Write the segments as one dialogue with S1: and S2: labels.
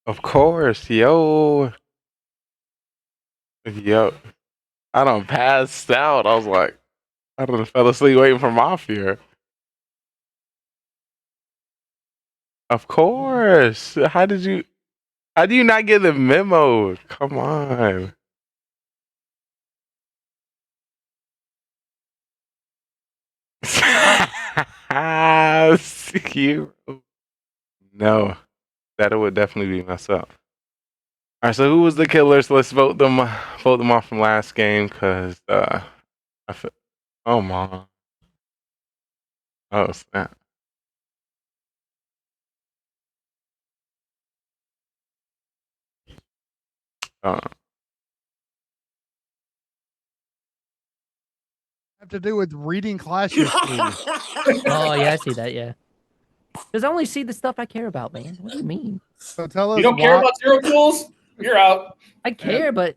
S1: Of course, yo. Yo. I done passed out. I was like, I done fell asleep waiting for Mafia. Of course. How do you not get the memo? Come on. You. No. That would definitely be myself. All right, so who was the killers? Let's vote them off from last game, cause I feel, oh my, oh snap. Uh,
S2: Have to do with reading class history.
S3: Oh yeah, I see that. Yeah, because I only see the stuff I care about, man. What do you mean?
S2: So tell us
S4: You don't care about zero tools? You're out.
S3: I care, but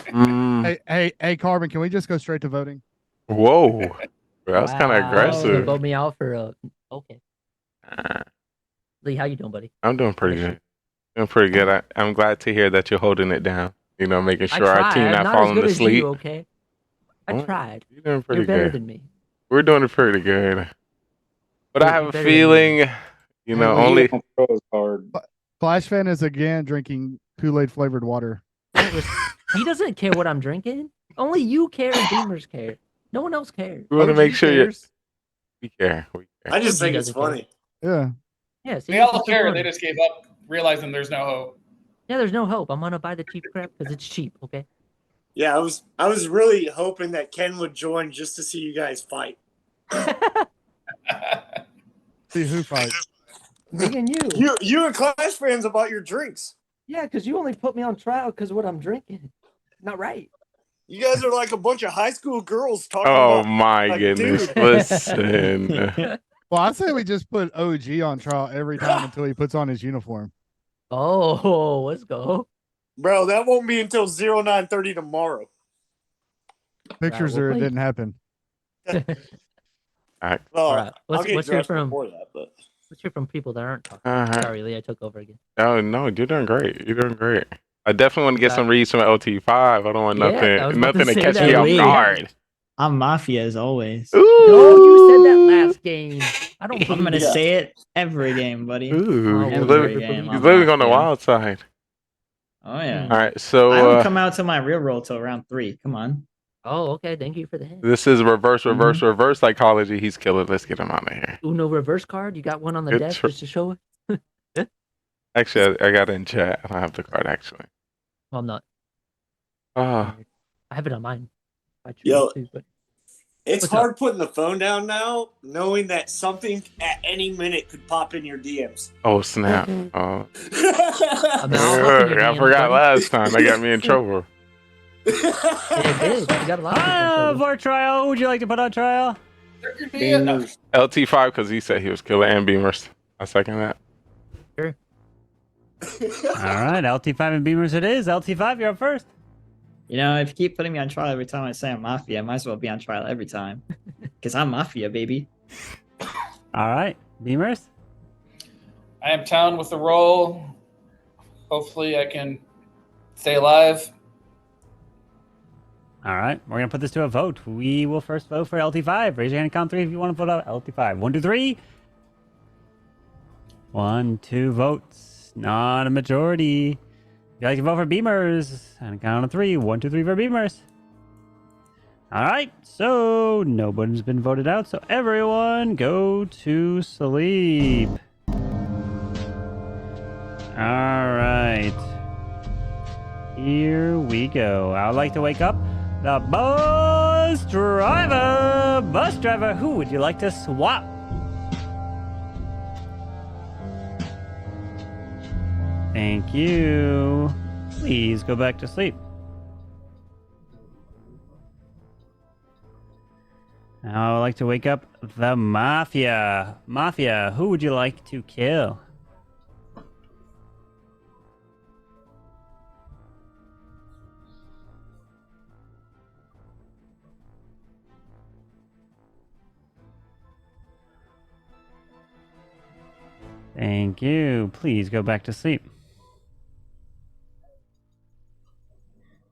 S2: Hey, Carbon, can we just go straight to voting?
S1: Whoa, that's kind of
S3: Wow,
S1: aggressive.
S3: You vote me out for okay.
S1: Uh,
S3: Lee, how you doing, buddy?
S1: I'm doing pretty good. Doing pretty good. I'm glad to hear that you're holding it down. You know, making sure our team not
S3: as
S1: falling
S3: good
S1: to
S3: as
S1: sleep.
S3: you, okay? I tried.
S1: You're doing pretty
S3: You're better
S1: good.
S3: than me.
S1: We're doing it pretty good. But I have a
S3: better than
S1: feeling, you know, only.
S2: Flash Fan is again drinking Kool-Aid flavored water.
S3: He doesn't care what I'm drinking. Only you care and Beamers care. No one else cares.
S1: We want to make sure we care.
S5: I just think it's funny.
S2: Yeah.
S3: Yeah. See,
S4: They all care. They just gave up, realizing there's no hope.
S3: Yeah, there's no hope. I'm gonna buy the cheap crap because it's cheap. Okay.
S5: Yeah, I was really hoping that Ken would join just to see you guys fight.
S2: See who fights.
S3: Me and you.
S5: You and Clash fans about your drinks.
S3: Yeah, because you only put me on trial because of what I'm drinking. Not right.
S5: You guys are like a bunch of high school girls talking
S1: Oh
S5: about.
S1: my
S5: like,
S1: goodness!
S5: dude.
S1: Listen.
S2: Well, I say we just put OG on trial every time until he puts on his uniform.
S3: Oh, let's go.
S5: Bro, that won't be until 09:30 tomorrow.
S2: Pictures
S3: we'll
S2: it
S3: play.
S2: didn't happen.
S1: All right.
S5: Well,
S3: right.
S5: I'll get
S3: Let's hear
S5: dressed
S3: from
S5: before that, but
S3: let's hear from people that aren't talking.
S1: Uh-huh.
S3: Sorry, Lee, I took over again.
S1: Oh no, you're doing great. You're doing great. I definitely want to get some reads from LT5. I don't want
S3: Yeah, I was
S1: nothing
S3: about
S1: to
S3: to
S1: catch
S3: say
S1: me
S3: that,
S1: off
S3: Lee.
S1: guard.
S6: I'm Mafia as always.
S1: Ooh.
S3: No, you said that last game. I don't.
S6: I'm gonna say it every game, buddy.
S1: Ooh,
S6: Every game.
S1: he's living on the wild side.
S6: Oh yeah.
S1: All right, so
S6: I don't come out to my real role till round 3. Come on.
S3: Oh, okay. Thank you for the hint.
S1: this is reverse psychology. He's killing. Let's get him out of here.
S3: Uno reverse card. You got one on the
S1: Good
S3: desk
S1: tr-
S3: just to show it.
S1: Actually, I got it in chat. I don't have the card actually.
S3: Well, I'm not.
S1: Oh,
S3: I have it on mine. I choose
S5: Yo.
S3: to, but
S5: It's
S3: What's
S5: hard putting the phone down now, knowing that something at any minute could pop in your DMs.
S1: Oh snap!
S3: I'm
S1: Oh,
S3: now hop in your
S1: I
S3: DMs,
S1: forgot
S3: buddy.
S1: last time. That got me in trouble.
S3: It did. You got a lot of people in trouble.
S6: For trial, who would you like to put on trial?
S4: Check your DM. No.
S5: Beamers.
S1: LT5 because he said he was killer and Beamers. I second that.
S7: All right, LT5 and Beamers it is. LT5, you're up first.
S6: You know, if you keep putting me on trial every time I say I'm Mafia, I might as well be on trial every time. Because I'm Mafia, baby.
S7: All right, Beamers.
S4: I am town with the roll. Hopefully, I can stay alive.
S7: All right, we're going to put this to a vote. We will first vote for LT5. Raise your hand and count 3 if you want to vote out LT5. 1, 2, 3. 1, 2 votes. Not a majority. If you like to vote for Beamers, and count of 3. 1, 2, 3 for Beamers. All right, so nobody's been voted out, so everyone go to sleep. All right. Here we go. I would like to wake up the bus driver. Bus driver, who would you like to swap? Thank you. Please go back to sleep. Now I would like to wake up the Mafia. Mafia, who would you like to kill? Thank you. Please go back to sleep.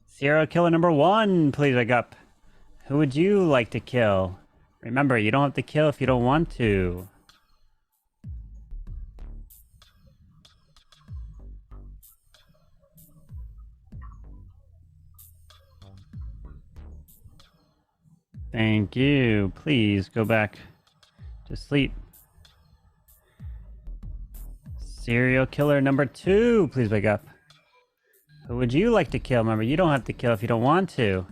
S7: Serial killer number 1, please wake up. Who would you like to kill? Remember, you don't have to kill if you don't want to. Thank you. Please go back to sleep. Serial killer number 2, please wake up. Who would you like to kill? Remember, you don't have to kill if you don't want to.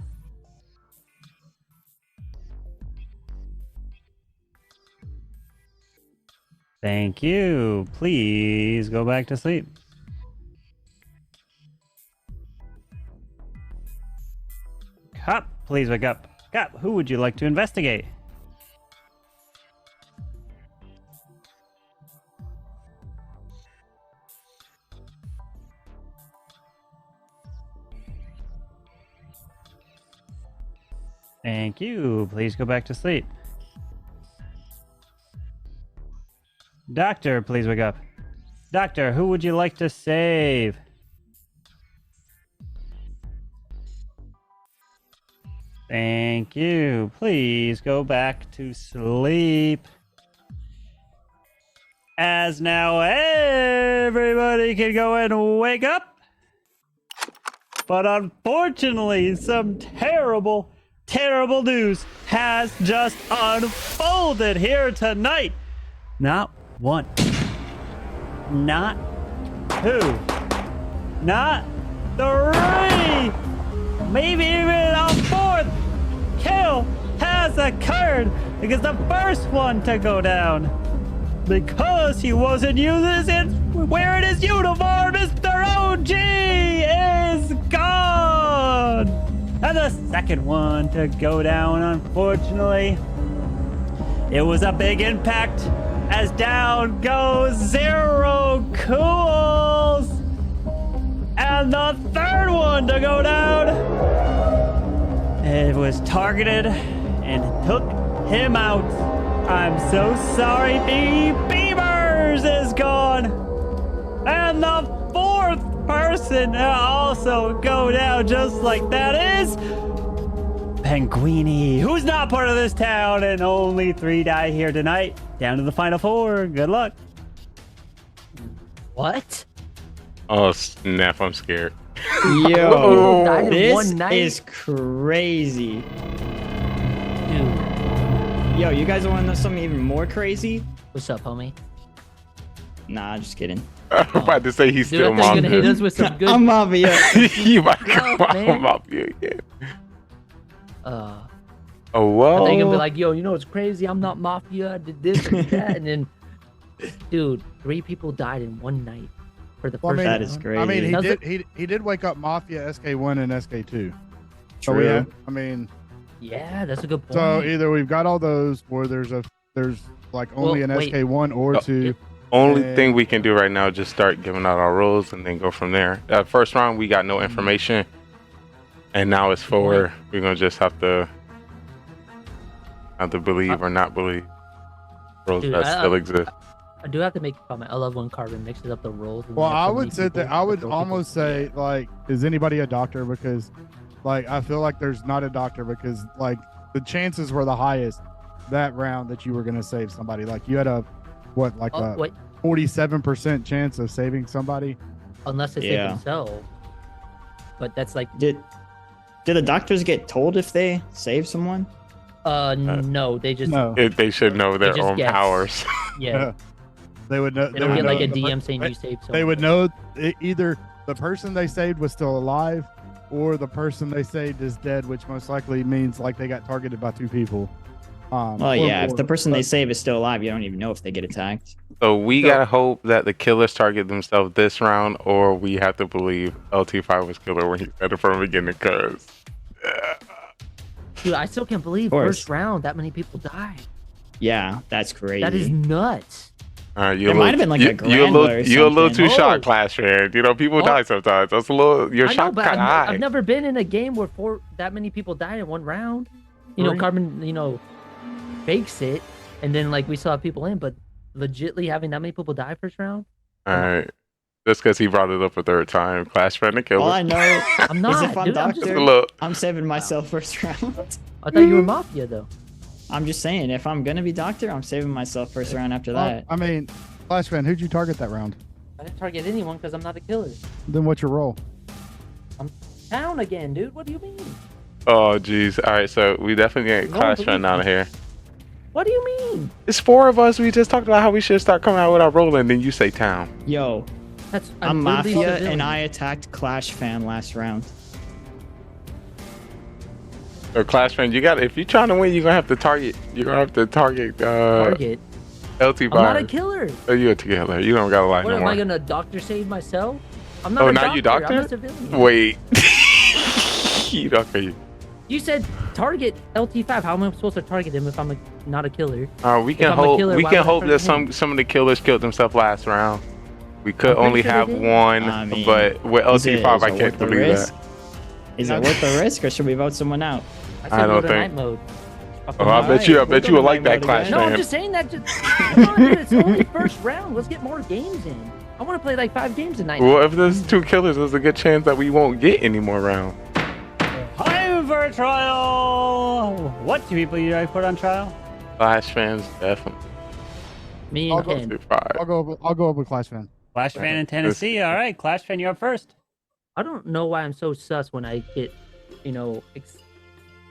S7: Thank you. Please go back to sleep. Cop, please wake up. Cop, who would you like to investigate? Thank you. Please go back to sleep. Doctor, please wake up. Doctor, who would you like to save? Thank you. Please go back to sleep. As now everybody can go and wake up. But unfortunately, some terrible news has just unfolded here tonight. Not 1, not 2, not 3, maybe even a 4th kill has occurred because the first one to go down, because he wasn't wearing his uniform, Mr. OG is gone. And the second one to go down, unfortunately, it was a big impact as down goes 0 Cools. And the third one to go down, it was targeted and took him out. I'm so sorry, Beamers is gone. And the 4th person to also go down just like that is Penguini, who's not part of this town, and only 3 die here tonight. Down to the final 4. Good luck.
S3: What?
S1: Oh snap! I'm scared.
S6: Yo,
S3: Died in
S6: this
S3: one night?
S6: is crazy.
S3: Dude,
S6: Yo, you guys want to know something even more crazy?
S3: what's up, homie?
S6: Nah, just kidding.
S1: I'm about to say he's
S3: Dude,
S1: still
S3: I thought you were gonna hit
S1: Mafia.
S3: us with some good.
S6: I'm Mafia.
S1: You might
S3: No,
S1: come
S3: man.
S1: Mafia again. Oh, whoa.
S3: And then you're gonna be like, yo, you know what's crazy? I'm not Mafia. I did this, I did that, and then, dude, 3 people died in one night for the
S2: Well, I
S3: first
S2: mean-
S6: That
S3: round.
S6: is crazy.
S2: I mean, he
S3: Does
S2: did. He did wake up Mafia SK1 and SK2. So
S6: True.
S2: we have. I mean,
S3: Yeah, that's a good point.
S2: so either we've got all those, or there's like only
S3: Well,
S2: an
S3: wait.
S2: SK1 or
S1: Oh,
S2: 2.
S1: Only
S2: And-
S1: thing we can do right now is just start giving out our roles and then go from there. First round, we got
S2: Mm-hmm.
S1: no information. And now it's 4. We're going to just have to believe or not believe roles
S3: Dude,
S1: that
S3: I-
S1: still exist.
S3: I do have to make a comment. I love when Carbon mixes up the roles. and
S2: Well,
S3: we have
S2: I
S3: so
S2: would
S3: many
S2: sit there.
S3: people
S2: I
S3: to
S2: would
S3: throw people.
S2: almost say like, is anybody a doctor? Because, like, I feel like there's not a doctor because like the chances were the highest that round that you were gonna save somebody. Like you had a what like
S3: Oh,
S2: a
S3: wait,
S2: 47% chance of saving somebody.
S3: unless they
S6: Yeah.
S3: save themselves. But that's like,
S6: Did the doctors get told if they save someone?
S3: no, they just,
S2: No,
S1: They should know their
S3: just
S1: own
S3: guess.
S1: powers.
S3: yeah,
S2: they would know.
S3: they don't
S2: would
S3: get like
S2: know
S3: a
S2: the
S3: DM
S2: per-
S3: saying
S2: they-
S3: you saved someone.
S2: They would know either the person they saved was still alive, or the person they saved is dead, which most likely means like they got targeted by 2 people.
S6: Well,
S2: or
S6: yeah. If
S2: more.
S6: the person they
S2: But-
S6: save is still alive, you don't even know if they get attacked.
S1: So we
S2: So-
S1: got to hope that the killers target themselves this round, or we have to believe LT5 was killer when he said it from the beginning, because...
S3: Dude, I still can't believe
S6: course.
S3: first round that many people died.
S6: Yeah, that's crazy.
S3: That is nuts.
S6: There might have been, like, a
S1: you're a
S6: Grandler
S1: little,
S6: or
S1: you're a little too
S6: something.
S1: shocked,
S3: Oh.
S1: Clash fan. You know, people
S3: Oh.
S1: die sometimes. That's a little. Your
S3: I know,
S1: shock
S3: but
S1: kind of
S3: I've
S1: high.
S3: never been in a game where that many people died in one round. You know,
S2: Right.
S3: Carbon, fakes it, and then like we saw people in, but legitly having that many people die first round.
S1: All right, just because he brought it up a 3rd time, Clash fan to kill
S6: All
S1: it.
S6: I know
S3: I'm
S6: is
S3: not,
S6: if I'm
S3: dude. I'm just,
S1: Just a
S6: doctor,
S1: little.
S6: I'm saving myself first round.
S3: I thought you were Mafia though.
S6: I'm just saying, if I'm gonna be doctor, I'm saving myself first round after
S2: Well,
S6: that.
S2: I mean, Flash fan, who'd you target that round?
S3: I didn't target anyone because I'm not a killer.
S2: Then what's your role?
S3: Down again, dude. What do you mean?
S1: Oh, jeez. All right, so we definitely get
S3: No
S1: Clash
S3: one
S1: fan out of
S3: believes
S1: here.
S3: What do you mean?
S1: It's 4 of us. We just talked about how we should start coming out with our role, and then you say town.
S6: Yo,
S3: That's
S6: I'm
S3: literally
S6: Mafia,
S3: civilian.
S6: and I attacked Clash fan last round.
S1: So Clash fan, you got. If you're trying to win, you're gonna have to target. You're gonna have to target.
S3: target.
S1: LT5.
S3: I'm not a killer.
S1: Oh, you're a killer. You don't got a lie
S3: What
S1: no
S3: am
S1: more.
S3: I gonna doctor save myself? I'm not
S1: Oh,
S3: a
S1: now
S3: doctor.
S1: you doctor?
S3: I'm a civilian.
S1: Wait. You doctor.
S3: You said target LT5. How am I supposed to target him if I'm not a killer?
S1: We can
S3: I'm a
S1: hope.
S3: killer,
S1: We
S3: why
S1: can
S3: would I
S1: hope that
S3: target him?
S1: some of the killers killed themselves last round. We could
S3: I'm pretty
S1: only
S3: sure they
S1: have
S3: did.
S1: one,
S6: I mean,
S1: but with
S6: Is it-
S1: LT5,
S6: is
S1: I
S6: it
S1: can't
S6: worth the
S1: believe
S6: risk?
S1: that.
S6: Is it worth the risk, or should we vote someone out?
S3: I
S1: I
S3: said go
S1: don't
S3: to
S1: think-
S3: night mode.
S1: Oh, I
S6: Alright,
S1: bet you. I
S6: we'll
S1: bet
S6: go
S1: you would
S6: to
S1: like
S6: night
S1: that,
S6: mode
S1: Clash
S6: again.
S3: No, I'm
S1: fan.
S3: just saying that. Come on, dude, it's only first round. Let's get more games in. I want to play like 5 games tonight.
S1: Well, if there's 2 killers, there's a good chance that we won't get any more rounds.
S7: Time for a trial. What 2 people you guys put on trial?
S1: Clash fans, definitely.
S3: Me
S2: I'll
S3: and
S2: go
S3: Ken.
S2: I'll go over Clash fan.
S7: Clash fan in Tennessee. All right, Clash fan, you're up first.
S3: I don't know why I'm so sus when I get,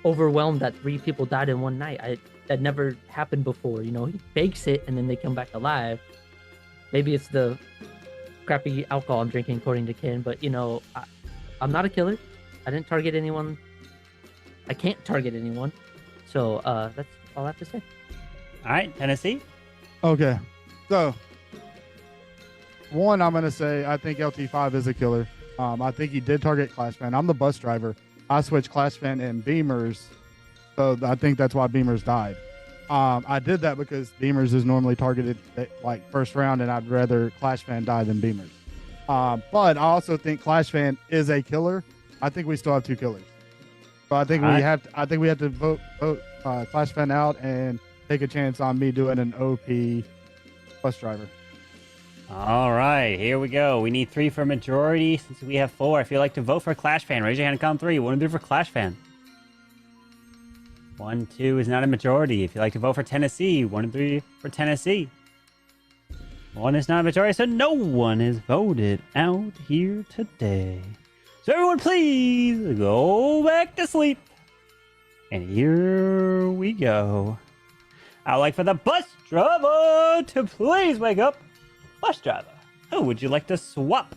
S3: overwhelmed that 3 people died in one night. That never happened before. He fakes it and then they come back alive. Maybe it's the crappy alcohol I'm drinking, according to Ken. But I'm not a killer. I didn't target anyone. I can't target anyone. So that's all I have to say.
S7: All right, Tennessee.
S2: Okay, so one, I'm gonna say I think LT5 is a killer. I think he did target Clash fan. I'm the bus driver. I switched Clash fan and Beamers, so I think that's why Beamers died. I did that because Beamers is normally targeted at, like first round, and I'd rather Clash fan die than Beamers. But I also think Clash fan is a killer. I think we still have 2 killers. So I think
S7: Alright.
S2: I think we have to vote Clash fan out and take a chance on me doing an OP bus driver.
S7: All right, here we go. We need 3 for majority. Since we have 4, if you'd like to vote for Clash fan, raise your hand and count 3. 1 and 3 for Clash fan. 1, 2 is not a majority. If you'd like to vote for Tennessee, 1 and 3 for Tennessee. 1 is not a majority, so no one is voted out here today. So everyone, please go back to sleep. And here we go. I'd like for the bus driver to please wake up. Bus driver, who would you like to swap?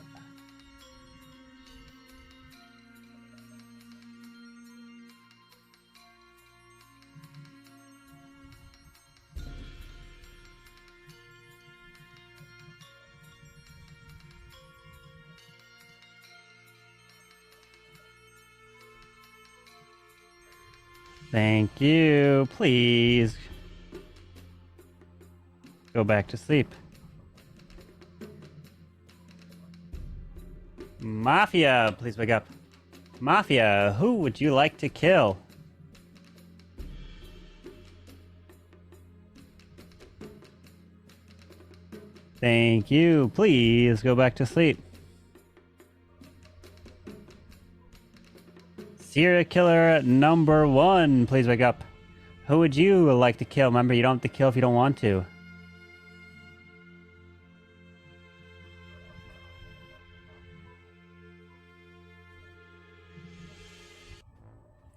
S7: Thank you. Please go back to sleep. Mafia, please wake up. Mafia, who would you like to kill? Thank you. Please go back to sleep. Serial killer number 1, please wake up. Who would you like to kill? Remember, you don't have to kill if you don't want to.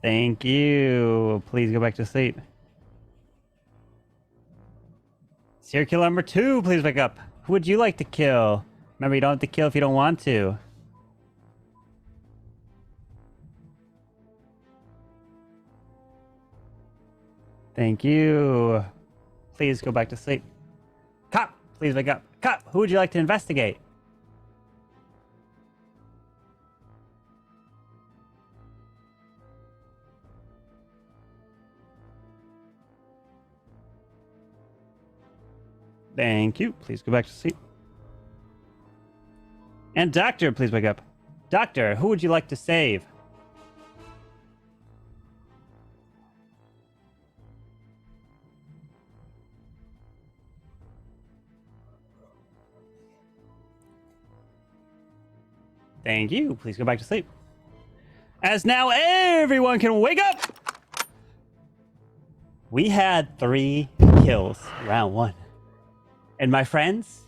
S7: Thank you. Please go back to sleep. Serial killer number 2, please wake up. Who would you like to kill? Remember, you don't have to kill if you don't want to. Thank you. Please go back to sleep. Cop, please wake up. Cop, who would you like to investigate? Thank you. Please go back to sleep. And doctor, please wake up. Doctor, who would you like to save? Thank you. Please go back to sleep. As now everyone can wake up! We had 3 kills round 1. And my friends,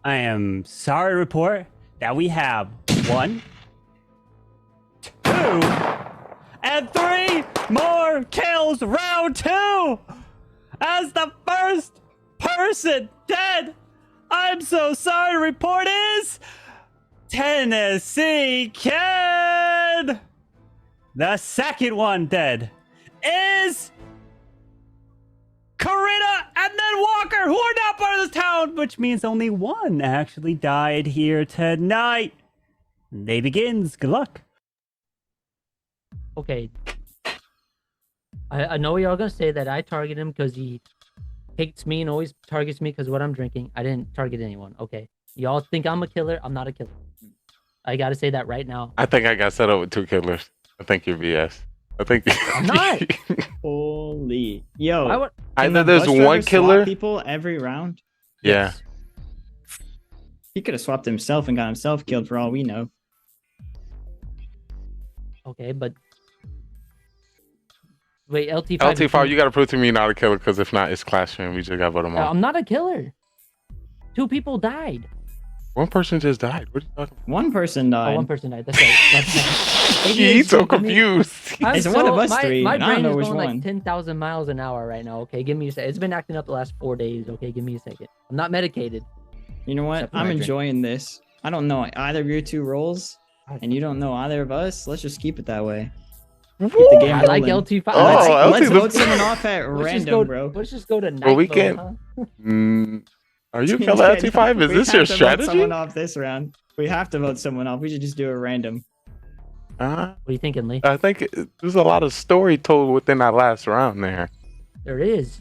S7: I am sorry to report that we have 1, 2, and 3 more kills round 2! As the first person dead, I'm so sorry to report is Tennessee Kid! The second one dead is Corinna and then Walker, who are not part of this town, which means only 1 actually died here tonight. Day begins. Good luck.
S3: Okay. I know y'all gonna say that I target him because he hates me and always targets me because of what I'm drinking. I didn't target anyone. Okay. Y'all think I'm a killer. I'm not a killer. I gotta say that right now.
S1: I think I got set up with 2 killers. I think you're BS. I think
S3: I'm not.
S6: Holy. Yo.
S3: I would,
S6: can
S1: Either
S6: the
S1: there's
S6: bus
S1: one
S6: driver swap
S1: killer.
S6: people every round?
S1: Yeah.
S6: He could have swapped himself and got himself killed for all we know.
S3: okay, but wait, LT5.
S1: LT5, you got to prove to me you're not a killer, because if not, it's clashing. We just got to vote them off.
S3: I'm not a killer. 2 people died.
S1: One person just died. What are you talking about?
S6: One person died.
S3: Oh, 1 person died. That's right. That's right.
S1: He's so
S3: ADHD, give me-
S1: confused.
S3: I'm
S6: It's one of us
S3: my,
S6: 3.
S3: My
S6: I don't
S3: brain
S6: know
S3: is
S6: which
S3: going
S6: one.
S3: like 10,000 miles an hour right now. Okay, give me a second. It's been acting up the last 4 days. Okay, give me a second. I'm not medicated.
S6: You know what?
S3: Except for
S6: I'm
S3: my drink.
S6: enjoying this. I don't know either of your 2 roles, and you don't know either of us. Let's just keep it that way. Keep the game
S3: I like
S6: rolling.
S3: LT5.
S1: Oh,
S6: Let's
S1: LT
S6: vote someone off at
S3: Let's just
S6: random,
S3: go,
S6: bro.
S3: Let's just go to night
S1: Well, we
S3: mode,
S1: can't-
S3: huh?
S1: Are you a killer LT5? Is
S6: We
S1: this
S6: have
S1: your
S6: to vote
S1: strategy?
S6: someone off this round. We have to vote someone off. We should just do it random.
S3: What are you thinking, Lee?
S1: I think there's a lot of story told within that last round there.
S3: There is.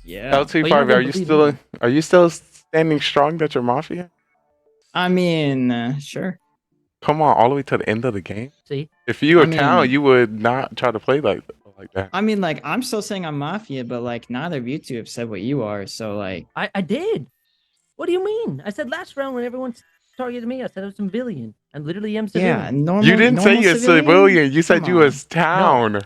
S6: Yeah.
S3: But you
S1: LT5,
S3: don't
S1: are you still standing strong that you're Mafia?
S6: I mean, sure.
S1: Come on, all the way to the end of the game.
S3: See?
S1: If you were
S6: I mean-
S1: town, you would not try to play like that.
S6: I mean, like, I'm still saying I'm Mafia, but, like, neither of you 2 have said what you are, so, like...
S3: I did. What do you mean? I said last round when everyone targeted me, I said I was civilian. I literally am civilian.
S6: Yeah, normal.
S1: You didn't say
S6: normal
S1: you're civilian. You said
S6: Come
S1: you
S6: on.
S1: was town. You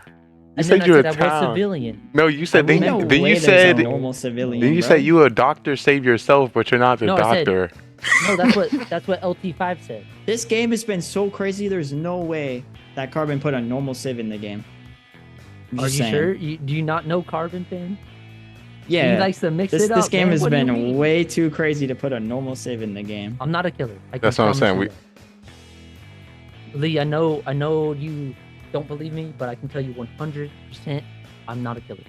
S3: And
S1: said
S3: then
S1: you
S3: I
S1: were
S3: said I was
S1: town.
S3: civilian.
S1: No, you said
S3: There's
S1: then,
S3: no
S1: then
S6: way
S1: you
S6: there's
S1: said
S6: a normal civilian.
S1: then you
S6: bro.
S1: said you were a doctor, save yourself, but you're not the
S3: No, I said-
S1: doctor.
S3: No, that's what LT5 said.
S6: This game has been so crazy. There's no way that Carbon put a normal civ in the game. I'm
S3: Are
S6: just
S3: you
S6: saying.
S3: sure? Do you not know Carbon fan?
S6: Yeah.
S3: He likes to mix
S6: This
S3: it up.
S6: this game
S3: man.
S6: has
S3: What do you
S6: been
S3: mean?
S6: way too crazy to put a normal civ in the game.
S3: I'm not a killer. I can
S1: That's what I'm
S3: promise
S1: saying.
S3: you that. Lee, I know you don't believe me, but I can tell you 100% I'm not a killer.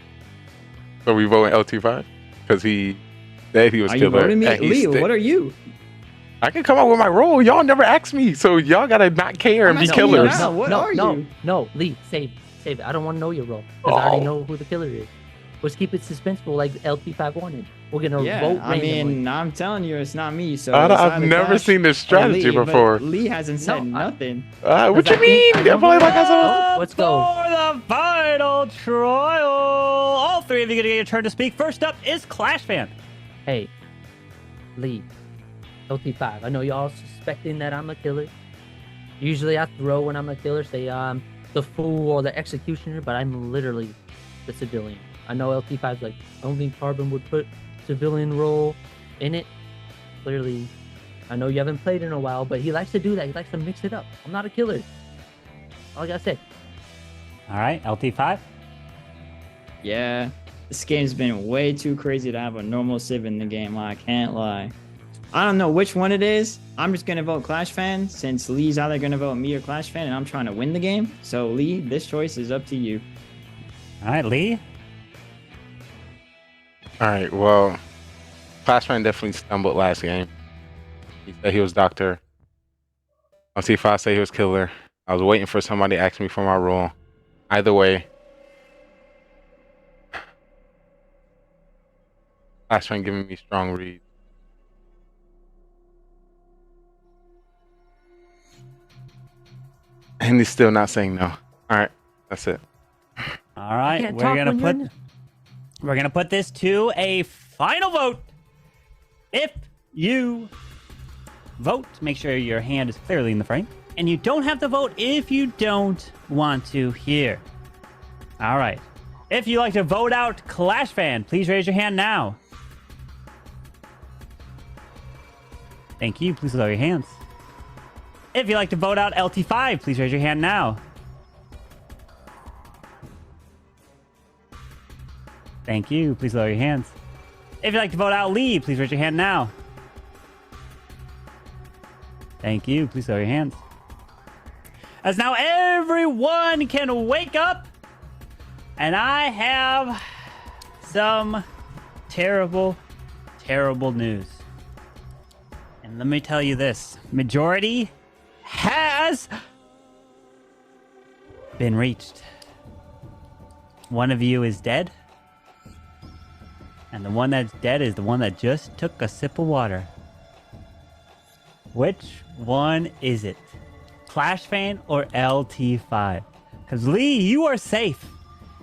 S1: So we voting LT5 because he said he was
S6: Are you
S1: killer.
S6: voting me?
S1: and he
S6: Lee,
S1: sti-
S6: what are you?
S1: I can come up with my role. Y'all never asked me, so y'all gotta not care and
S6: I'm
S1: be
S6: asking you
S1: killers.
S6: now. What
S3: no,
S6: are
S3: no,
S6: you?
S3: no, Lee, save Save it. I don't want to know your role because I already
S1: Oh.
S3: know who the killer is. Let's keep it suspenseful like LT5 wanted. We're gonna
S6: Yeah,
S3: vote
S6: I
S3: randomly.
S6: mean, I'm telling you, it's not me. So
S1: I've
S6: it's either
S1: never
S6: Clash
S1: seen this
S6: or
S1: strategy
S6: Lee, but
S1: before.
S6: Lee hasn't said
S3: No, I-
S6: nothing.
S1: What you
S3: I think-
S1: mean?
S3: I
S1: I
S3: don't
S1: feel like I saw.
S3: Oh, let's go.
S7: For the final trial. All three of you gonna get your turn to speak. First up is Clash Fan.
S3: Hey, Lee, LT5. I know y'all suspecting that I'm the killer. Usually I throw when I'm the killer, say I'm the fool or the executioner, but I'm literally the civilian. I know LT5's like, I don't think Carbon would put civilian role in it. Clearly, I know you haven't played in a while, but he likes to do that. He likes to mix it up. I'm not a killer. All I gotta say.
S7: All right, LT5.
S6: Yeah, this game's been way too crazy to have a normal civ in the game. I can't lie. I don't know which one it is. I'm just gonna vote Clash Fan since Lee's either gonna vote me or Clash Fan, and I'm trying to win the game. So Lee, this choice is up to you.
S7: All right, Lee.
S1: All right, well, Clashman definitely stumbled last game. He said he was doctor. LT5 said he was killer. I was waiting for somebody to ask me for my role. Either way, Clashman giving me strong reads. And he's still not saying no. All right, that's it.
S7: All right,
S3: can't
S7: we're
S3: talk
S7: gonna
S3: when you're
S7: put
S3: in
S7: we're gonna put this to a final vote. If you vote, make sure your hand is clearly in the frame, and you don't have to vote if you don't want to here. All right. If you'd like to vote out Clash Fan, please raise your hand now. Thank you. Please lower your hands. If you'd like to vote out LT5, please raise your hand now. Thank you. Please lower your hands. If you'd like to vote out Lee, please raise your hand now. Thank you. Please lower your hands. As now everyone can wake up, and I have some terrible, terrible news. And let me tell you this. Majority has been reached. One of you is dead. And the one that's dead is the one that just took a sip of water. Which one is it? Clash Fan or LT5? Because Lee, you are safe.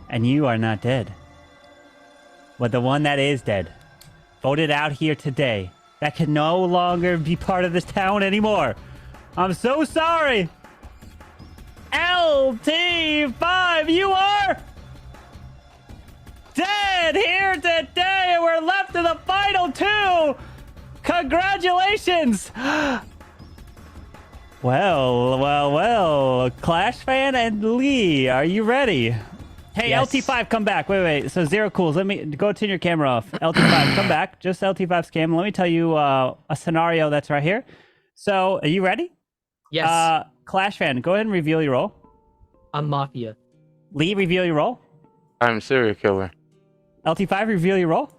S7: And you are not dead. But the one that is dead, voted out here today, that can no longer be part of this town anymore. I'm so sorry. LT5, you are dead here today, and we're left to the final two. Congratulations. Well. Clash Fan and Lee, are you ready? Hey,
S6: Yes.
S7: LT5, come back. Wait. So Zero Cools, let me go turn your camera off. LT5, come back. Just LT5's cam. Let me tell you a scenario that's right here. So, are you ready?
S3: Yes,
S7: Clash Fan, go ahead and reveal your role.
S3: I'm Mafia.
S7: Lee, reveal your role.
S1: I'm a serial killer.
S7: LT5, reveal your role.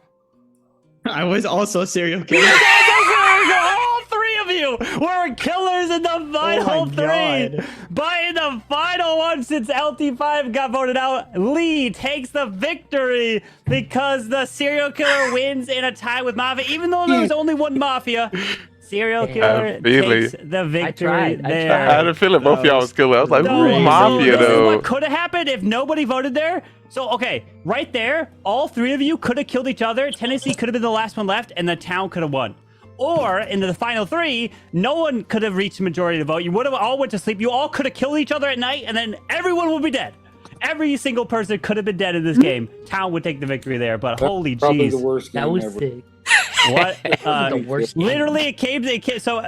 S6: I was also serial killer.
S7: All three of you were killers in the final three.
S6: God.
S7: But in the final one, since LT5 got voted out, Lee takes the victory because the serial killer wins in a tie with Mafia. Even though there was only one Mafia, serial killer
S1: Really?
S7: takes the victory
S3: I
S7: there.
S3: tried.
S1: I had a feeling both of y'all was killer. I was like,
S7: No,
S1: ooh,
S7: so
S1: Mafia
S7: this is
S1: though.
S7: what could have happened if nobody voted there. So, okay, right there, all three of you could have killed each other. Tennessee could have been the last one left, and the town could have won. Or, into the final three, no one could have reached the majority of the vote. You would have all went to sleep. You all could have killed each other at night, and then everyone would be dead. Every single person could have been dead in this game. Town would take the victory there, but holy
S8: Probably the
S7: jeez.
S8: worst
S3: That
S8: game
S3: was
S8: ever.
S3: sick.
S7: What?
S3: The worst game.
S7: Literally, it came. So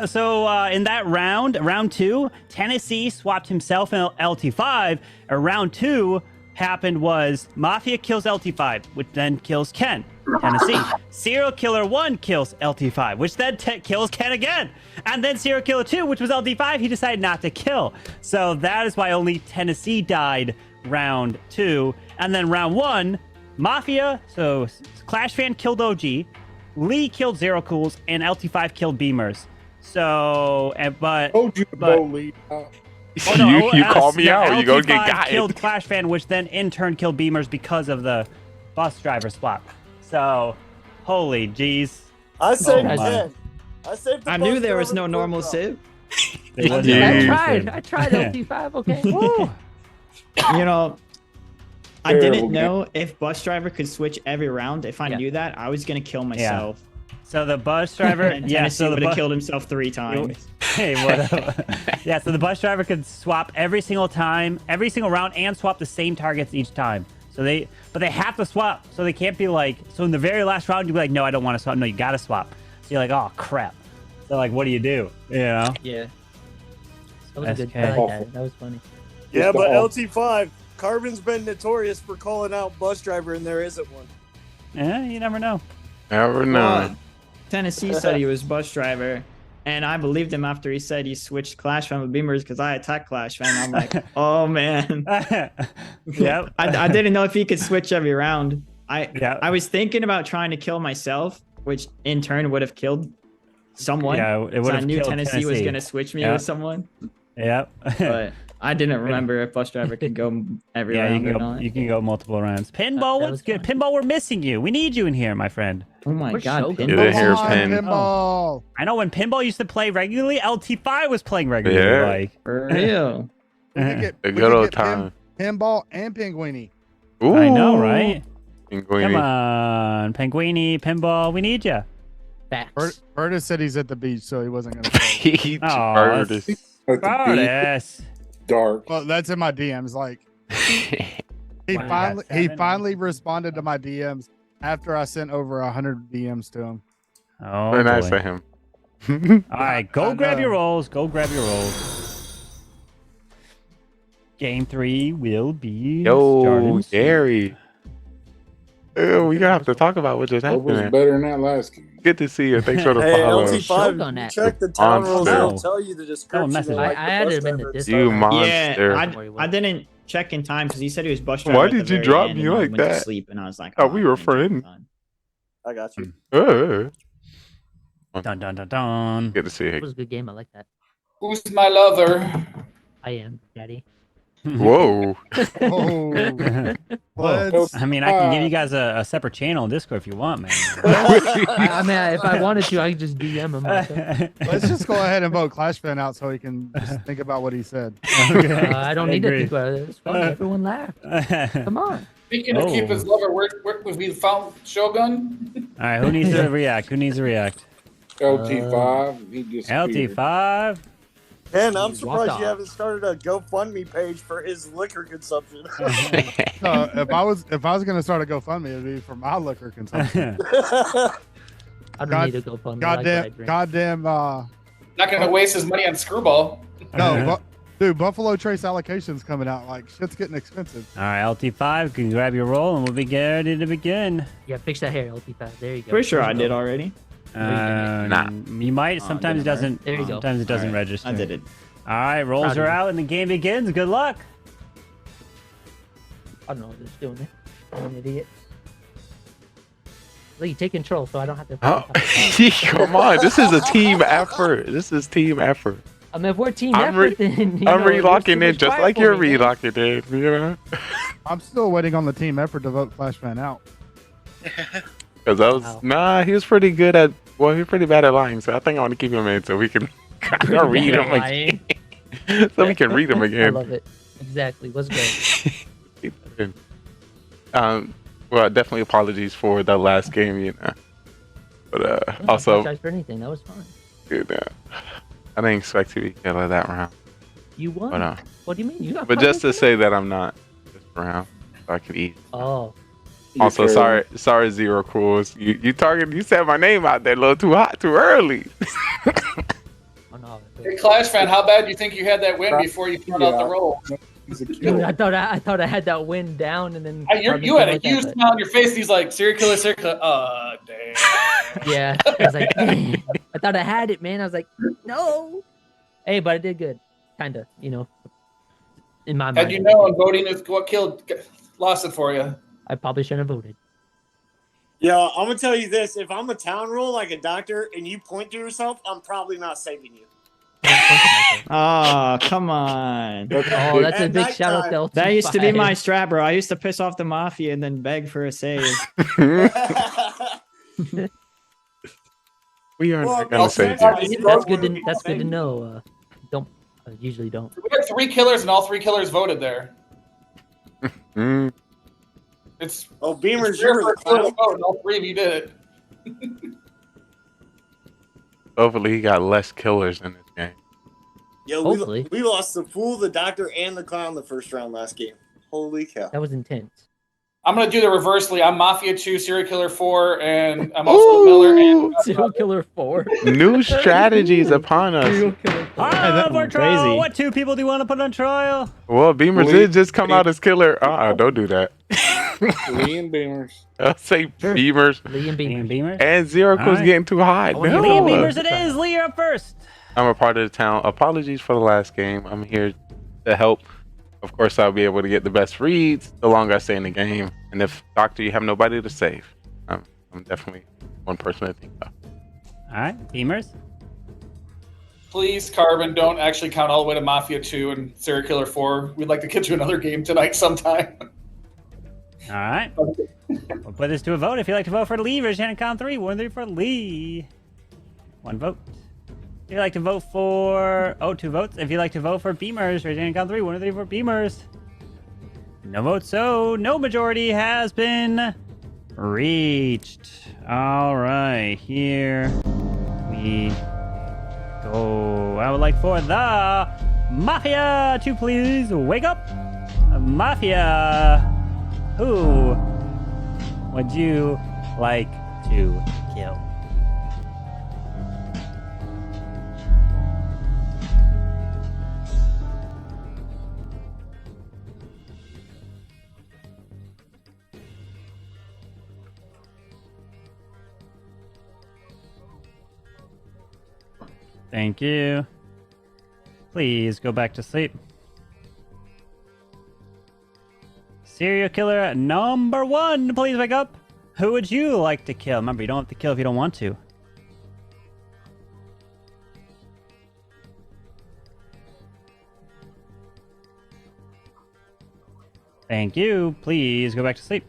S7: in that round two, Tennessee swapped himself and LT5. And round two happened was Mafia kills LT5, which then kills Ken. Tennessee. Serial Killer 1 kills LT5, which then kills Ken again. And then Serial Killer 2, which was LT5, he decided not to kill. So that is why only Tennessee died round 2. And then round 1, Mafia, so Clash Fan killed OG, Lee killed Zero Cools, and LT5 killed Beamers. So, but
S8: Told you to
S7: but-
S8: go lead.
S7: Oh, no,
S1: you
S7: OS.
S1: call me
S7: No,
S1: out. You gonna get
S7: LT5
S1: got.
S7: killed Clash Fan, which then in turn killed Beamers because of the bus driver swap. So, holy jeez.
S8: I saved
S7: my.
S8: Ken. I saved the
S6: I knew
S8: bus
S6: there was
S8: driver
S6: no
S8: the
S6: normal
S8: first round.
S6: civ.
S7: There was
S1: Yeah.
S7: no
S3: I
S7: normal
S3: tried.
S7: sim.
S3: I tried LT5. Okay.
S7: Woo.
S6: You know, I
S9: Terrible
S6: didn't
S9: game.
S6: know if bus driver could switch every round. If I
S3: Yeah.
S6: knew that, I was gonna kill myself.
S7: So the bus driver,
S6: And
S7: yeah,
S6: Tennessee
S7: so the
S6: would have
S7: bus.
S6: killed himself 3 times.
S7: Hey, what up? Yeah, so the bus driver could swap every single time, every single round, and swap the same targets each time. So but they have to swap. So they can't be like, so in the very last round, you'd be like, no, I don't want to swap. No, you got to swap. So you're like, oh, crap. So, like, what do? You know?
S6: Yeah.
S3: That was
S7: That's
S3: good.
S7: okay.
S3: I like that. That was funny.
S8: Yeah, but
S9: all-
S8: LT5, Carbon's been notorious for calling out bus driver, and there isn't one.
S7: Yeah, you never know.
S1: Never know.
S6: Well, Tennessee said he was bus driver, and I believed him after he said he switched Clash Fan with Beamers because I attacked Clash Fan. I'm like, oh man.
S7: Yep.
S6: I didn't know if he could switch every round.
S7: Yeah.
S6: I was thinking about trying to kill myself, which in turn would have killed someone.
S7: Yeah, it
S6: 'cause
S7: would
S6: I
S7: have
S6: knew
S7: killed
S6: Tennessee was gonna switch me
S7: Yeah.
S6: with someone,
S7: Yep.
S6: but I didn't remember if bus driver could go every
S7: Yeah,
S6: round or not.
S7: you can go multiple rounds. Pinball,
S3: That
S7: what's
S3: was
S7: good?
S3: fun.
S7: Pinball, we're missing you. We need you in here, my friend.
S6: Oh my
S3: Where's
S6: god,
S3: Shogun?
S1: Get in
S6: pinball.
S1: here,
S2: Come on,
S1: Pin.
S2: Pinball.
S7: I know when Pinball used to play regularly, LT5 was playing regularly.
S1: Yeah.
S7: Like,
S6: For real.
S2: We could get,
S1: The
S2: we
S1: good
S2: could
S1: old
S2: get
S1: time.
S2: Pinball and Pinguini.
S7: I know,
S1: Ooh.
S7: right?
S1: Linguini.
S7: Come on, Penguini, Pinball, we need you.
S3: Facts.
S2: Curtis said he's at the beach, so he wasn't gonna play.
S1: He
S7: Oh,
S1: Curtis.
S9: At the beach,
S7: Curtis.
S9: dark.
S2: Well, that's in my DMs. Like he
S3: Wow.
S2: finally responded to my DMs after I sent over 100 DMs to him.
S7: Oh,
S1: Very nice
S7: boy.
S1: of him.
S7: All right, go
S2: I
S7: grab
S2: know.
S7: your rolls. Go grab your rolls. Game 3 will be
S1: Yo,
S7: starting soon.
S1: Gary. Ew, we gonna have to talk about what just
S9: What was
S1: happened.
S9: better than that last game?
S1: Good to see you. Thanks for the
S8: Hey,
S1: follow.
S8: LT5,
S3: Shogun
S8: you
S3: at.
S8: check the town
S1: Monster.
S8: rules.
S7: Oh.
S8: It'll tell you the description.
S7: message.
S8: of, like,
S3: I
S8: the
S3: added
S8: bus
S3: him in the
S8: driver.
S3: Discord.
S1: You monster.
S6: Yeah, I didn't check in time because he said he was bus driver.
S1: Why
S6: at the
S1: did you
S6: very
S1: drop
S6: end,
S1: me
S6: and I
S1: like
S6: went to
S1: that?
S6: sleep, and I was like,
S1: Oh, we
S6: I
S1: were
S6: didn't check
S1: friends.
S6: time.
S8: I got you.
S7: Dun dun dun dun.
S1: Good to see
S3: It
S1: you.
S3: was a good game. I like that.
S4: Who's my lover?
S3: I am, Daddy.
S1: Whoa.
S2: Oh,
S7: Whoa.
S2: let's,
S7: I mean, I can give you guys a separate channel in Discord if you want, man.
S3: I mean, if I wanted to, I could just DM him.
S2: let's just go ahead and vote Clash Fan out so he can just think about what he said.
S7: Okay.
S3: I don't need to
S7: agree.
S3: think about it. It's fun. Everyone laughed. Come on.
S4: Speaking of keep his lover, where we found Shogun?
S7: All right, who needs to react? Who needs to react?
S9: LT5, he disappeared.
S7: LT5.
S8: Ken, I'm
S3: Walked
S8: surprised
S3: off.
S8: you haven't started a GoFundMe page for his liquor consumption.
S2: So if I was gonna start a GoFundMe, it'd be for my liquor consumption.
S3: I don't
S2: God-
S3: need to go fun. I like what I drink.
S2: Goddamn.
S4: Not gonna waste his money on Screwball.
S2: No, dude, Buffalo Trace allocation's coming out. Like shit's getting expensive.
S7: All right, LT5, can you grab your roll and we'll be ready to begin.
S3: Yeah, fix that hair, LT5. There you go.
S6: Pretty sure
S3: There
S6: I
S3: you
S6: did
S3: go.
S6: already.
S1: Nah.
S7: You might. Sometimes it
S6: didn't work.
S7: doesn't.
S3: There you go.
S7: Sometimes it doesn't
S6: All right,
S7: register.
S6: I did it.
S7: All right, rolls
S3: Proud of
S7: are
S3: you.
S7: out and the game begins. Good luck.
S3: I don't know what it's doing there. I'm an idiot. Look, you take control, so I don't have to.
S1: Oh, come on. This is a team effort. This is team effort.
S3: I mean, if we're team
S1: I'm
S3: effort, then you
S1: I'm
S3: know, there's
S1: relocking
S3: too
S1: in
S3: much
S1: just
S3: pride
S1: like
S3: for
S1: you're
S3: me, man.
S1: relocking in, you know?
S2: I'm still waiting on the team effort to vote Clash Fan out.
S1: Because I was,
S3: Wow.
S1: nah, he was pretty good at, well, he was pretty bad at lying, so I think I want to keep him in so we can kind of read him again. So we can read him
S3: I
S1: again.
S3: love it. Exactly. Let's go.
S1: Well, definitely apologies for the last game, you know. But
S3: Yeah,
S1: also,
S3: apologize for anything. That was fun.
S1: you know, I didn't expect to be killed that round.
S3: You won.
S1: But,
S3: What do you mean? You got
S1: but just to
S3: punished?
S1: say that I'm not this round, so I could eat.
S3: Oh,
S1: Also, sorry, Zero Cruels. You said my name out there a little too hot, too early.
S3: oh no.
S4: Hey, Clash fan, how bad do you think you had that win before you turned out the roll?
S9: He's a
S3: Dude,
S9: killer.
S3: I thought I had that win down, and then
S4: You had a huge smile on your face. He's like, serial killer, serial killer. Damn.
S3: Yeah, I was like, "Dang." I thought I had it, man. I was like, no. Hey, but I did good, kinda. You know, in my mind.
S4: Had you known voting is what lost it for you.
S3: I probably shouldn't have voted.
S5: Yo, I'm gonna tell you this: if I'm a town rule like a doctor and you point to yourself, I'm probably not saving you.
S6: Oh, come on.
S3: Oh, that's a
S5: At
S3: big shout out to
S5: nighttime.
S3: LT5.
S6: That used to be my strat, bro. I used to piss off the Mafia and then beg for a save.
S1: We are
S5: Well,
S1: not gonna
S5: makes
S1: say
S5: sense.
S1: that.
S3: That's good to know. Don't usually don't.
S4: We had 3 killers, and all 3 killers voted there.
S1: Mm.
S4: It's
S5: Oh, Beamers,
S4: it's
S5: you
S4: rare
S5: were
S4: for
S5: the
S4: a killer to
S5: clown.
S4: vote, and all 3 of you did it.
S1: Hopefully, he got less killers in this game.
S5: Yo,
S3: Hopefully.
S5: we lost the fool, the doctor, and the clown the first round last game. Holy cow.
S3: That was intense.
S4: I'm gonna do the reversely. I'm Mafia 2, Serial Killer 4, and I'm also the Miller. And
S3: Serial Killer 4.
S1: New strategies upon us.
S3: Serial Killer 4.
S7: Ah, for trial.
S6: crazy.
S7: What 2 people do you want to put on trial?
S1: Well, Beamers did just come out as killer. Don't do that.
S9: Lee and Beamers.
S1: I'll say Beamers.
S3: Lee and
S7: Liam
S3: Beamer.
S7: Beamers.
S1: And Zero
S7: All
S1: was
S7: right.
S1: getting too high.
S3: I wanna
S1: No.
S3: hear
S7: Liam
S3: Beamers.
S7: Beamers it is. Lee, you're up first.
S1: I'm a part of the town. Apologies for the last game. I'm here to help. Of course, I'll be able to get the best reads the longer I stay in the game. And if Doctor, you have nobody to save, I'm definitely one person to think of.
S7: All right, Beamers.
S4: please, Carbon, don't actually count all the way to Mafia 2 and Serial Killer 4. We'd like to get to another game tonight sometime.
S7: All right. We'll put this to a vote. If you'd like to vote for Lee, raise your hand and count 3. 1, 3 for Lee. 1 vote. If you'd like to vote for... Oh, 2 votes. If you'd like to vote for Beamers, raise your hand and count 3. 1, 3 for Beamers. No votes, so no majority has been reached. All right, here we go. I would like for the Mafia to please wake up. Mafia, who would you like to kill? Thank you. Please go back to sleep. Serial killer number 1, please wake up. Who would you like to kill? Remember, you don't have to kill if you don't want to. Thank you. Please go back to sleep.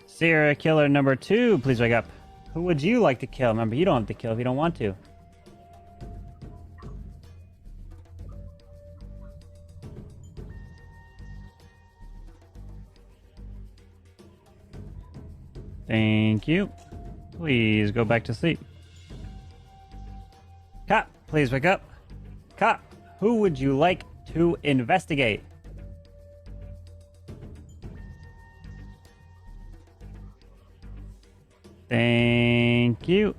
S7: Serial killer number 2, please wake up. Who would you like to kill? Remember, you don't have to kill if you don't want to. Thank you. Please go back to sleep. Cop, please wake up. Cop, who would you like to investigate? Thank you.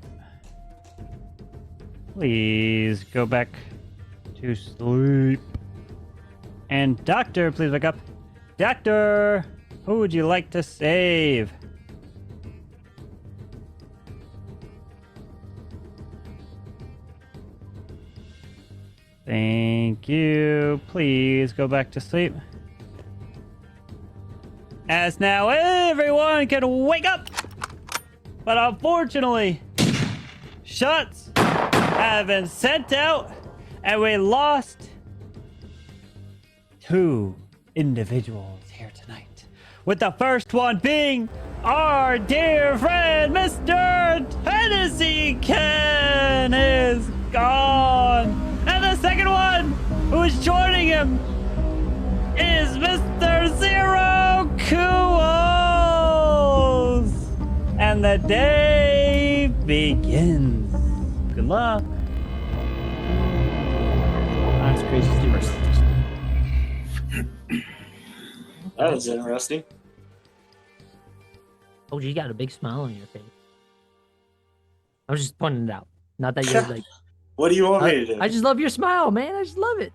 S7: Please go back to sleep. And Doctor, please wake up. Doctor, who would you like to save? Thank you. Please go back to sleep. As now everyone can wake up! But unfortunately, shots have been sent out, and we lost 2 individuals here tonight. With the first one being our dear friend, Mr. Tennessee Ken is gone. And the second one who is joining him is Mr. Zero Kuos. And the day begins. Good luck.
S6: That's crazy.
S5: That was interesting.
S3: Oh, you got a big smile on your face. I was just pointing it out. Not that you're like.
S5: What do you want me to do?
S3: I just love your smile, man. I just love it.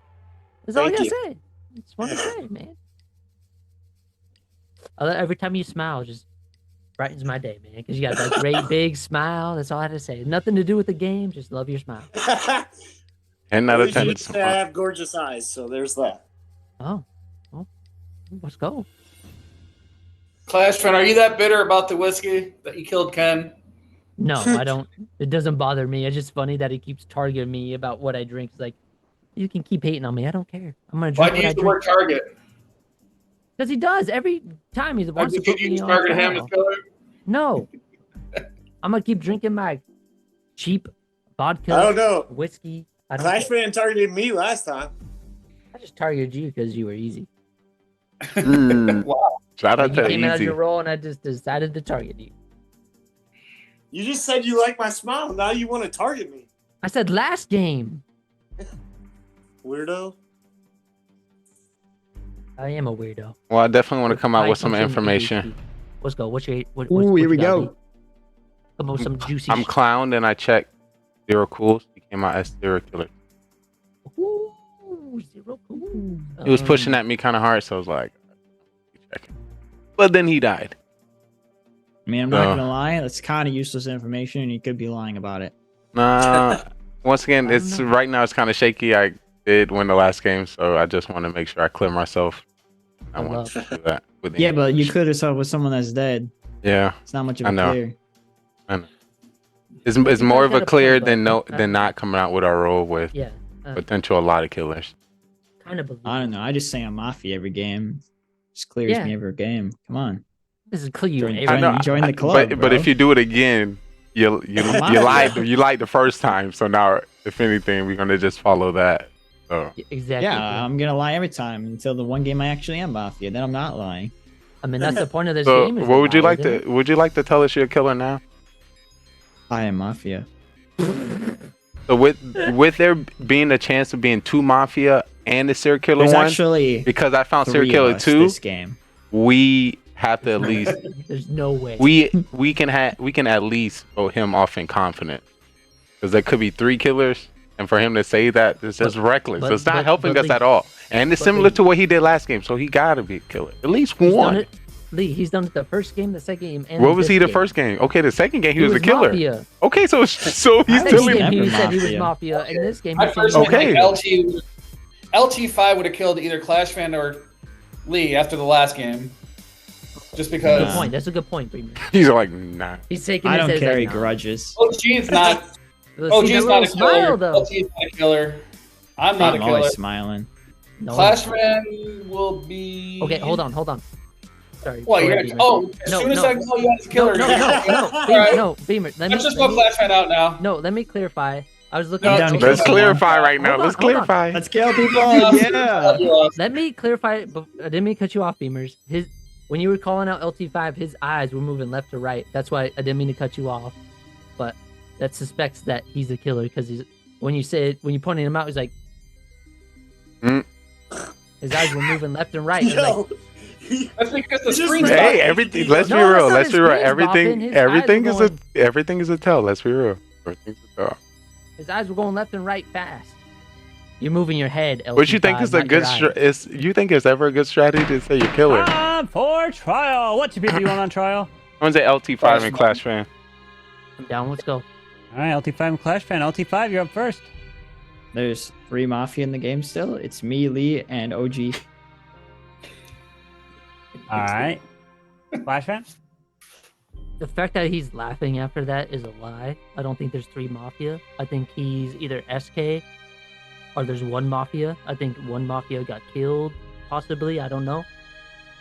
S3: That's all I
S5: Thank
S3: gotta
S5: you.
S3: say. I just want to say, man. Every time you smile, it just brightens my day, man. Because you got that great big smile. That's all I had to say. Nothing to do with the game. Just love your smile.
S1: And not
S5: At least you
S1: attended.
S5: say I have gorgeous eyes, so there's that.
S3: Oh, well, let's go.
S4: Clash fan, are you that bitter about the whiskey that you killed Ken?
S3: No, I don't. It doesn't bother me. It's just funny that he keeps targeting me about what I drink. It's like, you can keep hating on me. I don't care. I'm gonna
S4: Why
S3: drink
S4: do you
S3: what I
S4: use the word
S3: drink.
S4: target?
S3: Because he does every time he wants to
S4: Did
S3: put me
S4: you
S3: on
S4: target him as
S3: trial.
S4: killer?
S3: No, I'm gonna keep drinking my cheap vodka,
S5: I don't know.
S3: whiskey. I don't.
S5: Clash
S3: care.
S5: fan targeted me last time.
S3: I just targeted you because you were easy.
S4: Wow.
S1: Shout
S3: Like,
S1: out
S3: you
S1: to
S3: came out of
S1: Easy.
S3: your role, and I just decided to target you.
S5: You just said you like my smile. Now you want to target me.
S3: I said last game.
S5: Weirdo.
S3: I am a weirdo.
S1: Well, I definitely want to come out
S3: High
S1: with some
S3: functioning
S1: information.
S3: ADHD. Let's go. What's your what?
S10: Ooh,
S3: what
S10: here
S3: you
S10: we
S3: got,
S10: go.
S3: Lee? Come on with some juicy.
S1: I'm clowned and I checked Zero Cools. He came out as Zero Killer.
S3: Ooh, Zero cool.
S1: He was pushing at me kind of hard, so I was like, checking. But then he died.
S6: I mean, I'm not gonna lie. That's kind of useless information, and you could be lying about it.
S1: Nah. Once again,
S3: I don't
S1: it's
S3: know.
S1: right now. It's kind of shaky. I did win the last game, so I just want to make sure I clear myself. I
S3: I
S1: want
S3: love
S1: to do that. With
S6: Yeah, but you cleared yourself with someone that's dead.
S1: yeah,
S6: It's not much of
S1: I
S6: a
S1: know.
S6: clear.
S1: it's
S3: You
S1: more
S3: guys
S1: of a
S3: got a
S1: clear
S3: point,
S1: than
S3: but
S1: than not coming out with our role with
S3: Yeah,
S1: potential a lot of killers.
S3: kind of believe.
S6: I don't know. I just say I'm Mafia every game. Just clears
S3: Yeah.
S6: me every game. Come on.
S3: This is clear.
S6: Join-
S3: Every-
S6: join-
S1: I know,
S6: join the club,
S1: but
S6: bro.
S1: if you do it again, you
S6: Mafia.
S1: lied the first time. So now, if anything, we're gonna just follow that. So
S3: Exactly.
S6: Yeah, I'm gonna lie every time until the one game I actually am Mafia. Then I'm not lying.
S3: I mean, that's the point of this
S1: so
S3: game. Is
S1: what
S3: to
S1: would you
S3: lie,
S1: like
S3: isn't
S1: to? Would you like to tell us you're a killer now?
S6: I am Mafia.
S1: So with there being a chance of being two Mafia and a serial killer
S6: There's
S1: one,
S6: actually
S1: because I found serial
S6: 3
S1: killer
S6: of us
S1: 2,
S6: this game.
S1: we have to at least
S3: it? There's no way.
S1: we can at least vote him off in confidence, because there could be 3 killers, and for him to say that it's just reckless. It's not helping us
S3: Lee,
S1: at all, and it's
S3: but
S1: similar
S3: Lee-
S1: to what he did last game. So he gotta be a killer, at least
S3: He's done
S1: one.
S3: it. Lee, he's done it the first game, the second game, and
S1: What was
S3: this
S1: he the
S3: game.
S1: first game? Okay, the second game he was a
S3: was
S1: killer.
S3: Mafia.
S1: Okay, so he's
S3: Second
S1: telling
S3: game,
S6: Never
S3: he said he was
S6: Mafia.
S3: Mafia, and this game,
S4: I
S3: he said
S4: personally
S1: Okay.
S4: think LT5 would have killed either Clash fan or Lee after the last game, just
S3: Good
S4: because
S3: point. That's a good point, Bremer.
S1: he's like, nah.
S3: He's taking.
S6: I
S3: his
S6: don't
S3: head,
S6: carry
S3: like, nah.
S6: grudges.
S4: OG's not.
S3: Let's see
S4: OG's
S3: that
S4: not a
S3: little smile,
S4: killer.
S3: though.
S4: LT's not a killer. I'm not a
S6: I'm
S4: killer.
S6: always smiling.
S3: No,
S4: Clash fan will be.
S3: Okay, hold on. Sorry.
S4: What?
S3: go
S4: You're
S3: ahead,
S4: gonna,
S3: Beamer.
S4: as
S3: No,
S4: soon as
S3: no.
S4: I call you as a killer,
S3: No,
S4: you're
S3: no,
S4: gonna-
S3: no,
S4: All
S3: Beamer,
S4: right.
S3: no, Beamer.
S4: Let's just vote Clash fan out now.
S3: No, let me clarify. I was looking
S4: No,
S3: at.
S4: let's
S1: Let's
S4: Hold on.
S1: clarify right now.
S3: Hold on,
S1: Let's
S3: hold on.
S1: clarify.
S6: Let's kill people.
S4: Yeah.
S6: Yeah.
S3: Let me clarify. I didn't mean to cut you off, Beamers. When you were calling out LT5, his eyes were moving left to right. That's why I didn't mean to cut you off. But that suspects that he's a killer because when you pointed him out, he's like,
S1: Mm.
S3: his eyes were moving left and right. I was like,
S5: Yo,
S4: That's because the
S5: Just
S4: screen's
S5: Hey,
S1: Hey,
S4: not-
S1: everything. Let's
S3: No,
S1: be
S3: that's
S1: real.
S3: not
S1: Let's
S3: his
S1: be real.
S3: screen's bopping,
S1: Everything.
S3: his eyes
S1: Everything
S3: were
S1: is
S3: going-
S1: everything is a tell. Let's be real. Everything's a tell.
S3: his eyes were going left and right fast. You're moving your head. LT5,
S1: What you think is a
S3: not
S1: good?
S3: your eyes.
S1: You think it's ever a good strategy to say you're killer?
S7: Time for trial. What 2 people you want on trial?
S1: I'm gonna say LT5 and Clash fan.
S3: I'm down. Let's go.
S7: All right, LT5 and Clash fan. LT5, you're up first.
S6: There's 3 Mafia in the game still. It's me, Lee, and OG.
S7: All right. Clash fan.
S3: The fact that he's laughing after that is a lie. I don't think there's 3 Mafia. I think he's either SK or there's 1 Mafia. I think 1 Mafia got killed, possibly. I don't know.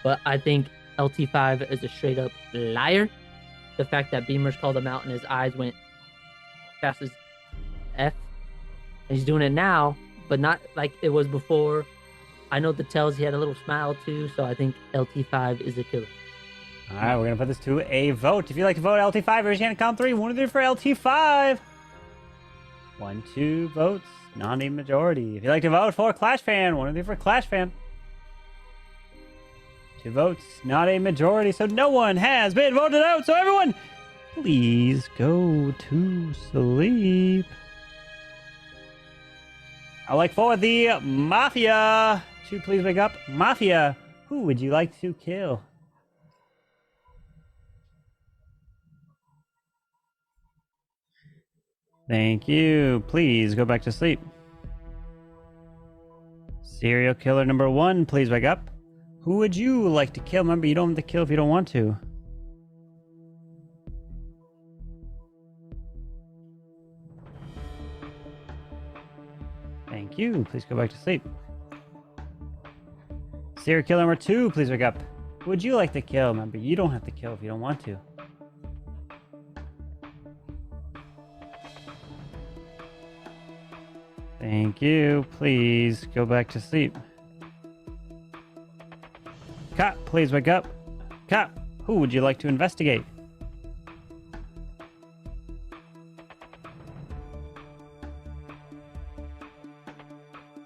S3: But I think LT5 is a straight up liar. The fact that Beamers called him out and his eyes went fast as F. And he's doing it now, but not like it was before. I know the tells he had a little smile too, so I think LT5 is a killer.
S7: All right, we're gonna put this to a vote. If you'd like to vote LT5, raise your hand. Count 3. 1 to 3 for LT5. 1, 2 votes. Not a majority. If you'd like to vote for Clash fan, 1 to 3 for Clash fan. 2 votes. Not a majority. So no one has been voted out. So everyone, please go to sleep. I'd like for the Mafia to please wake up. Mafia, who would you like to kill? Thank you. Please go back to sleep. Serial killer number 1, please wake up. Who would you like to kill? Remember, you don't have to kill if you don't want to. Thank you. Please go back to sleep. Serial killer number 2, please wake up. Who would you like to kill? Remember, you don't have to kill if you don't want to. Thank you. Please go back to sleep. Cop, please wake up. Cop, who would you like to investigate?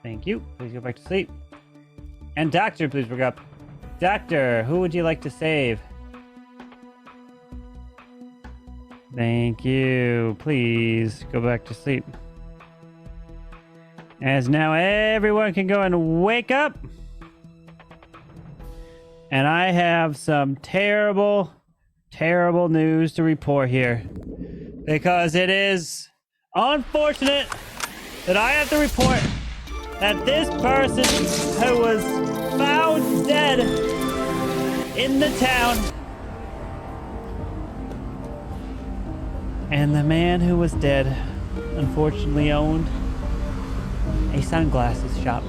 S7: Thank you. Please go back to sleep. And doctor, please wake up. Doctor, who would you like to save? Thank you. Please go back to sleep. As now everyone can go and wake up. And I have some terrible, terrible news to report here. Because it is unfortunate that I have to report that this person who was found dead in the town, and the man who was dead unfortunately owned a sunglasses shop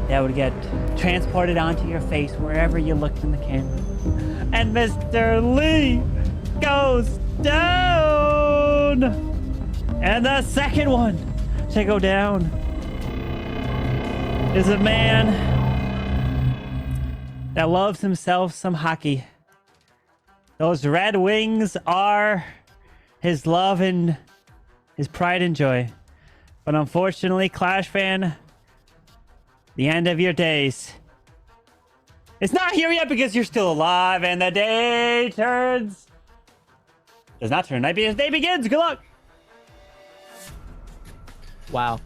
S7: that would get transported onto your face wherever you looked in the camera. And Mr. Lee goes down! And the second one to go down is a man that loves himself some hockey. Those Red Wings are his love and his pride and joy. But unfortunately, Clash fan, the end of your days. It's not here yet because you're still alive and the day turns. Does not turn. Night because day begins. Good luck.
S3: Wow.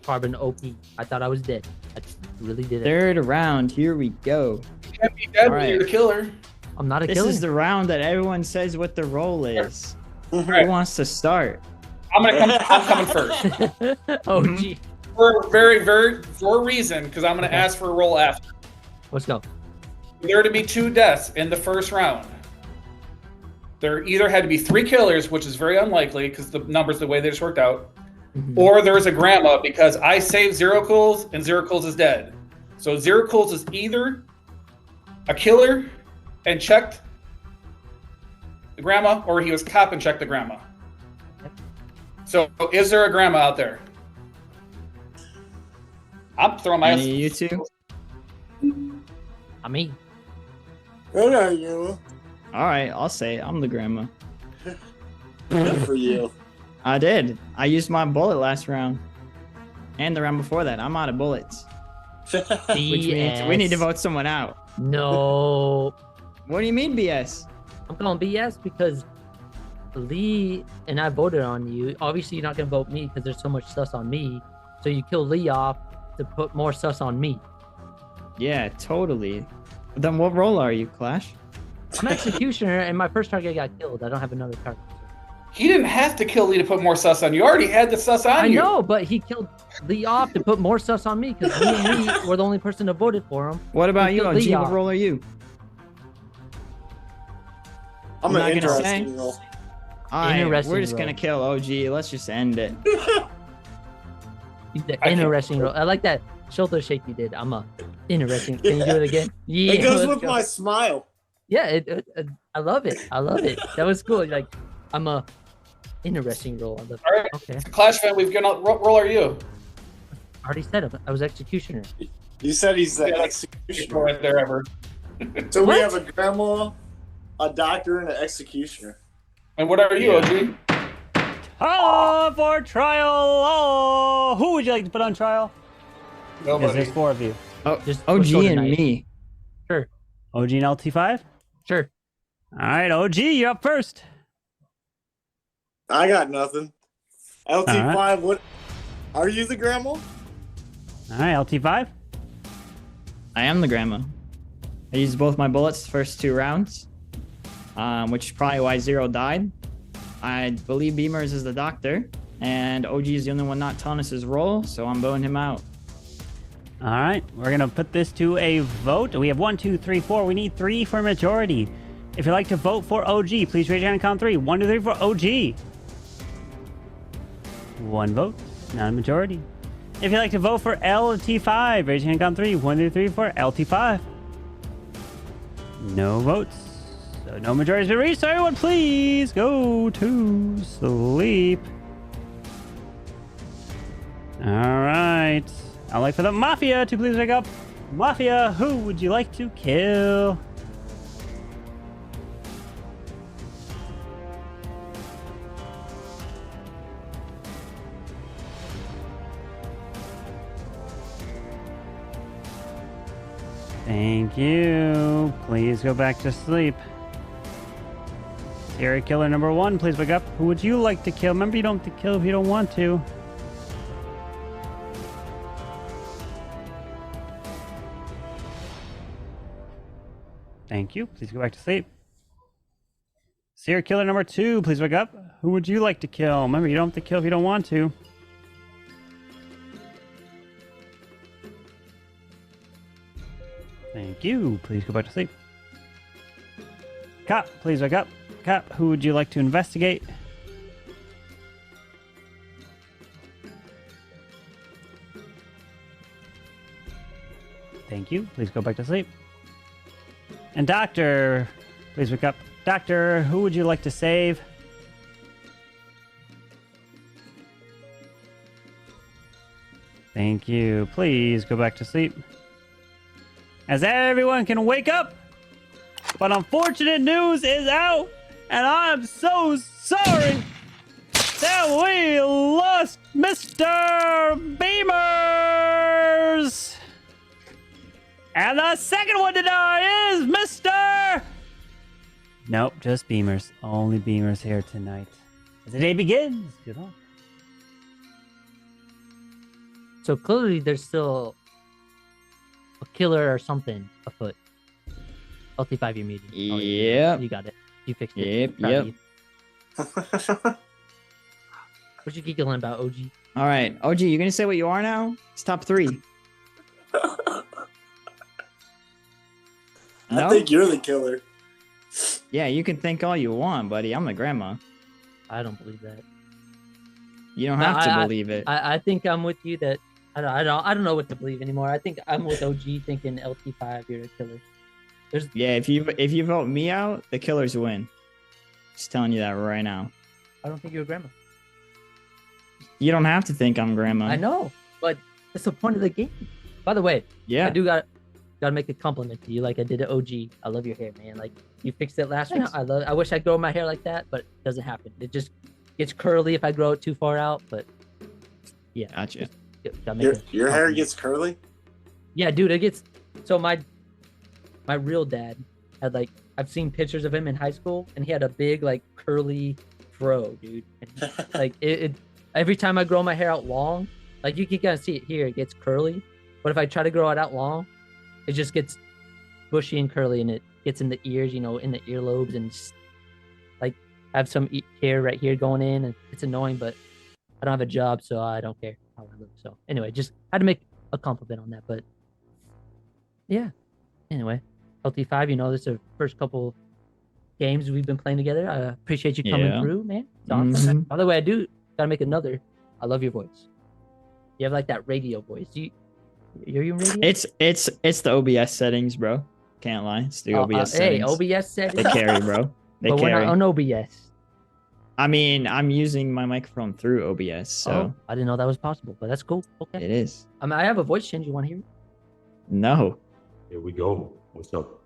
S3: Carbon OP. I thought I was dead. I really did it.
S6: Third round. Here we go.
S4: You can't be dead
S6: All
S4: when
S6: right.
S4: you're a killer.
S3: I'm not a
S6: This
S3: killer.
S6: is the round that everyone says what the role is.
S4: Right.
S6: Who wants to start?
S4: I'm coming first.
S3: Oh,
S6: Mhm.
S3: gee.
S4: For a reason, because I'm going to ask for a roll after.
S3: Let's go.
S4: There to be 2 deaths in the first round. There either had to be 3 killers, which is very unlikely because the numbers, the way they just worked out, or there was a grandma because I saved Zero Cools and Zero Cools is dead. So Zero Cools is either a killer and checked the grandma, or he was cop and checked the grandma. So is there a grandma out there? I'm throwing my
S6: Any of you two?
S3: I mean,
S8: Good on you.
S6: All right, I'll say it. I'm the grandma.
S8: Good for you.
S6: I did. I used my bullet last round. And the round before that. I'm out of bullets. Which means we need to vote someone out.
S3: No.
S6: What do you mean, BS?
S3: I'm calling BS because Lee and I voted on you. Obviously, you're not going to vote me because there's so much sus on me. So you kill Lee off to put more sus on me.
S6: Yeah, totally. Then what role are you, Clash?
S3: I'm executioner, and my first target got killed. I don't have another target.
S4: He didn't have to kill Lee to put more sus on. You already had the sus on
S3: I
S4: you.
S3: know, but he killed Lee off to put more sus on me because me and Lee were the only person that voted for him.
S6: What about
S3: He
S6: you,
S3: killed
S6: OG?
S3: Lee
S6: What
S3: off.
S6: role are you?
S8: I'm
S6: You're
S8: an
S6: not gonna
S8: interesting
S6: say?
S8: role.
S6: Alright,
S3: Interesting
S6: we're just
S3: role.
S6: gonna kill OG. Let's just end it.
S3: He's the
S4: I can't-
S3: interesting role. I like that shoulder shake you did. I'm a interesting. Can you do it again? Yeah.
S8: It goes
S3: let's
S8: with
S3: go.
S8: my smile.
S3: Yeah, I love it. I love it. That was cool. Like, I'm a interesting role. I love
S4: All right.
S3: it. Okay.
S4: Clash fan, we've got. What role are you?
S3: I already said it. I was executioner.
S8: You said he's the
S4: Yeah,
S8: executioner.
S4: Right there, ever.
S8: So we
S3: What?
S8: have a grandma, a doctor, and an executioner.
S4: And what are you, OG?
S7: Oh, for trial. Oh, who would you like to put on trial? Because
S4: Nobody.
S7: there's 4 of you.
S6: Oh,
S3: Just
S6: OG
S3: let's go
S6: and
S3: tonight.
S6: me.
S3: Sure.
S7: OG and LT5?
S3: Sure.
S7: All right, OG, you're up first.
S8: I got nothing. LT5, what? Are you the grandma?
S7: All right, LT5.
S6: I am the grandma. I used both my bullets the first 2 rounds, which is probably why Zero died. I believe Beamers is the doctor, and OG is the only one not telling us his role, so I'm voting him out.
S7: All right, we're going to put this to a vote. We have 1, 2, 3, 4. We need 3 for majority. If you'd like to vote for OG, please raise your hand and count 3. 1, 2, 3 for OG. 1 vote. Not a majority. If you'd like to vote for LT5, raise your hand on 3. 1 through 3 for LT5. No votes. So no majority's been reached. So everyone, please go to sleep. All right. I'd like for the Mafia to please wake up. Mafia, who would you like to kill? Thank you. Please go back to sleep. Serial killer number 1, please wake up. Who would you like to kill? Remember, you don't have to kill if you don't want to. Thank you. Please go back to sleep. Serial killer number 2, please wake up. Who would you like to kill? Remember, you don't have to kill if you don't want to. Thank you. Please go back to sleep. Cop, please wake up. Cop, who would you like to investigate? Thank you. Please go back to sleep. And doctor, please wake up. Doctor, who would you like to save? Thank you. Please go back to sleep. As everyone can wake up, but unfortunate news is out, and I'm so sorry that we lost Mr. Beamers. And the second one to die is Mr. Nope, just Beamers. Only Beamers here tonight. As the day begins, good luck.
S3: So clearly there's still a killer or something afoot. LT5 you're muted. Oh,
S6: Yep.
S3: you got it. You fixed it.
S6: Yep,
S3: Proud
S6: yep.
S3: of you. What you giggling about, OG?
S6: All right, OG, you gonna say what you are now? It's top 3.
S5: I
S6: No?
S5: think you're the killer.
S6: Yeah, you can think all you want, buddy. I'm the grandma.
S3: I don't believe that.
S6: You don't
S3: No,
S6: have to believe it.
S3: I think I'm with you that I don't know what to believe anymore. I think I'm with OG thinking LT5 you're a killer.
S6: Yeah, if you vote me out, the killers win. Just telling you that right now.
S3: I don't think you're a grandma.
S6: You don't have to think I'm grandma.
S3: I know, but that's the point of the game. By the way,
S6: Yeah.
S3: I do gotta make a compliment to you, like I did to OG. I love your hair, man. Like you fixed it last
S6: Thanks.
S3: round. I wish I grow my hair like that, but it doesn't happen. It just gets curly if I grow it too far out. But yeah,
S6: Gotcha.
S3: gotta make
S5: Your
S3: a
S5: hair
S3: compliment.
S5: gets curly?
S3: Yeah, dude, it gets. So my real dad had like I've seen pictures of him in high school, and he had a big like curly fro, dude. And, like it every time I grow my hair out long, like you can kind of see it here, it gets curly. But if I try to grow it out long, it just gets bushy and curly, and it gets in the ears, you know, in the earlobes, and just, like I have some hair right here going in, and it's annoying. But I don't have a job, so I don't care how I look. So anyway, just had to make a compliment on that. But yeah, anyway, LT5, you know, this is the first couple games we've been playing together. I appreciate you coming
S6: Yeah.
S3: through, man. It's awesome.
S6: Mhm.
S3: By the way, I do gotta make another. I love your voice. You have like that radio voice. You're in radio?
S6: It's the OBS settings, bro. Can't lie. It's the OBS
S3: hey,
S6: settings.
S3: OBS settings.
S6: They carry, bro. They
S3: but we're
S6: carry.
S3: not on OBS.
S6: I mean, I'm using my microphone through OBS, so
S3: Oh, I didn't know that was possible, but that's cool. Okay.
S6: it is.
S3: I mean, I have a voice change. You want to hear it?
S6: No.
S10: Here we go. What's up?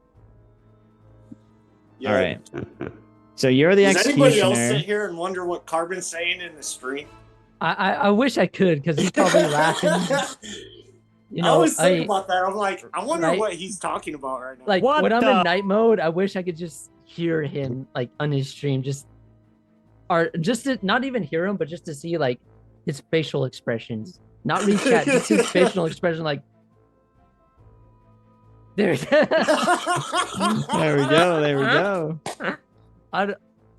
S5: Yeah.
S6: All right. So you're the
S5: Does anybody else sit
S6: executioner.
S5: here and wonder what Carbon's saying in the stream?
S3: I wish I could, because he's probably laughing. You know,
S5: I was thinking about that. I'm like, I wonder
S3: right?
S5: what he's talking about right now.
S3: like
S7: What
S3: when I'm
S7: the-
S3: in night mode, I wish I could just hear him like on his stream, or just to not even hear him, but just to see like his facial expressions, not read chat, just his facial expression. Like there,
S6: There we go. There we go.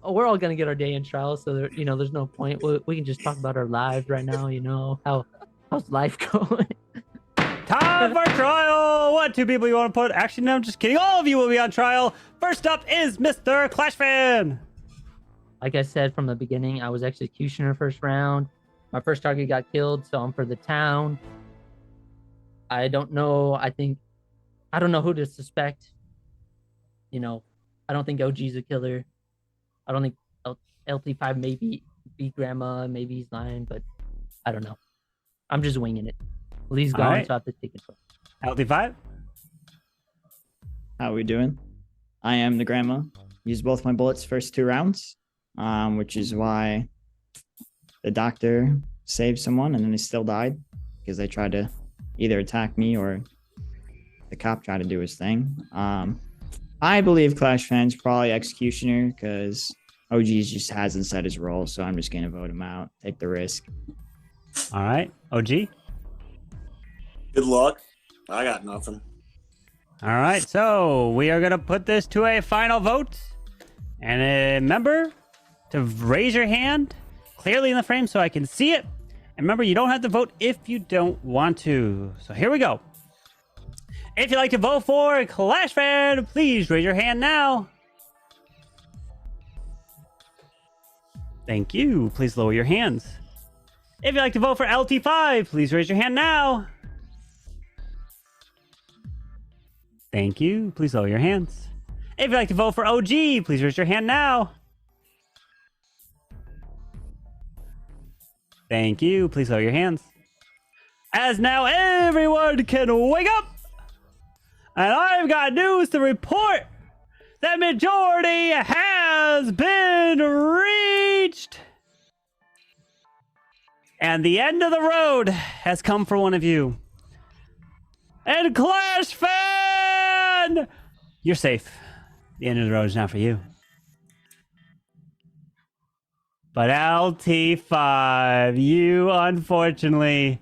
S3: we're all gonna get our day in trial, so there, you know, there's no point. We can just talk about our lives right now. You know, how's life going?
S7: Time for trial! What two people you want to put? Actually, no, I'm just kidding. All of you will be on trial. First up is Mr. Clashfan.
S3: Like I said from the beginning, I was executioner first round. My first target got killed, so I'm for the town. I don't know. I don't know who to suspect. You know, I don't think OG's a killer. I don't think LT5 maybe be grandma, maybe he's lying, but I don't know. I'm just winging it. Lee's gone,
S7: right.
S3: so I have to take control.
S7: LT5?
S6: How we doing? I am the grandma. Used both my bullets first 2 rounds, which is why the doctor saved someone and then he still died because they tried to either attack me or the cop tried to do his thing. I believe Clash Fan's probably executioner because OG's just hasn't set his role, so I'm just gonna vote him out. Take the risk.
S7: All right. OG?
S5: Good luck. I got nothing.
S7: All right. So we are going to put this to a final vote. And remember to raise your hand clearly in the frame so I can see it. And remember, you don't have to vote if you don't want to. So here we go. If you'd like to vote for Clash Fan, please raise your hand now. Thank you. Please lower your hands. If you'd like to vote for LT5, please raise your hand now. Thank you. Please lower your hands. If you'd like to vote for OG, please raise your hand now. Thank you. Please lower your hands. As now everyone can wake up. And I've got news to report. The majority has been reached. And the end of the road has come for one of you. And Clash Fan! You're safe. The end of the road is not for you. But LT5, you unfortunately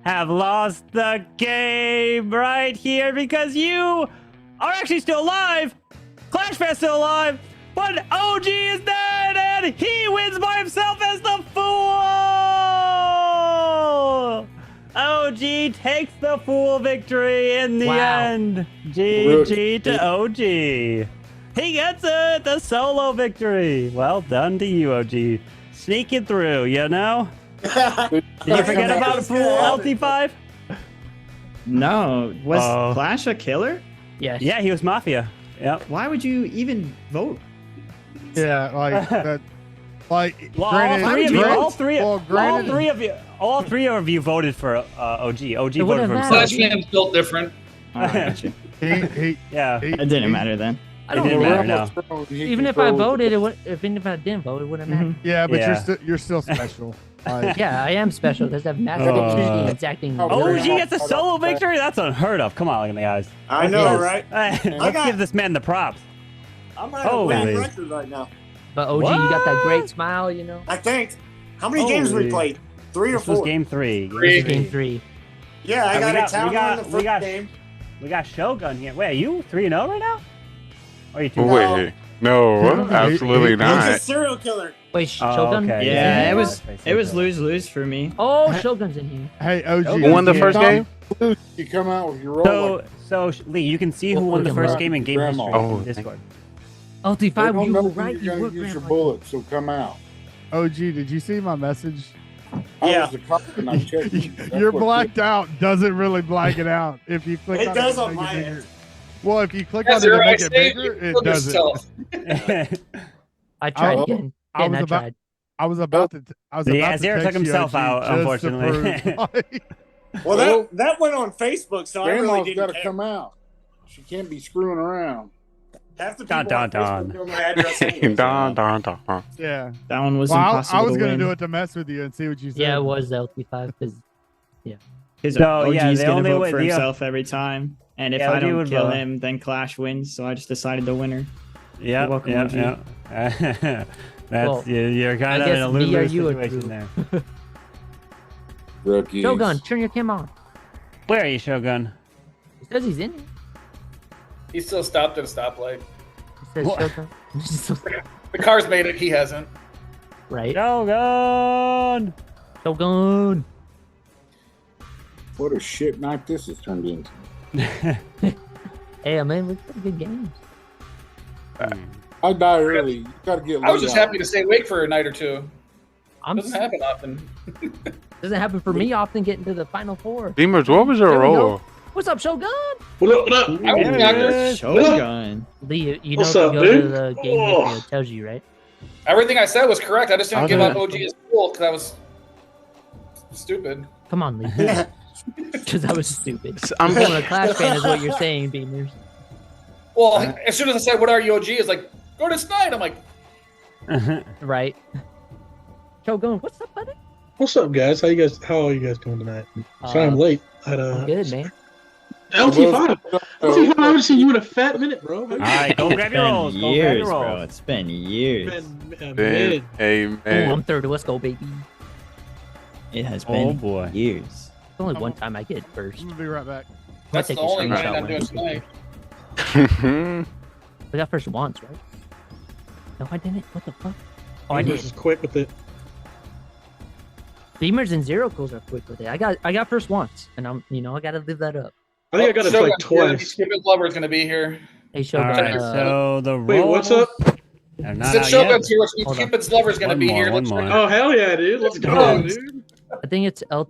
S7: have lost the game right here because you are actually still alive. Clash Fan's still alive, but OG is dead and he wins by himself as the fool. OG takes the fool victory in the end. GG to OG. He gets it, the solo victory. Well done to you, OG. Sneaking through, you know? Did you forget about fool LT5?
S6: No. Was Clash a killer?
S3: Yes.
S7: Yeah, he was Mafia. Yep.
S6: Why would you even vote?
S2: Yeah, like that. Like,
S7: Well,
S2: granted,
S7: all three of you voted for OG. OG voted for himself.
S4: Clash Fan's built different.
S7: Yeah.
S6: It didn't matter then.
S3: I don't
S7: It didn't
S3: know.
S7: matter, no.
S9: Even
S3: if I voted, even if I didn't vote, it wouldn't matter.
S2: Yeah, but
S7: Yeah.
S2: you're still special. Like,
S3: Yeah, I am special because I have massive energy and it's acting.
S7: OG gets a solo victory? That's unheard of. Come on, look at the guys.
S5: I know, right?
S7: Let's give this man the props.
S5: I'm on a winning
S7: Holy.
S5: record right now.
S3: But OG, you got that great smile, you know.
S5: I think. How many games we
S7: Holy.
S5: played? 3 or
S7: This was
S5: 4?
S7: game 3.
S4: Three.
S3: Game 3.
S5: Yeah, I
S7: We
S5: got
S7: got-
S5: a town
S7: we got-
S5: in the first
S7: we got-
S5: game.
S7: We got Shogun here. Wait, are you 3-0 right now? Or are you 2
S1: Wait, no, absolutely
S5: He's a
S1: not.
S5: serial killer.
S3: Wait, Shogun?
S7: okay.
S6: Yeah,
S7: Yeah,
S6: it was lose-lose for me.
S3: Oh, Shogun's in here.
S2: hey, OG.
S1: Who won the first game?
S9: You come out with your roll.
S7: So Lee, you can see who won the first game in game history
S1: Oh,
S7: in Discord.
S9: They
S3: LT5,
S9: don't
S3: you
S9: know
S3: were
S9: when
S3: right. You
S9: you're
S3: were
S9: gonna use your
S3: grandma.
S9: bullets, so come out.
S2: OG, did you see my message?
S9: I
S5: Yeah.
S9: was the cop and I checked you. That's
S2: Your
S9: what
S2: blacked out doesn't really black it out. If you click
S5: It
S2: on
S5: does
S2: it, to
S5: on
S2: make
S5: my
S2: it bigger.
S5: end.
S2: Well, if you click
S4: That's
S2: on it to
S4: right.
S2: make it
S4: Say
S2: bigger,
S4: you
S2: it
S4: killed
S2: doesn't.
S4: yourself.
S3: I tried
S2: I-
S3: again.
S2: I
S3: And
S2: was
S3: I
S2: about,
S3: tried.
S2: I was about to. I was
S7: Yeah,
S2: about to
S7: Zara took
S2: text you,
S7: himself
S2: OG,
S7: out,
S2: just to
S7: unfortunately.
S2: prove, like-
S5: Well,
S9: Well,
S5: that went on Facebook, so I really
S9: Grandma's
S5: didn't
S9: got to
S5: care.
S9: come out. She can't be screwing around.
S5: Half the
S7: Dun,
S5: people on
S7: dun,
S5: Facebook
S7: dun.
S5: know my address anyway.
S1: Dun, dun, dun.
S2: yeah.
S6: That one was
S2: Well,
S6: impossible
S2: I was
S6: to
S2: gonna
S6: win.
S2: do it to mess with you and see what you said.
S3: Yeah, it was LT5 because
S6: His
S7: So,
S6: OG's
S7: yeah, the
S6: gonna
S7: only
S6: vote
S7: way-
S6: for
S7: the-
S6: himself every time. And if
S7: Yeah,
S6: I
S7: OG
S6: don't
S7: would
S6: kill
S7: vote.
S6: him, then Clash wins. So I just decided the winner.
S7: Yeah,
S6: welcome,
S7: yeah,
S6: OG.
S7: yeah. That's
S3: Well,
S7: you're kind
S3: I
S7: of in
S3: guess
S7: a
S3: me or
S7: lose-lose
S3: you are
S7: situation
S3: true.
S7: there.
S9: Rookies.
S3: Shogun, turn your cam on.
S7: Where are you, Shogun?
S3: He says he's in it.
S4: He still stopped at a stoplight.
S3: He says
S7: What?
S3: Shogun.
S4: The car's made it. He hasn't.
S3: Right.
S7: Shogun!
S3: Shogun.
S9: What a shit night this has turned into.
S3: Hey, I mean, we're pretty good games.
S9: I die early. You got to get.
S4: I was just
S9: Lee out.
S4: happy to stay awake for a night or two. Doesn't happen often.
S3: Doesn't happen for me often getting to the final four.
S1: Beamers, what was your
S3: There we go.
S1: roll?
S3: What's up, Shogun?
S10: What up? What up?
S4: I was doctor.
S6: Shogun.
S3: Lee, you know
S10: What's
S3: if you
S10: up,
S3: go
S10: dude?
S3: to the game history, it tells you, right?
S4: Everything I said was correct. I just didn't
S1: How
S4: give
S1: did-
S4: out OG as cool because I was stupid.
S3: Come on, Lee. Because I was stupid.
S1: I'm
S3: I'm a Clash fan, is what you're saying, Beamers.
S4: Well, as soon as I said, "What are you, OG?" It's like, "Go to Snide." I'm like,
S3: Right. Shogun, what's up, buddy?
S11: What's up, guys? How are you guys doing tonight? Sorry I'm late. I had
S3: I'm good, man.
S11: LT5. LT5, I haven't seen you in a fat minute, bro.
S7: All right, go grab your rolls. Go grab
S6: Years,
S7: your
S6: bro.
S7: rolls.
S6: It's been years.
S11: Mid.
S1: Hey,
S3: Oh,
S1: man.
S3: I'm third. Let's go, baby.
S6: It has
S7: Oh
S6: been
S7: boy.
S6: years.
S3: It's only one time I get first.
S2: I'm gonna be right back.
S4: "That's
S3: take
S4: the
S3: a
S4: only
S3: screenshot
S4: thing I'm
S3: when
S4: doing
S3: it's
S4: tonight."
S3: We got first once, right? No, I didn't. What the fuck? Oh, I
S11: I'm
S3: did.
S11: just quick with it.
S3: Beamers and Zero Cools are quick with it. I got first once, and I gotta live that up.
S11: I think I got it
S4: Shogun,
S11: like twice.
S4: Stupid lover's gonna be here.
S3: Hey,
S7: All
S3: Shogun.
S7: right, so the rolls.
S11: Wait, what's up?
S7: Are not
S4: Since
S7: out yet.
S4: Shogun's here, which means
S3: Hold on.
S4: Cupid's lover's gonna
S7: One
S4: be
S7: more,
S4: here.
S7: one
S4: Let's
S7: more.
S11: Oh, hell yeah, dude. Let's go,
S4: Oh.
S11: dude.
S3: I think it's L.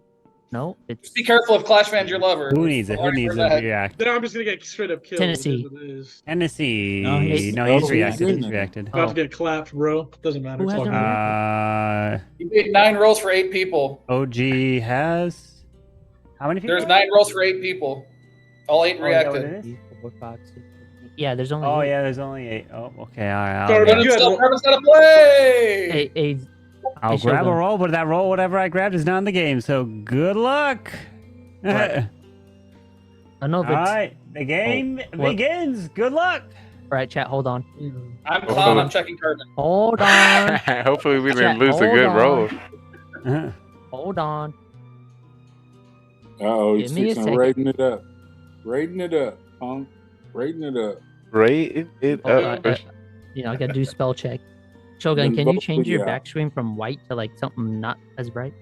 S3: No, it's
S4: Just be careful if Clash fans your lover.
S7: Who needs it? Who
S4: Already
S7: needs
S4: heard
S7: to
S4: that.
S7: react?
S11: Then I'm just going to get straight up killed.
S3: Tennessee.
S11: It is what it is.
S7: Tennessee.
S6: No, he's-
S7: No, he's
S9: Oh,
S7: reacted.
S9: he's
S7: He's
S9: in
S7: reacted.
S11: About to get clapped, bro. Doesn't matter.
S3: Who
S11: It's all
S3: hasn't
S11: good.
S4: You made 9 rolls for 8 people.
S7: OG has how many people?
S4: There's 9 rolls for 8 people. All 8
S7: Oh, is that what
S4: reacted.
S7: it is?
S3: 4, 5, 6, 7, 8. Yeah, there's only.
S7: Oh
S3: 8.
S7: yeah, there's only 8. Oh, okay. All right.
S11: Sorry,
S4: But
S11: You
S4: it's
S11: had
S4: still
S11: one-
S4: Kevin's gotta play.
S3: Hey,
S7: I'll
S3: Hey,
S7: grab a
S3: Shogun.
S7: roll, but that roll, whatever I grabbed, is not in the game. So good luck.
S3: Right. I know if
S7: All
S3: it's.
S7: right, the game
S3: what?
S7: begins. Good luck.
S3: All right, chat. Hold on.
S4: I'm Clown. I'm checking Carbon.
S3: Hold on.
S1: Hopefully we didn't
S3: Chat,
S1: lose a
S3: hold
S1: good
S3: on.
S1: roll.
S3: Hold on.
S9: Uh-oh, he's
S3: Give me a
S9: fixing to
S3: second.
S9: rating it up. Rating it up, punk. Rating it up.
S1: Rate it
S3: Hold
S1: up.
S3: on. I gotta do spell check. Shogun,
S9: Then
S3: can you
S9: vote
S3: change your
S9: yeah.
S3: back screen from white to like something not as bright?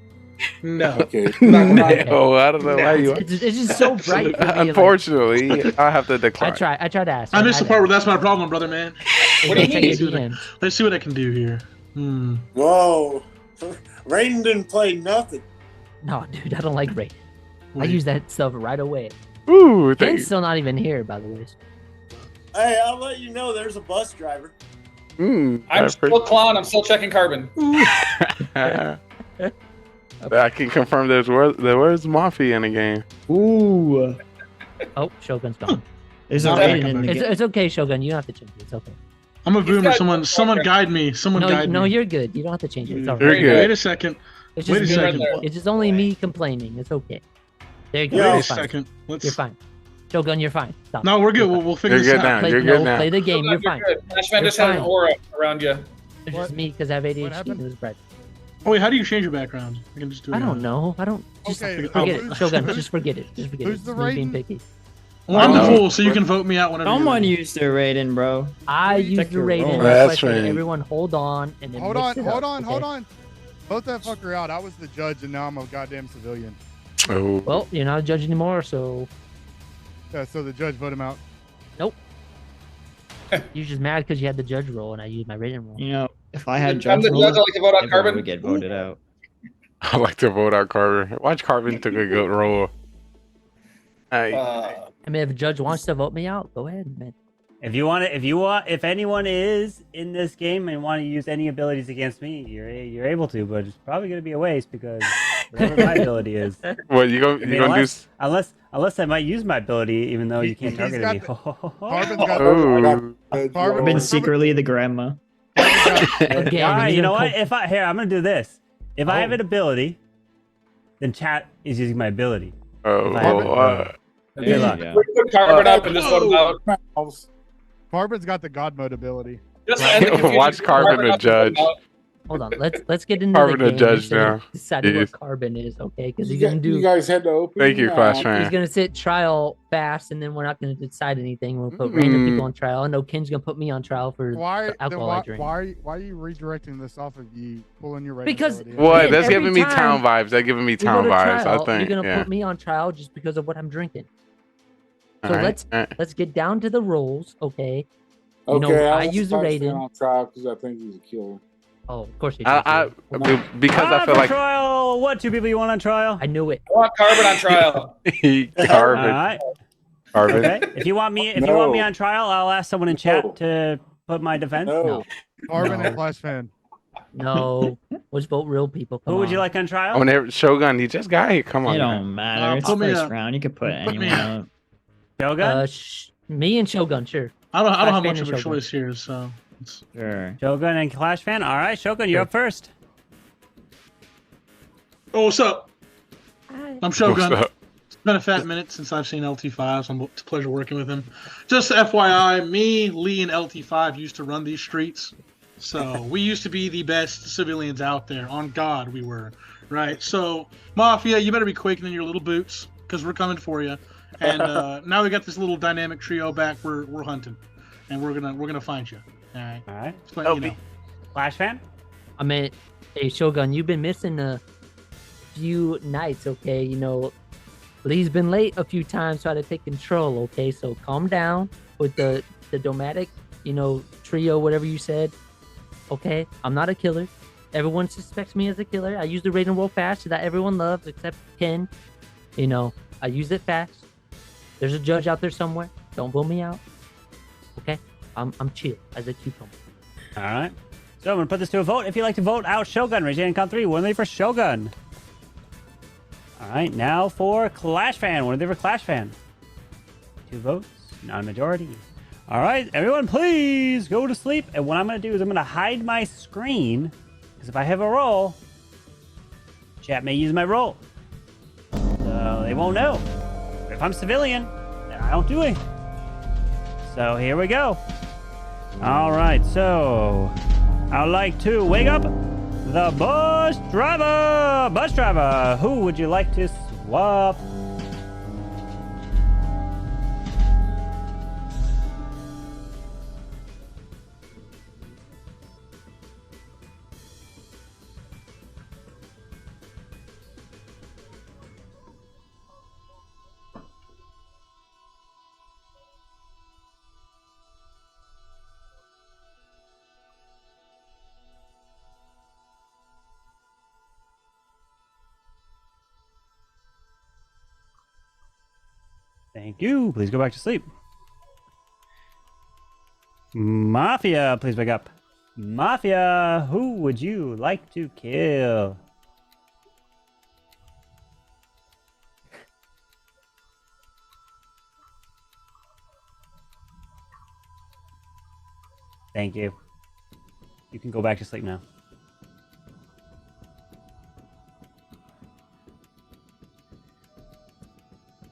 S11: No.
S9: Okay.
S1: No, I don't know why you.
S3: It's just so bright. For me, like,
S1: Unfortunately, I have to
S3: I
S1: decline.
S3: tried to ask.
S11: I missed the part where that's my problem, brother, man.
S4: What do you
S3: Check
S4: mean?
S3: your DMs.
S11: Let's see what I can do here.
S5: Whoa. Raiden didn't play nothing.
S3: No, dude, I don't like Raid. I
S11: Wait.
S3: use that stuff right away.
S1: Ooh, thank
S3: Ken's
S1: you.
S3: still not even here, by the way.
S5: Hey, I'll let you know there's a bus driver.
S4: I'm still Clown. I'm still checking Carbon.
S1: I can confirm there was Mafia in the game.
S6: Ooh.
S3: Oh, Shogun's gone.
S6: There's a
S4: Not
S6: rating
S11: bad.
S6: in the
S3: It's,
S6: game.
S3: it's okay, Shogun. You don't have to change it. It's okay.
S11: I'm a boomer.
S4: got-
S11: Someone guide me. Someone
S3: No,
S11: guide me.
S3: no, you're good. You don't have to change it. It's all
S1: You're
S3: right.
S1: good.
S11: Wait a second.
S3: It's
S11: Wait
S3: just
S11: a
S3: me.
S11: second.
S3: It's just only me complaining. It's okay. There you go.
S5: Yeah,
S11: Wait
S3: You're
S11: a
S3: fine.
S11: second. Let's.
S3: You're fine. Shogun, you're fine. Stop.
S11: No, we're good.
S3: You're
S11: We'll figure
S1: You're
S11: this
S1: good
S11: out.
S1: now.
S3: Play,
S1: You're
S3: no,
S1: good now.
S3: play the game. You're
S4: You're
S3: fine.
S4: good. Clash fan
S3: You're
S4: just had an
S3: fine.
S4: aura around you.
S3: It's
S2: What?
S3: just me because I have ADHD.
S2: happened?
S3: It was bright.
S11: Oh, wait, how do you change your background? I can just do it.
S3: I
S11: now.
S3: don't know. I don't. Just
S2: Okay,
S3: forget it.
S2: who's-
S3: Shogun, just forget it. Just forget
S2: who's
S3: it.
S2: the
S3: It's me being
S2: Raiden?
S3: picky.
S11: Well, I'm the
S1: No.
S11: fool, so you can vote me out whenever.
S6: Someone
S11: you're
S6: used to rating, bro.
S3: I
S6: Check
S3: used the
S6: your
S3: rating.
S6: roll.
S3: That's why I
S1: That's
S3: said
S1: right.
S3: everyone hold on and then
S2: Hold
S3: mix
S2: on,
S3: it
S2: hold
S3: up,
S2: on,
S3: okay?
S2: hold on. Vote that fucker out. I was the judge, and now I'm a goddamn civilian.
S1: Oh.
S3: Well, you're not a judge anymore, so
S2: Yeah, so the judge vote him out.
S3: you're just mad because you had the judge role and I used my rating role.
S6: You know, if I had
S4: I'm
S6: judge
S4: the judge. I
S6: rules,
S4: like to vote on
S6: everyone
S4: Carbon.
S6: would get voted out.
S1: I like to vote out Carver. Watch Carbon took a good roll. Hey,
S4: Uh,
S3: I mean, if a judge wants to vote me out, go ahead, man.
S7: If anyone is in this game and want to use any abilities against me, you're able to, but it's probably going to be a waste because whatever my ability is.
S1: what you gonna
S7: I mean,
S1: do?
S7: unless I might use my ability, even though you can't
S2: He's
S7: target
S2: got
S7: me.
S2: Carbon's got
S1: Oh,
S2: Carbon-
S6: I've been secretly the grandma.
S3: Again,
S7: All right,
S3: and
S7: you know
S3: even
S7: what? I'm gonna do this. If I have
S3: Oh.
S7: an ability, then chat is using my ability.
S1: oh,
S3: Carbon-
S7: Good luck.
S6: Yeah.
S4: we put Carbon up and just vote him out.
S2: Carbon's got the God mode ability.
S4: Just to end the confusion,
S1: Watch
S4: put
S1: Carbon
S4: up
S1: the
S4: and vote him
S1: judge.
S4: out.
S3: Hold on, let's get into
S1: Carbon
S3: the
S1: a
S3: game.
S1: judge
S3: instead of
S1: now.
S3: deciding
S1: Jeez.
S3: what Carbon is, okay? Because he's
S9: You,
S3: gonna
S9: you
S3: do.
S9: guys had to open.
S1: Thank you,
S9: your
S1: Clash
S9: mouth.
S1: fan.
S3: He's gonna sit trial fast, and then we're not gonna decide anything. We'll put random
S1: Mm.
S3: people on trial. I know Ken's gonna put me on trial for
S2: Why?
S3: the
S2: Then
S3: alcohol I
S2: why,
S3: drink.
S2: why are you redirecting this off of you pulling your rating
S3: Because-
S2: ability?
S1: What?
S3: Man,
S1: That's
S3: every
S1: giving me
S3: time
S1: town vibes. That's giving me
S3: We go
S1: town
S3: to
S1: vibes.
S3: trial,
S1: I think.
S3: you're gonna
S1: Yeah.
S3: put me on trial just because of what I'm drinking. So
S1: All right,
S3: let's
S1: all right.
S3: let's get down to the rules, okay? You
S9: Okay,
S3: know, I
S9: want
S3: use the
S9: Clash
S3: rating.
S9: fan on trial because I think he's a killer.
S3: Oh, of course you do.
S1: Because I feel
S7: for
S1: like
S7: trial. What 2 people you want on trial?
S3: I knew it.
S4: I want Carbon on trial.
S7: All
S1: Carbon.
S7: right.
S1: Carbon.
S7: Okay. If you want me
S9: No.
S7: on trial, I'll ask someone in chat to put my defense.
S3: No.
S2: Carbon
S3: No.
S2: and Clash Fan.
S3: No. Let's vote real people. Come
S7: Who would you
S3: on.
S7: like on trial?
S1: Whenever Shogun, he just got here. Come on.
S6: It
S1: man.
S6: don't matter. It's
S11: put me
S6: first
S11: up.
S6: round. You could put
S11: Put me
S6: anyone
S11: up.
S6: up.
S7: Shogun?
S3: Me and Shogun, sure.
S11: I don't
S3: Clash
S11: have
S3: Fan
S11: much
S3: and
S11: of a
S3: Shogun.
S11: choice here, so. It's...
S6: Sure.
S7: Shogun and Clash Fan? All right, Shogun, you're
S3: Sure.
S7: up first.
S11: Oh, what's up? I'm Shogun.
S1: What's up?
S11: It's been a fat minute since I've seen LT5, so it's a pleasure working with him. Just FYI, me, Lee, and LT5 used to run these streets. So we used to be the best civilians out there. On God, we were. Right? So, Mafia, you better be quaking in your little boots, because we're coming for you. And now we got this little dynamic trio back. We're hunting, and we're gonna find you. All right.
S7: All right.
S11: Just letting you know.
S7: Clash Fan?
S3: I mean, hey, Shogun, you've been missing a few nights, okay? You know, Lee's been late a few times trying to take control, okay? So calm down with the Domatic, you know, trio, whatever you said. Okay? I'm not a killer. Everyone suspects me as a killer. I use the raid and roll fast that everyone loves except Ken. You know, I use it fast. There's a judge out there somewhere. Don't blow me out. Okay? I'm chill as a cucumber.
S7: All right. So I'm going to put this to a vote. If you'd like to vote out Shogun, raise your hand, count 3. One of them for Shogun. All right, now for Clash Fan. One of them for Clash Fan. 2 votes, not a majority. All right, everyone, please go to sleep. And what I'm going to do is I'm going to hide my screen. Because if I have a roll, chat may use my roll. So they won't know. But if I'm civilian, then I don't do it. So here we go. All right, so I'd like to wake up the bus driver. Bus driver, who would you like to swap? Thank you. Please go back to sleep. Mafia, please wake up. Mafia, who would you like to kill? Thank you. You can go back to sleep now.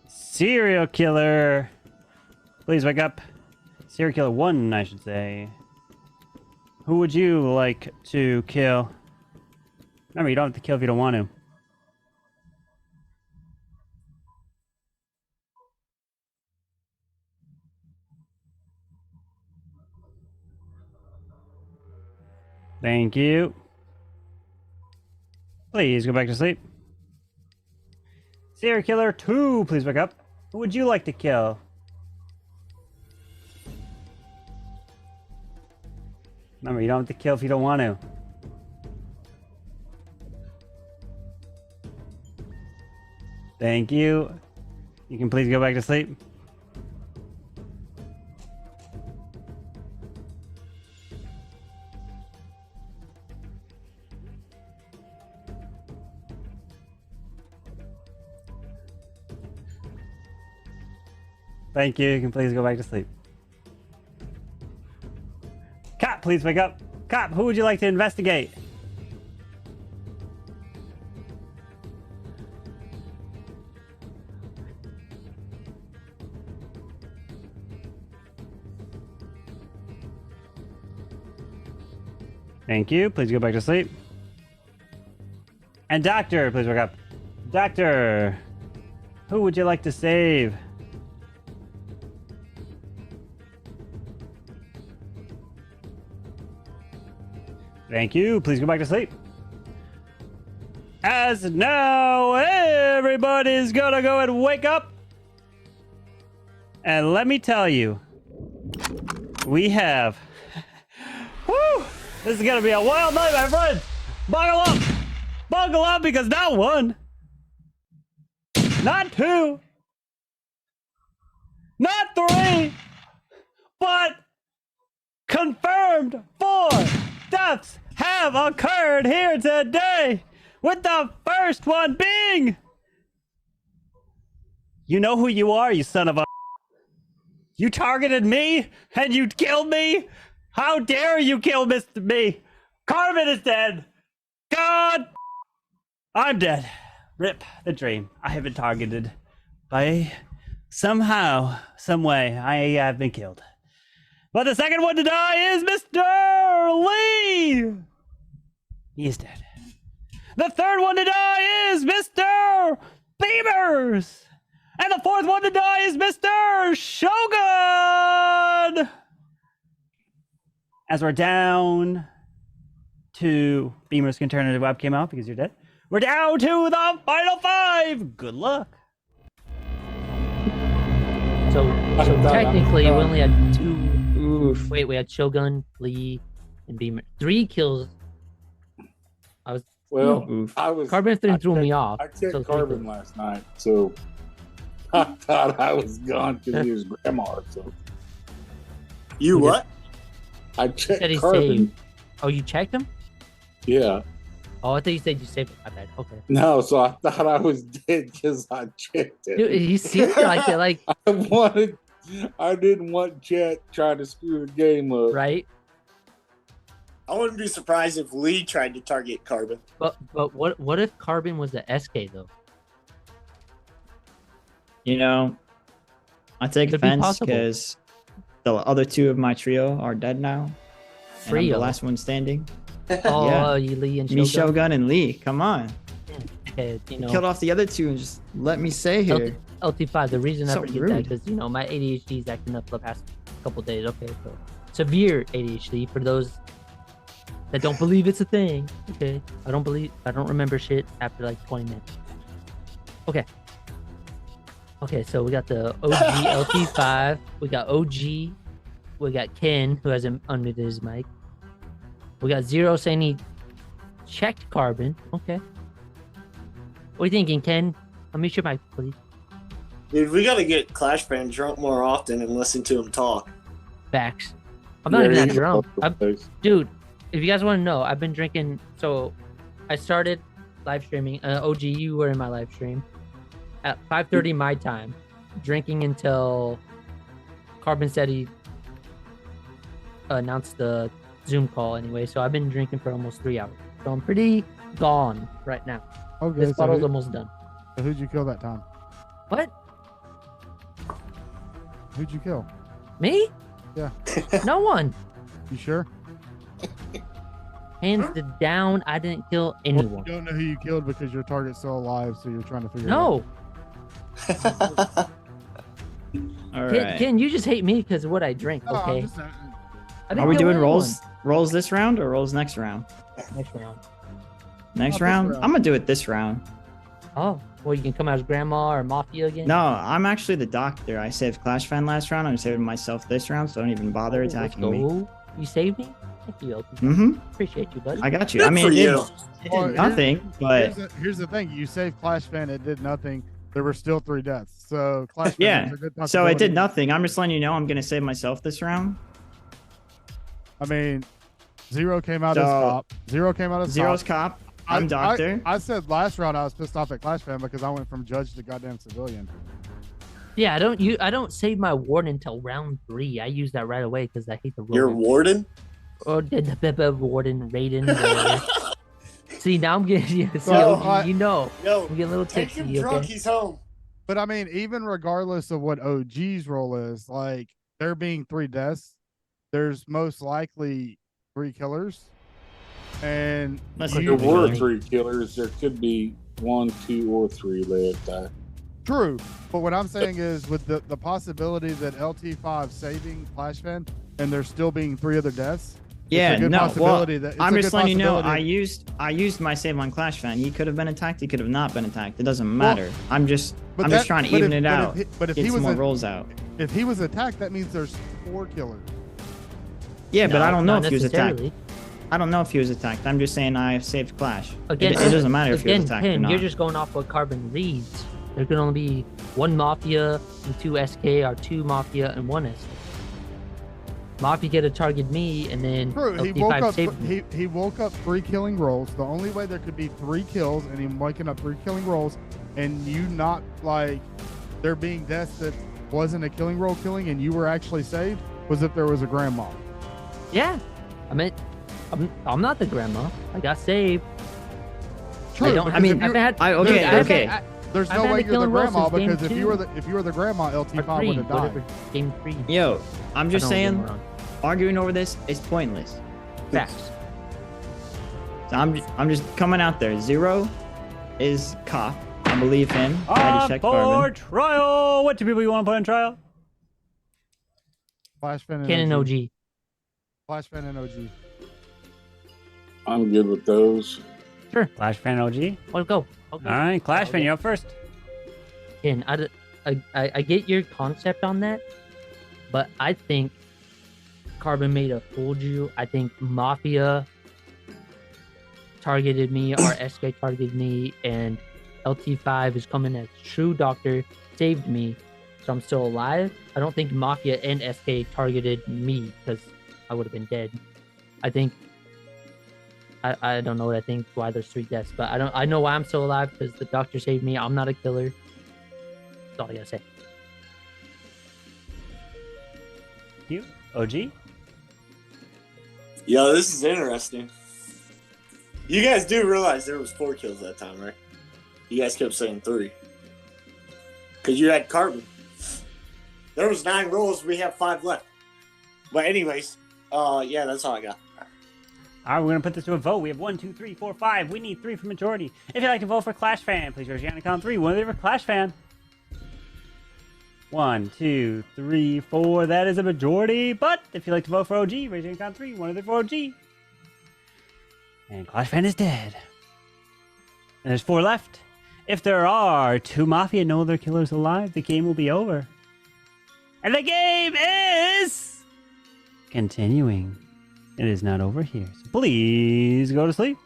S7: Serial killer. Please wake up. Serial killer 1, I should say. Who would you like to kill? Remember, you don't have to kill if you don't want to. Thank you. Please go back to sleep. Serial killer 2, please wake up. Who would you like to kill? Remember, you don't have to kill if you don't want to. Thank you. You can please go back to sleep. Thank you. You can please go back to sleep. Cop, please wake up. Cop, who would you like to investigate? Thank you. Please go back to sleep. And doctor, please wake up. Doctor, who would you like to save? Thank you. Please go back to sleep. As now, everybody's gonna go and wake up. And let me tell you, we have... Woo! This is gonna be a wild night, my friends. Buckle up. Buckle up, because not one, not two, not three, but confirmed 4 deaths have occurred here today, with the first one being... You know who you are, you son of a... You targeted me, and you killed me? How dare you kill me? Carbon is dead. God, I'm dead. Rip the dream. I have been targeted by somehow, some way. I have been killed. But the second one to die is Mr. Lee. He is dead. The third one to die is Mr. Beamers. And the fourth one to die is Mr. Shogun. As we're down to... Beamers can turn the webcam off because you're dead. We're down to the final 5. Good luck.
S3: So technically, we only had 2.
S6: Oof.
S3: Wait, we had Shogun, Lee, and Beamer. 3 kills.
S9: Well, I was...
S3: Carbon threw me off.
S9: I checked
S3: so
S9: Carbon last night, so I thought I was gone because he was grandma. So
S5: You what?
S9: I
S3: He said
S9: checked
S3: he
S9: Carbon.
S3: saved. Oh, you checked him?
S9: Yeah.
S3: Oh, I thought you said you saved him. I bet. Okay.
S9: No, so I thought I was dead because I checked it.
S3: Dude, he seemed like it. Like,
S9: I didn't want Chet trying to screw the game up.
S3: right?
S5: I wouldn't be surprised if Lee tried to target Carbon.
S3: But what if Carbon was the SK though?
S6: You know, I take
S3: Could be
S6: offense
S3: possible.
S6: because the other 2 of my trio are dead now. And I'm
S3: Trio?
S6: the last one standing.
S3: Oh,
S6: Yeah.
S3: you Lee and
S6: Me,
S3: Shogun.
S6: Shogun, and Lee. Come on.
S3: Okay, you know,
S6: Killed off the other 2 and just let me stay here.
S3: LT5. The reason
S6: So
S3: I forget
S6: rude.
S3: that because my ADHD is acting up the past couple days. Okay, so severe ADHD for those that don't believe it's a thing. Okay, I don't remember shit after like 20 minutes. Okay, so we got the OG LT5. We got OG. We got Ken, who hasn't unmuted his mic. We got Zero saying he checked Carbon. Okay. What are you thinking, Ken? Unmute your mic, please.
S5: Dude, we gotta get Clash Fan drunk more often and listen to him talk.
S3: Facts. I'm not even that drunk.
S9: Face.
S3: Dude, if you guys want to know, I've been drinking. So I started live streaming. OG, you were in my live stream at 5:30 my time, drinking until Carbon said he announced the Zoom call anyway. So I've been drinking for almost 3 hours. So I'm pretty gone right now.
S2: Okay,
S3: This
S2: so
S3: bottle's almost done.
S2: who'd you kill that time?
S3: What?
S2: Who'd you kill?
S3: Me?
S2: Yeah.
S3: No one.
S2: You sure?
S3: Hands down, I didn't kill anyone.
S2: You don't know who you killed because your target's still alive, so you're trying to figure
S3: No.
S2: it out.
S6: All right.
S3: Ken, you just hate me because of what I drink,
S2: No, I'm
S3: okay?
S2: just saying-
S3: I didn't
S6: Are we
S3: kill
S6: doing
S3: anyone.
S6: rolls this round or rolls next round?
S3: Next round.
S6: Next
S2: this
S6: round?
S2: round.
S6: I'm gonna do it this round.
S3: Oh, well, you can come out as grandma or Mafia again?
S6: No, I'm actually the doctor. I saved Clash Fan last round. I'm saving myself this round, so don't even bother
S3: Let's
S6: attacking me.
S3: go. You saved me? Thank you, LP.
S6: Mm-hmm.
S3: Appreciate you, buddy.
S6: I got you.
S5: Good
S6: I mean,
S5: for
S6: it
S5: you.
S6: did
S2: Well,
S6: nothing, but
S2: here's the thing: you saved Clash Fan, it did nothing. There were still 3 deaths, so Clash Fan.
S6: yeah.
S2: there's a good
S6: So it
S2: possibility-
S6: did nothing. I'm just letting you know I'm gonna save myself this round.
S2: I mean, Zero came out as
S6: So-
S2: cop. Zero came out as
S6: Zero's
S2: cop.
S6: cop. I'm doctor.
S2: I said last round I was pissed off at Clash Fan because I went from judge to goddamn civilian.
S3: Yeah, I don't save my warden until round 3. I use that right away because I hate the
S5: Your
S3: roll.
S5: warden?
S3: Or the warden, Raiden. whatever. See, now I'm getting see,
S2: So,
S3: OG, you know.
S5: Yo,
S3: I'm getting a little
S5: take
S3: tipsy,
S5: him drunk,
S3: okay?
S5: he's home.
S2: But I mean, even regardless of what OG's role is, like there being 3 deaths, there's most likely 3 killers. And
S6: That's
S9: There
S6: like
S9: were
S6: Really?
S9: 3 killers. There could be 1, 2, or 3 left.
S2: true. But what I'm saying is with the possibility that LT5 saving Clash Fan and there still being 3 other deaths.
S6: Yeah,
S2: it's a good
S6: no. Well,
S2: possibility that it's
S6: I'm
S2: a
S6: just
S2: good
S6: letting you know.
S2: possibility-
S6: I used my save on Clash Fan. He could have been attacked. He could have not been attacked. It doesn't matter. I'm just trying to even it out.
S2: But if
S6: Get
S2: he
S6: some
S2: was
S6: more rolls out.
S2: if he was attacked, that means there's 4 killers.
S6: Yeah, but I don't know
S3: not
S6: if he was attacked.
S3: necessarily.
S6: I don't know if he was attacked. I'm just saying I saved Clash.
S3: Again,
S6: it doesn't matter if he was attacked or
S3: Ken,
S6: not.
S3: you're just going off what Carbon leads. There can only be 1 Mafia and 2 SK, or 2 Mafia and 1 SK. Mafia get to target me, and then
S2: True, he
S3: LT5
S2: woke up.
S3: saved me.
S2: He woke up 3 killing rolls. The only way there could be 3 kills, and him waking up 3 killing rolls, and you not like there being deaths that wasn't a killing roll killing, and you were actually saved, was if there was a grandma.
S3: Yeah, I mean, I'm not the grandma. I got saved.
S2: True.
S3: I don't. I
S2: because
S3: mean,
S2: if you-
S3: I've had.
S6: Okay.
S2: There's
S3: I've
S2: no
S3: had
S2: way
S3: the
S2: you're the
S3: killing rolls
S2: grandma
S3: since game
S2: because if you
S3: 2.
S2: were the grandma,
S3: Or
S2: LT5
S3: 3,
S2: would have died.
S3: whatever, game 3.
S6: Yo, I'm just
S3: I don't
S6: saying,
S3: get me wrong.
S6: arguing over this is pointless.
S3: Facts.
S6: So I'm just coming out there. Zero is cop. I believe him. I just checked
S7: For
S6: Carbon.
S7: trial. What 2 people you want to put on trial?
S2: Flashfan and
S3: Ken and
S2: OG.
S3: OG.
S2: Flashfan and OG.
S9: I'm good with those.
S3: Sure.
S7: Clash fan OG.
S3: Let's go. Okay.
S7: All right, Clash fan, you're up first.
S3: Ken, I get your concept on that, but I think Carbon may have fooled you. I think Mafia targeted me, or SK targeted me, and LT5 is coming as true doctor, saved me, so I'm still alive. I don't think Mafia and SK targeted me because I would have been dead. I think I don't know what I think why there's 3 deaths, but I know why I'm still alive because the doctor saved me. I'm not a killer. That's all I gotta say.
S7: You, OG.
S5: Yo, this is interesting. You guys do realize there was 4 kills that time, right? You guys kept saying 3. Because you had Carbon. There was 9 rolls. We have 5 left. But anyways, yeah, that's all I got.
S7: All right, we're going to put this to a vote. We have 1, 2, 3, 4, 5. We need 3 for majority. If you'd like to vote for Clash fan, please raise your hand and count 3. 1 for Clash fan. 1, 2, 3, 4. That is a majority. But if you'd like to vote for OG, raise your hand and count 3. 1 for OG. And Clash fan is dead. And there's 4 left. If there are 2 Mafia and no other killers alive, the game will be over. And the game is continuing. It is not over here. So please go to sleep.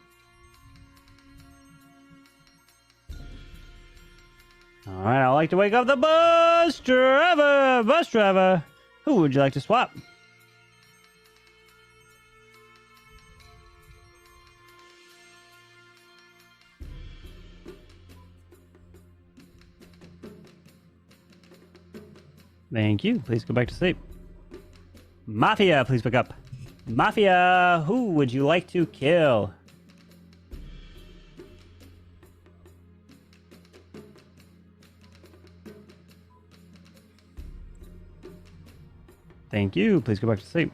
S7: All right, I'd like to wake up the bus driver. Bus driver, who would you like to swap? Thank you. Please go back to sleep. Mafia, please pick up. Mafia, who would you like to kill? Thank you. Please go back to sleep.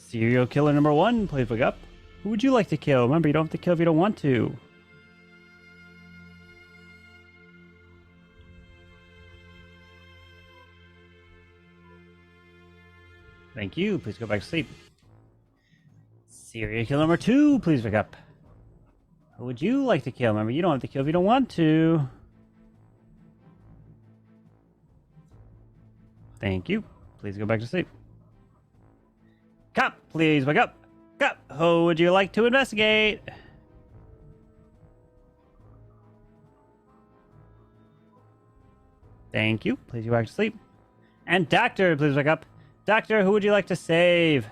S7: Serial killer number 1, please pick up. Who would you like to kill? Remember, you don't have to kill if you don't want to. Thank you. Please go back to sleep. Serial killer number 2, please pick up. Who would you like to kill? Remember, you don't have to kill if you don't want to. Thank you. Please go back to sleep. Cop, please wake up. Cop, who would you like to investigate? Thank you. Please go back to sleep. And doctor, please wake up. Doctor, who would you like to save?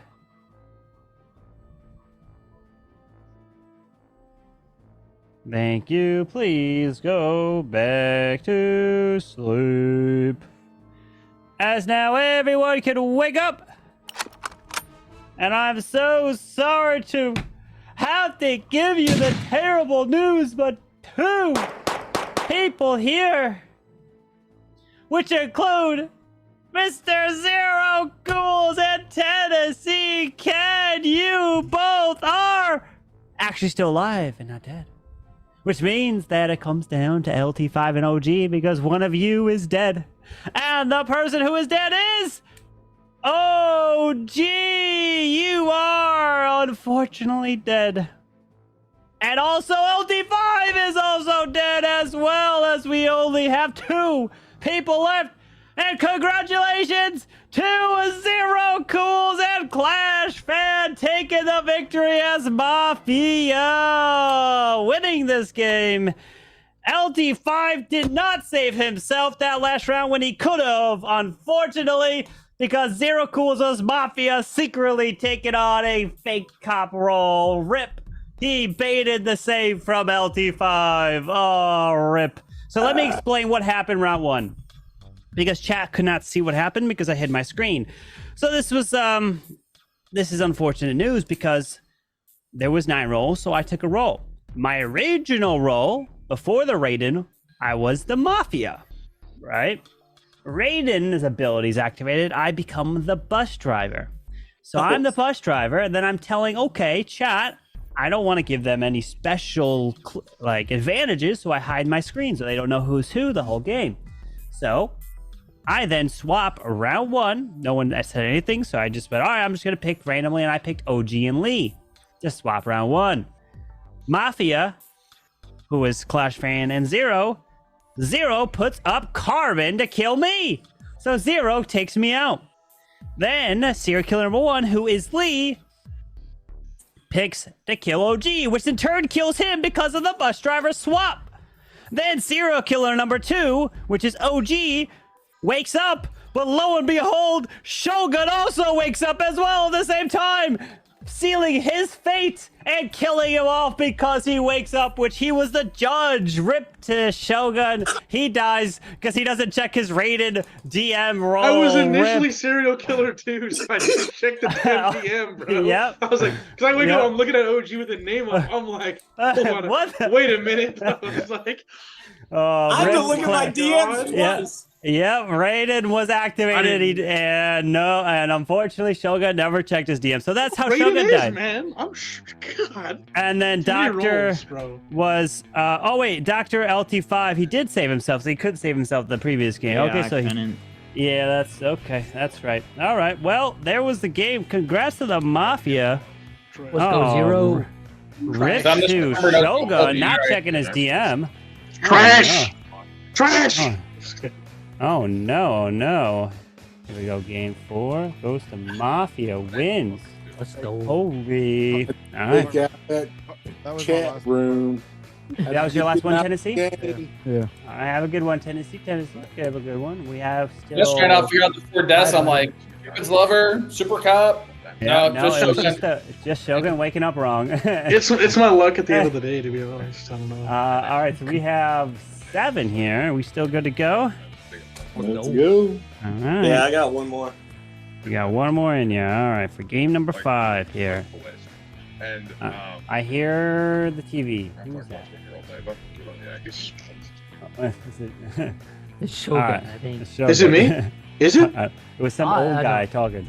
S7: Thank you. Please go back to sleep. As now everyone can wake up. And I'm so sorry to have to give you the terrible news, but 2 people here, which include Mr. Zero Ghouls and Tennessee Ken, you both are actually still alive and not dead. Which means that it comes down to LT5 and OG because one of you is dead. And the person who is dead is OG. You are unfortunately dead. And also LT5 is also dead as well, as we only have 2 people left. And congratulations to Zero Cools and Clash Fan taking the victory as Mafia, winning this game. LT5 did not save himself that last round when he could have, unfortunately, because Zero Cools was Mafia secretly taking on a fake cop role. RIP. He baited the save from LT5. Oh, RIP. So let me explain what happened round one, because chat could not see what happened because I hid my screen. So this is unfortunate news because there was 9 rolls, so I took a roll. My original roll before the Raiden, I was the Mafia, right? Raiden's abilities activated, I become the bus driver. So I'm the bus driver, and then I'm telling, okay, chat, I don't want to give them any special advantages, so I hide my screen so they don't know who's who the whole game. So I then swap round one. No one said anything, so I just went, all right, I'm just going to pick randomly, and I picked OG and Lee. Just swap round one. Mafia, who is Clash Fan, and Zero puts up Carbon to kill me. So Zero takes me out. Then serial killer number 1, who is Lee, picks to kill OG, which in turn kills him because of the bus driver swap. Then serial killer number 2, which is OG, wakes up, but lo and behold, Shogun also wakes up as well at the same time, sealing his fate and killing him off because he wakes up, which he was the judge. RIP to Shogun. He dies because he doesn't check his rated DM roll.
S11: I was initially
S7: RIP.
S11: serial killer too, so I didn't check the damn DM, bro.
S7: Yep.
S11: I was like, because I wake
S7: Yep.
S11: up, I'm looking at OG with the name up. I'm like, hold on,
S7: What?
S11: wait a minute. I was like,
S5: I had to
S7: RIP
S5: look at my DMs
S7: Yeah.
S5: twice.
S7: Yep, Raiden was activated, and unfortunately, Shogun never checked his DM. So that's how
S11: Raiden
S7: Shogun
S11: is,
S7: died.
S11: man. God.
S7: And then
S11: Too many
S7: Doctor
S11: rolls, bro.
S7: was Dr. LT5. He did save himself, so he couldn't save himself the previous game.
S6: Yeah,
S7: okay,
S6: I
S7: so
S6: couldn't.
S7: yeah, that's okay. That's right. All right. Well, there was the game. Congrats to the Mafia.
S3: Let's go Zero.
S7: Rip
S4: So I'm just
S7: to
S4: remembering
S7: Shogun, not
S4: right
S7: checking his DM.
S11: Trash.
S7: Oh,
S11: Trash.
S7: no. Oh no, no. Here we go. Game 4 goes to Mafia. Wins.
S3: Let's go.
S7: Holy. All right.
S9: Look at that
S2: That was my
S9: chat
S2: last
S9: room.
S7: That was your last one, Tennessee?
S2: Yeah.
S7: I have a good one, Tennessee. You have a good one. We have still.
S4: Just trying to figure out the 4 deaths. I'm like, Cupid's Lover, Super Cop.
S7: Yeah,
S4: No, just
S7: it was
S4: Shogun.
S7: it's just Shogun waking up wrong.
S11: It's my luck at the end of the day, to be honest. I don't know.
S7: All right, so we have 7 here. Are we still good to go?
S9: Let's go.
S7: All right.
S5: Yeah, I got one more.
S7: We got one more in here. All right, for game number 5 here.
S12: And
S7: I hear the TV. Who's that? Is it?
S3: It's Shogun,
S7: All right,
S3: I think.
S7: it's
S11: Is it
S7: Shogun.
S11: me? Is it?
S7: It was some
S3: I
S7: old
S3: don't-
S7: guy talking.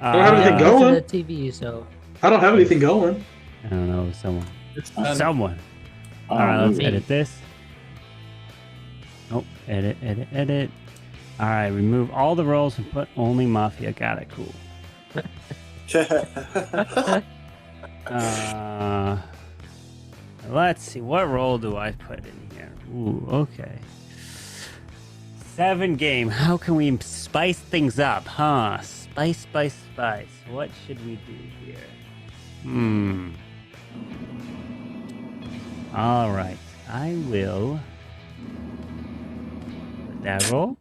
S11: I don't have anything
S3: Yeah,
S11: going.
S3: listen to the TV, so
S11: I don't have anything going.
S7: I don't know, someone.
S4: It's
S7: Someone.
S9: Oh,
S7: All right, let's
S3: me.
S7: edit this. Oh, edit. All right, remove all the roles and put only Mafia. Got it, cool. Let's see, what role do I put in here? Ooh, okay. 7 game. How can we spice things up, huh? Spice. What should we do here? All right, I will put that roll.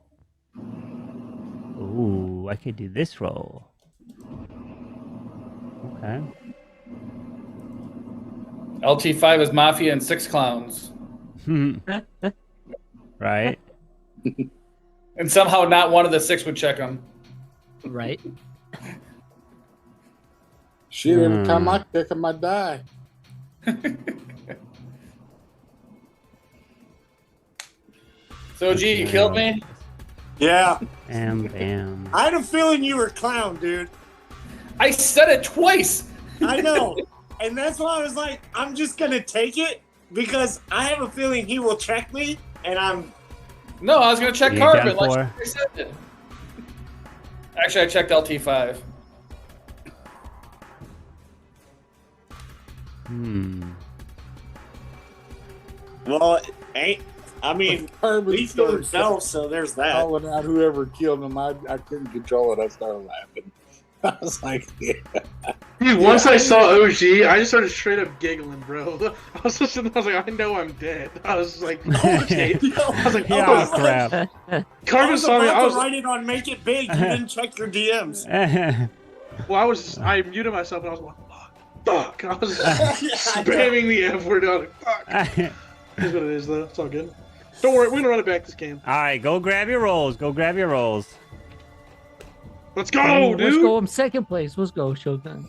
S7: Ooh, I could do this roll. Okay.
S4: LT5 is Mafia and 6 clowns.
S7: Right.
S4: And somehow not one of the 6 would check them.
S3: right.
S9: Shit, every time I kick him, I die.
S4: So, G, you killed me?
S5: Yeah.
S7: Bam.
S5: I had a feeling you were clown, dude.
S4: I said it twice.
S5: I know. And that's why I was like, I'm just going to take it because I have a feeling he will check me and I'm.
S4: No, I was going to check
S7: You
S4: Carbon.
S7: done
S4: Like
S7: for?
S4: I said. Actually, I checked LT5.
S5: Well, ain't. I mean,
S9: Carbon
S5: Lee killed
S9: started
S5: himself, so there's that.
S9: calling out whoever killed him. I couldn't control it. I started laughing. I was like, yeah.
S11: Dude, once I saw OG, I just started straight up giggling, bro. I was like, I know I'm dead. I was like, okay. I was like,
S7: Yeah,
S11: oh
S7: crap.
S11: Carbon saw me.
S5: I was write it on Make It Big. You didn't check your DMs.
S11: Well, I muted myself and I was like, fuck. I was spamming the F word. I was like, fuck. Here's what it is, though. It's all good. Don't worry, we're gonna run it back this game.
S7: All right, go grab your rolls. Go grab your rolls.
S11: Let's go,
S3: Let's
S11: dude.
S3: go. I'm second place. Let's go, Shogun.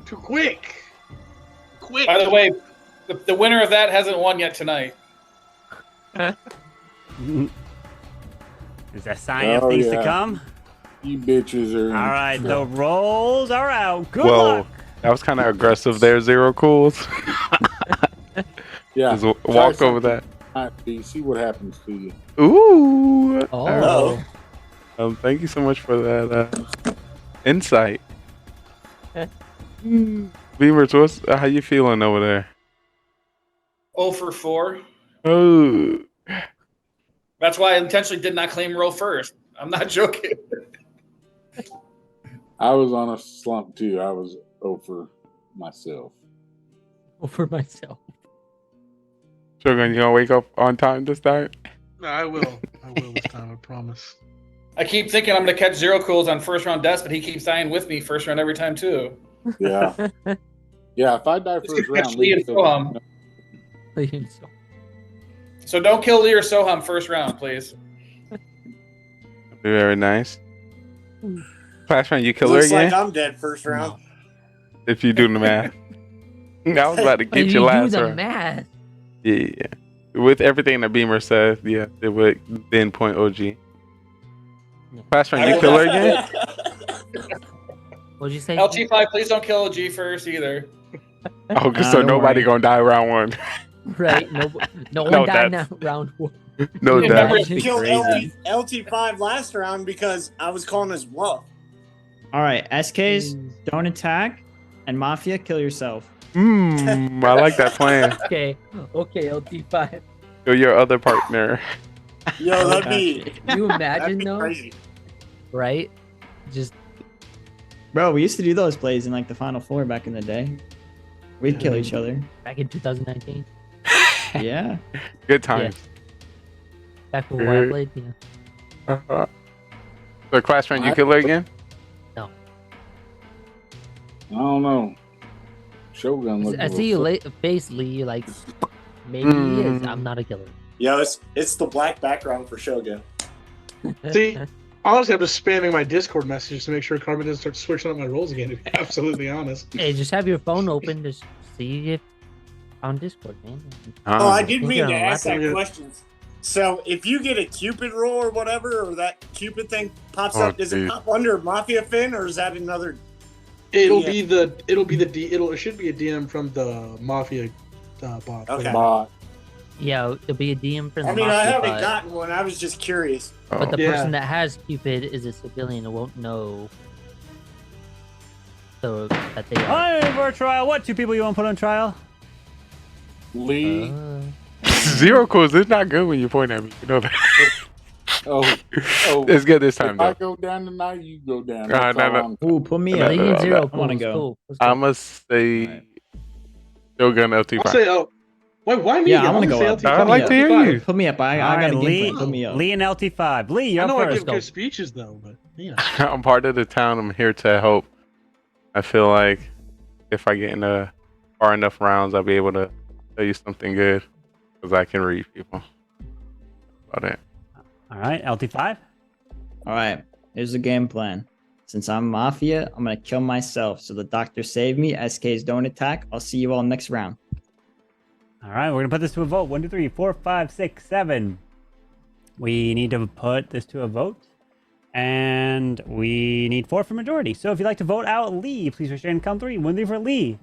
S11: Too quick. Quick.
S4: By the way, the winner of that hasn't won yet tonight.
S7: Is that a sign of things to come?
S9: You bitches are.
S7: All right, the rolls are out. Good
S1: Whoa,
S7: luck.
S1: that was kind of aggressive there, Zero Cools.
S9: Yeah.
S1: Just walk over that.
S9: See what happens to you.
S1: Ooh.
S3: Oh.
S1: Thank you so much for that insight. Beavers, how you feeling over there?
S4: 0 for 4.
S1: Oh.
S4: That's why I intentionally did not claim roll first. I'm not joking.
S9: I was on a slump too. I was over myself.
S3: For myself.
S1: Shogun, you gonna wake up on time this time?
S11: No, I will. I will this time, I promise.
S4: I keep thinking I'm going to catch Zero Cools on first round deaths, but he keeps dying with me first round every time, too.
S9: Yeah. Yeah, if I die
S4: This
S9: first
S4: could catch
S9: round,
S4: Lee and
S9: leave
S4: Soham. So don't kill Lee or Soham first round, please.
S1: Very nice. Clash round, you kill her
S5: Looks
S1: again?
S5: like I'm dead first round.
S1: If you do the math. I was about to get
S3: You
S1: you last
S3: do the
S1: round.
S3: math.
S1: Yeah. With everything that Beamer says, yeah, it would then point OG. Clash round, you kill her again?
S3: What'd you say?
S4: LT5, please don't kill OG first either.
S1: Oh, so
S6: don't
S1: nobody
S6: worry.
S1: gonna die round one.
S3: Right. No
S1: No,
S3: one died now.
S1: that's-
S3: Round 1.
S1: No
S3: Yeah,
S1: doubt.
S5: I
S3: Imagine.
S5: killed
S6: Crazy.
S5: LT5 last round because I was calling his bluff.
S6: All right, SKs, don't attack, and Mafia, kill yourself.
S1: I like that plan.
S3: Okay. Okay, LT5.
S1: Kill your other partner.
S5: Yo, that'd be,
S3: Can you
S5: that'd
S3: imagine
S5: be
S3: though?
S5: crazy.
S3: Right? Just
S6: Bro, we used to do those plays in like the Final Four back in the day. We'd kill each other.
S3: back in 2019.
S6: Yeah.
S1: Good times.
S3: Back when I played, yeah.
S1: So, Clash round, you kill her again?
S3: No.
S9: I don't know. Shogun looked
S3: I see you basically like maybe he is. I'm not a killer.
S5: Yo, it's the black background for Shogun.
S11: See, honestly, I'm just spamming my Discord messages to make sure Carbon doesn't start switching up my rolls again, to be absolutely honest.
S3: Hey, just have your phone open to see if on Discord, man.
S5: Oh, I did
S3: think
S5: mean
S3: you're
S5: to
S3: on
S5: ask that
S11: laptop.
S5: question. So, if you get a Cupid roll or whatever, or that Cupid thing pops
S1: Oh,
S5: up, does it
S1: dude.
S5: pop under Mafia Fin, or is that another?
S11: It should be a DM from the Mafia bot.
S5: Okay.
S9: Bot.
S3: Yeah, there'll be a DM for the
S5: I mean, I
S3: Mafia,
S5: haven't
S3: but,
S5: gotten one. I was just curious.
S3: but the
S11: Yeah.
S3: person that has Cupid is a civilian and won't know. So that they are.
S7: Hi, for a trial. What two people you want to put on trial?
S9: Lee.
S1: Zero Cools, it's not good when you point at me. You know that.
S9: Oh.
S1: It's good this time,
S9: If I
S1: though.
S9: go down tonight, you go down.
S1: No,
S9: That's
S1: no,
S9: all
S1: no.
S9: I'm-
S6: Ooh, put me
S1: No,
S6: up.
S3: Lee
S1: no,
S3: and Zero.
S6: I wanna
S3: Cool,
S6: go.
S3: cool. Let's go.
S1: I must say
S6: Alright.
S1: Shogun
S11: I'll
S1: LT5.
S11: say, why me?
S6: Yeah, I
S11: I'm
S6: wanna
S11: gonna
S6: go
S11: say
S6: up.
S11: LT5.
S1: I'd like to hear you.
S6: Put me up. I
S7: All
S6: got a
S7: right,
S6: game
S7: Lee,
S6: plan. Put me up.
S7: Lee and LT5. Lee, you're
S11: I
S7: up
S11: know I
S7: first.
S11: give good speeches though, but you know.
S1: I'm part of the town. I'm here to help. I feel like if I get in far enough rounds, I'll be able to tell you something good because I can read people. About it.
S7: All right, LT5.
S6: All right, here's the game plan. Since I'm Mafia, I'm gonna kill myself. So the doctor saved me. SKs don't attack. I'll see you all next round.
S7: All right, we're gonna put this to a vote. 1, 2, 3, 4, 5, 6, 7. We need to put this to a vote, and we need 4 for majority. So if you'd like to vote out Lee, please raise your hand. Count 3. 1, 3 for Lee.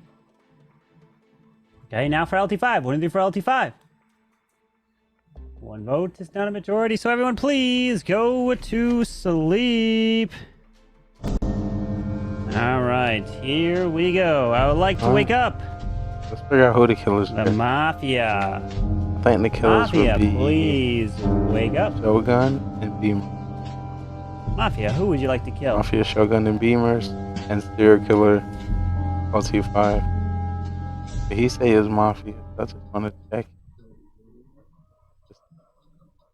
S7: Okay, now for LT5. 1, 3 for LT5. 1 vote is not a majority, so everyone please go to sleep. All right, here we go. I would like to wake up
S1: Let's figure out who the killers
S7: the
S1: are.
S7: Mafia.
S1: think the killers
S7: Mafia,
S1: would be
S7: please wake up.
S1: Shogun and Beamers.
S7: Mafia, who would you like to kill?
S1: Mafia, Shogun, and Beamers, and serial killer LT5. Did he say his Mafia? I just want to check. Just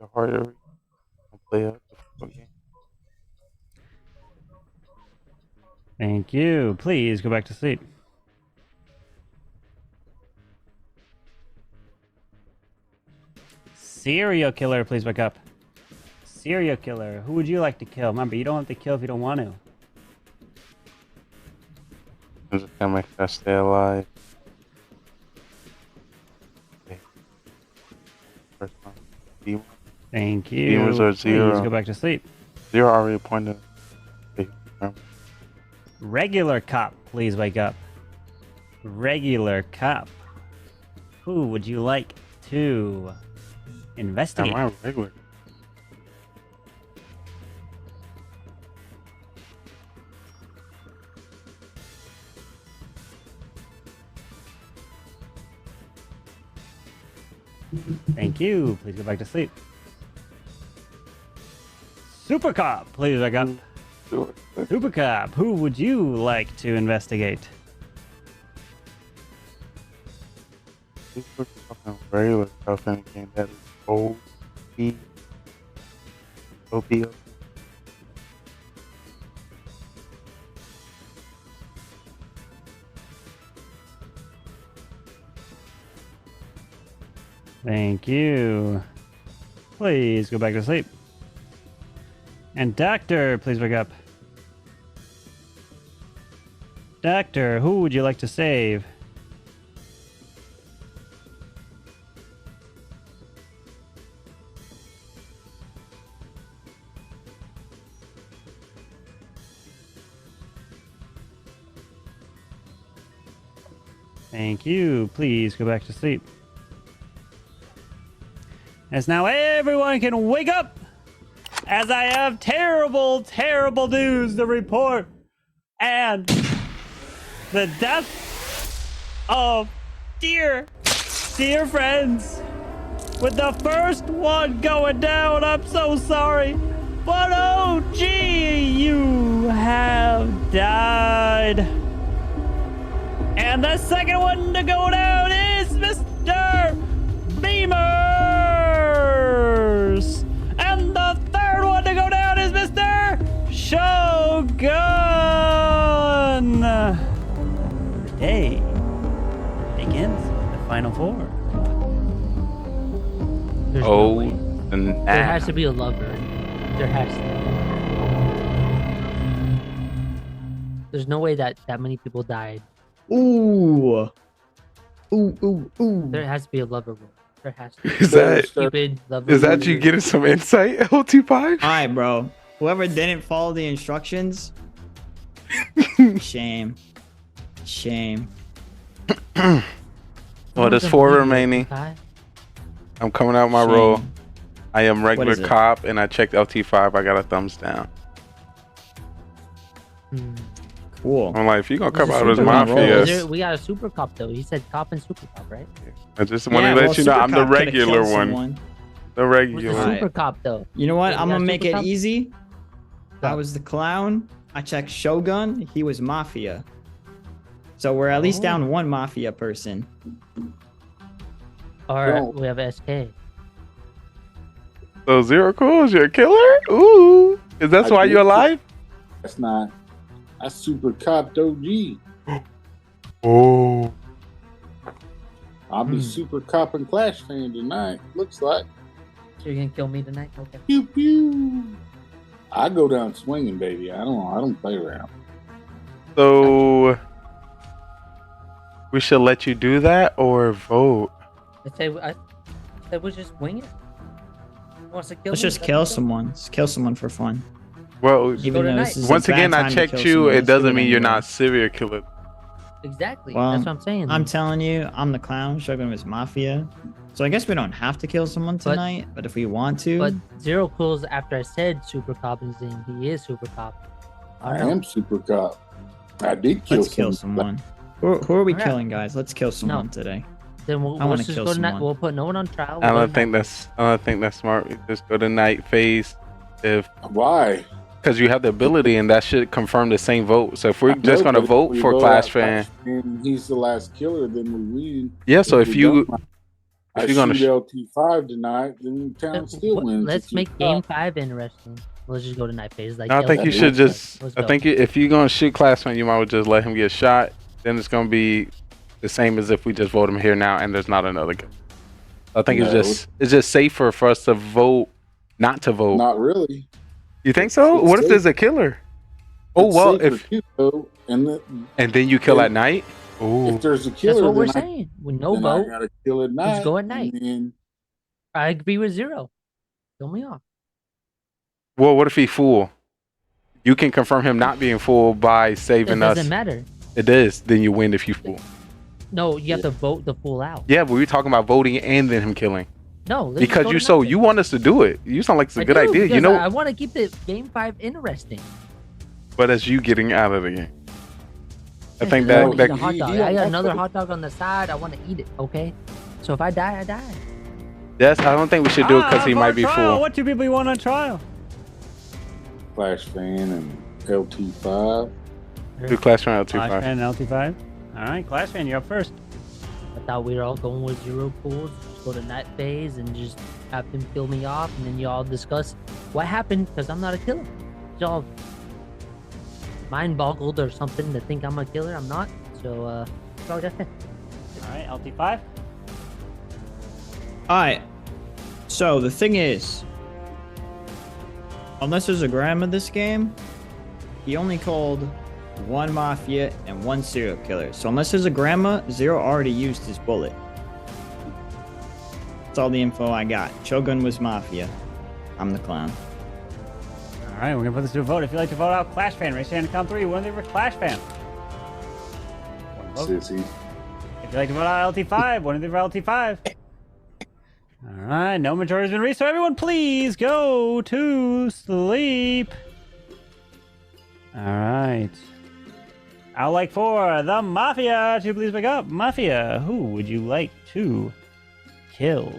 S1: the harder we play up the game.
S7: Thank you. Please go back to sleep. Serial killer, please wake up. Serial killer, who would you like to kill? Remember, you don't have to kill if you don't want to.
S1: I'm just gonna make sure I stay alive. Okay. First one. Beamers.
S7: Thank you.
S1: Beamers are 0.
S7: Please go back to sleep.
S1: 0 already pointed. Okay.
S7: Regular cop, please wake up. Regular cop. Who would you like to investigate?
S1: Am I regular?
S7: Thank you. Please go back to sleep. Super cop, please wake up.
S1: Sure.
S7: Super cop, who would you like to investigate?
S1: Super fucking regular stuff in the game that is OP. OP.
S7: Thank you. Please go back to sleep. And doctor, please wake up. Doctor, who would you like to save? Thank you. Please go back to sleep. As now everyone can wake up, as I have terrible, terrible news to report. And the death of dear friends. With the first one going down, I'm so sorry. But oh gee, you have died. And the second one to go down is Mr. Beamers. And the third one to go down is Mr. Shogun. The day begins with the final four.
S3: There's no
S1: Oh,
S3: way.
S1: and
S3: There has to be a lover. There has to. There's no way that many people died.
S6: Ooh. Ooh.
S3: There has to be a lover rule. There has to be.
S1: Is that
S3: Stupid lover
S1: is that
S3: rule.
S1: you getting some insight, LT5?
S6: Alright, bro. Whoever didn't follow the instructions, shame. Shame.
S1: Well, there's 4 remaining. I'm coming out my
S6: Shame.
S1: role. I am regular
S6: is it?
S1: cop, and I checked LT5. I got a thumbs down.
S6: Cool.
S1: I'm like, if you gonna come
S3: There's a
S1: out as
S3: super cop.
S1: Mafia,
S3: We got a super cop though. He said cop and super cop, right?
S1: I just want to let you know I'm the regular one. The
S3: Who's
S1: regular
S3: the
S1: one.
S3: super cop though?
S6: You know what?
S3: Yeah,
S6: I'm
S3: we got
S6: gonna
S3: a
S6: make
S3: super
S6: it
S3: cop?
S6: easy. I was the clown. I checked Shogun. He was Mafia. So we're at least down one Mafia person.
S3: Or
S9: No.
S3: we have SK.
S1: So Zero Cool is your killer? Ooh, is that why you're alive?
S9: That's not. I super copped OG.
S1: Oh,
S9: I'll be super copping Clash fan tonight. Looks like.
S3: So you're gonna kill me tonight? Okay.
S9: Pew pew. I go down swinging, baby. I don't play around.
S1: so we should let you do that or vote?
S3: I said we'll just wing it. Who wants to kill
S6: Let's
S3: me?
S6: just
S3: Let
S6: kill
S3: me go.
S6: someone. Let's kill someone for fun.
S1: Well,
S6: Even though this is a
S1: once
S6: bad
S1: again, I
S6: time to
S1: checked
S6: kill
S1: you.
S6: someone,
S1: It
S6: let's do
S1: doesn't mean you're
S6: anyway.
S1: not serial killer.
S3: Exactly.
S6: Well,
S3: That's what I'm saying.
S6: I'm telling you, I'm the clown. Shogun was Mafia. So I guess we don't have to kill someone tonight, but if we want to,
S3: But Zero Cool's after I said super cop and saying he is super cop.
S9: I
S3: don't know.
S9: am super cop. I did kill
S6: let's kill someone. Who are we
S3: Alright.
S6: killing, guys? Let's kill someone today.
S3: Then
S6: I
S3: we'll
S6: wanna
S3: just
S6: kill
S3: go to night.
S6: someone.
S3: We'll put no one on trial.
S1: I
S3: We'll
S1: don't think that's smart. We just go to night phase if
S9: Why?
S1: because you have the ability and that should confirm the same vote. So if we're
S9: I
S1: just
S9: know,
S1: gonna
S9: but if
S1: vote
S9: we
S1: for
S9: vote
S1: Clash
S9: out
S1: Fan,
S9: and he's the last killer, then we win.
S1: yeah. So if
S9: we
S1: you
S9: don't,
S1: if
S9: I
S1: you're gonna
S9: shoot LT5 tonight, then town still wins.
S3: Let's
S9: If you
S3: make game 5 interesting. Let's just go to night phase. Like
S1: I think you
S3: LT.
S1: should just.
S3: Let's
S1: I
S3: go.
S1: think if you're gonna shoot Clash Fan, you might well just let him get shot. Then it's gonna be the same as if we just vote him here now and there's not another guy. I think
S9: No.
S1: it's just safer for us to vote, not to vote.
S9: Not really.
S1: You think so?
S9: It's
S1: What if
S9: safe.
S1: there's a killer? Oh
S9: It's
S1: well,
S9: safer
S1: if
S9: too, though, and
S1: then you kill
S9: if-
S1: at night. Ooh,
S9: if there's a killer,
S3: That's what we're
S9: then
S3: saying. With no
S9: then I
S3: vote,
S9: gotta kill at night.
S3: let's go at night.
S9: And then
S3: I agree with Zero. Kill me off.
S1: well, what if he fool? You can confirm him not being fool by
S3: It
S1: saving us.
S3: doesn't matter.
S1: It is. Then you win if you fool.
S3: No, you have to vote the fool out.
S1: Yeah, but we're talking about voting and then him killing.
S3: No, let's just
S1: Because
S3: go
S1: you
S3: to
S1: so
S3: night
S1: you
S3: phase.
S1: want us to do it. You sound like it's a
S3: I
S1: good
S3: do,
S1: idea. You
S3: because
S1: know,
S3: I want to keep the game 5 interesting.
S1: but as you getting out of the game. I
S3: Yeah,
S1: think
S3: 'cause I wanna
S1: that
S3: eat a hot dog. I got another hot dog on the side. I want to eat it. Okay, so if I die, I die.
S1: yes, I don't think we should do it because he
S7: for
S1: might be
S7: trial.
S1: fool.
S7: What 2 people you want on trial?
S9: Clash Fan and LT5.
S1: Do Clash Royale
S7: Clash
S1: 2-5.
S7: Fan and LT5. All right, Clash Fan, you're up first.
S3: I thought we were all going with Zero pools. Just go to night phase and just have him kill me off, and then y'all discuss what happened because I'm not a killer. Y'all mind boggled or something to think I'm a killer. I'm not. So that's all I got to say.
S7: All right, LT5.
S6: Alright. So the thing is, unless there's a grandma in this game, he only called 1 Mafia and 1 serial killer. So unless there's a grandma, Zero already used his bullet. That's all the info I got. Shogun was Mafia. I'm the clown.
S7: All right, we're gonna put this to a vote. If you'd like to vote out Clash Fan, raise your hand and count 3. One of you for Clash Fan. One vote.
S9: Sissy.
S7: If you'd like to vote out LT5, one of you for LT5. All right, no majority has been reached, so everyone please go to sleep. All right. I'd like for the Mafia to please wake up. Mafia, who would you like to kill?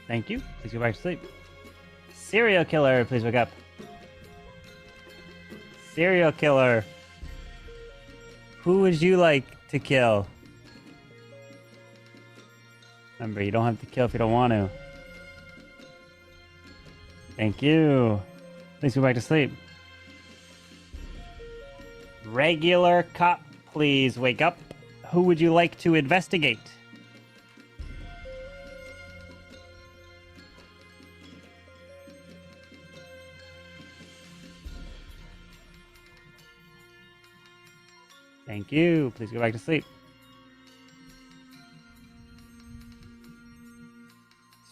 S7: Thank you. Please go back to sleep. Serial killer, please wake up. Serial killer. Who would you like to kill? Remember, you don't have to kill if you don't want to. Thank you. Please go back to sleep. Regular cop, please wake up. Who would you like to investigate? Thank you. Please go back to sleep.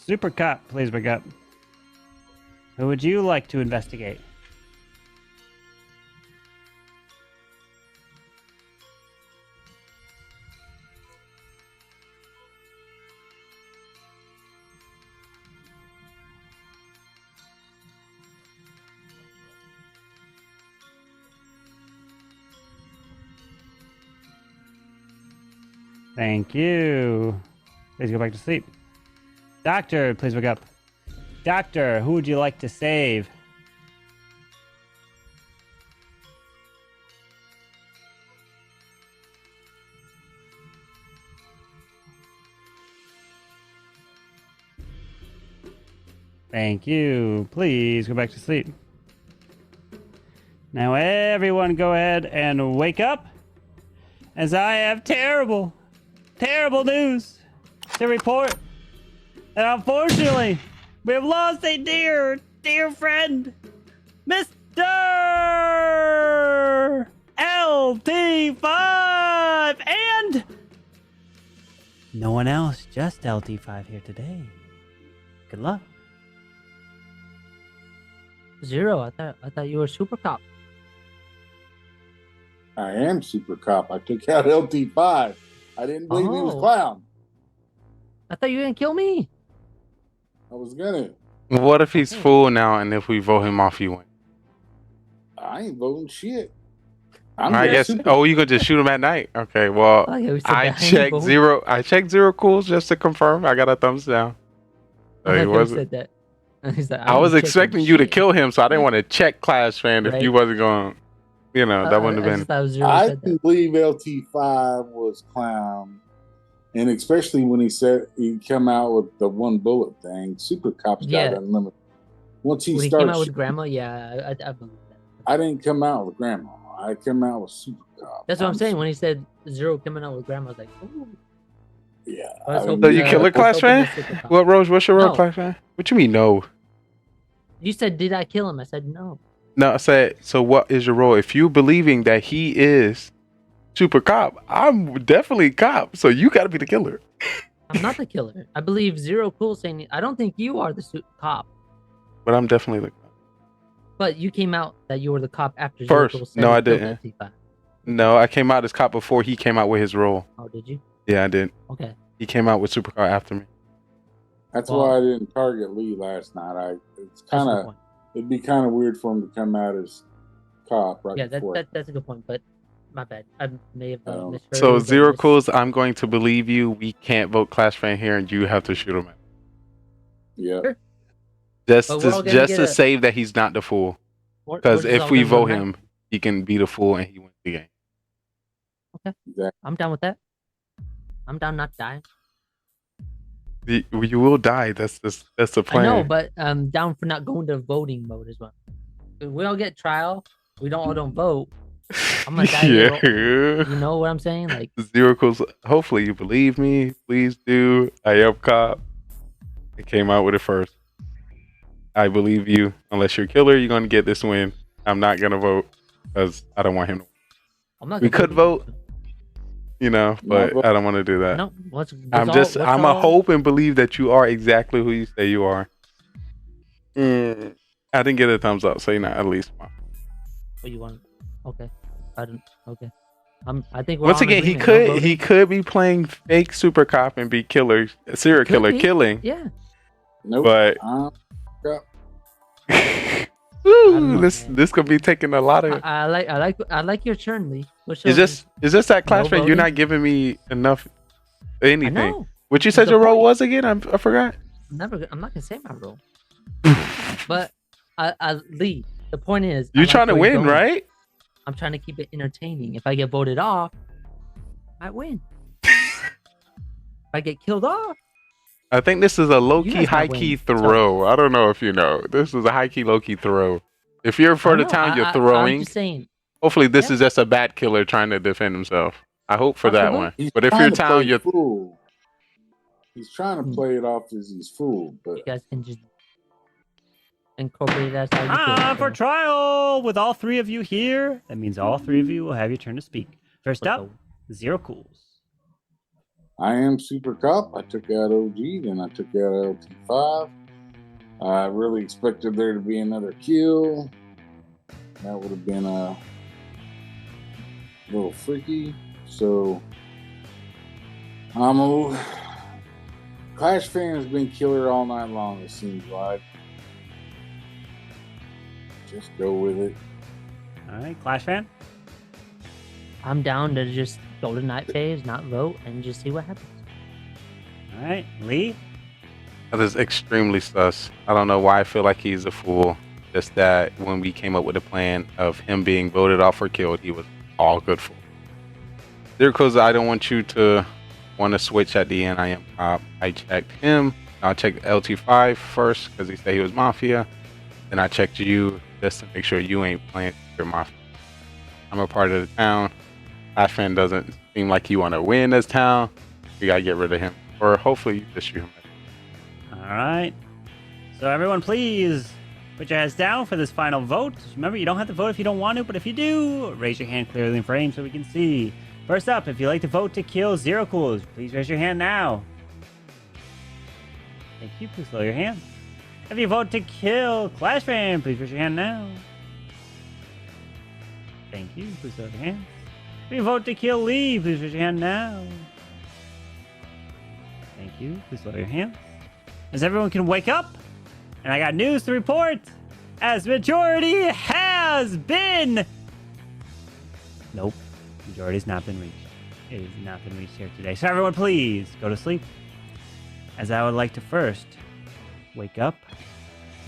S7: Super Cop, please wake up. Who would you like to investigate? Thank you. Please go back to sleep. Doctor, please wake up. Doctor, who would you like to save? Thank you. Please go back to sleep. Now everyone go ahead and wake up, as I have terrible, terrible news to report. And unfortunately, we have lost a dear, dear friend, Mr. LT5, and no one else, just LT5 here today. Good luck.
S3: Zero. I thought you were Super Cop.
S9: I am Super Cop. I took out LT5. I didn't believe he was
S3: Oh.
S9: clown.
S3: I thought you were gonna kill me.
S9: I was gonna.
S1: What if he's full now, and if we vote him off, he wins?
S9: I ain't voting shit.
S1: I guess. Oh, you could just shoot him at night. Okay. Well,
S3: Oh, yeah, we said
S1: I
S3: that.
S1: checked
S3: Vote.
S1: zero. I checked zero cools just to confirm. I got a thumbs down. So
S3: I
S1: he
S3: like how he
S1: wasn't.
S3: said that. He's like,
S1: I was
S3: ain't checking
S1: expecting you to
S3: shit.
S1: kill him, so I didn't want to check Clash Fan if you
S3: Right.
S1: wasn't going. You know, that wouldn't
S3: I
S1: have
S3: just
S1: been.
S3: thought it was Zero
S9: I
S3: said that.
S9: didn't believe LT5 was clown, and especially when he said he come out with the one bullet thing. Super Cop's
S3: Yeah.
S9: got unlimited. Once he
S3: When he
S9: starts,
S3: came out with Grandma, yeah, I believe that.
S9: I didn't come out with Grandma. I come out with Super Cop.
S3: That's what I'm saying. When he said Zero coming out with Grandma, I was like, ooh.
S9: Yeah.
S3: I was
S9: I
S3: hoping,
S1: So you killer
S3: I was
S1: Clash
S3: hoping
S1: Fan?
S3: that's Super Cop.
S1: What Rose? What's your role,
S3: No.
S1: Clash Fan? What you mean no?
S3: You said, did I kill him? I said no.
S1: No, I said. So what is your role? If you believing that he is Super Cop, I'm definitely Cop. So you got to be the killer.
S3: I'm not the killer. I believe Zero Cool saying, I don't think you are the cop.
S1: But I'm definitely the cop.
S3: But you came out that you were the cop after Zero
S1: First.
S3: Cool said
S1: No,
S3: he
S1: I
S3: killed
S1: didn't.
S3: LT5.
S1: No, I came out as cop before he came out with his role.
S3: Oh, did you?
S1: Yeah, I did.
S3: Okay.
S1: He came out with Super Cop after me.
S9: That's
S3: Well-
S9: why I didn't target Lee last night. It's
S3: That's a
S9: kind
S3: good
S9: of
S3: point.
S9: it'd be kind of weird for him to come out as cop right
S3: Yeah,
S9: before.
S3: that's a good point, but my bad. I may have misheard.
S1: So
S3: or
S1: Zero
S3: mis-
S1: Cools, I'm going to believe you. We can't vote Clash Fan here, and you have to shoot him.
S9: Yeah.
S3: Sure.
S1: Just
S3: But we're all
S1: to,
S3: gonna
S1: just
S3: get
S1: to
S3: a-
S1: save that he's not the fool.
S3: we're
S1: Because
S3: just all
S1: if we
S3: gonna
S1: vote
S3: vote
S1: him, he can be the fool and he wins the game.
S3: Okay. I'm down with that. I'm down not dying.
S1: You will die. That's the plan.
S3: I know, but I'm down for not going to voting mode as well. If we all get trial, we all don't vote. I'm gonna die.
S1: Yeah.
S3: You know what I'm saying? Like,
S1: Zero Cools. Hopefully you believe me. Please do. I am cop. I came out with it first. I believe you. Unless you're a killer, you're gonna get this win. I'm not gonna vote because I don't want him to.
S3: I'm not.
S1: We
S3: gonna
S1: could vote, you know, but
S9: vote.
S1: I don't want to do that.
S3: No,
S1: I'm a hope and believe that you are exactly who you say you are. I didn't get a thumbs up, so you're not at least one.
S3: What you want? Okay. I don't. Okay. I think we're
S1: Once
S3: all in
S1: again,
S3: agreement. No voting.
S1: he could be playing fake super cop and be killer, serial
S3: Could
S1: killer,
S3: be.
S1: killing.
S3: Yeah.
S9: Nope.
S1: But
S9: Cop.
S1: Woo,
S3: know,
S1: this
S3: man.
S1: this could be taking a lot of.
S3: I like your turn, Lee. What's
S1: Is this that Clash fan? You're
S3: voting?
S1: not giving me enough anything.
S3: I know.
S1: What you said
S3: The
S1: your role
S3: point.
S1: was again? I forgot.
S3: I'm not gonna say my role. But Lee, the point is,
S1: You're
S3: I like
S1: trying to
S3: where you're
S1: win,
S3: going.
S1: right?
S3: I'm trying to keep it entertaining. If I get voted off, I win. If I get killed off,
S1: I think this is a low key,
S3: guys
S1: high
S3: might
S1: key
S3: win.
S1: throw. I don't know if you know. This is a high key, low key throw. If you're for
S3: I
S1: the
S3: know,
S1: town, you're
S3: I'm
S1: throwing.
S3: just saying.
S1: Hopefully, this
S3: Yeah.
S1: is just a bad killer trying to defend himself. I hope for that
S3: Possible.
S1: one.
S9: He's
S1: But if
S9: trying
S1: you're
S9: to
S1: town,
S9: play
S1: you're
S9: fool. He's trying to
S3: Hmm.
S9: play it off as he's fooled, but
S3: You guys can just incorporate that as how you feel.
S7: For trial with all three of you here. That means all three of you will have your turn to speak. First
S3: Let's
S7: up, Zero Cools.
S9: I am Super Cop. I took out OG, then I took out LT5. I really expected there to be another kill. That would have been a little freaky. So I'm a Clash fan has been killer all night long, it seems like. Just go with it.
S7: All right, Clash fan.
S3: I'm down to just go to night phase, not vote, and just see what happens.
S7: All right, Lee.
S1: That is extremely sus. I don't know why I feel like he's a fool. Just that when we came up with the plan of him being voted off or killed, he was all good for. There goes, I don't want you to want to switch at the end. I am cop. I checked him. I checked LT5 first because he said he was Mafia. Then I checked you just to make sure you ain't playing your Mafia. I'm a part of the town. Clash fan doesn't seem like you want to win this town. You gotta get rid of him. Or hopefully you just shoot him.
S7: All right. So everyone, please put your hands down for this final vote. Remember, you don't have to vote if you don't want to, but if you do, raise your hand clearly in frame so we can see. First up, if you'd like to vote to kill Zero Cools, please raise your hand now. Thank you. Please lower your hand. If you vote to kill Clash Fan, please raise your hand now. Thank you. Please lower your hand. If you vote to kill Lee, please raise your hand now. Thank you. Please lower your hand. As everyone can wake up, And I got news to report, as majority has been... Nope, majority's not been reached. It has not been reached here today. So everyone, please go to sleep, as I would like to first wake up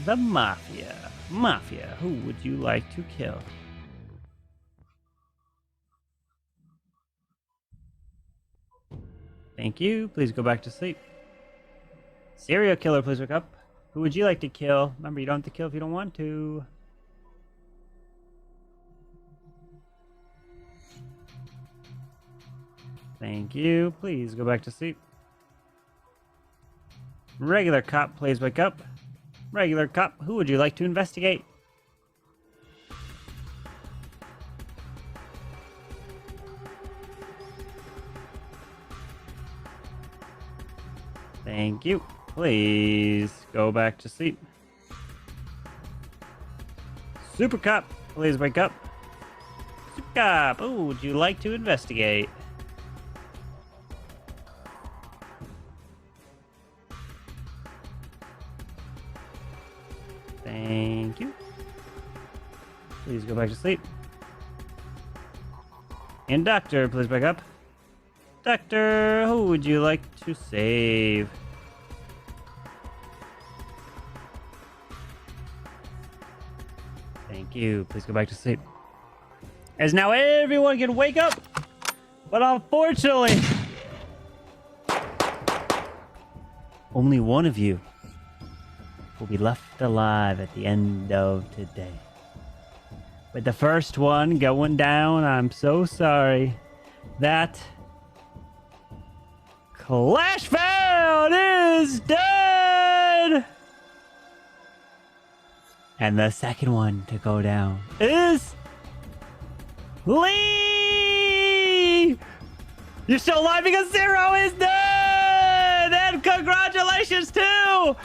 S7: the Mafia. Mafia, who would you like to kill? Thank you. Please go back to sleep. Serial killer, please wake up. Who would you like to kill? Remember, you don't have to kill if you don't want to. Thank you. Please go back to sleep. Regular cop, please wake up. Regular cop, who would you like to investigate? Thank you. Please go back to sleep. Super Cop, please wake up. Super Cop, who would you like to investigate? Thank you. Please go back to sleep. And Doctor, please wake up. Doctor, who would you like to save? Thank you. Please go back to sleep. As now everyone can wake up, but unfortunately, only one of you will be left alive at the end of today. With the first one going down, I'm so sorry. That Clash Found is dead! And the second one to go down is Lee! You're still alive because Zero is dead! And congratulations to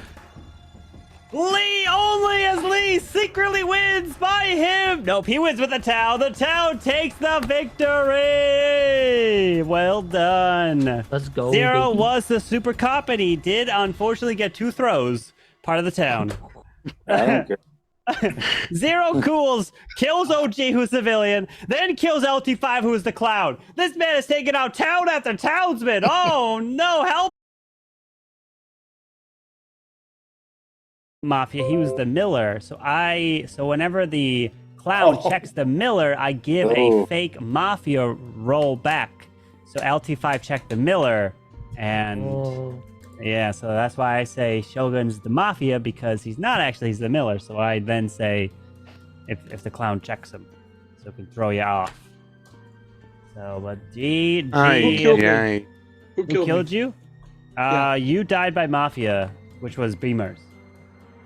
S7: Lee, only as Lee secretly wins by him. Nope, he wins with the Tau. The Tau takes the victory. Well done.
S3: Let's go.
S7: Zero
S3: baby.
S7: was the super cop, and he did unfortunately get 2 throws. Part of the town.
S9: I don't care.
S7: Zero cools, kills OG, who's civilian, then kills LT5, who is the clown. This man is taking out town after townsman. Oh no, help! Mafia, he was the miller. So whenever the clown checks the miller, I give a fake Mafia roll back. So LT5 checked the miller, and yeah, so that's why I say Shogun's the Mafia, because he's not actually, he's the miller. So I then say if the clown checks him, so it can throw you off. So, but
S11: Who killed me?
S7: Who killed you? You died by Mafia, which was Beamers.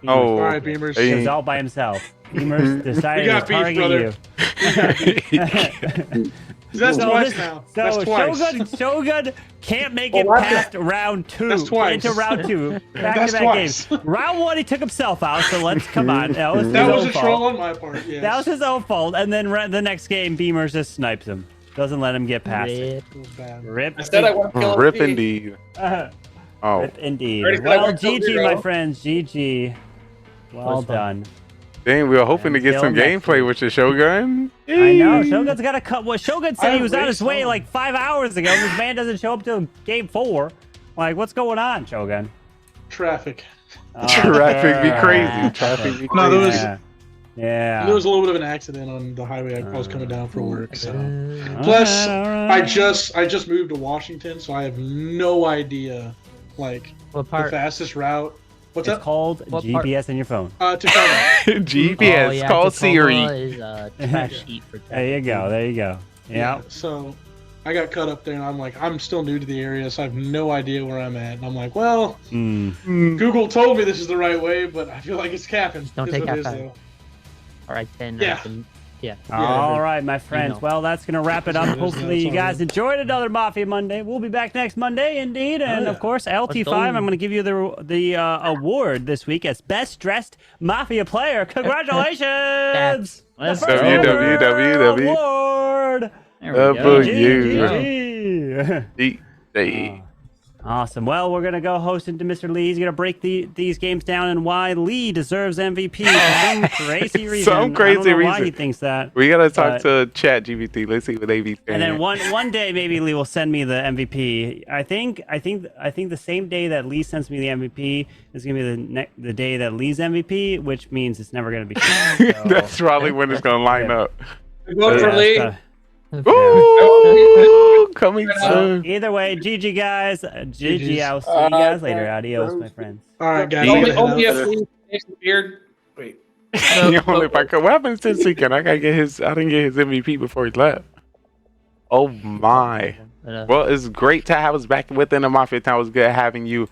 S1: Oh,
S11: All right, Beamers.
S7: He was all by himself. Beamers decided to target
S11: brother.
S7: you.
S11: That's twice now.
S7: So
S11: That's twice.
S7: Shogun can't make it past round 2.
S11: That's twice.
S7: Into round 2.
S11: That's
S7: Back-to-back
S11: twice.
S7: games. Round 1, he took himself out, so let's, come on. That was
S11: That
S7: his
S11: was
S7: own
S11: a
S7: fault.
S11: troll on my part, yes.
S7: That was his own fault. And then the next game, Beamers just snipes him. Doesn't let him get past it.
S11: It was bad.
S7: Rip.
S4: I said I want to kill
S1: Rip
S4: him.
S1: indeed. Oh,
S7: Rip indeed.
S4: Already said I
S7: Well,
S4: want to kill
S7: GG,
S4: Zero.
S7: my friends. GG. Well
S3: Was fun.
S7: done.
S1: dang, we were hoping to get
S7: Until
S1: some
S7: next
S1: gameplay
S7: week.
S1: with your Shogun.
S7: I know. Shogun's got to cut. Well, Shogun said
S11: I
S7: he was on his
S11: wish
S7: way
S11: so.
S7: like 5 hours ago. This man doesn't show up till game 4. Like, what's going on, Shogun?
S11: Traffic.
S7: Oh,
S1: Traffic be
S7: sure.
S1: crazy. Traffic be crazy.
S11: No, there was
S7: Yeah.
S11: there was a little bit of an accident on the highway. I was coming down for work, so.
S7: All
S11: Plus,
S7: right.
S11: I just moved to Washington, so I have no idea, like,
S3: What
S11: the
S3: part?
S11: fastest route. What's
S7: It's
S11: up?
S7: called
S3: What part?
S7: GPS in your phone.
S11: Tacoma.
S1: GPS,
S3: Oh, yeah,
S1: call
S3: Tacoma
S1: Siri.
S3: is a trash heap for
S7: There you go. There you go. Yeah.
S11: So, I got cut up there, and I'm like, I'm still new to the area, so I have no idea where I'm at. And I'm like, well,
S7: Mm.
S11: Google told me this is the right way, but I feel like it's capping.
S3: Don't
S11: is
S3: take
S11: what
S3: that
S11: it is,
S3: back.
S11: though.
S3: All right, 10.
S11: Yeah.
S3: Yeah.
S7: All right, my friends.
S3: know.
S7: Well, that's going to wrap it up.
S11: There's no
S7: Hopefully, you guys
S11: sorry.
S7: enjoyed another Mafia Monday. We'll be back next Monday, indeed. And, of course, LT5,
S3: go.
S7: I'm going to give you the award this week as Best Dressed Mafia Player. Congratulations!
S3: That's-
S7: The
S3: let's
S7: first
S3: go.
S7: ever
S1: WWW.
S7: award!
S3: There we go.
S1: For
S7: GG.
S1: you.
S7: GG.
S1: Hey.
S7: Awesome. Well, we're gonna go host into Mr. Lee. He's gonna break these games down and why Lee deserves MVP for some crazy reason.
S1: Some
S7: I
S1: crazy
S7: don't know
S1: reason.
S7: why he thinks that.
S1: We gotta talk
S7: but-
S1: to Chat GPT. Let's see what they be saying.
S7: And then one day maybe Lee will send me the MVP. I think the same day that Lee sends me the MVP is gonna be the day that Lee's MVP, which means it's never gonna be. So.
S1: That's probably when it's gonna line up.
S4: Vote for Lee.
S1: Ooh, coming soon.
S7: Either way, GG guys. GG. I'll see you guys later. Adios, my friends.
S11: All right, guys.
S4: Only if Lee takes the beard. Wait.
S1: Only if I could. What happens this weekend? I didn't get his MVP before he left. Oh my. Well, it's great to have us back within the Mafia town. It was good having you.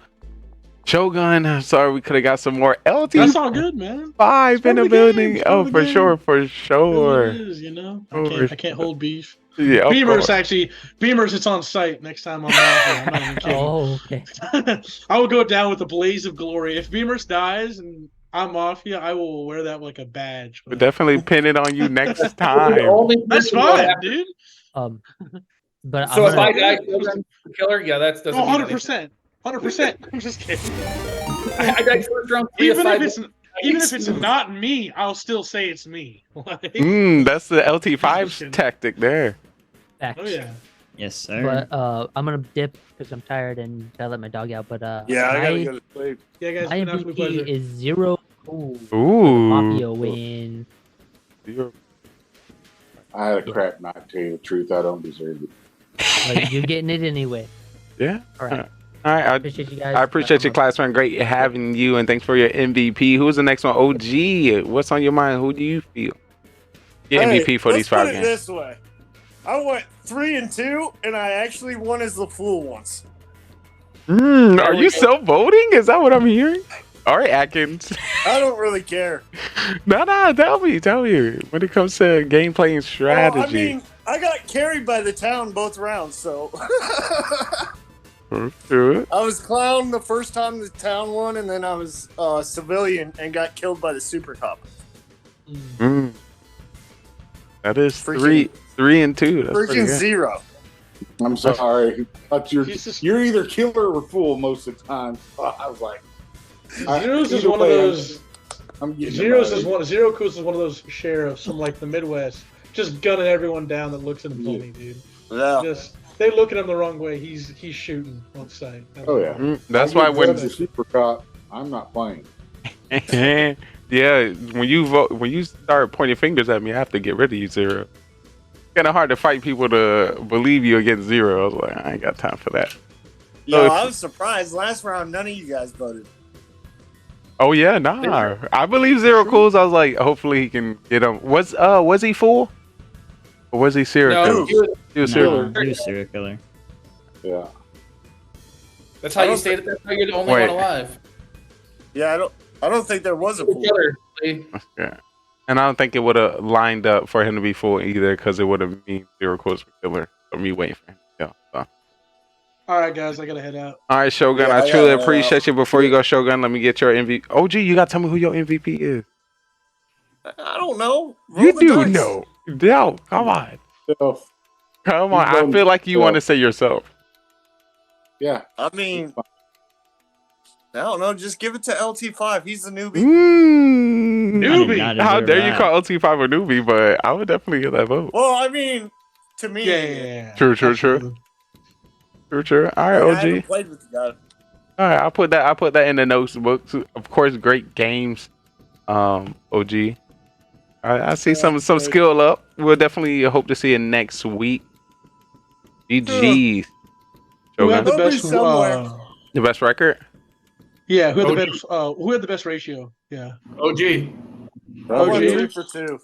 S1: Shogun, sorry we could have got some more LT.
S11: That's all good, man.
S1: Five in the building. Oh, for sure, for
S11: It
S1: sure.
S11: is, you know. I can't hold beef.
S1: Yeah, of
S11: Beamers
S1: course.
S11: actually. Beamers, it's on site next time I'm out here. I'm not even kidding.
S3: Oh, okay.
S11: I will go down with a blaze of glory. If Beamers dies and I'm Mafia, I will wear that like a badge.
S1: We'll definitely pin it on you next time.
S11: That's fine, dude.
S3: But
S4: So
S3: I'm
S4: if I
S3: gonna,
S4: die killer, yeah, that's doesn't.
S11: Oh,
S4: mean
S11: 100%. 100%. I'm just kidding.
S4: I died first round.
S11: Even if it's not me, I'll still say it's me. Like,
S1: That's the LT5's tactic there.
S3: facts.
S11: oh yeah.
S6: Yes, sir.
S3: But I'm gonna dip because I'm tired and gotta let my dog out. But
S5: Yeah, I gotta
S3: my,
S5: go to sleep.
S11: Yeah, guys.
S3: my
S11: It's been an absolute pleasure.
S3: MVP is 0. Ooh. Mafia
S1: Ooh.
S3: win.
S9: I had a crap night, to tell you the truth. I don't deserve it.
S3: But you're getting it anyway.
S1: Yeah.
S3: All right.
S1: All right.
S3: Appreciate you guys.
S1: I appreciate your classmate. Great having you, and thanks for your MVP. Who's the next one? OG. What's on your mind? Who do you feel? Your MVP for these 5
S5: Let's put it
S1: games.
S5: this way. I went 3-2, and I actually won as the fool once.
S1: Are you self-voting? Is that what I'm hearing? All right, Atkins.
S5: I don't really care.
S1: No, tell me. When it comes to gameplay and strategy.
S5: Well, I mean, I got carried by the town both rounds, so.
S1: True.
S5: I was clown the first time the town won, and then I was civilian and got killed by the super cop.
S1: That is
S5: Freaking-
S1: 3 and 2. That's pretty
S5: Freaking
S1: good.
S5: 0.
S9: I'm sorry, but
S11: Jesus.
S9: you're either killer or fool most of the time. I was like,
S11: Zeros is
S9: either
S11: one of
S9: way,
S11: those.
S9: I'm getting
S11: Zeros
S9: about
S11: is
S9: it.
S11: one. Zero Coos is one of those sheriffs from like the Midwest, just gunning everyone down that looks at him funny, dude.
S5: Yeah.
S11: Just they look at him the wrong way. He's shooting on sight.
S9: Oh yeah.
S1: That's
S9: I
S1: why
S9: get
S1: when
S9: drugged to super cop, I'm not playing.
S1: yeah, when you start pointing fingers at me, I have to get rid of you, Zero. It's kind of hard to fight people to believe you against Zero. I was like, I ain't got time for that.
S5: Yo,
S1: if-
S5: I was surprised. Last round, none of you guys voted.
S1: Oh yeah, nah. I believe Zero Cools. I was like, hopefully he can get him. Was he full? Or was he serial
S4: No,
S1: killer? He was serial
S6: No,
S1: killer.
S6: he was serial killer.
S9: Yeah.
S4: That's how you stated. That's how you're the only
S1: Wait.
S4: one alive.
S5: Yeah, I don't think there was a fool.
S4: Killer. Lee.
S1: Yeah. And I don't think it would have lined up for him to be full either, because it would have been Zero Cools for killer. So me waiting for him. Yeah. So.
S11: All right, guys, I gotta head out.
S1: All right, Shogun.
S5: Yeah,
S1: I
S5: I
S1: truly
S5: gotta-
S1: appreciate you. Before you go, Shogun, let me get your MVP. OG, you gotta tell me who your MVP is.
S5: I don't know. Roll
S1: You
S5: the
S1: do
S5: dice.
S1: know. Yo, come on.
S9: So,
S1: Come on. I feel like you want to say yourself.
S9: yeah.
S5: I mean, I don't know. Just give it to LT5. He's the newbie.
S1: Mm.
S11: Newbie.
S6: I did not
S1: How
S6: deserve
S1: dare you
S6: that.
S1: call LT5 a newbie, but I would definitely get that vote.
S5: Well, I mean, to me,
S11: Yeah.
S1: True.
S11: Absolutely.
S1: True. All right,
S5: I
S1: OG.
S5: haven't played with the guy.
S1: All right, I'll put that in the notes book. Of course, great games. OG. I see some skill up. We'll definitely hope to see it next week. GG's.
S11: Who had
S1: Shogun.
S11: the
S5: Probably
S11: best?
S5: somewhere.
S1: The best record?
S11: Yeah, who had the
S4: OG.
S11: best? Who had the best ratio? Yeah.
S4: OG.
S5: I went
S11: OG.
S5: 3 for 2.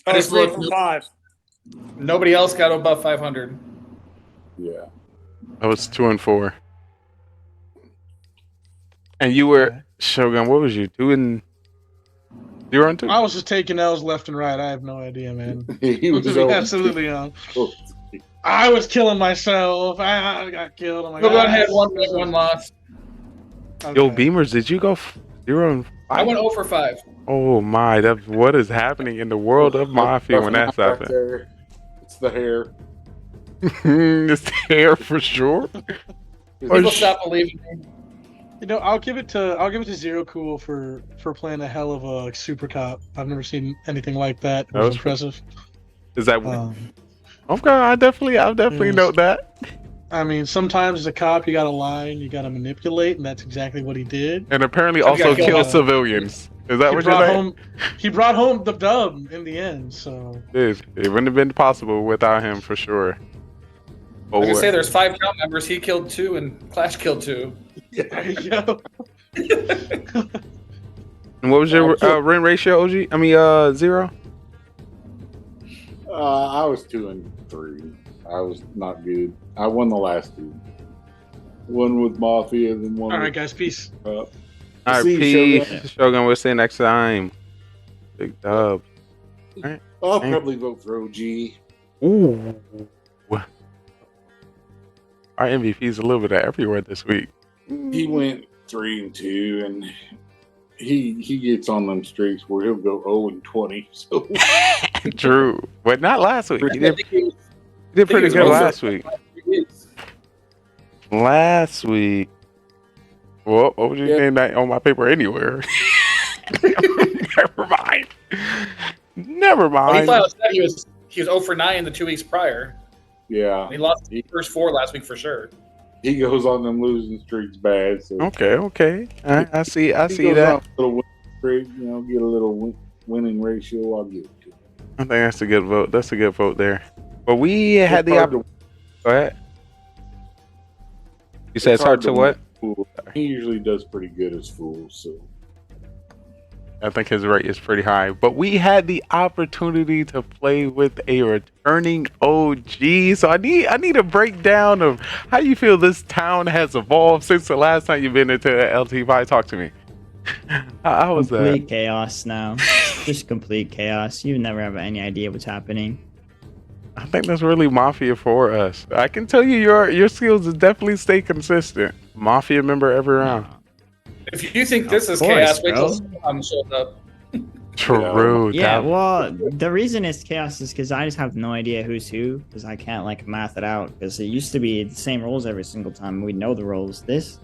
S4: I
S5: Oh,
S4: just
S5: 3
S4: looked.
S5: for 5.
S4: Nobody else got above 500.
S9: Yeah.
S1: I was 2 and 4. And you were Shogun. What was you 2 and 0 and 2?
S11: I was just taking L's left and right. I have no idea, man.
S9: He was
S11: To be
S9: over-
S11: absolutely honest. I was killing myself. I got killed. Oh my
S4: Go
S11: god.
S4: ahead, one loss.
S1: Yo,
S11: Okay.
S1: Beamers, did you go 0 and 5?
S4: I went 0 for 5.
S1: Oh my! What is happening in the world of Mafia when that's
S9: Right
S1: happening?
S9: there. It's the hair.
S1: It's there for sure.
S4: People stop believing me.
S11: You know, I'll give it to Zero Cool for playing a hell of a super cop. I've never seen anything like that. It was impressive.
S1: Is that okay? I'll definitely note that.
S11: I mean, sometimes as a cop, you gotta lie and you gotta manipulate, and that's exactly what he did.
S1: And apparently also kill civilians. Is that what you're saying?
S11: He brought home the dub in the end, so.
S1: It wouldn't have been possible without him for sure.
S4: I was gonna say there's 5 count members. He killed 2, and Clash killed 2.
S11: There you go.
S1: And what was your win ratio, OG? I mean, 0.
S9: I was 2 and 3. I was not good. I won the last 2. One with Mafia, then one.
S11: All right, guys. Peace.
S1: All right, peace. Shogun, we'll see you next time. Big dub. Right.
S9: I'll probably vote for OG.
S1: Ooh. Our MVP's a little bit of everywhere this week.
S9: He went 3 and 2, and he gets on them streaks where he'll go 0 and 20. So
S1: true, but not last week. He did pretty good last week. Last week. Well, OG ain't that on my paper anywhere. Never mind. Never mind.
S4: Well, he was 0 for 9 the 2 weeks prior.
S9: Yeah,
S4: he lost the first 4 last week for sure.
S9: He goes on them losing streaks bad. So.
S1: Okay. I see that.
S9: A little win streak, get a little winning ratio. I'll give it to him.
S1: I think that's a good vote. That's a good vote there. But we had the opportunity. Go ahead. You said it's hard to what?
S9: He usually does pretty good as Fool, so.
S1: I think his rate is pretty high. But we had the opportunity to play with a returning OG. So I need a breakdown of how you feel this town has evolved since the last time you've been into LT5. Talk to me. How was that?
S6: Complete chaos now. Just complete chaos. You never have any idea what's happening.
S1: I think that's really Mafia for us. I can tell you your skills definitely stay consistent. Mafia member every round.
S4: If you think this is chaos, wait till someone shows up.
S1: True.
S6: Yeah, well, the reason it's chaos is because I just have no idea who's who, because I can't math it out. Because it used to be the same roles every single time. We know the roles. It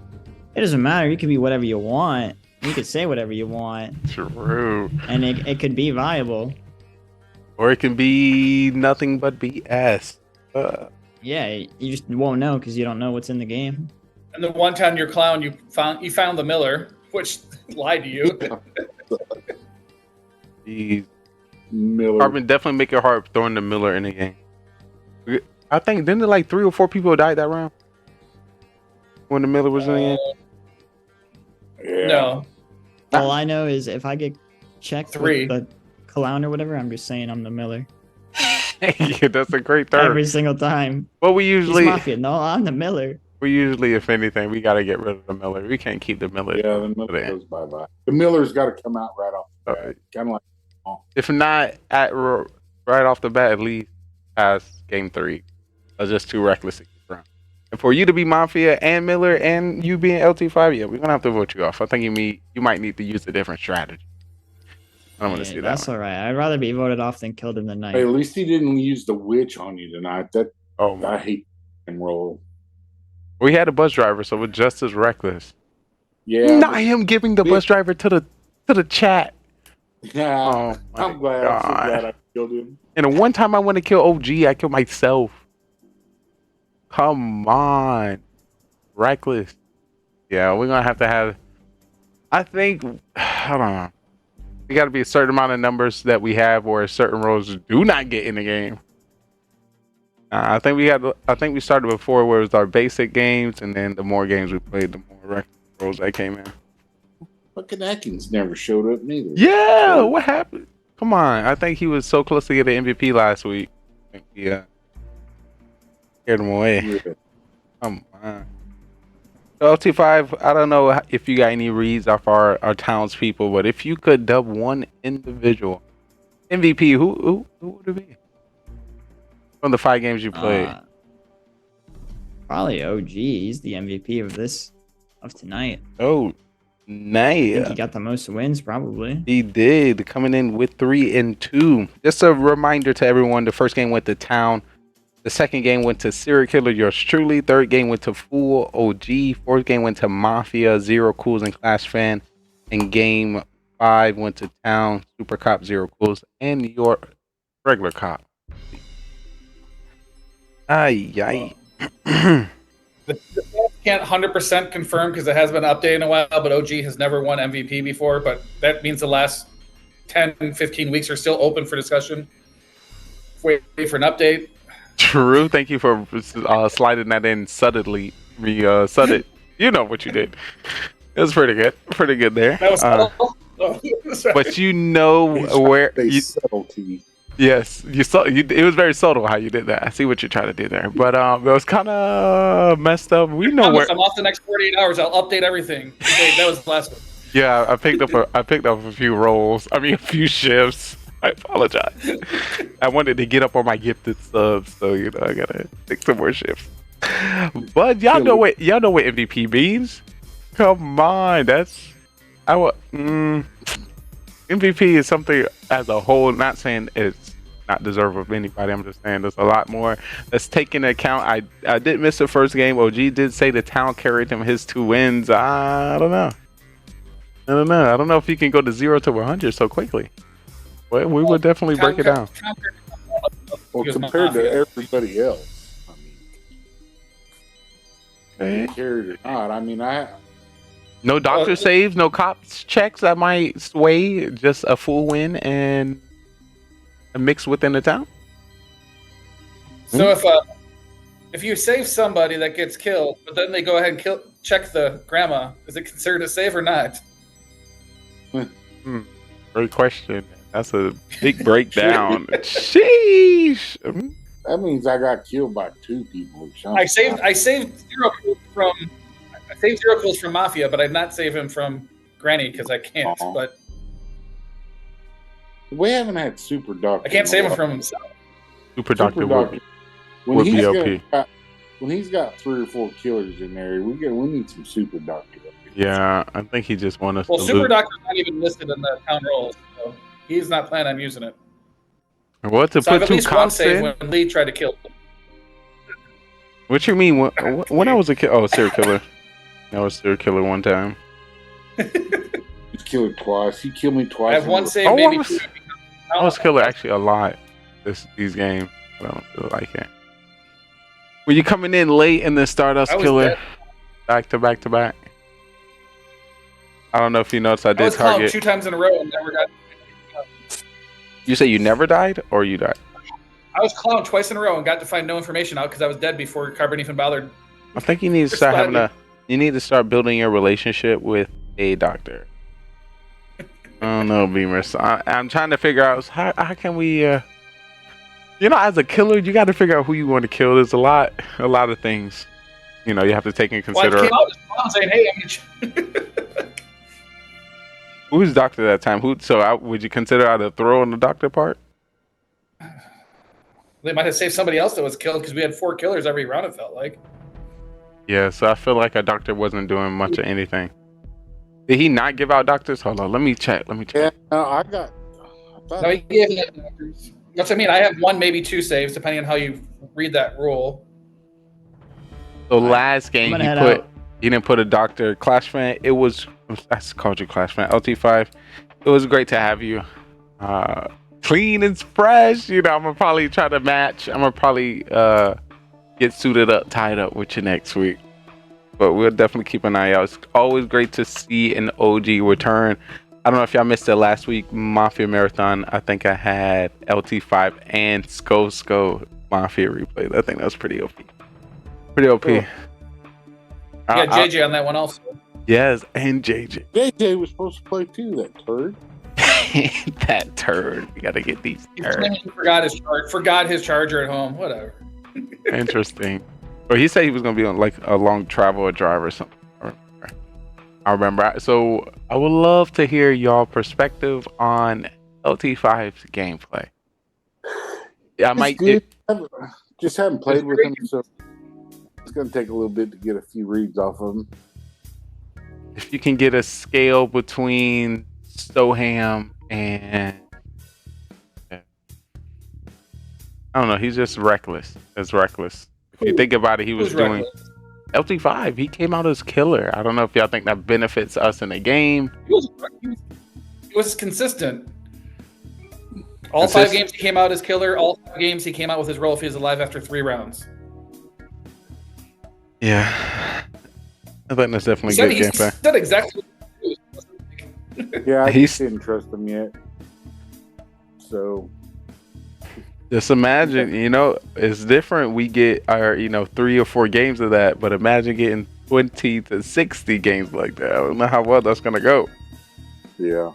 S6: doesn't matter. You can be whatever you want. You could say whatever you want.
S1: True.
S6: And it could be viable.
S1: Or it can be nothing but BS.
S6: Yeah, you just won't know because you don't know what's in the game.
S4: And the one time you're clown, you found the Miller, which lied to you.
S1: Jeez. Miller. Carbon definitely make it hard throwing the Miller in the game. I think didn't 3 or 4 people died that round when the Miller was in the game.
S9: Yeah.
S4: No.
S6: All I know is if I get checked
S4: 3
S6: with the clown or whatever, I'm just saying I'm the Miller.
S1: Yeah, that's a great term.
S6: Every single time.
S1: Well, we usually
S6: Mafia. No, I'm the Miller.
S1: We usually, if anything, we got to get rid of the Miller. We can't keep the Miller.
S9: Yeah, the Miller goes bye-bye. The Miller's got to come out right off the bat. Kind of
S1: if not right off the bat, at least past game 3. I was just too reckless to keep around. And for you to be Mafia and Miller and you being LT5, yeah, we're going to have to vote you off. I think you might need to use a different strategy. I don't want to see that.
S6: That's all right. I'd rather be voted off than killed in the night.
S9: Hey, at least he didn't use the witch on you tonight. I hate him roll.
S1: We had a bus driver, so we're just as reckless.
S9: Yeah.
S1: Not him giving the bus driver to the chat.
S9: Yeah. I'm so glad I killed him.
S1: And the one time I want to kill OG, I killed myself. Come on. Reckless. Yeah, we're going to have. I think, I don't know. We got to be a certain amount of numbers that we have where certain roles do not get in the game. I think we started before where it was our basic games, and then the more games we played, the more reckless roles that came in.
S9: Fucking Atkins never showed up neither.
S1: Yeah, what happened? Come on. I think he was so close to getting MVP last week. Yeah. Scared him away. Yeah. Come on. So LT5, I don't know if you got any reads off our townspeople, but if you could dub one individual MVP, who would it be? From the 5 games you played.
S6: Probably OG. He's the MVP of tonight.
S1: Oh, nice.
S6: I think he got the most wins, probably.
S1: He did, coming in with 3 and 2. Just a reminder to everyone, the first game went to town. The second game went to Serial Killer, yours truly. Third game went to Fool OG. Fourth game went to Mafia, Zero Cools, and Clash Fan. And game 5 went to Town, Super Cop, Zero Cools, and your regular cop. Ay.
S4: The can't 100% confirm because it has been updated in a while, but OG has never won MVP before. But that means the last 10, 15 weeks are still open for discussion. Wait for an update.
S1: True. Thank you for sliding that in subtly. Sudden. You know what you did. It was pretty good. Pretty good there.
S4: That was subtle.
S1: But you know where
S9: subtlety.
S1: Yes, you saw. It was very subtle how you did that. I see what you're trying to do there, but it was kind of messed up. We know where.
S4: I'm off the next 48 hours. I'll update everything. Okay, that was the last one.
S1: Yeah, I picked up a few roles. I mean, a few shifts. I apologize. I wanted to get up on my gifted subs, so I gotta take some more shifts. But y'all know what MVP means. Come on, MVP is something as a whole. Not saying it's not deserved of anybody. I'm just saying there's a lot more that's taken into account. I did miss the first game. OG did say the town carried him his 2 wins. I don't know. I don't know if he can go to 0 to 100 so quickly. Well, we will definitely break it down.
S9: Well, compared to everybody else, I mean, carried or not, I mean,
S1: no doctor saves, no cops checks that might sway just a full win and a mix within the town.
S4: So if you save somebody that gets killed, but then they go ahead and check the grandma, is it considered a save or not?
S1: Great question. That's a big breakdown. Sheesh.
S9: That means I got killed by 2 people.
S4: I saved Zero Kills from Mafia, but I'd not save him from Granny because I can't. But
S9: we haven't had Super Doctor.
S4: I can't save him from himself.
S1: Super Doctor would be OP.
S9: When he's got 3 or 4 killers in there, we need some Super Doctor.
S1: Yeah, I think he just wants us to
S4: Super Doctor's not even listed in the town rolls, so he's not planning on using it.
S1: What to
S4: so
S1: put
S4: I've at
S1: 2
S4: least
S1: cops
S4: one save
S1: in?
S4: when Lee tried to kill him.
S1: What you mean? When I was a kid? Oh, serial killer. I was serial killer one time.
S9: He's killed twice. He killed me twice.
S4: I have one save, maybe 2.
S1: I was killer actually a lot. These games. I don't really like it. Were you coming in late and then start us killer back to back to back? I don't know if you noticed I did target
S4: 2 times in a row and never got.
S1: You say you never died or you died?
S4: I was clowned twice in a row and got to find no information out because I was dead before Carbon even bothered.
S1: I think you need to start you need to start building your relationship with a doctor. I don't know, Beamer. So I'm trying to figure out how can we as a killer, you got to figure out who you want to kill. There's a lot of things, you have to take in consideration.
S4: Well, I came out saying, "Hey, I'm gonna."
S1: Who's doctor that time? Would you consider out a throw on the doctor part?
S4: They might have saved somebody else that was killed because we had 4 killers every round. It felt like.
S1: Yeah, so I feel like a doctor wasn't doing much of anything. Did he not give out doctors? Hold on, let me check.
S9: Yeah, no,
S4: No, he gave out doctors. That's what I mean. I have 1, maybe 2 saves, depending on how you read that rule.
S1: So last game he didn't put a doctor. Clash fan, I called you Clash fan. LT5, it was great to have you. Clean and fresh. I'm gonna probably try to match. I'm gonna probably get suited up, tied up with you next week. But we'll definitely keep an eye out. It's always great to see an OG return. I don't know if y'all missed it last week, Mafia Marathon. I think I had LT5 and Sko Mafia replay. I think that was pretty OP. Pretty OP.
S4: Cool. Yeah, JJ on that one also.
S1: Yes, and JJ.
S9: JJ was supposed to play too, that turd.
S1: That turd. We gotta get these turds.
S4: He forgot his charger at home. Whatever.
S1: Interesting. But he said he was gonna be on like a long travel or drive or something. I remember. So I would love to hear y'all perspective on LT5's gameplay.
S9: Just haven't played with him, so it's gonna take a little bit to get a few reads off of him.
S1: If you can get a scale between Stoham and I don't know. He's just reckless. It's reckless. If you think about it, he was
S4: Who's
S1: doing
S4: reckless?
S1: LT5. He came out as killer. I don't know if y'all think that benefits us in the game.
S4: He was consistent. All 5 games he came out as killer. All 5 games he came out with his role if he was alive after 3 rounds.
S1: Yeah. I think that's definitely good gameplay.
S4: He said exactly.
S9: Yeah, I
S1: He's-
S9: just didn't trust him yet. So
S1: Just imagine, it's different. We get our, 3 or 4 games of that, but imagine getting 20 to 60 games like that. I don't know how well that's gonna go.
S9: yeah.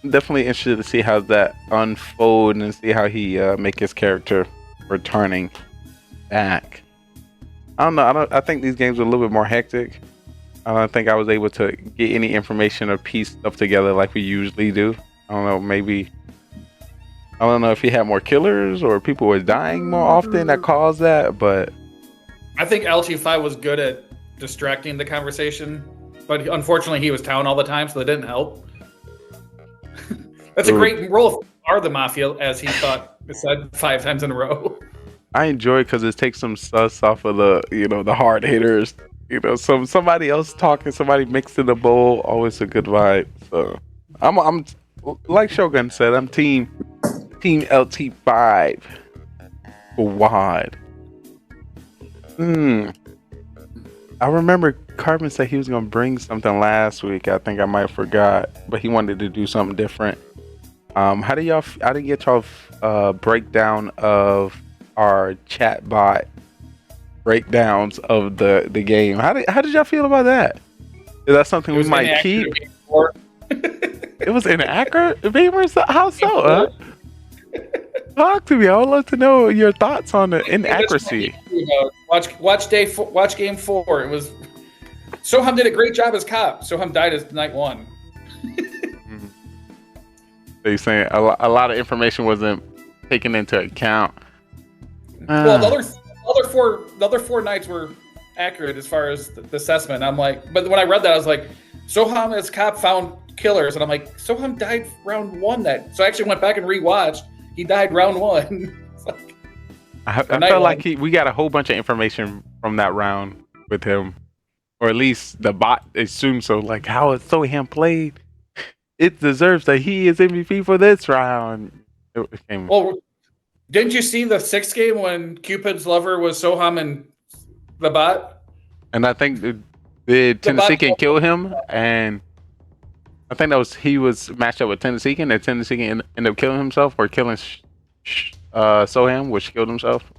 S1: Definitely interested to see how that unfold and see how he make his character returning back. I don't know. I think these games are a little bit more hectic. I don't think I was able to get any information or piece stuff together like we usually do. I don't know. Maybe I don't know if he had more killers or people were dying more often that caused that. But
S4: I think LT5 was good at distracting the conversation, but unfortunately he was town all the time, so that didn't help. That's a great role for the Mafia, as he said 5 times in a row.
S1: I enjoy it because it takes some sus off of the the hard hitters. Somebody else talking, somebody mixing the bowl, always a good vibe. So I'm like Shogun said, I'm team LT5 for WAD. I remember Carbon said he was gonna bring something last week. I think I might have forgot, but he wanted to do something different. How do y'all? I didn't get y'all breakdown of our chat bot breakdowns of the game. How did y'all feel about that? Is that something we might keep? It was inaccurate. Beamers, how so? Huh? Talk to me. I would love to know your thoughts on the inaccuracy.
S4: Watch game 4. It was Soham did a great job as cop. Soham died as night 1.
S1: So you're saying a lot of information wasn't taken into account.
S4: Well, the other four nights were accurate as far as the assessment. I'm like, but when I read that, I was like, Soham as cop found killers, and I'm like, Soham died round 1. So I actually went back and rewatched. He died round 1. Like,
S1: I felt like we got a whole bunch of information from that round with him, or at least the bot assumed so. Like how Soham played, it deserves that he is MVP for this round.
S4: Well, didn't you see the 6th game when Cupid's lover was Soham and the bot?
S1: And I think did Tennessee can kill him, and I think he was matched up with Tennessee, and Tennessee can end up killing himself or killing Soham, which killed himself.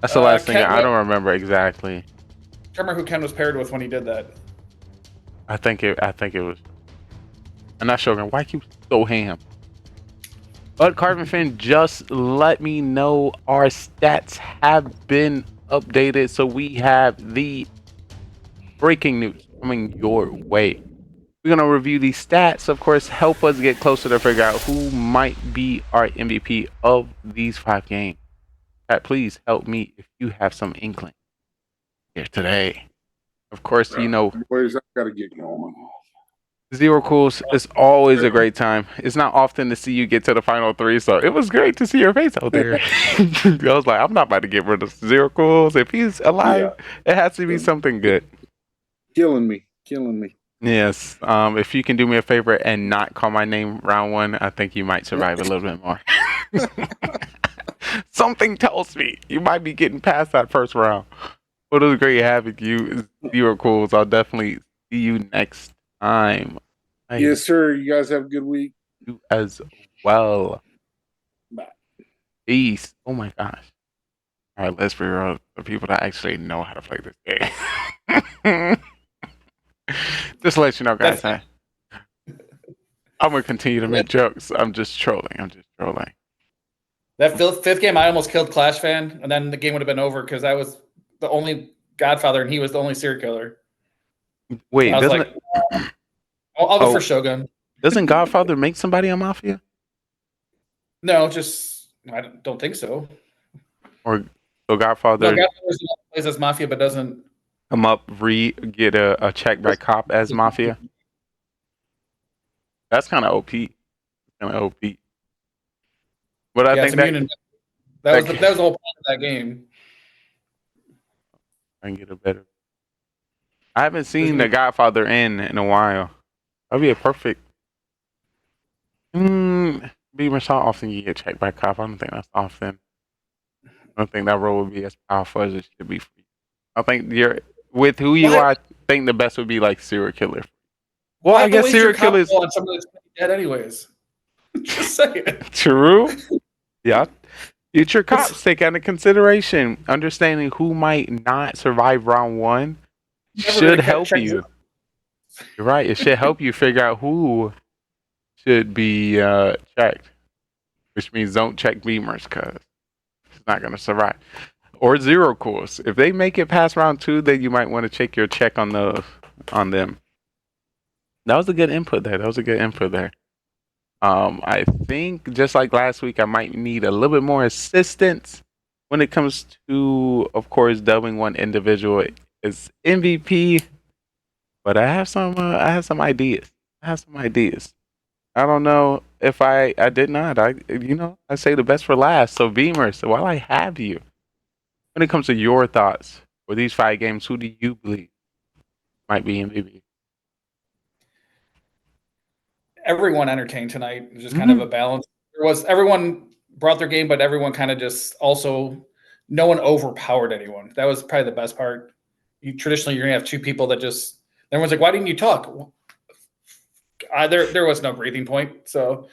S1: That's the last thing. I don't remember exactly.
S4: I can't remember who Ken was paired with when he did that.
S1: I think it was. I'm not sure. Why keep Soham? But Carbon Fin, just let me know our stats have been updated, so we have the breaking news coming your way. We're gonna review these stats, of course, help us get closer to figure out who might be our MVP of these 5 games. Pat, please help me if you have some inkling here today. Of course,
S9: Where's I gotta get going?
S1: Zero Cools is always a great time. It's not often to see you get to the final 3, so it was great to see your face out there. I was like, I'm not about to get rid of Zero Cools. If he's alive, it has to be something good.
S9: Killing me.
S1: Yes. If you can do me a favor and not call my name round 1, I think you might survive a little bit more. Something tells me you might be getting past that first round. But it was great having you, Zero Cools. I'll definitely see you next time.
S9: Yes, sir. You guys have a good week.
S1: You as well.
S9: Bye.
S1: Peace. Oh my gosh. All right, let's figure out the people that actually know how to play this game. Just to let you know, guys. I'm gonna continue to make jokes. I'm just trolling.
S4: That 5th game, I almost killed Clash Fan, and then the game would have been over because I was the only Godfather and he was the only serial killer.
S1: Wait,
S4: I was like, I'll go for Shogun.
S1: Doesn't Godfather make somebody a Mafia?
S4: No, I don't think so.
S1: Or so Godfather
S4: plays as Mafia, but doesn't
S1: come up get a check by cop as Mafia. That's kind of OP. But I
S4: Yeah, it's
S1: think
S4: immune. That was the whole point of that game.
S1: I can get a better. I haven't seen The Godfather in a while. That'd be a perfect. Beamer, how often you get checked by cop? I don't think that's often. I don't think that role would be as powerful as it should be for you. I think you're with who you are. I think the best would be like serial killer. Well,
S4: Why
S1: I guess
S4: waste your
S1: serial
S4: cop
S1: killers.
S4: on somebody that's dead anyways? Just saying.
S1: True. Yeah. Future cops take into consideration understanding who might not survive round one should help you. You're right. It should help you figure out who should be checked, which means don't check Beamers because it's not going to survive. Or zero course. If they make it past round two, then you might want to check your check on them. That was a good input there. I think just like last week, I might need a little bit more assistance when it comes to, of course, dubbing one individual as MVP. But I have some ideas. I don't know if I did not. I say the best for last. So Beamer, so while I have you, when it comes to your thoughts for these 5 games, who do you believe might be MVP?
S4: Everyone entertained tonight. It was just kind of a balance. Everyone brought their game, but everyone kind of just also no one overpowered anyone. That was probably the best part. Traditionally, you're gonna have 2 people that just everyone's like, "Why didn't you talk?" There was no breathing point. So,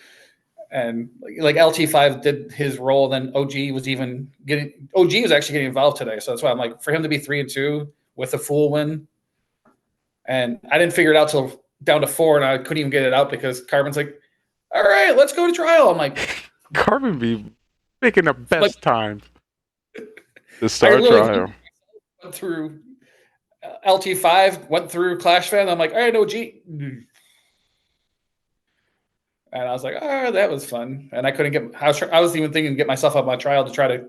S4: and like LT5 did his role, then OG was actually getting involved today. So that's why I'm like, for him to be 3-2 with a full win, and I didn't figure it out till down to 4, and I couldn't even get it out because Carbon's like, "All right, let's go to trial." I'm like,
S1: Carbon be picking the best time to start trial.
S4: Went through LT5, went through Clash Fan. I'm like, all right, OG. And I was like, oh, that was fun. And I couldn't get, I was even thinking to get myself up on trial to try to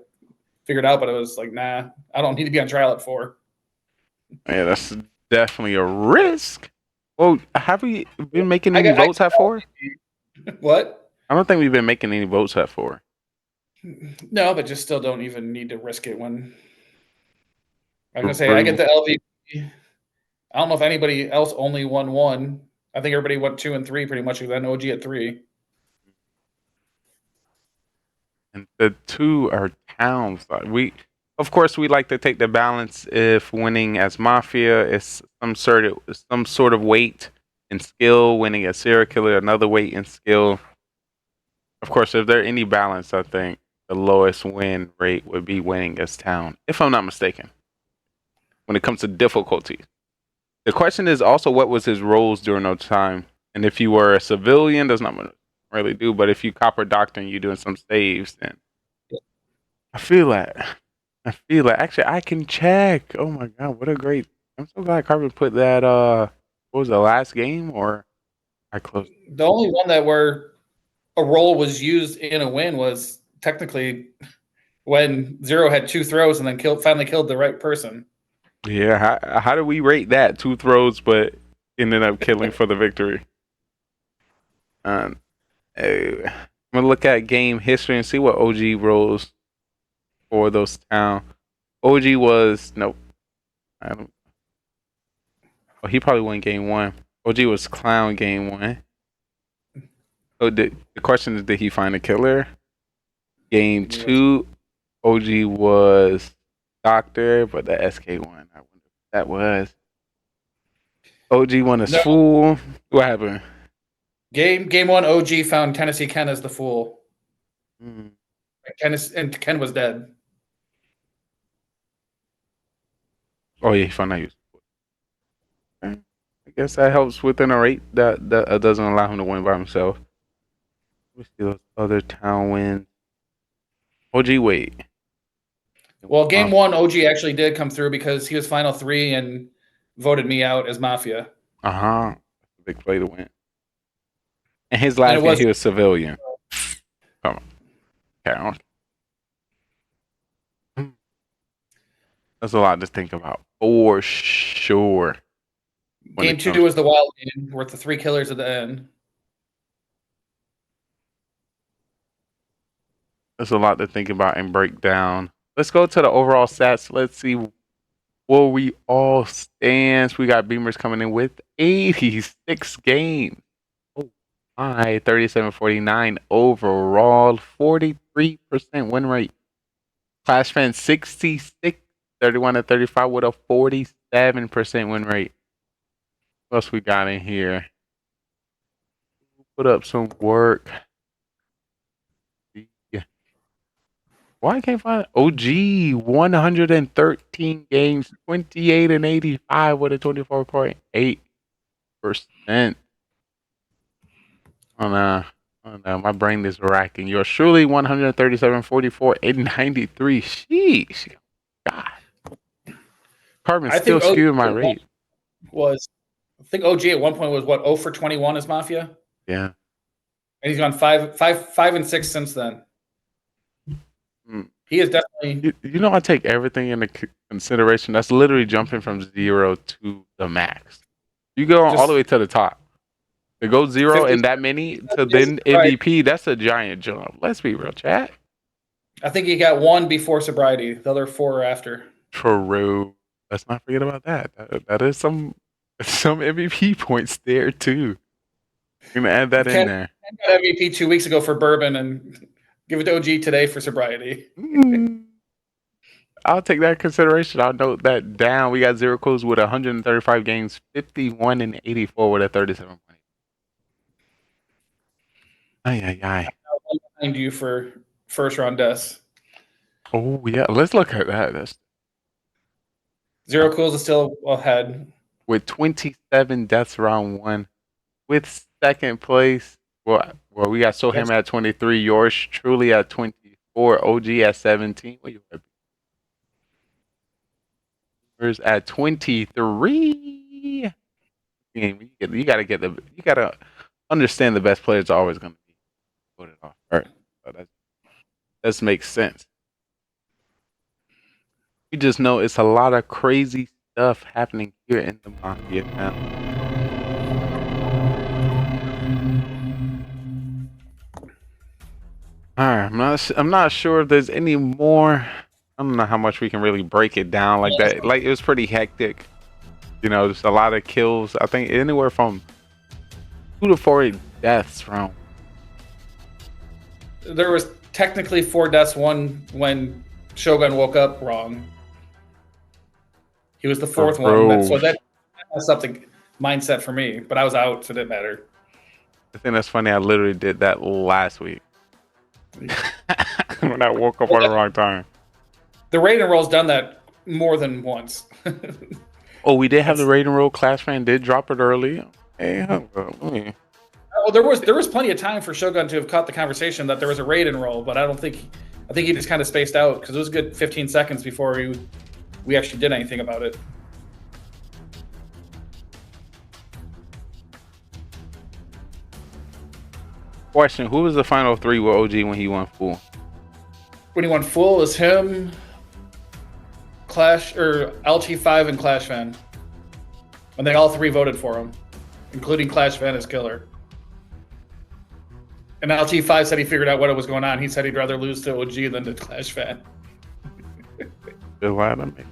S4: figure it out, but it was like, nah, I don't need to be on trial at 4.
S1: Yeah, that's definitely a risk. Well, have we been making any votes at 4?
S4: What?
S1: I don't think we've been making any votes at 4.
S4: No, but just still don't even need to risk it when I'm gonna say I get the LVP. I don't know if anybody else only won 1. I think everybody went 2 and 3 pretty much. Then OG at 3.
S1: And the 2 are towns. Of course, we like to take the balance. If winning as Mafia is some sort of weight and skill, winning as serial killer another weight and skill. Of course, if there any balance, I think the lowest win rate would be winning as town, if I'm not mistaken. When it comes to difficulty, the question is also what was his roles during those time, and if you were a civilian, does not really do. But if you copper doctrine, you're doing some saves, then I feel that. Actually, I can check. Oh my god, what a great! I'm so glad Carbon put that. What was the last game or I closed?
S4: The only one that where a role was used in a win was technically when Zero had 2 throws and then finally killed the right person.
S1: Yeah, how do we rate that? 2 throws, but ended up killing for the victory. I'm gonna look at game history and see what OG roles for those town. OG was nope. I don't. Oh, he probably won game 1. OG was clown game 1. So the question is, did he find a killer? Game 2, OG was doctor, but the SK1, I wonder what that was. OG won a fool. What happened?
S4: Game 1, OG found Tennessee Ken as the fool. Ken was dead.
S1: Oh yeah, he found out he was. Okay. I guess that helps within a rate that doesn't allow him to win by himself. We see those other town wins. OG, wait.
S4: Well, game 1, OG actually did come through because he was final 3 and voted me out as Mafia.
S1: Big play to win. And his last game, he was civilian. Come on. Count. That's a lot to think about for sure.
S4: Game 2 was the wild game worth the 3 killers at the end.
S1: There's a lot to think about and break down. Let's go to the overall stats. Let's see where we all stand. We got Beamers coming in with 86 games. Oh my, 37-49 overall, 43% win rate. Clash Fan 66, 31-35 with a 47% win rate. What else we got in here? Put up some work. Why I can't find it? OG 113 games, 28-85 with a 24.8%. Oh no. Oh no, my brain is racking. Yours truly 137, 44, 93. Sheesh. God. Carbon's still skewing my rate.
S4: I think OG at one point was what, 0 for 21 as Mafia?
S1: Yeah.
S4: And he's gone 5 and 6 since then. He is definitely.
S1: You know, I take everything into consideration. That's literally jumping from 0 to the max. You go all the way to the top. To go 0 and that many to then MVP, that's a giant jump. Let's be real, chat.
S4: I think he got 1 before sobriety. The other 4 are after.
S1: True. Let's not forget about that. That is some MVP points there too. You're gonna add that in there.
S4: I got MVP 2 weeks ago for bourbon and give it to OG today for sobriety.
S1: I'll take that in consideration. I'll note that down. We got Zero Codes with 135 games, 51-84 with a 37 point. Ay.
S4: Behind you for first round deaths.
S1: Oh yeah, let's look at that.
S4: Zero Codes is still ahead
S1: with 27 deaths round 1. With second place, well, we got Soham at 23, yours truly at 24, OG at 17. What you at? Yours at 23. You gotta understand the best players are always gonna be voted off first. So that makes sense. You just know it's a lot of crazy stuff happening here in the Mafia now. Alright, I'm not sure if there's any more. I don't know how much we can really break it down like that. Like, it was pretty hectic. You know, just a lot of kills. I think anywhere from 2 to 4 deaths from.
S4: There was technically 4 deaths, one when Shogun woke up wrong. He was the 4th one. So that messed up the mindset for me. But I was out, so it didn't matter.
S1: I think that's funny. I literally did that last week. When I woke up at the wrong time.
S4: The raid and roll's done that more than once.
S1: Oh, we did have the raid and roll. Clash Fan did drop it early. Hey,
S4: well, there was plenty of time for Shogun to have caught the conversation that there was a raid and roll, but I think he just kind of spaced out because it was a good 15 seconds before we actually did anything about it.
S1: Question: who was the final 3 with OG when he won full?
S4: When he won full, it was him, Clash or LT5 and Clash Fan, and they all 3 voted for him, including Clash Fan as killer. And LT5 said he figured out what was going on. He said he'd rather lose to OG than to Clash Fan.
S1: Good line on me.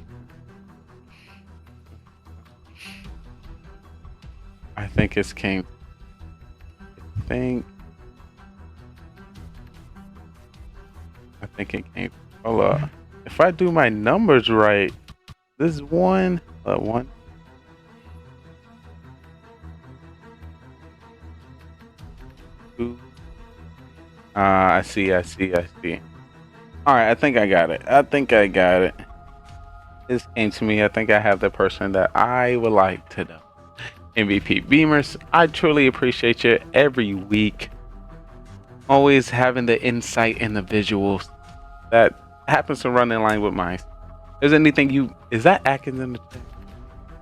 S1: I think it's came. I think it came. Well, if I do my numbers right, this is one. Two. I see. All right, I think I got it. This came to me. I think I have the person that I would like to know. MVP Beamers, I truly appreciate you every week. Always having the insight and the visuals that happens to run in line with mine. Is anything is that Atkins in the chat?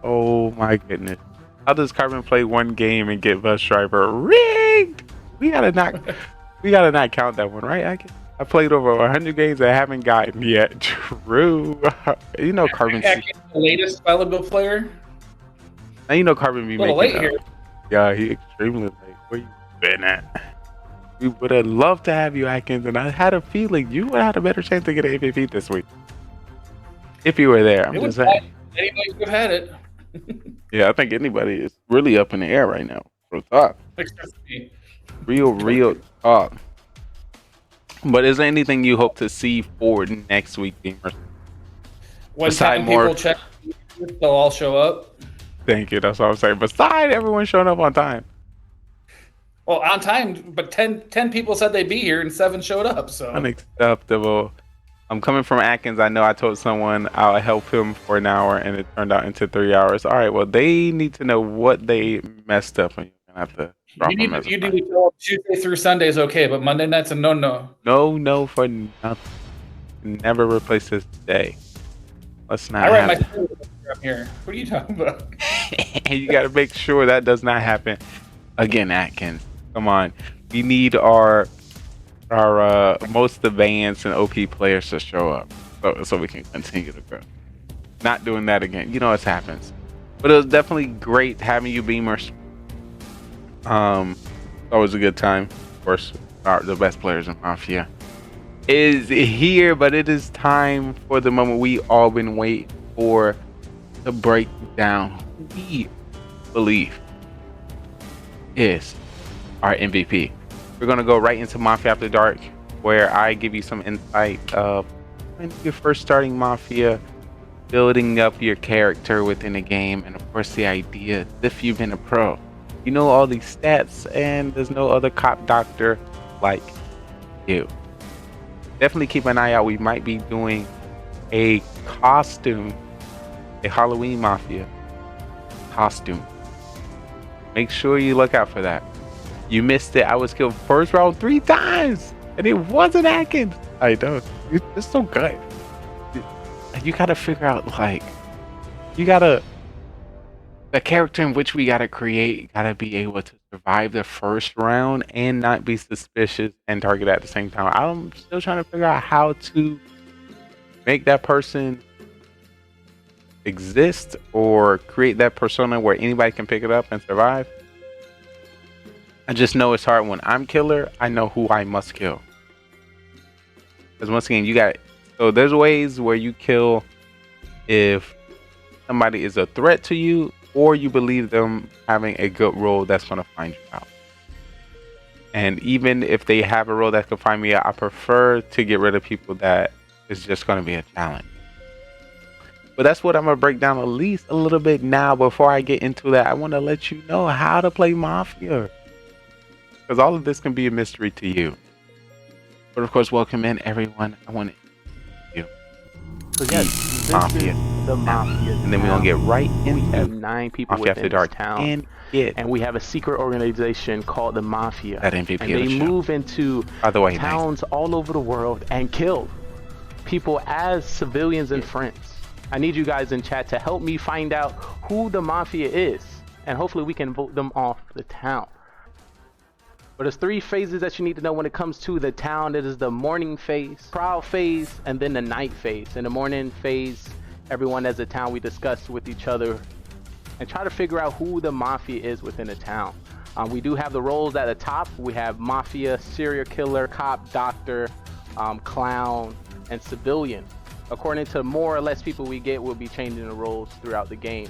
S1: Oh my goodness. How does Carbon play one game and get bus driver rigged? We gotta not count that one, right, Atkins? I played over 100 games I haven't gotten yet. True. You know Carbon.
S4: Atkins, the latest valuable player.
S1: Now you know Carbon be
S4: a little
S1: making
S4: late here.
S1: Yeah, he extremely late. Where you been at? We would have loved to have you, Atkins, and I had a feeling you would have had a better chance to get an MVP this week. If you were there, I'm
S4: It
S1: just
S4: was
S1: saying.
S4: anybody could have had it.
S1: Yeah, I think anybody is really up in the air right now. For talk.
S4: Except for me.
S1: Real talk. But is there anything you hope to see for next week, gamers?
S4: When
S1: Beside
S4: 10
S1: more-
S4: people check, they'll all show up.
S1: Thank you. That's what I'm saying. Beside everyone showing up on time.
S4: Well, on time, but 10 people said they'd be here and 7 showed up. So
S1: Unacceptable. I'm coming from Atkins. I know I told someone I'll help him for an hour, and it turned out into 3 hours. All right, well, they need to know what they messed up, and you're going to have to drop
S4: you
S1: them
S4: need
S1: as a
S4: to
S1: fine.
S4: tell them Tuesday through Sunday is okay, but Monday night's a no.
S1: No for nothing. Never replace this day. Let's not
S4: I write my
S1: have
S4: schedule up here. What are you talking about?
S1: And you got to make sure that does not happen again, Atkins. Come on. We need our most advanced and OP players to show up so we can continue to grow. Not doing that again. You know what happens. But it was definitely great having you, Beamers. Always a good time. Of course, the best players in Mafia is here, but it is time for the moment we all been waiting for, to break down who we believe is our MVP. We're gonna go right into Mafia After Dark, where I give you some insight of when you're first starting Mafia, building up your character within the game, and of course the idea if you've been a pro, you know all these stats, and there's no other cop doctor like you. Definitely keep an eye out. We might be doing a costume, a Halloween Mafia costume. Make sure you look out for that. You missed it. I was killed first round 3 times, and it wasn't Atkins. I know. It's so good. You gotta figure out, like, the character in which we gotta create gotta be able to survive the first round and not be suspicious and target at the same time. I'm still trying to figure out how to make that person exist or create that persona where anybody can pick it up and survive. I just know it's hard. When I'm killer, I know who I must kill. Because once again, so there's ways where you kill if somebody is a threat to you, or you believe them having a good role that's going to find you out. And even if they have a role that can find me out, I prefer to get rid of people that is just going to be a challenge. But that's what I'm going to break down at least a little bit now. Before I get into that, I want to let you know how to play Mafia, because all of this can be a mystery to you. But of course, welcome in everyone. I want you.
S12: So yes,
S1: Mafia.
S12: The Mafia.
S1: And then we're going to get right into
S12: 9 people
S1: Mafia After
S12: within
S1: Dark
S12: this town.
S1: and
S12: we have a secret organization called the Mafia.
S1: That MVP
S12: and
S1: of
S12: they
S1: the show.
S12: move into
S1: By the way,
S12: towns all over the world and kill people as civilians and friends. I need you guys in chat to help me find out who the Mafia is, and hopefully we can vote them off the town. But there's 3 phases that you need to know when it comes to the town. It is the morning phase, trial phase, and then the night phase. In the morning phase, everyone as a town, we discuss with each other and try to figure out who the Mafia is within the town. We do have the roles at the top. We have Mafia, serial killer, cop, doctor, clown, and civilian. According to more or less people we get, we'll be changing the roles throughout the game.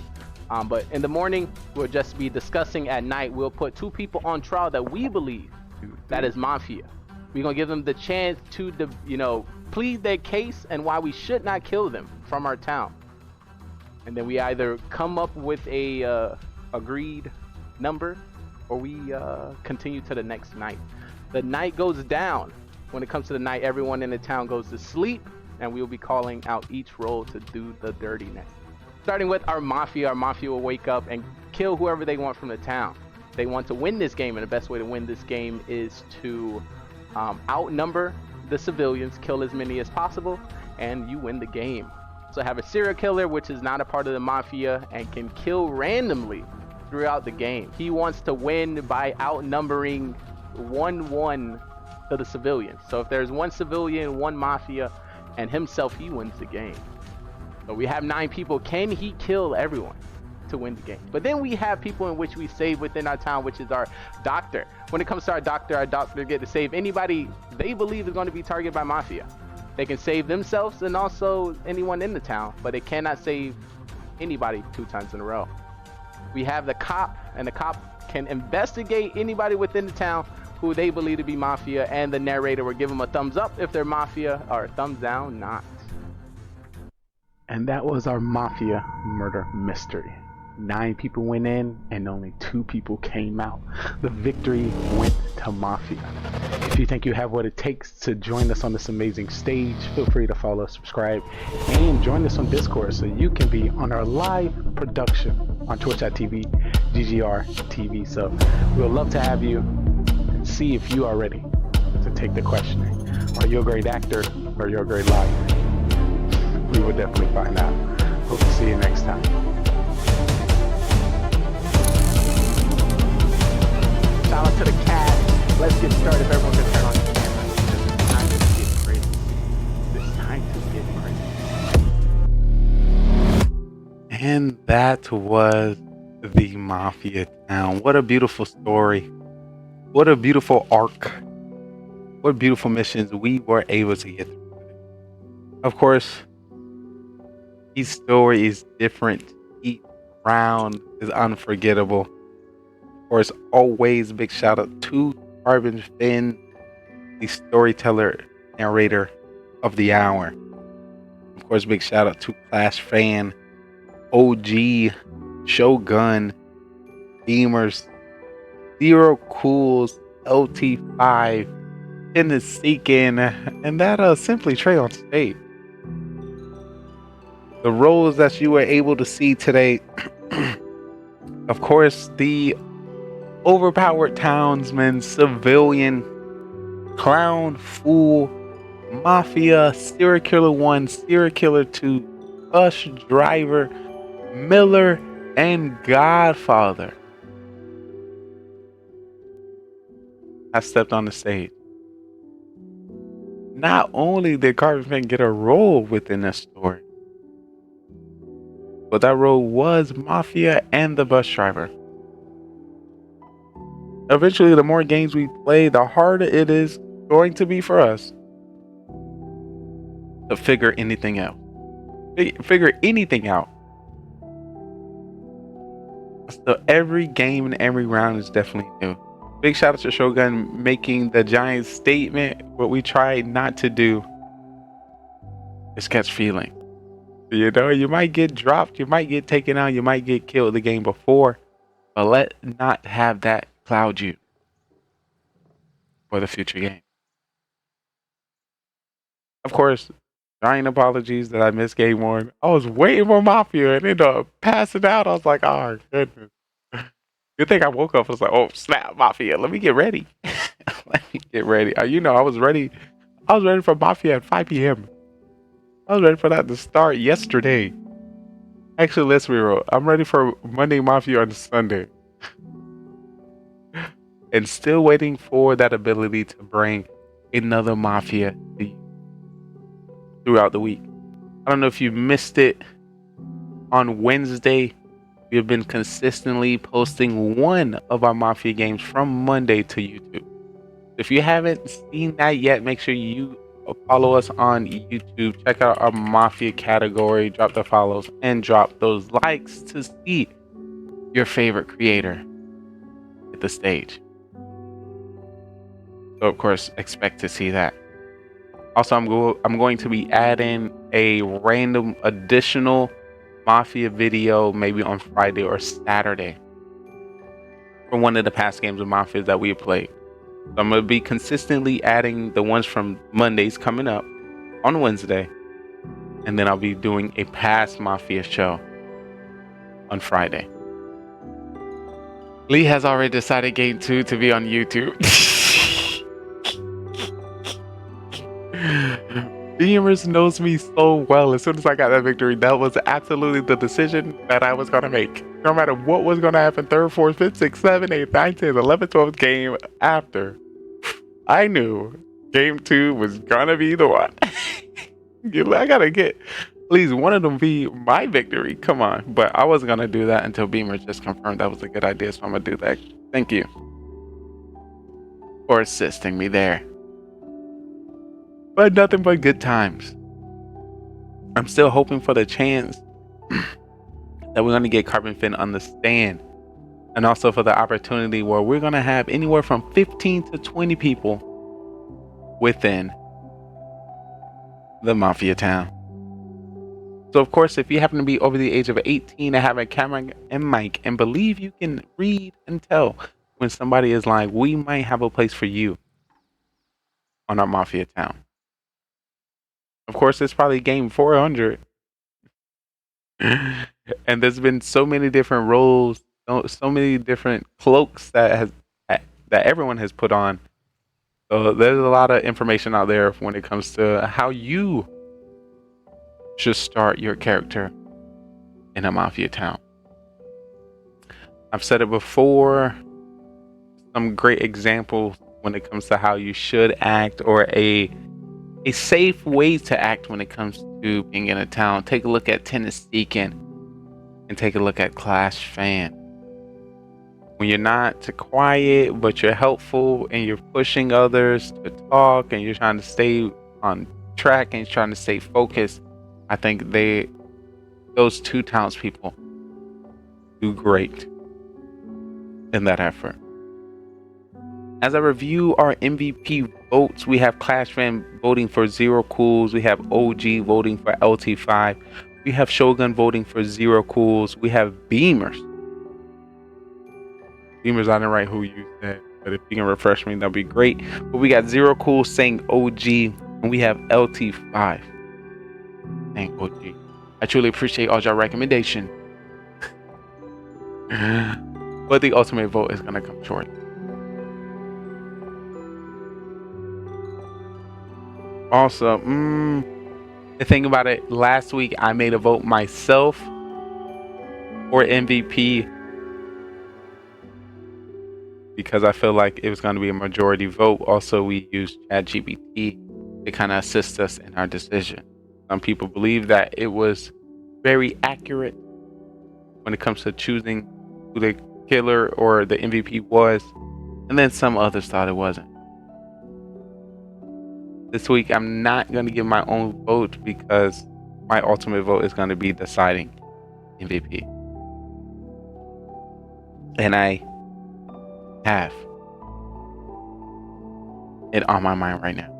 S12: But in the morning, we'll just be discussing. At night, we'll put 2 people on trial that we believe that is Mafia. We're going to give them the chance to, plead their case and why we should not kill them from our town. And then we either come up with a agreed number, or we continue to the next night. The night goes down. When it comes to the night, everyone in the town goes to sleep, and we will be calling out each role to do the dirtiness. Starting with our Mafia will wake up and kill whoever they want from the town. They want to win this game, and the best way to win this game is to outnumber the civilians, kill as many as possible, and you win the game. So have a serial killer, which is not a part of the Mafia and can kill randomly throughout the game. He wants to win by outnumbering 1-1 to the civilians. So if there's 1 civilian, 1 Mafia, and himself, he wins the game. So we have 9 people. Can he kill everyone to win the game. But then we have people in which we save within our town, which is our doctor. When it comes to our doctor get to save anybody they believe is going to be targeted by Mafia. They can save themselves and also anyone in the town, but they cannot save anybody 2 times in a row. We have the cop, and the cop can investigate anybody within the town who they believe to be Mafia, and the narrator will give them a thumbs up if they're Mafia, or a thumbs down not. And that was our Mafia murder mystery. 9 people went in and only 2 people came out. The victory went to Mafia. If you think you have what it takes to join us on this amazing stage, feel free to follow, subscribe, and join us on Discord so you can be on our live production on twitch.tv, GGR TV. So we'll love to have you and see if you are ready to take the questioning. Are you a great actor or you're a great liar? We will definitely find out. Hope to see you next time. Shout out to the cat. Let's get started. If everyone can turn on the camera. It's time to get crazy. It's time to get crazy.
S1: And that was the Mafia Town. What a beautiful story. What a beautiful arc. What beautiful missions we were able to get through. Of course, each story is different. Each round is unforgettable. Of course, always big shout out to Carbon Finn, the storyteller, narrator of the hour. Of course, big shout out to Clash Fan, OG, Shogun, Beamers, Zero Cools, LT5, Seekin, and that Simply Trey on stage. The roles that you were able to see today, of course, the overpowered townsman, civilian, clown, fool, Mafia, serial killer 1, serial killer 2, bus driver, Miller, and Godfather have stepped on the stage. Not only did Carbon Finn get a role within this story, but that role was Mafia and the bus driver. Eventually, the more games we play, the harder it is going to be for us to figure anything out. Figure anything out. So every game and every round is definitely new. Big shout out to Shogun making the giant statement. What we try not to do is catch feeling. You know, you might get dropped, you might get taken out, you might get killed the game before, but let not have that cloud you for the future game. Of course, giant apologies that I missed game 1. I was waiting for Mafia and ended up passing out. I was like, oh goodness. Good thing I woke up. I was like, oh snap, Mafia. Let me get ready. Let me get ready. You know, I was ready. I was ready for Mafia at 5 p.m. I was ready for that to start yesterday. Actually, let's reroll. I'm ready for Monday Mafia on Sunday. And still waiting for that ability to bring another Mafia to you throughout the week. I don't know if you missed it. On Wednesday, we have been consistently posting one of our Mafia games from Monday to YouTube. If you haven't seen that yet, make sure you follow us on YouTube. Check out our Mafia category. Drop the follows and drop those likes to see your favorite creator at the stage. So of course, expect to see that. Also, I'm going to be adding a random additional Mafia video maybe on Friday or Saturday for one of the past games of Mafia that we have played. So I'm going to be consistently adding the ones from Mondays coming up on Wednesday, and then I'll be doing a past Mafia show on Friday. Lee has already decided game 2 to be on YouTube. Beamers knows me so well. As soon as I got that victory, that was absolutely the decision that I was going to make. No matter what was going to happen, 3rd, 4th, 5th, 6th, 7th, 8th, 9th, 10th, 11th, 12th game after, I knew game 2 was going to be the one. I got to get least one of them be my victory. Come on. But I wasn't gonna do that until Beamer just confirmed that was a good idea, so I'm gonna do that. Thank you for assisting me there. But nothing but good times. I'm still hoping for the chance that we're gonna get Carbon Fin on the stand. And also for the opportunity where we're gonna have anywhere from 15 to 20 people within the Mafia town. So of course, if you happen to be over the age of 18 and have a camera and mic and believe you can read and tell when somebody is lying, we might have a place for you on our Mafia town. Of course, it's probably game 400. And there's been so many different roles, so many different cloaks that everyone has put on. So there's a lot of information out there when it comes to how you should start your character in a Mafia town. I've said it before, some great examples when it comes to how you should act, or a safe way to act when it comes to being in a town. Take a look at Tennessee and take a look at Clash Fan. When you're not too quiet, but you're helpful and you're pushing others to talk and you're trying to stay on track and you're trying to stay focused, I think those two townspeople do great in that effort. As I review our MVP votes, we have Clash Fan voting for Zero Cools. We have OG voting for LT5. We have Shogun voting for Zero Cools. We have Beamers. Beamers, I didn't write who you said, but if you can refresh me, that'd be great. But we got Zero Cools saying OG, and we have LT5 saying OG. I truly appreciate all your recommendation. But the ultimate vote is gonna come short. Also, the thing about it, last week I made a vote myself for MVP because I feel like it was going to be a majority vote. Also, we used ChatGPT to kind of assist us in our decision. Some people believe that it was very accurate when it comes to choosing who the killer or the MVP was, and then some others thought it wasn't. This week, I'm not going to give my own vote because my ultimate vote is going to be deciding MVP. And I have it on my mind right now.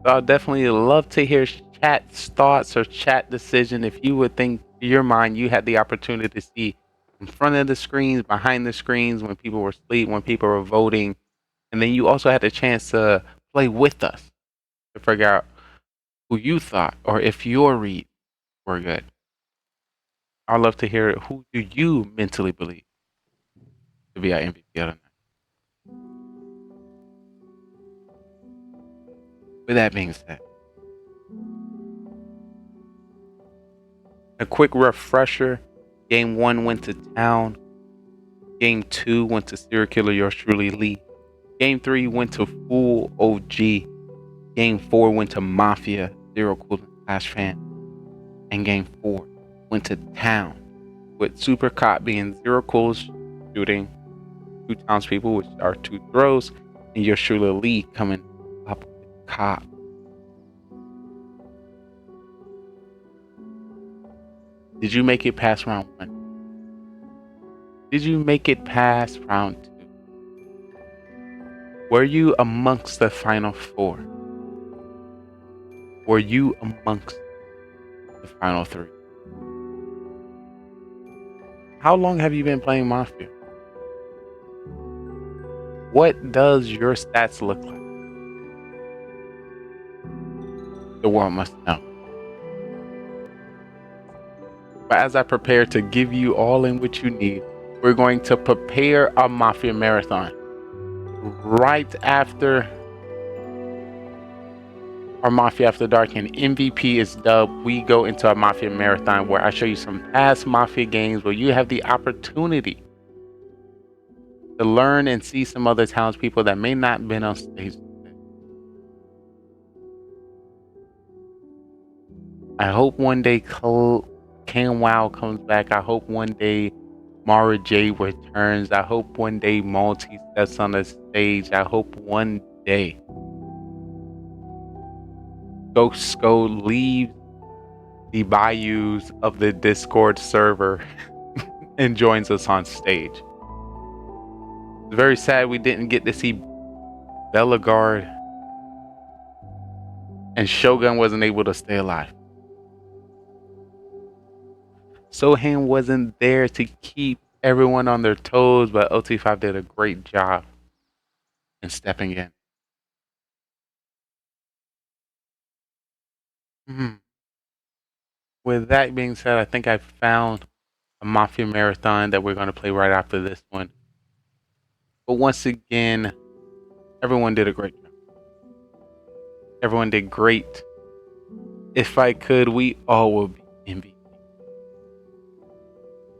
S1: So I'll definitely love to hear chat's thoughts or chat decision. If you would think in your mind you had the opportunity to see in front of the screens, behind the screens, when people were asleep, when people were voting, and then you also had the chance to play with us to figure out who you thought or if your reads were good. I'd love to hear who do you mentally believe to be our MVP of the night. With that being said, a quick refresher. Game 1 went to Town. Game 2 went to Serial Killer Yours Truly Lee. Game 3 went to Fool OG. Game 4 went to Mafia, Zero Cool and Clash Fan. And Game 4 went to Town, with Super Cop being Zero Cool's shooting 2 townspeople, which are 2 throws, and Yours Truly Lee coming up with Cop. Did you make it past round 1? Did you make it past round 2? Were you amongst the final 4? Were you amongst the final 3? How long have you been playing Mafia? What does your stats look like? The world must know. But as I prepare to give you all in what you need, we're going to prepare a Mafia marathon. Right after our Mafia After Dark and MVP is dubbed, we go into a Mafia marathon where I show you some past Mafia games where you have the opportunity to learn and see some other townspeople that may not have been on stage. I hope one day Cam Wow comes back. I hope one day Mara J returns. I hope one day Malty steps on the stage. I hope one day Ghost Go leaves the bayous of the Discord server and joins us on stage. It's very sad we didn't get to see Bellegarde, and Shogun wasn't able to stay alive. Sohan wasn't there to keep everyone on their toes, but OT5 did a great job in stepping in. With that being said, I think I found a Mafia marathon that we're going to play right after this one. But once again, everyone did a great job. Everyone did great. If I could, we all would be MVP.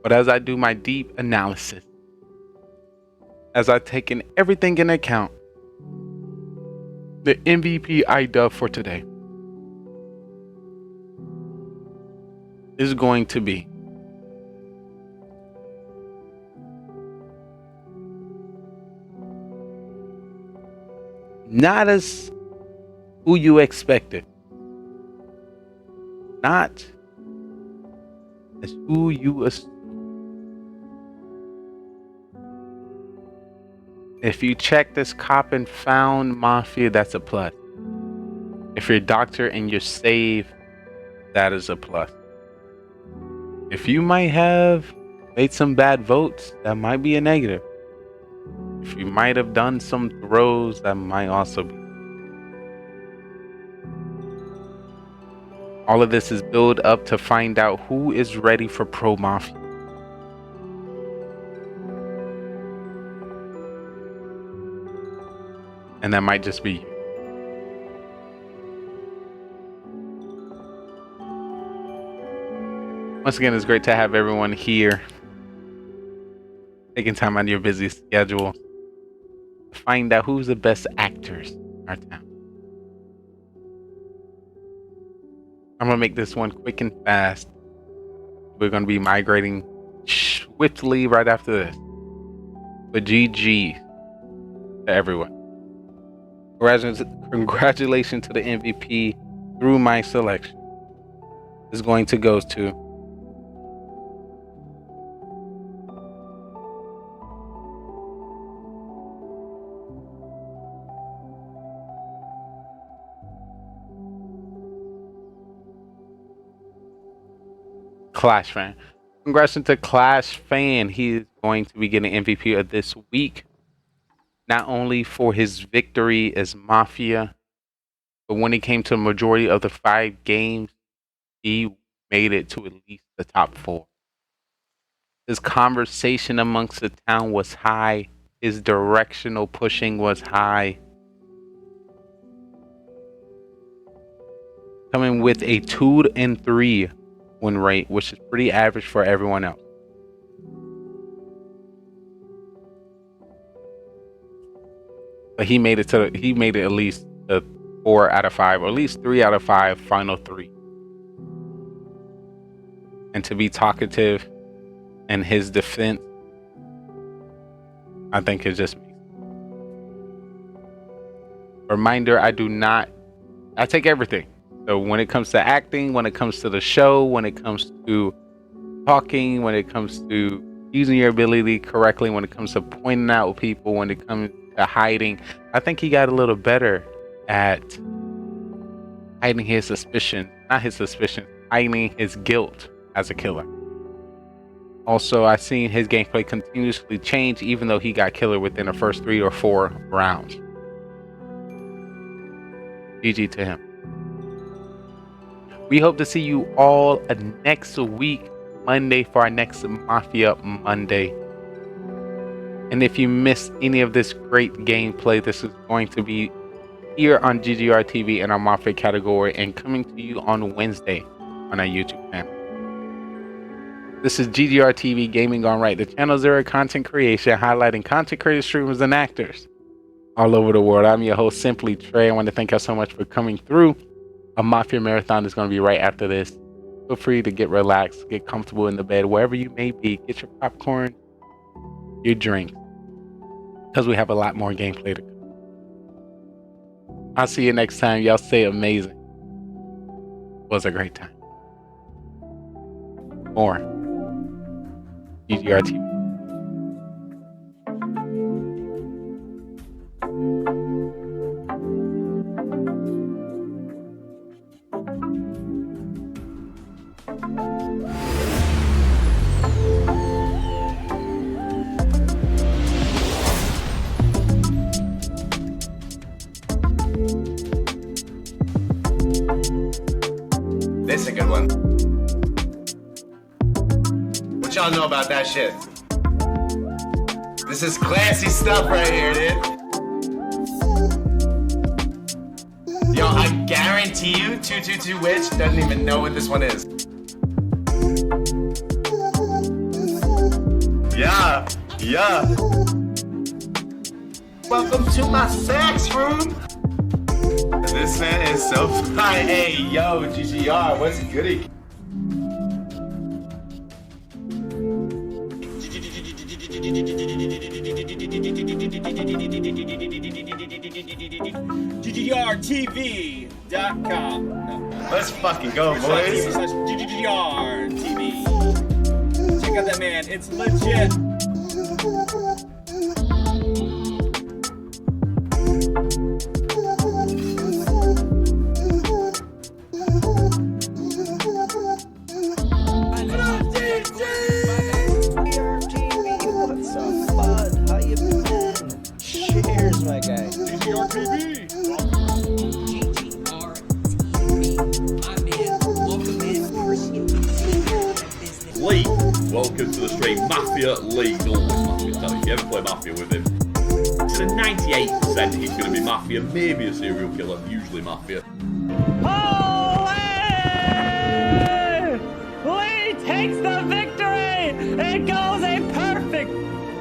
S1: But as I do my deep analysis, as I've taken everything in account, the MVP I dub for today is going to be not as who you expected, not as who you assumed. If you check this cop and found Mafia, that's a plus. If you're a doctor and you're safe, that is a plus. If you might have made some bad votes, that might be a negative. If you might have done some throws, that might also be. All of this is built up to find out who is ready for Pro Mafia. And that might just be you. Once again, it's great to have everyone here, taking time out of your busy schedule to find out who's the best actors in our town. I'm going to make this one quick and fast. We're going to be migrating swiftly right after this. But GG to everyone. Congratulations to the MVP through my selection. Is going to go to Clash Fan. Congratulations to Clash Fan. He is going to be getting MVP of this week. Not only for his victory as Mafia, but when it came to the majority of the 5 games, he made it to at least the top 4. His conversation amongst the town was high. His directional pushing was high. Coming with a 2 and 3 win rate, which is pretty average for everyone else. But he made it at least a 4 out of 5, or at least 3 out of 5 final 3. And to be talkative in his defense, I think it's just me. Reminder, I take everything. So when it comes to acting, when it comes to the show, when it comes to talking, when it comes to using your ability correctly, when it comes to pointing out people, when it comes to hiding, I think he got a little better at hiding his suspicion, hiding his guilt as a killer. Also, I've seen his gameplay continuously change, even though he got killer within the first 3 or 4 rounds. GG to him. We hope to see you all next week, Monday, for our next Mafia Monday. And if you missed any of this great gameplay, this is going to be here on GGR TV in our Mafia category and coming to you on Wednesday on our YouTube channel. This is GGR TV Gaming GoneRight, the channel zero content creation, highlighting content creators, streamers, and actors all over the world. I'm your host, Simply Trey. I want to thank you so much for coming through. A Mafia marathon is going to be right after this. Feel free to get relaxed, get comfortable in the bed, wherever you may be. Get your popcorn, your drink, because we have a lot more gameplay to come. I'll see you next time. Y'all stay amazing. It was a great time. More GGR TV.
S13: This is a good one. What y'all know about that shit? This is classy stuff right here, dude. Yo, I guarantee you 222 Witch doesn't even know what this one is. Yeah, yeah. Welcome to my sex room. This man is so fine. Hey, yo, GGR, what's goody?
S14: GGRTV.com.
S13: Let's fucking go, boys.
S14: GGRTV. Check out that man. It's legit.
S15: What's up, bud? How you been? Cheers, my guy.
S14: GGRTV.
S10: Lee, welcome to the stream. Mafia Lee, always Mafia. Tell me, if you ever play Mafia with him, to the 98% he's going to be Mafia, maybe a serial killer, usually Mafia.
S7: Holy! Lee takes the victory! It goes a perfect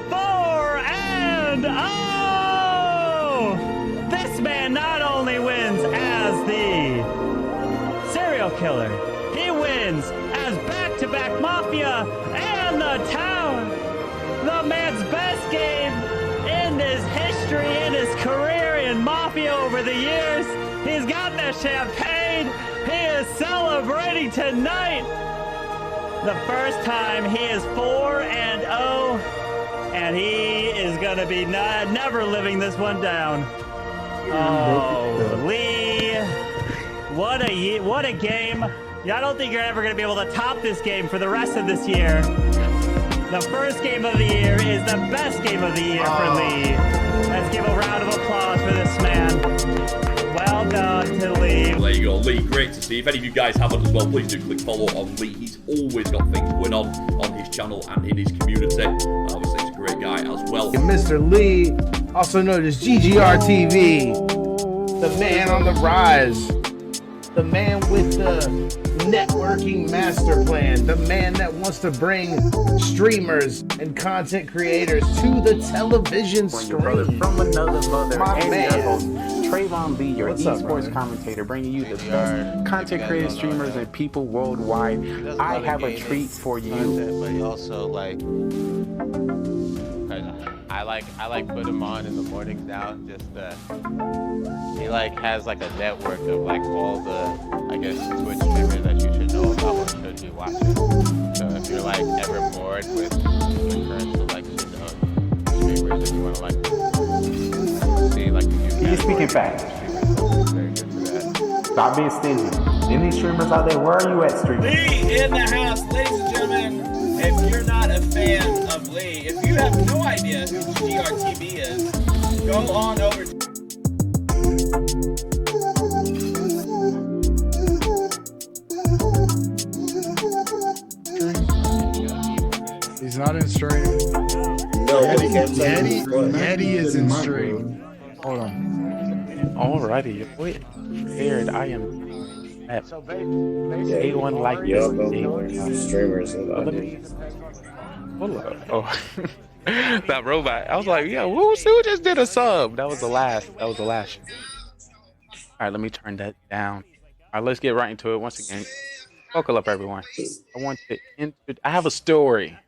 S7: 4-0! This man not only wins as the serial killer, he wins as back-to-back Mafia and the town. The man's best game in his history, in his career in Mafia over the years. He's got the champagne. He is celebrating tonight. The first time he is 4-0, and he is going to be never living this one down. Oh, Lee, what a game. I don't think you're ever going to be able to top this game for the rest of this year. The first game of the year is the best game of the year for Lee. Let's give a round of applause for this man. Well done to Lee.
S10: There you go, Lee, great to see. If any of you guys haven't as well, please do click follow on Lee. He's always got things going on his channel and in his community. And obviously, he's a great guy as well.
S16: And Mr. Lee, also known as GGR TV, the man on the rise, the man with the networking master plan, the man that wants to bring streamers and content creators to the television screen.
S12: From another mother,
S16: my
S12: and
S16: man.
S12: your host, Trayvon B, your
S16: What's up,
S12: esports
S16: brother?
S12: commentator, bringing you the best content creators, streamers, and people worldwide. I have a treat for you.
S17: But he also I like put him on in the mornings now. Just he has a network of all the Twitch streamers that you should know about or should be watching. So if you're ever bored with the current selection of streamers that you want to see
S12: He's speaking facts. Stop being stingy. Any streamers out there, where are you at, streamers?
S14: Lee in the house, ladies and gentlemen. If you're not a fan of Lee, if you have no idea who GRTV is, go on over to
S2: He's not in stream.
S5: No,
S2: Yeti is in stream. Hold on.
S1: Alrighty, your boy prepared. I am at A1 like
S5: Yeah,
S1: this.
S5: streamers.
S1: Hold up. Oh, that robot. I was like, yeah, who just did a sub? That was the last. All right, let me turn that down. All right, let's get right into it. Once again, buckle up, everyone. I have a story.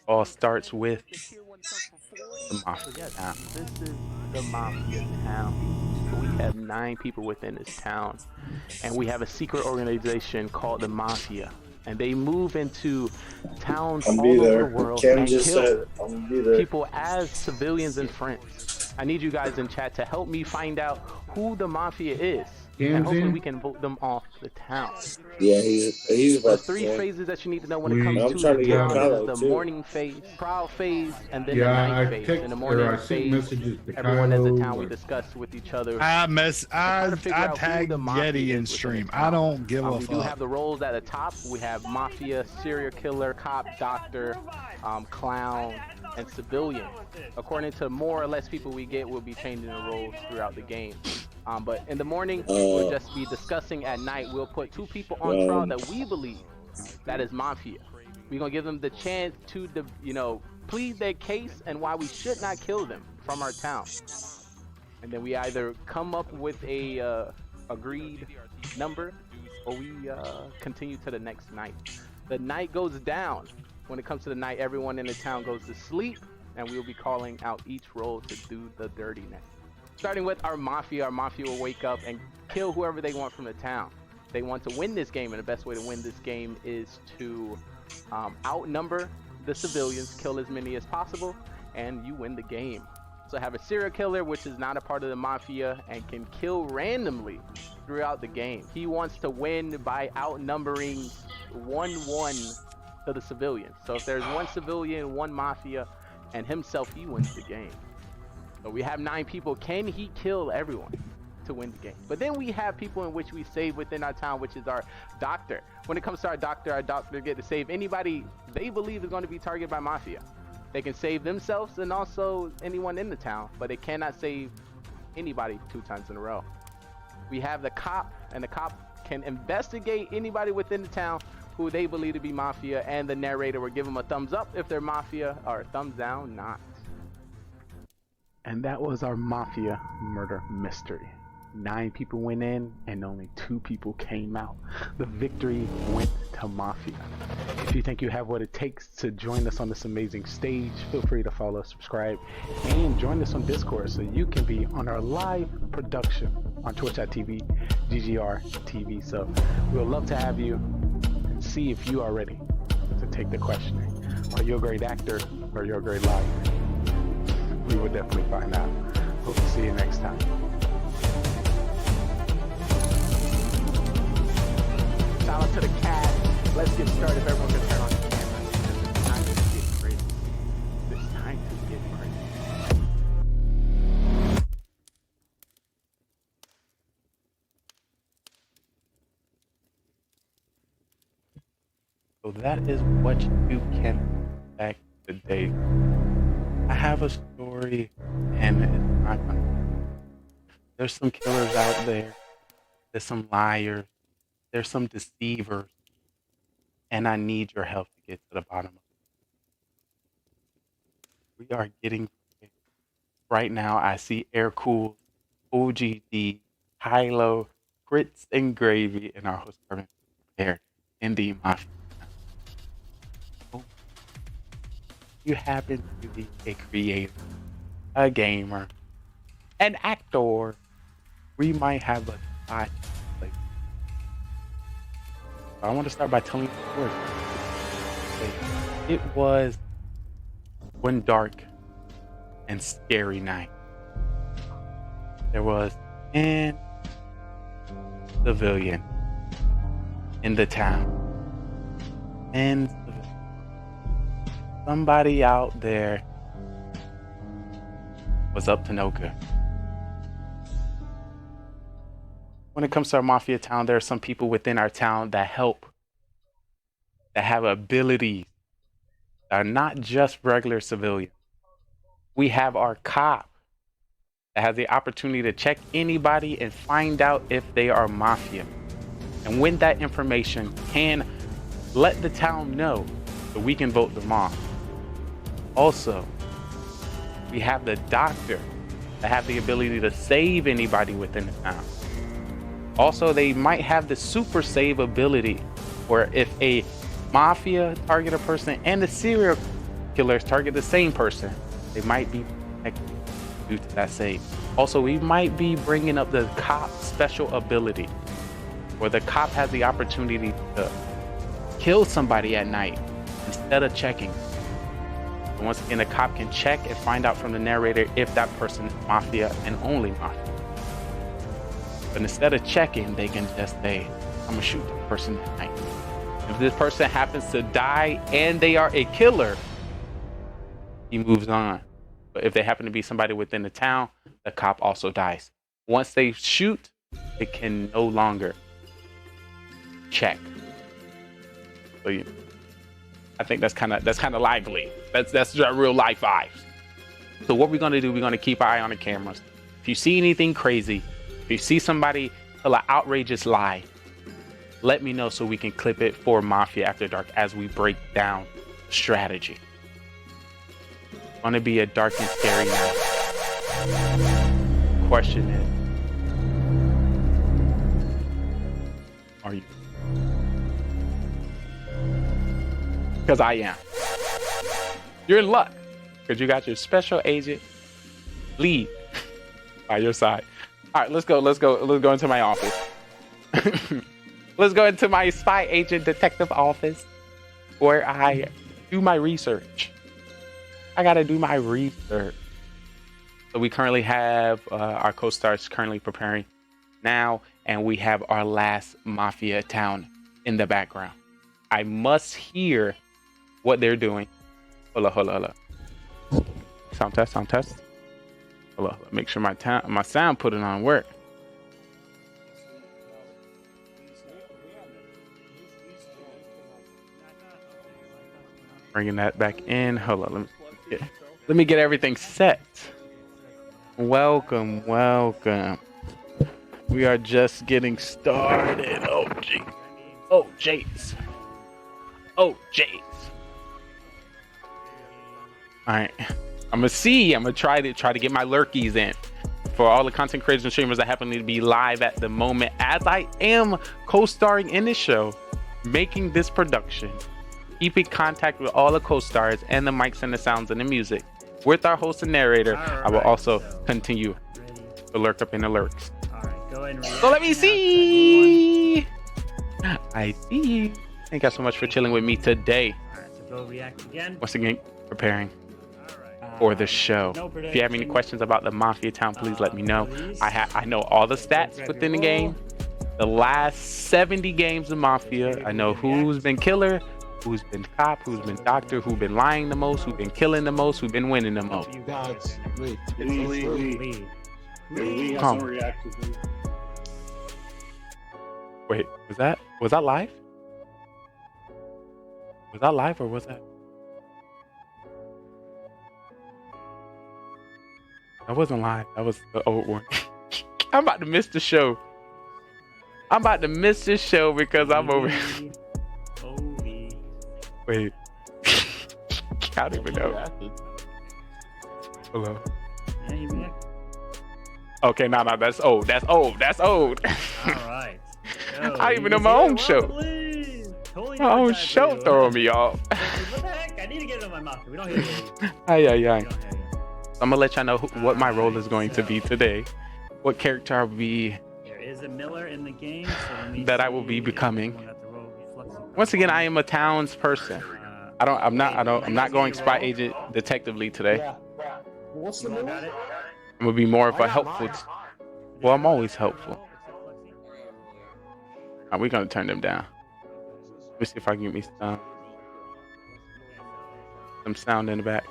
S1: All starts with the Mafia town.
S12: This is the Mafia town. We have 9 people within this town, and we have a secret organization called the Mafia. And they move into towns all over the world and kill people as civilians and friends. I need you guys in chat to help me find out who the Mafia is. And hopefully we can vote them off the town.
S5: Yeah, he's about
S12: There's 3 phases that you need to know when it comes to the town. There's the morning phase, proud phase, and then the night phase. In the morning phase, everyone in the town, we discuss with each other.
S18: I tag Yeti in stream. I don't give a fuck.
S12: We do have the roles at the top. We have Mafia, serial killer, cop, doctor, clown, and civilian. According to more or less people we get, we'll be changing the roles throughout the game. But in the morning, we'll just be discussing. At night, we'll put 2 people on trial that we believe that is Mafia. We're going to give them the chance to, plead their case and why we should not kill them from our town. And then we either come up with a agreed number, or we continue to the next night. The night goes down. When it comes to the night, everyone in the town goes to sleep, and we'll be calling out each role to do the dirtiness. Starting with our Mafia will wake up and kill whoever they want from the town. They want to win this game, and the best way to win this game is to outnumber the civilians, kill as many as possible, and you win the game. So have a serial killer, which is not a part of the Mafia and can kill randomly throughout the game. He wants to win by outnumbering 1-1 to the civilians. So if there's 1 civilian, 1 Mafia, and himself, he wins the game. So we have 9 people. Can he kill everyone to win the game? But then we have people in which we save within our town, which is our doctor. When it comes to our doctor get to save anybody they believe is going to be targeted by Mafia. They can save themselves and also anyone in the town, but they cannot save anybody 2 times in a row. We have the cop, and the cop can investigate anybody within the town who they believe to be Mafia, and the narrator will give them a thumbs up if they're Mafia, or a thumbs down not. And that was our Mafia murder mystery. 9 people went in and only 2 people came out. The victory went to Mafia. If you think you have what it takes to join us on this amazing stage, feel free to follow, subscribe, and join us on Discord so you can be on our live production on twitch.tv, GGR TV. So we'll love to have you and see if you are ready to take the questioning. Are you a great actor or you're a great liar? We will definitely find out. Hope to see you next time. Shout out to the cat. Let's get started. If everyone can turn on the camera. It's time to get crazy. It's time to get crazy.
S1: So that is what you can expect today. I have a story, and it's not gonna. There's some killers out there. There's some liars. There's some deceivers, and I need your help to get to the bottom of it. We are getting right now. I see Air Cool, OGD, Hilo, Grits, and Gravy, and our host Carmen here in the Mafia. You happen to be a creator, a gamer, an actor. We might have a spot to play. I want to start by telling you the story. It was one dark and scary night. There was an civilian in the town. And somebody out there was up to no good. When it comes to our Mafia town, there are some people within our town that help, that have abilities, that are not just regular civilians. We have our cop that has the opportunity to check anybody and find out if they are Mafia. And when that information can let the town know so we can vote them off. Also, we have the doctor that have the ability to save anybody within the town. Also, they might have the super save ability, where if a mafia target a person and the serial killers target the same person, they might be protected due to that save. Also, we might be bringing up the cop special ability, where the cop has the opportunity to kill somebody at night instead of checking. So once again, the cop can check and find out from the narrator if that person is mafia and only mafia. But instead of checking, they can just say, I'm gonna shoot the person at night. If this person happens to die and they are a killer, he moves on. But if they happen to be somebody within the town, the cop also dies. Once they shoot, they can no longer check. So I think that's kind of lively. That's real life vibes. So what we're gonna do, we're gonna keep our eye on the cameras. If you see anything crazy, if you see somebody tell an outrageous lie, let me know so we can clip it for Mafia After Dark as we break down strategy. It's gonna be a dark and scary night. Question is, are you? Because I am. You're in luck, because you got your special agent Lee by your side. All right, let's go into my office. Let's go into my spy agent detective office where I do my research. I gotta do my research. So we currently have our co-stars currently preparing now, and we have our last Mafia town in the background. I must hear what they're doing. Hold up. Sound test. Hold up. Make sure my sound put it on work. Bringing that back in. Hold on. Let me get everything set. Welcome. We are just getting started. Oh, Jace. All right. I'm gonna try to get my lurkies in for all the content creators and streamers that happen to be live at the moment, as I am co-starring in this show, making this production, keeping contact with all the co-stars and the mics and the sounds and the music with our host and narrator. I will also continue to lurk up in the lurks.
S7: All right, go ahead and
S1: so let me see. I see you. Thank you so much for chilling with me today.
S7: All right, so go react again.
S1: Once again, preparing for the show. If you have any questions about the Mafia town, please let me know. I know all the stats within the game. The last 70 games of Mafia. I know who's been killer, who's been cop, who's been doctor, who's been lying the most, who's been killing the most, who's been winning the most.
S9: You guys, Lee.
S1: Wait, was that live? Was that live or was that? That wasn't live. That was the old one. I'm about to miss the show. I'm about to miss this show because I'm over. Wait. I don't even know. Hello. Okay, no, that's old. That's old.
S7: All right.
S1: I don't even know my own show. My own show throwing me off.
S7: What the heck? I need to get it on my mouth. We don't hear you.
S1: Aye. I'm gonna let y'all know what my role is going to be today. What character I'll be.
S7: There is a Miller in the game, so
S1: that I will be becoming. Once again, I am a townsperson. I'm not going spy agent detectively today.
S9: What's the name?
S1: I'm gonna be more of a helpful. Well, I'm always helpful. We're gonna turn them down. Let me see if I can get me some sound in the back.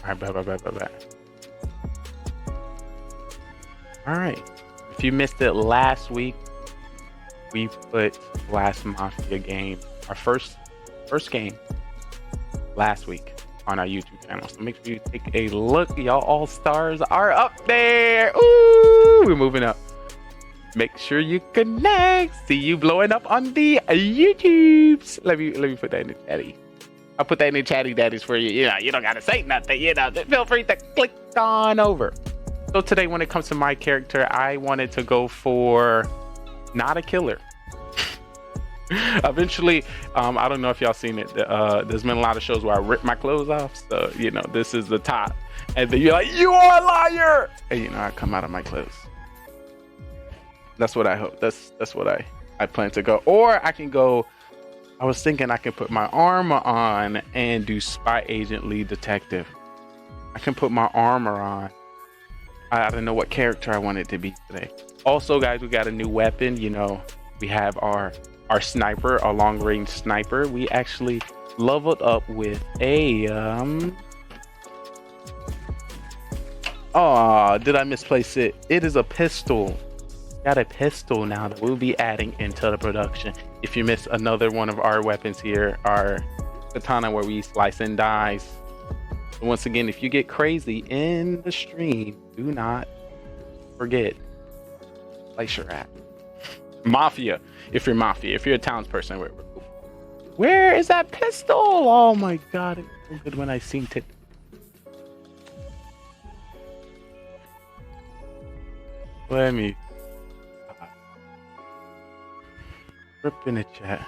S1: All right, bye. All right. If you missed it last week, we put last Mafia game, our first game, last week on our YouTube channel. So make sure you take a look. Y'all all stars are up there. Ooh, we're moving up. Make sure you connect. See you blowing up on the YouTubes. Let me put that in the chatty. I'll put that in the chatty daddies for you. You know, you don't gotta say nothing. You know, feel free to click on over. So today, when it comes to my character, I wanted to go for not a killer. Eventually, I don't know if y'all seen it. There's been a lot of shows where I rip my clothes off. So you know, this is the top. And then you're like, you are a liar. And you know, I come out of my clothes. That's what I hope. That's what I plan to go. Or I can go. I was thinking I can put my armor on and do spy agent lead detective. I can put my armor on. I don't know what character I want it to be today. Also, guys, we got a new weapon. You know, we have our sniper, our long range sniper. We actually leveled up with a oh, did I misplace it? It is a pistol. Got a pistol now that we'll be adding into the production. If you miss another one of our weapons here, our katana where we slice and dice. So once again, if you get crazy in the stream, do not forget, place your at. Mafia, if you're Mafia, if you're a townsperson, where is that pistol? Oh my god, it's so good when I seen it. Let me rip in the chat.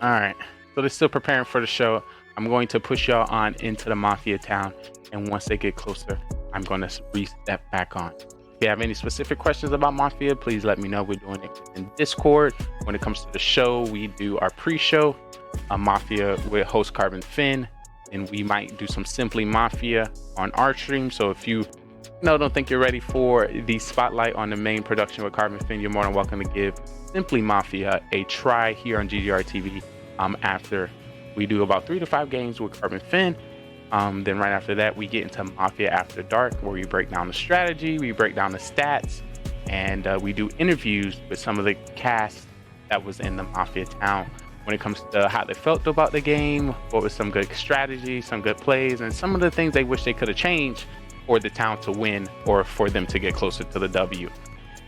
S1: All right, so they're still preparing for the show. I'm going to push y'all on into the Mafia town, and once they get closer, I'm going to reset back on. If you have any specific questions about Mafia, please let me know. We're doing it in Discord. When it comes to the show, we do our pre-show Mafia with host Carbon Finn, and we might do some Simply Mafia on our stream. So if you don't think you're ready for the spotlight on the main production with Carbon Finn, you're more than welcome to give Simply Mafia a try here on GGR TV after we do about 3 to 5 games with Carbon Finn. Then right after that, we get into Mafia After Dark, where we break down the strategy, we break down the stats, and we do interviews with some of the cast that was in the Mafia town when it comes to how they felt about the game, what was some good strategy, some good plays, and some of the things they wish they could have changed for the town to win or for them to get closer to the W.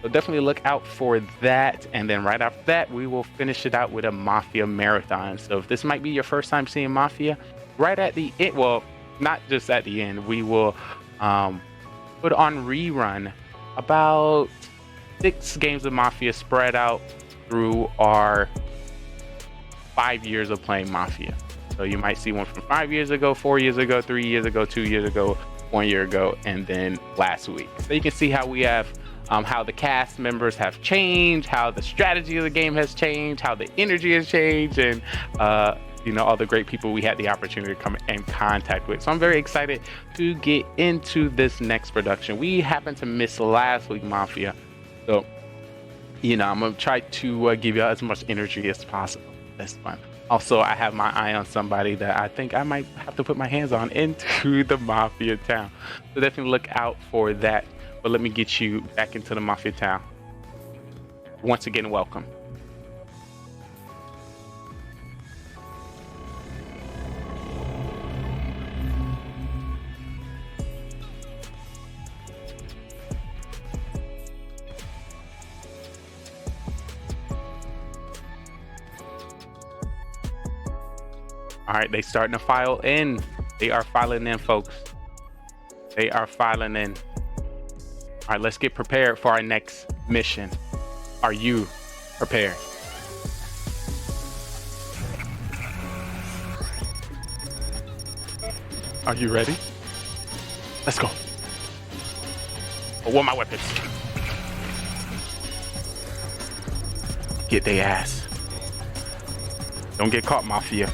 S1: So definitely look out for that. And then right after that, we will finish it out with a Mafia marathon. So if this might be your first time seeing Mafia, right at the end, well, not just at the end, we will put on rerun about 6 games of Mafia spread out through our 5 years of playing Mafia. So you might see one from 5 years ago, 4 years ago, 3 years ago, 2 years ago, 1 year ago, and then last week. So you can see how we have how the cast members have changed, how the strategy of the game has changed, how the energy has changed, and all the great people we had the opportunity to come in contact with. So I'm very excited to get into this next production. We happened to miss last week Mafia, so I'm gonna try to give you as much energy as possible this one. Also, I have my eye on somebody that I think I might have to put my hands on into the Mafia town. So definitely look out for that. But let me get you back into the Mafia town. Once again, welcome. All right, they starting to file in. They are filing in, folks. They are filing in. All right, let's get prepared for our next mission. Are you prepared? Are you ready? Let's go. Oh, what are my weapons? Get their ass. Don't get caught, Mafia.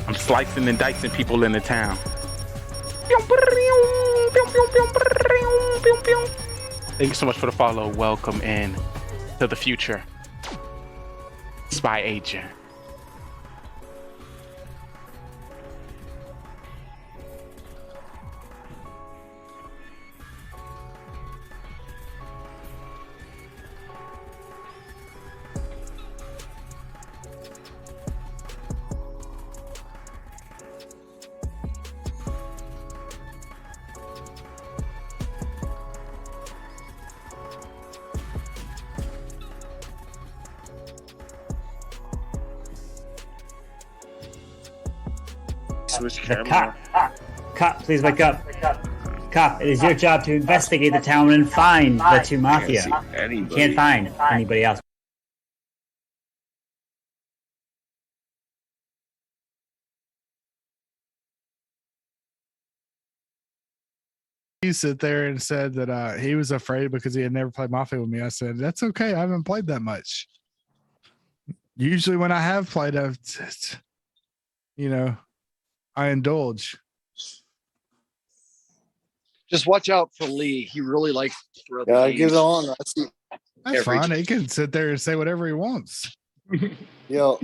S1: I'm slicing and dicing people in the town. Thank you so much for the follow. Welcome in to the future. Spy agent.
S5: switch
S7: The
S5: camera.
S7: cop, please wake up. Cop, it is your job to investigate the town and find the two Mafia. You can't find anybody else.
S2: He sit there and said that he was afraid because he had never played Mafia with me. I said, that's okay. I haven't played that much. Usually when I have played, I indulge.
S19: Just watch out for Lee. He really likes to throw the
S5: Yeah,
S19: games.
S5: get on. I see.
S2: That's fine. He can sit there and say whatever he wants.
S5: Yo,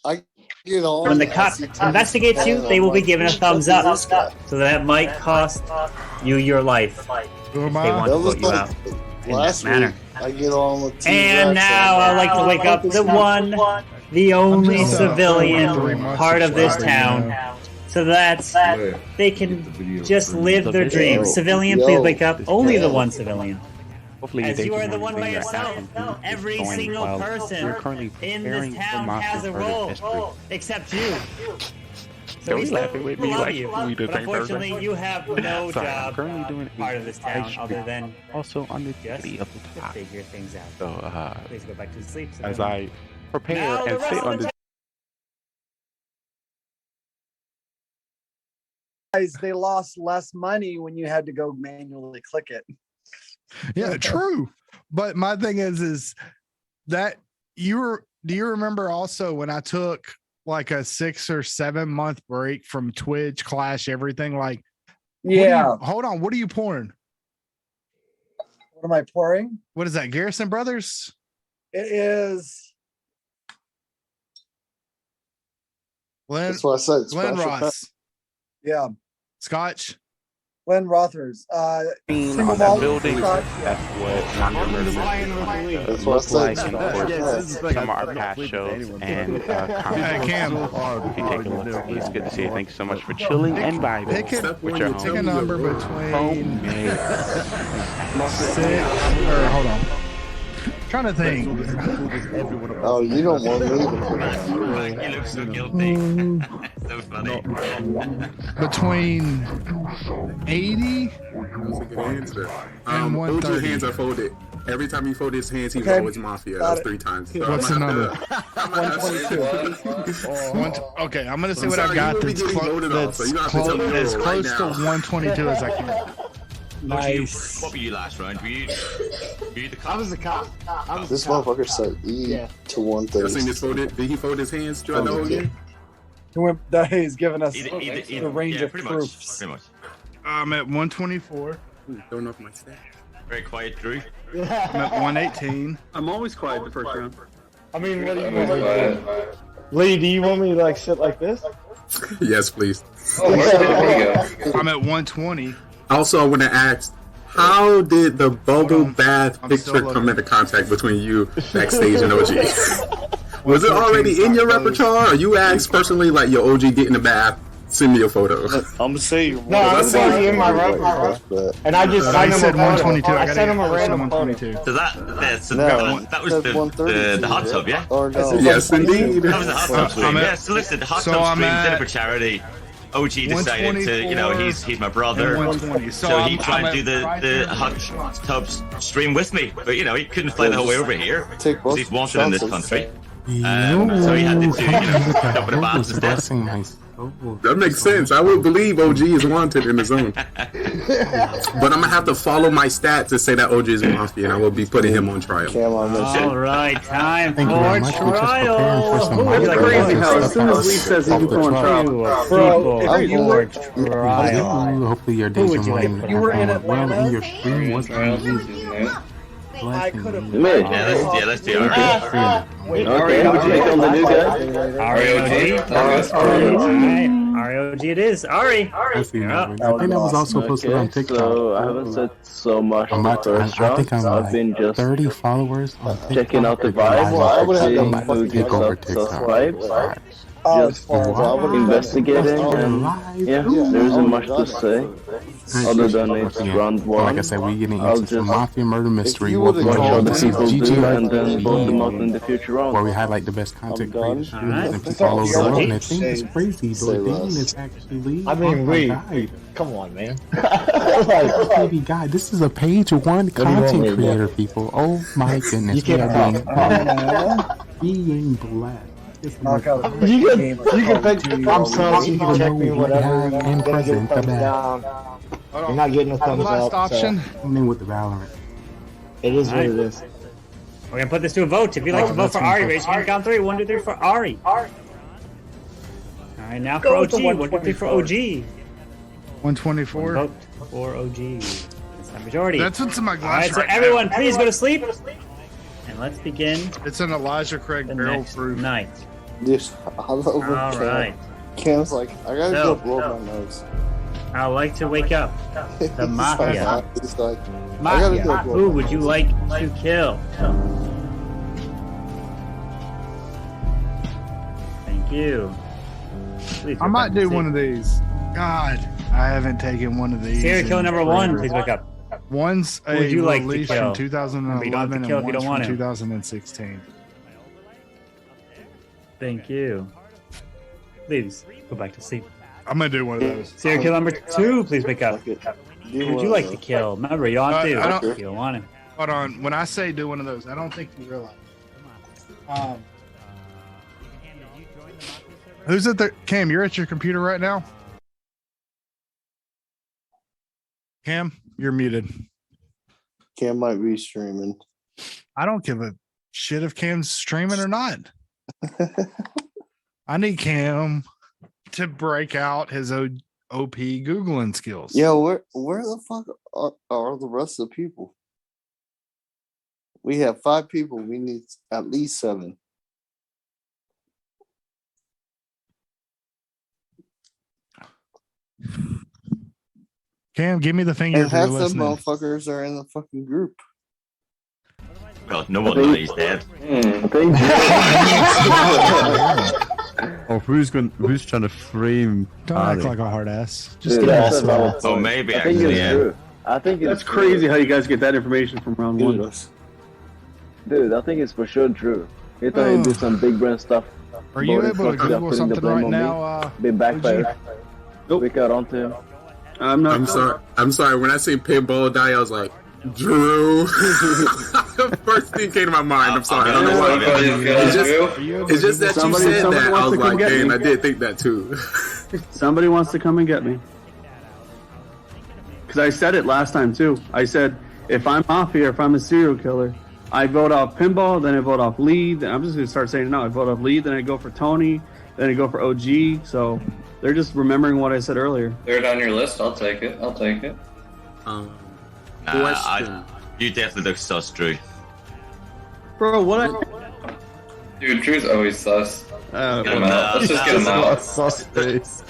S5: I get on.
S7: When the cop investigates you, they will be given a thumbs up. So that might cost you your life.
S2: Who am
S7: if they want to vote you out in that manner.
S5: I get on with
S7: And now I'd like to wake up the one, the only civilian part of this town, so that they can just live their dreams. Civilian, please wake up. Only the one civilian.
S20: Hopefully
S7: As you are the one by yourself, every single person in this town has a role, except you. So we
S20: laughing with me
S7: love
S20: like
S7: you,
S20: we the
S7: but
S20: same person.
S7: unfortunately you have no
S20: Sorry, I'm
S7: job
S20: currently doing
S7: part of this town other than
S20: also under
S7: just
S20: the of the
S7: to
S20: top.
S7: figure things out.
S20: So
S7: Please go back to sleep.
S20: as I prepare
S7: Now the
S20: and
S7: rest
S20: sit
S7: of the
S20: under
S8: Guys, they lost less money when you had to go manually click it.
S2: Yeah, true. But my thing is that do you remember also when I took like a 6 or 7 month break from Twitch, Clash, everything? Like,
S8: Yeah.
S2: Hold on. What are you pouring?
S8: What am I pouring?
S2: What is that? Garrison Brothers?
S8: It is.
S2: Glen,
S5: That's what I said.
S2: Glen
S5: Special
S2: Ross.
S8: Yeah.
S2: Scotch.
S8: Glen Rothers.
S20: on
S8: Single
S20: that
S8: malt
S20: building.
S8: Scotch.
S20: That's what non-convertible
S5: That's what I
S20: look
S5: said.
S20: like, and of course some of our past shows and
S2: Cam.
S20: if you take a look, it's good to see you. Thank you so much for chilling and vibing with your
S2: Pick a number between
S20: homemade.
S2: hold on. Trying to think.
S5: Oh, you don't want me.
S21: You look so guilty. So funny.
S2: Between 80 and
S22: OG
S2: 130.
S22: hands are folded. Every time he folded his hands, he was
S2: Okay.
S22: always Mafia. That was 3 times. So
S2: What's the
S22: I'm gonna
S2: number? Okay, I'm gonna say what I've got that's, as close to 122 as I can.
S21: Nice. What were you last round? Were you the cop?
S19: I was the cop.
S5: This motherfucker said E to 130.
S22: Y'all seen this folded? Did he fold his hands throughout the whole game?
S8: He's giving us
S21: Either,
S8: the range of
S21: pretty
S8: proofs.
S21: Pretty much.
S2: I'm at 124.
S22: Don't know if my stats.
S21: Very quiet, Drew.
S2: I'm at 118.
S22: I'm always quiet the first round.
S19: I mean, what do you mean? Lee, do you want me to like sit like this?
S22: Yes, please.
S2: I'm at 120.
S22: Also, I want to ask, how did the bubble bath picture come into contact between you backstage and OG? Was it already in your repertoire, or you asked personally, like, your OG get in the bath, send me a photo?
S5: I'm gonna say
S19: No, I was already in my repertoire, and I just
S2: I
S19: sent him
S2: said
S19: a
S2: 122.
S19: I sent him a random photo.
S2: 122.
S21: So that was the hot tub, yeah?
S5: Or no.
S22: Yes, indeed.
S21: That was a hot tub stream. Yeah, so listen, the hot tub stream did it for charity. OG decided to, he's my brother, so he tried to do the hot tub stream with me, but he couldn't fly the whole way over here because he's wanted in this country. So he had to jump in the bath instead.
S22: That makes sense. I would believe OG is wanted in the zone. But I'm gonna have to follow my stats to say that OG is Mafia, and I will be putting him on trial.
S7: All right, time
S22: Thank you
S7: for
S22: very much. We're just preparing for
S7: trial.
S22: some
S7: Who would you like
S22: crazy
S7: to
S22: how
S7: vote
S22: as soon as Lee says he's going trial.
S7: for trial.
S22: Hopefully your days of mourning are well in your stream was
S19: I could have.
S21: Yeah, let's do it.
S19: Okay, would you take on the new guy?
S7: ROG it is. Ari.
S22: I think that was also posted on TikTok.
S23: So I haven't said so much on the first
S22: I
S23: round.
S22: think I'm
S23: I've
S22: like
S23: been just
S22: 30 followers on TikTok.
S23: checking out the
S22: I
S23: vibe,
S22: might
S23: watching
S22: take over
S23: who gets
S22: TikTok.
S23: subscribes. just investigating, and yeah, there isn't much to say other than it's round one.
S22: Like I said, we getting
S23: I'll
S22: into some
S23: just
S22: Mafia murder mystery.
S23: watch other
S22: This is
S23: people do,
S22: GGR
S23: and then vote them out in the future rounds.
S22: where we highlight the best content creators
S7: Alright.
S22: and people all over the world. And I think it's crazy,
S19: Say
S22: but Dan
S19: less.
S22: is actually
S19: I mean,
S22: my
S19: Lee,
S22: guide.
S19: come on, man.
S22: Baby guy, this is a page one
S19: do you want me
S22: content
S19: to do?
S22: creator, people. Oh my goodness,
S19: You can't
S22: being blessed. It's
S19: You can pick. I'm sorry. You can check me whatever.
S22: and present the best.
S19: You're not getting a thumbs
S2: Last
S19: up.
S2: option.
S22: I'm in with the Valorant.
S19: It is what it is.
S7: We're gonna put this to a vote. If you'd like to vote for Ari, raise your hand. Count 3. 1, 2, 3 for Ari. All right, now for OG. 1, 2, 3 for OG.
S2: 124.
S7: Vote for OG. It's the majority.
S2: That's what's in my glass
S7: All right, so
S2: right
S7: everyone,
S2: now.
S7: please go to sleep. And let's begin
S2: It's an Elijah Craig
S7: the
S2: barrel
S7: next
S2: proof.
S7: night.
S23: Dude, I love when
S7: All right.
S23: Cam's like, I gotta
S7: So-
S23: go blow my nose.
S7: I'd like to wake up the Mafia.
S23: He's like, I gotta
S7: Mafia,
S23: go blow
S7: who
S23: my
S7: would you like to kill? Thank you. Please
S2: I
S7: go
S2: might
S7: back to
S2: do
S7: sleep.
S2: one of these. God, I haven't taken one of these.
S7: Serial killer
S2: in
S7: number 1,
S2: forever.
S7: please wake up.
S2: One's
S7: Who
S2: a
S7: would you like to
S2: release
S7: kill?
S2: from
S7: Remember, you don't have to
S2: 2011
S7: kill
S2: and
S7: if you
S2: one's
S7: don't want
S2: from
S7: to.
S2: 2016.
S7: Thank you. Please go back to sleep.
S2: I'm gonna do one of those.
S7: Serial killer number 2, please wake up. Who would you like to kill? Remember, you don't have to.
S2: I don't-
S7: You don't want to.
S2: Hold on. When I say do one of those, I don't think you realize. Who's at the Cam? You're at your computer right now. Cam, you're muted.
S23: Cam might be streaming.
S2: I don't give a shit if Cam's streaming or not. I need Cam to break out his OP Googling skills.
S23: Yeah, where the fuck are the rest of the people? We have 5 people. We need at least 7.
S2: Cam, give me the finger
S23: And
S2: if you're
S23: half the
S2: listening.
S23: motherfuckers are in the fucking group.
S21: Well, no one knows dead.
S3: Or who's trying to frame?
S2: Don't act like a hard ass. Just
S23: Dude,
S2: give me
S23: that's
S2: a
S23: a valid
S2: smile.
S21: Oh, maybe
S23: I think
S21: actually,
S23: it's
S21: yeah.
S23: true. I think it's
S6: That's crazy how you guys get that information from round
S23: Dude,
S6: one.
S23: Dude, I think it's for sure true. He thought he'd do some big brand stuff.
S2: Are you
S23: but
S2: able to
S23: fucked up,
S2: Google
S23: putting the
S2: something
S23: blame
S2: right
S23: on
S2: now?
S23: me. Big backfire. We got onto him.
S6: I'm not.
S22: I'm sorry. I'm sorry. When I say Pitbull die, I was like, Drew. First thing came to my mind. I'm sorry. I don't know why. It's just that you said that. I was like, damn, I did think that too.
S6: Somebody wants to come and get me. Because I said it last time too. I said, if I'm Mafia, if I'm a serial killer, I vote off Pinball, then I vote off Lee. Then I'm just going to start saying it now. I vote off Lee, then I go for Tony, then I go for OG. So they're just remembering what I said earlier.
S11: Third on your list, I'll take it. I'll take it.
S21: You definitely look sus, Drew.
S6: Bro, what?
S11: Dude, Drew's always sus.
S21: Get
S11: him out. Let's just get him out.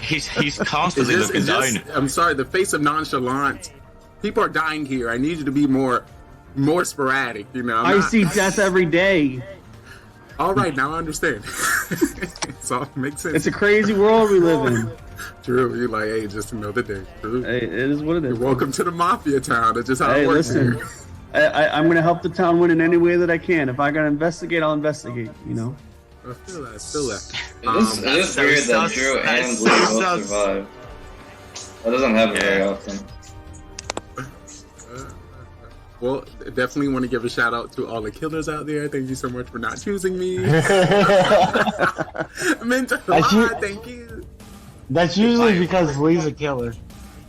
S21: He's constantly
S22: It's
S21: looking
S22: just-
S21: down.
S22: I'm sorry. The face of nonchalance. People are dying here. I need you to be more sporadic. You know.
S6: I see death every day.
S22: All right, now I understand. It's all makes sense.
S6: It's a crazy world we live in.
S22: Drew, you're like, hey, just another day. Drew.
S6: Hey, it is what it is.
S22: You're welcome to the Mafia town. That's just how
S6: Hey,
S22: it works
S6: listen.
S22: here.
S6: I'm going to help the town win in any way that I can. If I got to investigate, I'll investigate, you know?
S22: I feel that. I feel that.
S11: It is weird that Drew and Lee both survived. That doesn't happen very often.
S22: Well, definitely want to give a shout out to all the killers out there. Thank you so much for not choosing me. Mental thank you.
S19: That's usually because Lee's a killer.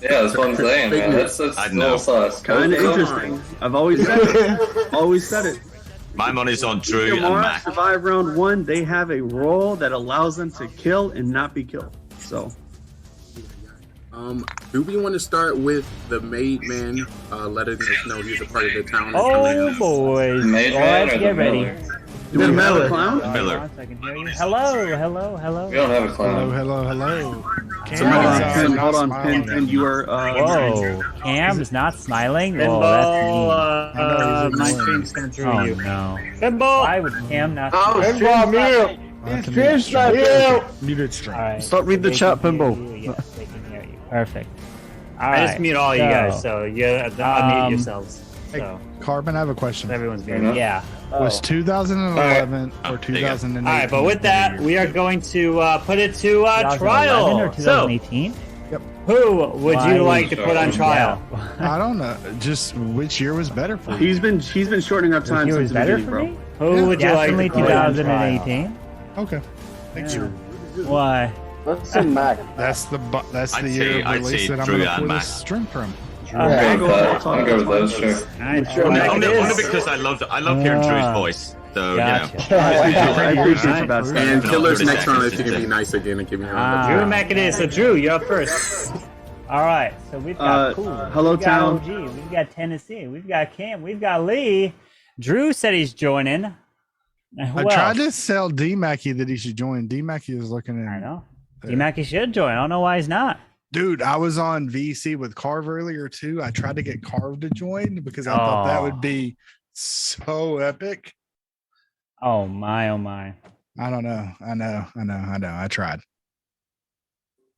S11: Yeah, that's what I'm saying, man. That's a little sus.
S6: Kind of interesting. I've always said it. Always said it.
S21: My money's on Drew
S6: If
S21: and
S6: Gamora
S21: Mac.
S6: survive round one, they have a role that allows them to kill and not be killed. So,
S22: Do we want to start with the maid man letting us know he's a part of the town?
S7: Oh, boys.
S11: Maid man or the Miller?
S6: Do we have a clown?
S21: Miller.
S7: I can hear you. Hello, hello, hello.
S11: We don't have a clown.
S2: Hello.
S6: Hold on, Pin, you are.
S7: Whoa, Cam's not smiling? Whoa, that's mean. My stream's coming through you. No.
S19: Pinball!
S7: Why would Cam not
S19: Oh,
S7: smile?
S19: Pinball, mute! Stream sniper!
S2: Muted stream.
S7: All right.
S3: Stop reading the
S7: they
S3: chat,
S7: can hear
S3: Pimble.
S7: you. Yes, they can hear you. Perfect. All
S4: I just
S7: right,
S4: mute all you guys, so you unmute yourselves.
S2: Hey,
S4: So
S2: Carbon, I have a question.
S4: everyone's muted. Yeah.
S2: Was 2011 or 2018?
S4: All right, but with that, we are going to put it to
S7: 2011
S4: trial.
S7: or 2018?
S2: Yep.
S4: Who would
S7: Why
S4: you like to put on trial?
S2: I don't know. Just which year was better for you?
S6: He's been shortening up time
S7: Which year
S6: since
S7: was
S6: the
S7: better
S6: beginning,
S7: for
S6: bro.
S7: me?
S4: Who would you like
S7: Definitely
S4: to put on trial?
S7: 2018.
S2: Okay. Thanks, Drew.
S7: Why?
S23: Let's see Mac.
S2: That's the
S21: I'd
S2: year
S21: say-
S2: of
S21: I'd
S2: release
S21: say
S2: that I'm
S21: Drew
S2: going to
S21: and
S2: pour
S21: Mac.
S2: this stream from.
S11: I'll go with that, sure.
S21: Only because I love hearing Drew's voice. So
S7: Gotcha.
S6: I appreciate that.
S22: And Killer's
S21: 30
S22: next round, if
S21: seconds
S22: you can be
S21: into-
S22: nice again and give me a
S7: Ah.
S22: round.
S4: Drew Mac it is. So Drew, you're up first.
S7: All right, so we've got Cool.
S6: Hello,
S7: we've got
S6: town.
S7: OG. We've got Tennessee. We've got Cam. We've got Lee. Drew said he's joining.
S2: I tried to sell D Mackey that he should join. D Mackey is looking in.
S7: I know. D-Mackey should join. I don't know why he's not.
S2: Dude, I was on VC with Carve earlier too. I tried to get Carve to join because I thought that would be so epic.
S7: Oh my, oh my.
S2: I don't know. I know. I tried.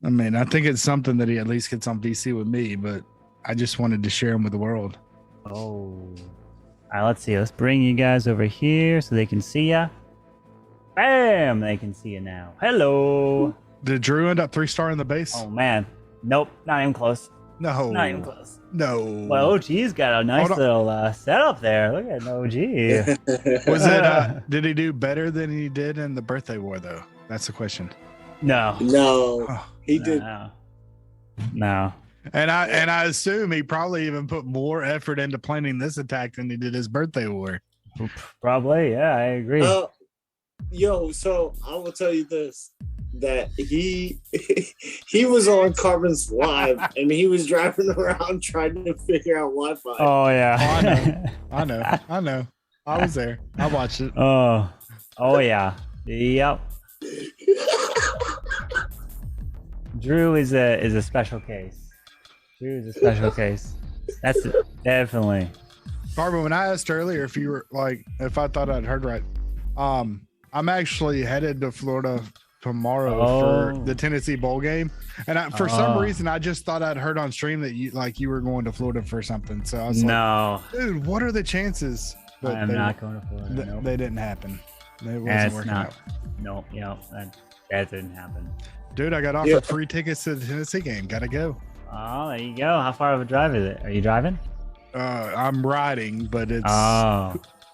S2: I mean, I think it's something that he at least gets on VC with me, but I just wanted to share him with the world.
S7: Oh. All right, let's see. Let's bring you guys over here so they can see ya. Bam! They can see you now. Hello.
S2: Did Drew end up 3-star in the base?
S7: Oh man. Nope. Not even close.
S2: No.
S7: Not even close.
S2: No.
S7: Well, OG's got a nice little setup there. Look at OG.
S2: Was it? Did he do better than he did in the birthday war though? That's the question.
S7: No.
S5: No,
S2: Oh,
S5: he did.
S7: No.
S2: And I assume he probably even put more effort into planning this attack than he did his birthday war.
S7: Probably, yeah, I agree.
S5: Yo, so I will tell you this: that he was on Carbon's live and he was driving around trying to figure out Wi-Fi.
S7: Oh yeah.
S2: I know. I was there. I watched it.
S7: Oh yeah. Yep. Drew is a special case. Drew is a special case. That's definitely.
S2: Barbara, when I asked earlier if you were like, if I thought I'd heard right, I'm actually headed to Florida tomorrow for the Tennessee bowl game, and for some reason I just thought I'd heard on stream that you were going to Florida for something. So I was
S7: like,
S2: dude, what are the chances? But
S7: I'm not going to Florida. Nope.
S2: They didn't happen. It wasn't working out.
S7: Nope. Yep. That didn't happen.
S2: Dude, I got offered free tickets to the Tennessee game. Gotta go.
S7: Oh, there you go. How far of a drive is it? Are you driving?
S2: I'm riding, but it's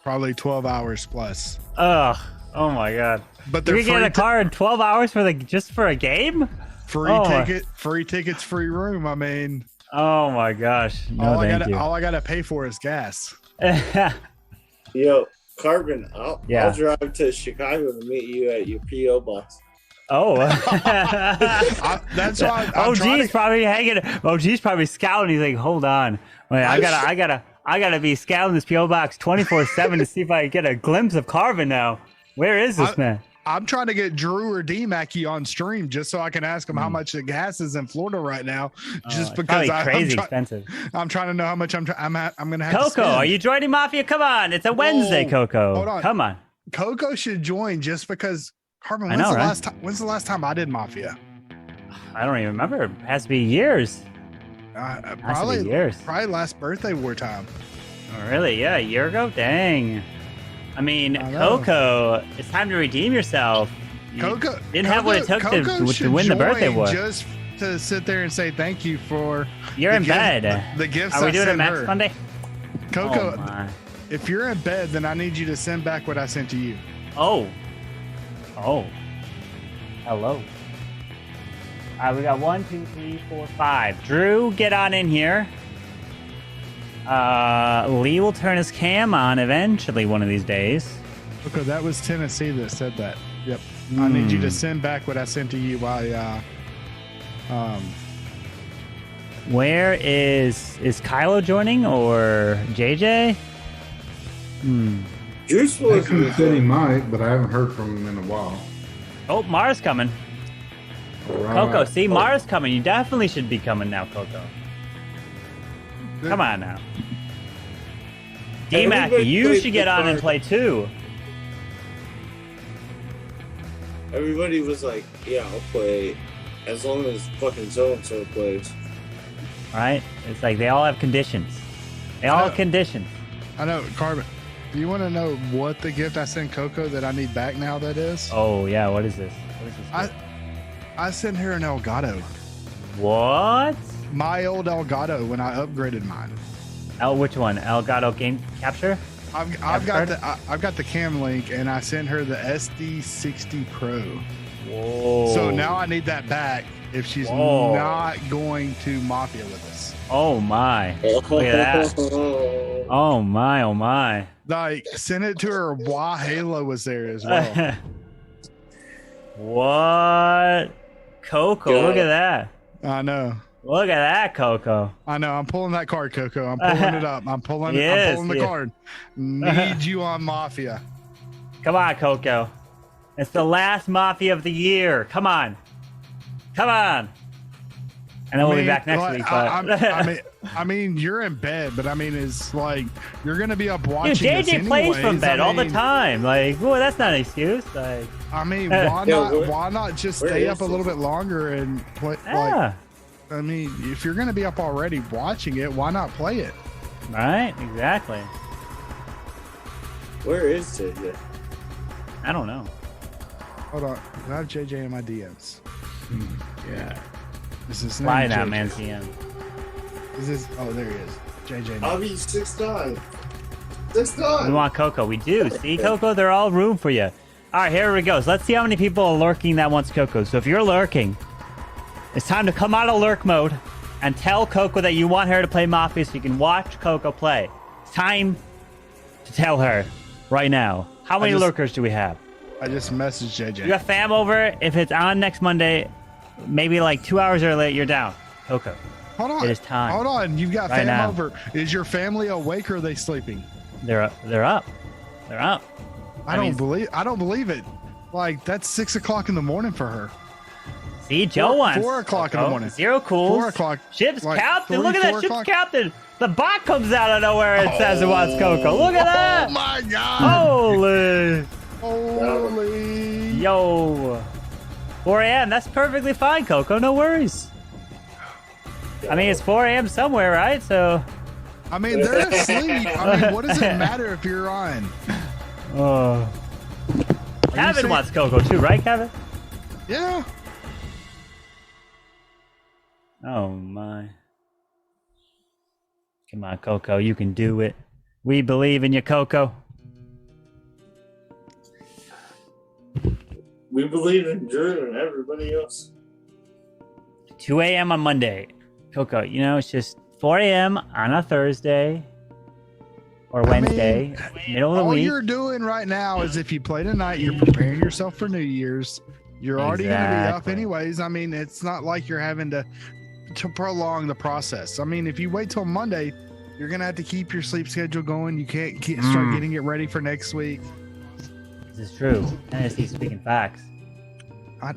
S2: probably 12 hours plus.
S7: Ugh. Oh my god.
S2: But
S7: you can get a car in 12 hours just for a game?
S2: Free tickets, free room. I mean,
S7: oh my gosh. No,
S2: all I gotta pay for is gas.
S5: Yo, Carbon, I'll drive to Chicago to meet you at your PO box.
S7: Oh,
S2: that's why.
S7: OG's probably hanging. OG's probably scouting. He's like, hold on, wait, I gotta be scouting this PO box 24/7 to see if I can get a glimpse of Carvin now. Where is this man?
S2: I'm trying to get Drew or D Mackey on stream just so I can ask him how much the gas is in Florida right now. Just because
S7: expensive.
S2: I'm trying to know how much I'm gonna have.
S7: Coco, are you joining Mafia? Come on, it's a Wednesday, Coco.
S2: Hold on.
S7: Come on.
S2: Coco should join just because. Carbon, when's the last time I did Mafia?
S7: I don't even remember. It has to be years.
S2: Probably
S7: years.
S2: Probably last birthday war time.
S7: Oh, really? Yeah, a year ago? Dang. I mean, Coco, it's time to redeem yourself.
S2: Coco
S7: didn't have what it took to win the birthday war.
S2: Just to sit there and say thank you for.
S7: You're in bed.
S2: The gifts.
S7: Are we doing it
S2: next
S7: next Monday?
S2: Coco, if you're in bed, then I need you to send back what I sent to you.
S7: Oh. Hello. All right, we got 1, 2, 3, 4, 5. Drew, get on in here. Lee will turn his cam on eventually one of these days.
S2: Okay, that was Tennessee that said that. Yep. I need you to send back what I sent to you by
S7: Where is Kylo joining or JJ?
S5: Juice
S13: I said he might, but I haven't heard from him in a while.
S7: Oh, Mara's coming.
S13: Right.
S7: Coco, see, Mara's coming. You definitely should be coming now, Coco. Come on now. D-Mac, you should get on and play too.
S5: Everybody was like, "Yeah, I'll play, as long as fucking so and so plays."
S7: Right? It's like they all have conditions. They all have conditions.
S2: I know, Carbon. Do you want to know what the gift I sent Coco that I need back now? That is.
S7: Oh yeah, what is this? What is this?
S2: I sent her an Elgato.
S7: What?
S2: My old Elgato when I upgraded mine.
S7: Which one? Elgato Game Capture?
S2: I've got the Cam Link, and I sent her the SD60 Pro.
S7: Whoa!
S2: So now I need that back if she's not going to Mafia with us.
S7: Oh my! Look at that! Oh my! Oh my!
S2: Like, send it to her while Halo was there as well.
S7: What? Coco, look at that.
S2: I know.
S7: Look at that, Coco.
S2: I know. I'm pulling that card, Coco. I'm pulling it up. I'm pulling the card. Need you on Mafia.
S7: Come on, Coco. It's the last Mafia of the year. Come on. Come on. And then we'll be back next week. But...
S2: I mean, you're in bed, but I mean, it's like you're gonna be up watching.
S7: Dude, JJ plays from bed all the time. Like, well, that's not an excuse. Like,
S2: I mean, why not just stay up a little bit longer and play?
S7: Yeah.
S2: Like, I mean, if you're gonna be up already watching it, why not play it?
S7: Right? Exactly.
S5: Where is JJ?
S7: I don't know.
S2: Hold on, I have JJ in my DMs.
S7: Yeah.
S2: This is
S7: why not, man? CM.
S2: Is this? Oh, there he is. JJ.
S5: I'll be 6'9". 6'9".
S7: We want Coco. We do. See, Coco, they're all room for you. All right, here we go. So let's see how many people are lurking that wants Coco. So if you're lurking, it's time to come out of lurk mode and tell Coco that you want her to play Mafia so you can watch Coco play. It's time to tell her right now. How many lurkers do we have?
S2: I just messaged JJ.
S7: You got fam over. If it's on next Monday, maybe like 2 hours early, you're down. Coco.
S2: Hold on.
S7: It is time.
S2: Hold on. You've got
S7: right
S2: fam
S7: now.
S2: over. Is your family awake or are they sleeping?
S7: They're up. They're up. They're up.
S2: I don't believe it. Like, that's 6 o'clock in the morning for her.
S7: See, Joe wants
S2: 4 o'clock in the morning.
S7: Zero cools.
S2: 4 o'clock.
S7: Ship's
S2: like
S7: captain.
S2: 3,
S7: Look at that.
S2: 4
S7: Ship's
S2: o'clock.
S7: captain. The bot comes out of nowhere and says it wants Coco. Look at that.
S2: Oh my God.
S7: Holy.
S2: Holy.
S7: Yo. 4 a.m. That's perfectly fine, Coco. No worries. I mean, it's 4 a.m. somewhere, right? So.
S2: I mean, they're asleep. I mean, what does it matter if you're on?
S7: Oh. Kevin wants Coco too, right, Kevin?
S2: Yeah.
S7: Oh my. Come on, Coco. You can do it. We believe in you, Coco.
S5: We believe in Drew and everybody else.
S7: 2 a.m. on Monday. Coco, you know, it's just 4 a.m. on a Thursday or Wednesday, middle of the
S2: all
S7: week.
S2: you're doing right now is if you play tonight, you're preparing yourself for New Year's. You're already going to be up anyways. I mean, it's not like you're having to prolong the process. I mean, if you wait till Monday, you're going to have to keep your sleep schedule going. You can't start getting it ready for next week.
S7: This is true. Tennessee speaking facts.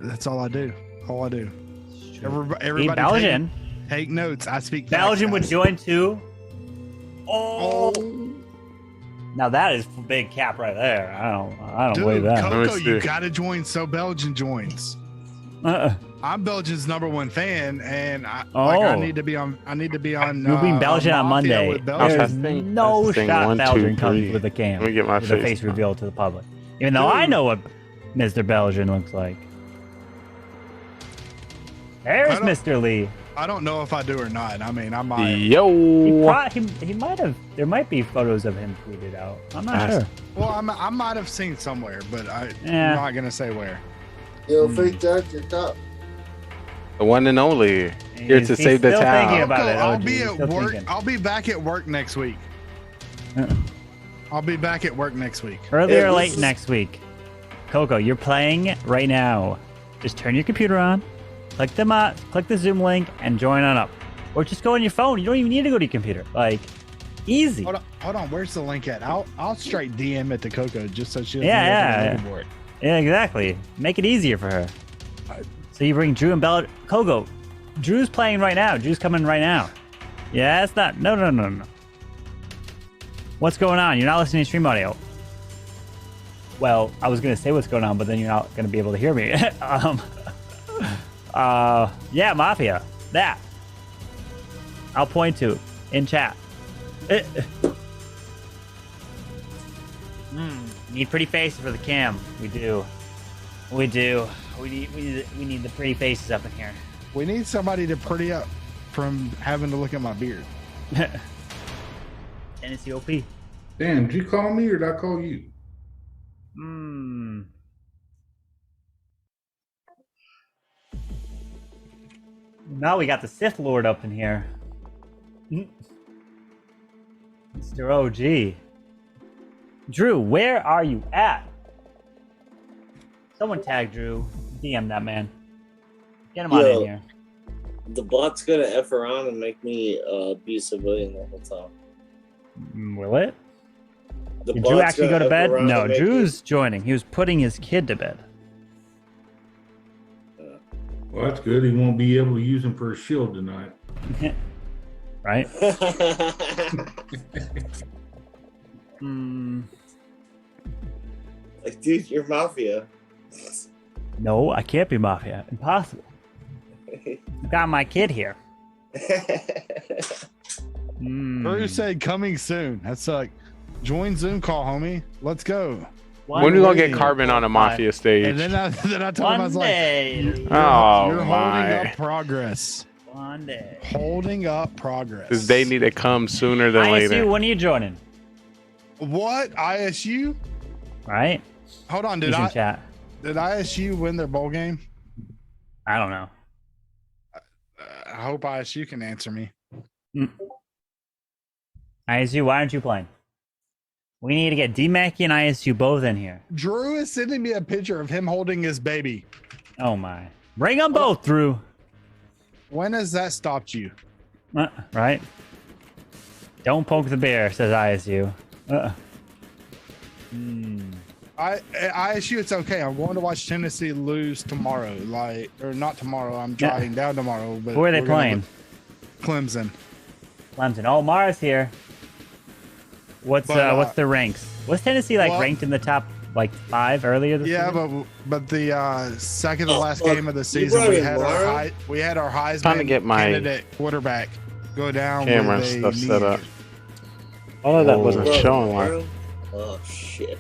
S2: That's all I do. All I do.
S7: Hey, Belgian.
S2: Take notes. I speak
S7: Belgian
S2: facts,
S7: would join too. Oh. Now that is big cap right there. I don't
S2: Dude,
S7: believe that.
S2: Coco, you gotta join so Belgian joins. I'm Belgian's #1 fan, and I need to be on. I need to be on.
S7: You'll be in Belgium on Monday. There's
S1: Belgian.
S7: no
S1: Testing,
S7: shot
S1: 1, 2,
S7: Belgian comes
S1: 3.
S7: with a cam.
S1: Let me get my
S7: with a face reveal to the public. Even though I know what Mr. Belgian looks like. There's Mr. Lee.
S2: I don't know if I do or not. I mean, I might.
S1: Yo.
S7: He might have. There might be photos of him tweeted out. I'm not sure.
S2: Well, I might have seen somewhere, but I'm not gonna say where.
S23: Yo, fake Jack, your top.
S1: The one and only. Here to save the town.
S7: Thinking about it,
S2: I'll
S7: OG.
S2: be
S7: Still
S2: at work.
S7: thinking.
S2: I'll be back at work next week. I'll be back at work next week.
S7: Early or late next week. Coco, you're playing right now. Just turn your computer on, click the Zoom link, and join on up. Or just go on your phone. You don't even need to go to your computer. Like, easy.
S2: Hold on. Where's the link at? I'll straight DM it to Coco just so she doesn't
S7: Yeah.
S2: for it.
S7: Yeah, exactly. Make it easier for her. So you bring Drew and Bella. Coco, Drew's playing right now. Drew's coming right now. Yeah, it's not. No. What's going on? You're not listening to stream audio. Well, I was gonna say what's going on, but then you're not gonna be able to hear me. Yeah, Mafia. That. I'll point to in chat. Need pretty faces for the cam. We do. We do. We need the pretty faces up in here.
S18: We need somebody to pretty up from having to look at my beard.
S7: Tennessee OP.
S13: Damn, did you call me or did I call you?
S7: Now we got the Sith Lord up in here. Mr. OG. Drew, where are you at? Someone tag Drew. DM that man. Get him on in here.
S5: The bot's gonna F around and make me be civilian the whole time.
S7: Will it?
S5: The
S7: Did Drew
S5: bot's
S7: actually go
S5: gonna
S7: to
S5: F
S7: bed?
S5: around
S7: No,
S5: and make
S7: Drew's joining. He was putting his kid to bed.
S13: Well, that's good. He won't be able to use him for a shield tonight.
S7: Right?
S5: Like, dude, you're Mafia.
S7: No, I can't be Mafia. Impossible. I've got my kid here.
S18: Drew said coming soon. That's like, join Zoom call, homie. Let's go.
S1: When are we gonna get Carbon on a Mafia stage?
S18: And then I told him, I was like, you're holding up progress.
S7: One day.
S18: Holding up progress.
S1: Because they need to come sooner than later.
S7: ISU, when are you joining?
S18: What? ISU?
S7: Right?
S18: Hold on,
S7: He's in chat.
S18: Did ISU win their bowl game?
S7: I don't know.
S18: I hope ISU can answer me.
S7: ISU, why aren't you playing? We need to get D-Mackey and ISU both in here.
S18: Drew is sending me a picture of him holding his baby.
S7: Oh my. Bring them both, Drew.
S18: When has that stopped you?
S7: Right? Don't poke the bear, says ISU.
S18: ISU, it's okay. I'm going to watch Tennessee lose tomorrow. Or not tomorrow. I'm driving down tomorrow. But
S7: who are they playing?
S18: Clemson.
S7: Clemson. Oh, Mara's here. What's their ranks? Was Tennessee ranked in the top 5 earlier this year?
S18: Yeah, but the second to last game of the season, we had our Heisman candidate quarterback go down.
S1: Camera
S18: with
S1: stuff
S18: knee
S1: set up.
S18: injury.
S1: All of that wasn't showing. Like.
S5: Oh shit.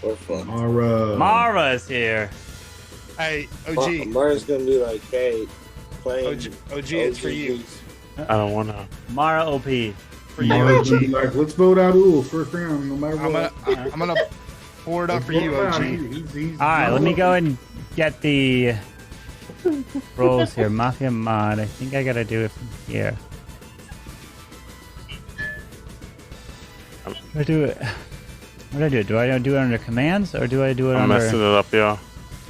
S5: We're fucked.
S7: Mara's here.
S18: Hey, OG.
S5: Mara's gonna be like, hey, playing.
S18: OG, it's for you.
S1: I don't want to.
S7: Mara OP.
S18: For you, OG.
S13: Like, let's vote out Uhl first round, no matter what.
S18: I'm gonna pour it up for you, OG.
S7: All right, let me go and get the roles here. Mafia mod. I think I gotta do it from here. How do I do it? What do I do? Do I do it under commands or do I do it
S1: I'm
S7: under?
S1: messing it up, y'all.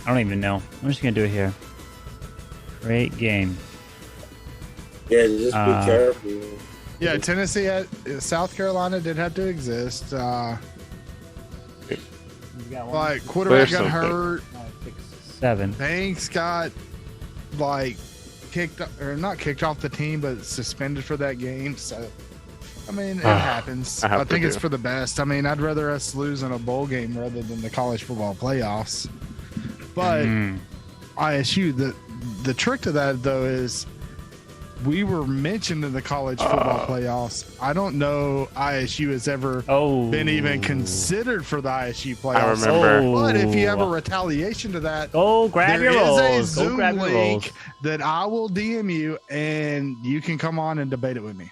S7: I don't even know. I'm just gonna do it here. Create game.
S5: Yeah, just be careful.
S18: Yeah, Tennessee South Carolina did have to exist. Quarterback got hurt.
S7: 7.
S18: Banks got not kicked off the team, but suspended for that game. So, I mean, it happens. I think it's for the best. I mean, I'd rather us lose in a bowl game rather than the college football playoffs. But ISU, the trick to that though is we were mentioned in the college football playoffs. I don't know ISU has ever been even considered for the ISU playoffs.
S1: I remember.
S18: But if you have a retaliation to that,
S7: grab your rolls.
S18: There is a Zoom link that I will DM you, and you can come on and debate it with me.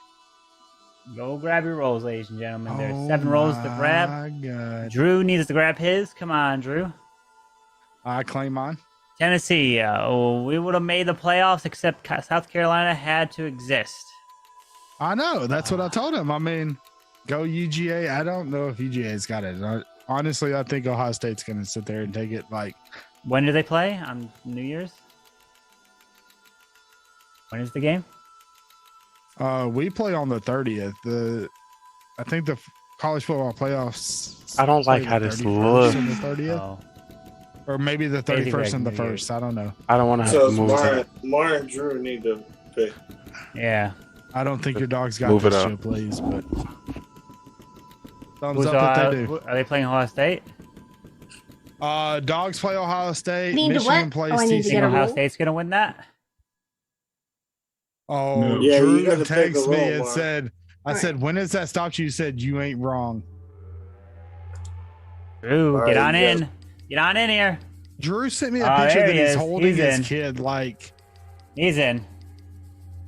S7: Go grab your rolls, ladies and gentlemen. There's 7 rolls to grab.
S18: God.
S7: Drew needs to grab his. Come on, Drew.
S18: I claim mine.
S7: Tennessee, we would have made the playoffs except South Carolina had to exist.
S18: I know. That's what I told him. I mean, go UGA. I don't know if UGA's got it. Honestly, I think Ohio State's going to sit there and take it.
S7: When do they play? On New Year's? When is the game?
S18: We play on the 30th. I think the college football playoffs.
S1: I don't like how this looks.
S18: On the 30th. Or maybe the 31st and the 1st. I don't know.
S1: I don't want to have to move it.
S5: Mara and Drew need to pick.
S7: Yeah.
S18: I don't think your dog's got this show, please, but thumbs up if they do.
S7: Are they playing Ohio State?
S2: Dogs play Ohio State.
S10: Need to
S2: Michigan
S10: what?
S2: plays
S10: Oh, I need to
S2: TCU.
S10: get a
S7: Ohio
S10: roll?
S7: State's gonna win that.
S2: Oh,
S13: No.
S5: Yeah, you
S2: Drew
S5: gotta pick a
S2: texted me
S5: roll,
S2: and
S5: Mark.
S2: said, I said, when has that stopped you? You said, you ain't wrong.
S7: Drew,
S5: All
S7: get
S5: right,
S7: on
S5: you
S7: in. Get on in here.
S2: Drew sent me a
S7: Oh,
S2: picture
S7: there
S2: that
S7: he
S2: he's
S7: is.
S2: holding
S7: He's
S2: his
S7: in.
S2: kid like.
S7: He's in.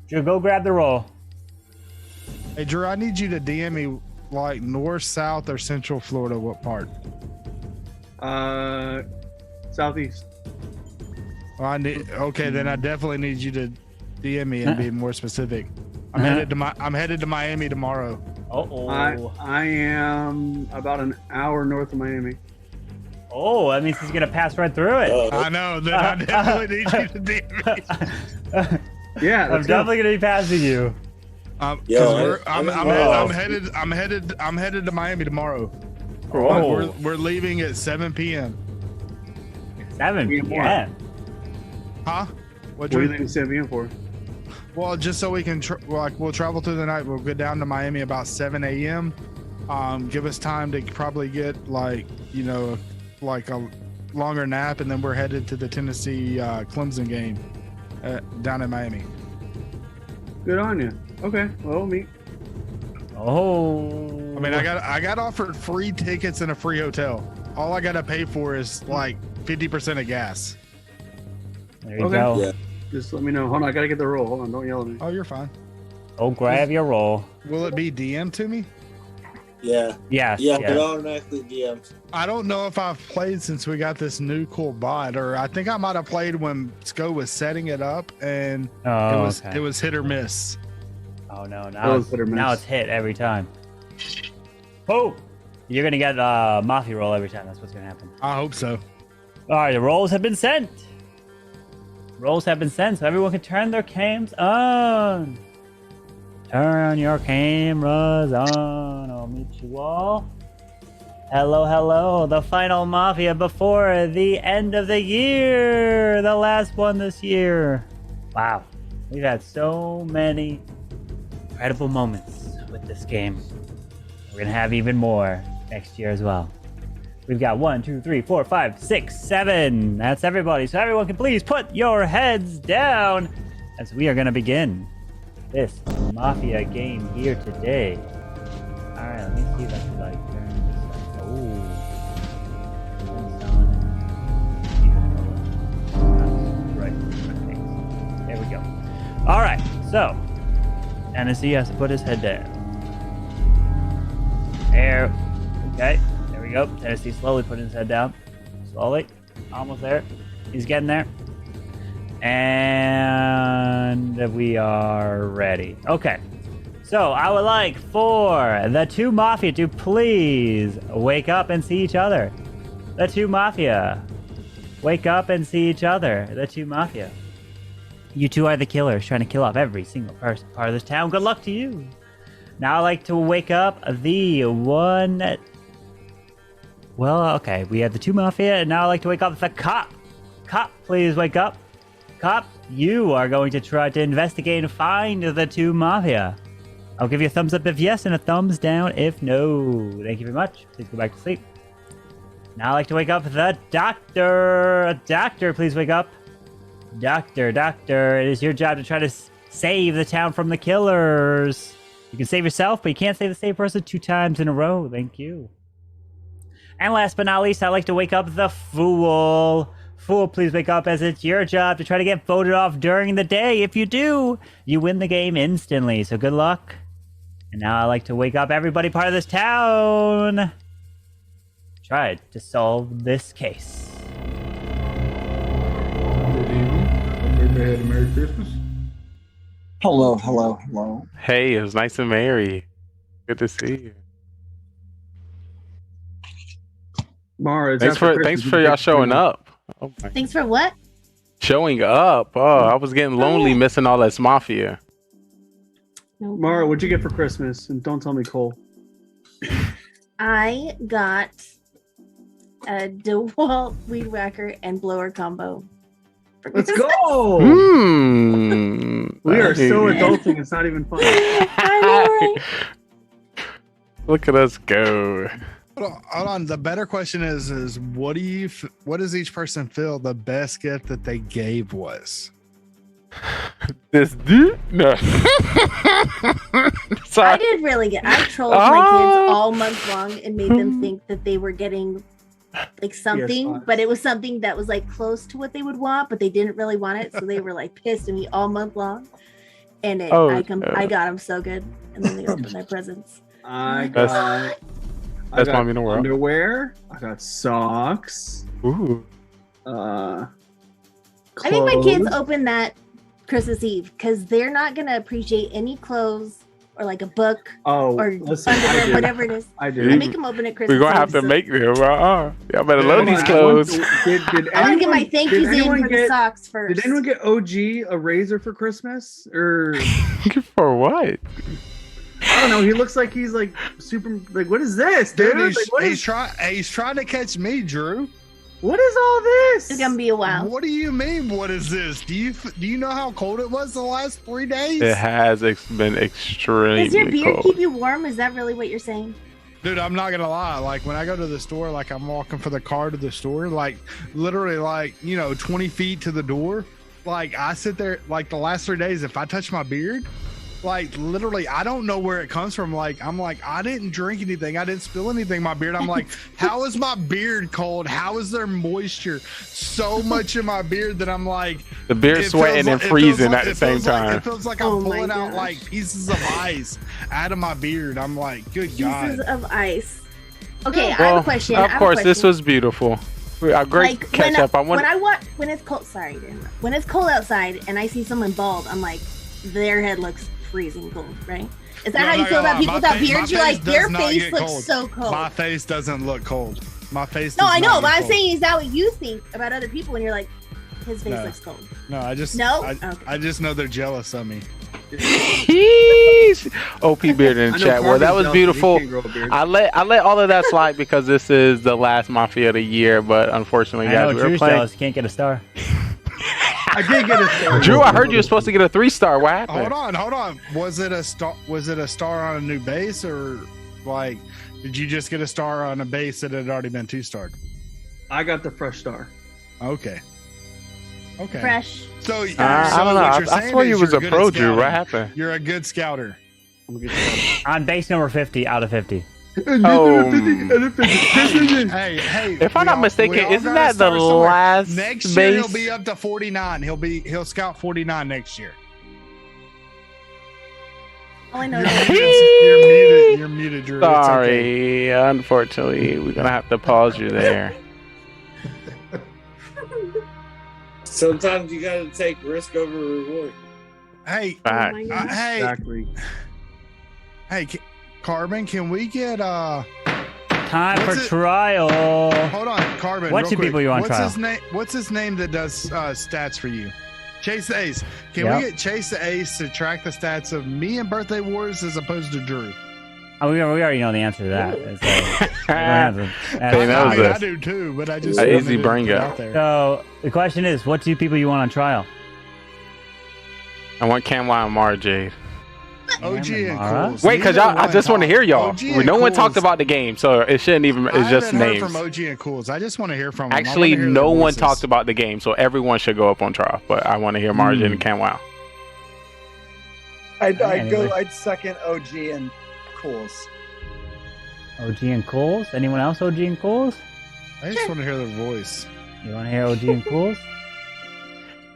S7: Drew, go grab the roll.
S2: Hey, Drew, I need you to DM me like north, south, or central Florida. What part?
S6: Southeast.
S2: Well, okay, then I definitely need you to DM me and be more specific. I'm headed to Miami tomorrow.
S6: I am about an hour north of Miami.
S7: Oh, that means he's gonna pass right through it.
S2: I know. Then I definitely need you to DM me.
S6: Yeah,
S7: I'm definitely gonna be passing you.
S2: I'm headed to Miami tomorrow.
S7: Oh.
S2: We're leaving at 7 p.m.
S7: 7 p.m.
S2: Huh?
S6: What are you leaving 7 p.m. for?
S2: Well, just so we can we'll travel through the night. We'll get down to Miami about 7 a.m. Give us time to probably get like a longer nap, and then we're headed to the Tennessee Clemson game down in Miami.
S6: Good on you. Okay, well, we'll meet.
S7: Oh.
S2: I mean, I got offered free tickets and a free hotel. All I got to pay for is like 50% of gas.
S7: There you go.
S5: Yeah.
S6: Just let me know. Hold on, I gotta get the roll. Hold on, don't yell at me.
S2: Oh, you're fine.
S7: Oh, grab your roll.
S2: Will it be DM to me?
S5: Yeah.
S7: Yes.
S5: Yeah,
S7: yes.
S5: it automatically DMs.
S2: I don't know if I've played since we got this new cool bot, or I think I might have played when Sco was setting it up, and it was hit or miss.
S7: Oh no! Now it's hit every time. Oh, you're gonna get a Mafia roll every time. That's what's gonna happen.
S2: I hope so.
S7: All right, the rolls have been sent. Rolls have been sent, so everyone can turn their cams on. Turn your cameras on. I'll meet you all. Hello, hello. The final Mafia before the end of the year. The last one this year. Wow. We've had so many incredible moments with this game. We're going to have even more next year as well. We've got 1, 2, 3, 4, 5, 6, 7. That's everybody. So everyone can please put your heads down as we are going to begin this Mafia game here today. All right, let me see if I can like turn this up. Oh. Right. There we go. All right, so Tennessee has to put his head down. There. Okay. There we go. Tennessee slowly putting his head down. Slowly. Almost there. He's getting there. And we are ready. Okay. So I would like for the two Mafia to please wake up and see each other. The two Mafia. Wake up and see each other. The two Mafia. You two are the killers trying to kill off every single person part of this town. Good luck to you. Now I'd like to wake up the one... Well, okay. We have the two Mafia, and now I'd like to wake up the cop. Cop, please wake up. Cop, you are going to try to investigate and find the two Mafia. I'll give you a thumbs up if yes, and a thumbs down if no. Thank you very much. Please go back to sleep. Now I'd like to wake up the doctor. Doctor, please wake up. Doctor, it is your job to try to save the town from the killers. You can save yourself, but you can't save the same person 2 times in a row. Thank you. And last but not least, I'd like to wake up the fool. Fool, please wake up, as it's your job to try to get voted off during the day. If you do, you win the game instantly, so good luck. And now I'd like to wake up everybody part of this town. Try to solve this case.
S13: Everybody had a Merry Christmas.
S23: Hello.
S1: Hey, it was nice and merry. Good to see you.
S6: Mara,
S1: thanks for y'all showing up. Oh my.
S10: Thanks for what?
S1: Showing up. Oh, I was getting lonely missing all this Mafia.
S6: Mara, what'd you get for Christmas? And don't tell me Cole.
S10: I got a DeWalt weed whacker and blower combo.
S6: Let's go! We are so adulting, it's not even funny.
S10: I know, right?
S1: Look at us go.
S18: Hold on. The better question is what does each person feel the best gift that they gave was?
S1: This dude? No.
S10: I did really good. I trolled my kids all month long and made them think that they were getting like something, but it was something that was like close to what they would want, but they didn't really want it, so they were like pissed at me all month long. And I got them so good, and then they opened their presents.
S6: I got
S1: mommy in the world.
S6: Underwear. I got socks.
S1: Ooh.
S10: I think my kids open that Christmas Eve because they're not gonna appreciate any clothes or like a book or underwear, whatever it is. I make them open it Christmas
S1: We're gonna have
S10: Eve,
S1: to make them. Y'all better load these clothes.
S10: I want to get my thank yous in for the socks first.
S6: Did anyone get OG a razor for Christmas or
S1: for what?
S6: I don't know. He looks like he's like super. Like, what is this, dude?
S18: He's trying to catch me, Drew.
S6: What is all this?
S10: It's gonna be a while.
S18: What do you mean? What is this? Do you know how cold it was the last 3 days?
S1: It has been extremely
S10: Does your beard
S1: cold.
S10: keep you warm? Is that really what you're saying?
S18: Dude, I'm not gonna lie. Like when I go to the store, like I'm walking for the car to the store, like literally, like 20 feet to the door. Like I sit there, like the last 3 days, if I touch my beard, like literally, I don't know where it comes from. Like I'm like, I didn't drink anything, I didn't spill anything in my beard. I'm like, how is my beard cold? How is there moisture so much in my beard that I'm like,
S1: the beard sweating and freezing at the same time.
S18: It feels like I'm pulling out like pieces of ice out of my beard. I'm like, good God.
S10: Pieces of ice. Okay, I have a question.
S1: Of course, this was beautiful. A great catch up.
S10: When it's cold. Sorry, when it's cold outside and I see someone bald, I'm like, their head looks freezing cold, right? Is that how you feel about people without beards? You're like, their face looks so cold.
S18: My face doesn't look cold. My face.
S10: No, I know, but I'm saying, is that what you think about other people when you're like, his face looks cold?
S18: No, I just I just know they're jealous of me.
S1: OP beard in the chat. Well, that was beautiful. I let all of that slide because this is the last Mafia of the year, but unfortunately, guys, we were playing.
S7: Jealous. Can't get a star.
S6: I did get a star.
S1: Drew, I heard you were supposed to get a 3-star. What happened?
S18: Hold on. Was it a star on a new base, or like did you just get a star on a base that had already been 2-starred?
S6: I got the fresh star.
S18: Okay.
S10: Fresh.
S18: So
S1: I don't know. I swear you was a pro, Drew. What happened?
S18: You're a good scouter.
S6: I'm a good scouter.
S7: On base number 50 out of 50.
S1: Oh.
S18: Hey.
S1: If I'm not mistaken, isn't that the last
S18: next year?
S1: base?
S18: He'll be up to 49. He'll scout 49 next year.
S10: All I know
S18: You're muted, Drew.
S1: Sorry, unfortunately, we're gonna have to pause you there.
S8: Sometimes you gotta take risk over reward.
S18: Hey,
S6: Exactly.
S18: Hey, Carbon, can we get
S7: time for trial?
S18: Hold on, Carbon.
S7: What two people you on trial?
S18: What's his name that does stats for you? Chase the Ace. Can we get Chase the Ace to track the stats of me in Birthday Wars as opposed to Drew?
S7: Oh, we already know the answer to that.
S18: I do too, but I just
S1: easy bring up.
S7: So the question is, what two people you want on trial?
S1: I want Camline and Mara Jade.
S18: OG and Cools.
S1: Wait, because I just want to hear y'all. No one talked about the game, so it shouldn't even. It's just names.
S18: From OG and Cools. I just want to hear from them.
S1: Actually, no one talked about the game, so everyone should go up on trial. But I want to hear Mara Jade and Camline.
S15: I'd second OG and Cools.
S7: OG and Cools? Anyone else OG and Cools?
S18: I just want to hear their voice.
S7: You want to hear OG and Cools?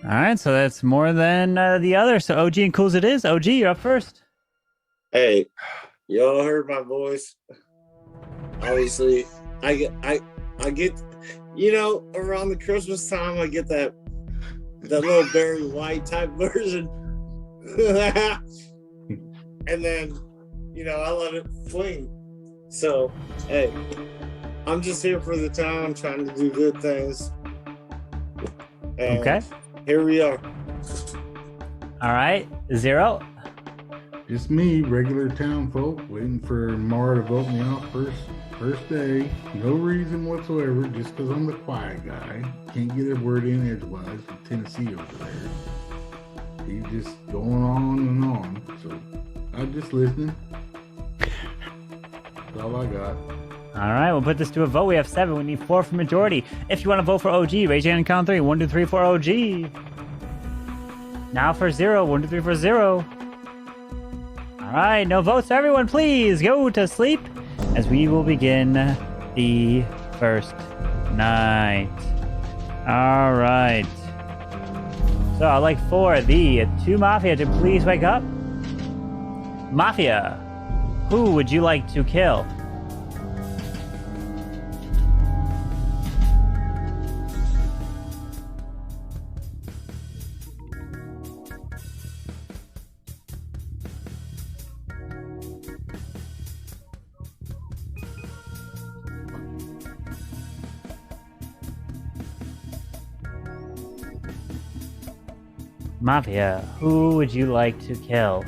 S7: All right, so that's more than the other. So OG and Cools it is. OG, you're up first.
S8: Hey, y'all heard my voice. Obviously, I get, around the Christmas time, I get that little Barry White type version, and then, I let it fling. So, hey, I'm just here for the time, trying to do good things. And
S7: okay.
S8: Here we are.
S7: All right, Zero.
S13: Just me, regular town folk, waiting for Mara to vote me off first day. No reason whatsoever, just because I'm the quiet guy. Can't get a word in edgewise from Tennessee over there. He's just going on and on. So I'm just listening. That's all I got.
S7: All right, we'll put this to a vote. We have 7. We need 4 for majority. If you want to vote for OG, raise your hand and count 3. 1, 2, 3 for OG. Now for 0. 1, 2, 3 for 0. All right, no votes. Everyone, please go to sleep as we will begin the first night. All right. So I'd like for the 2 Mafia to please wake up. Mafia, who would you like to kill? Mafia, who would you like to kill?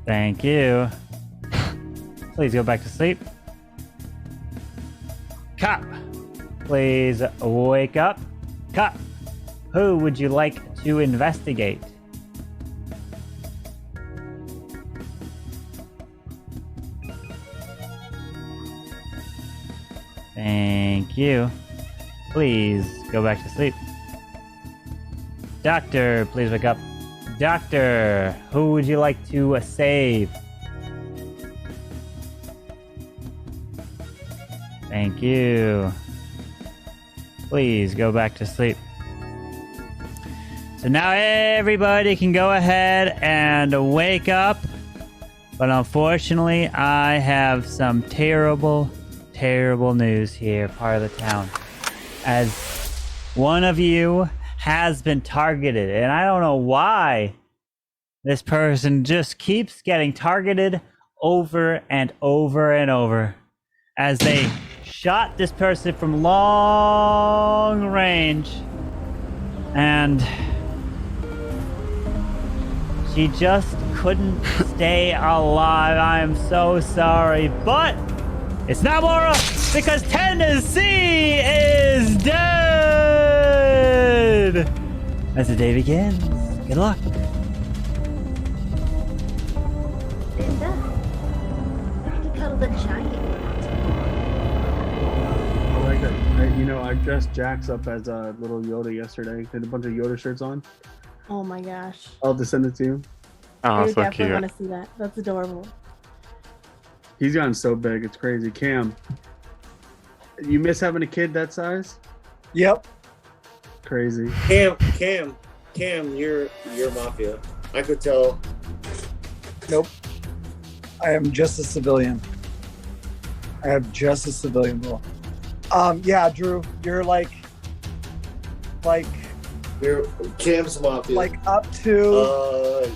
S7: Thank you. Please go back to sleep. Cop, please wake up. Cop, who would you like to investigate? Thank you. Please go back to sleep. Doctor, please wake up. Doctor, who would you like to save? Thank you. Please go back to sleep. So now everybody can go ahead and wake up. But unfortunately, I have some terrible news here, part of the town. As one of you has been targeted, and I don't know why this person just keeps getting targeted over and over and over, as they shot this person from long range, and she just couldn't stay alive. I am so sorry, but it's not Mora, because Tennessee is dead! As the day begins, good luck.
S10: Linda, I need to cuddle the giant.
S6: I like that. I dressed Jax up as a little Yoda yesterday. Had a bunch of Yoda shirts on.
S10: Oh my gosh.
S6: I'll just send it to you.
S1: Oh,
S10: I
S1: so
S10: definitely
S1: cute.
S10: want to see that. That's adorable.
S6: He's gotten so big, it's crazy. Cam, you miss having a kid that size?
S15: Yep.
S6: Crazy.
S8: Cam, you're Mafia. I could tell.
S15: Nope. I am just a civilian. I have just a civilian role. Yeah, Drew, you're like
S8: You're Cam's Mafia.
S15: like up to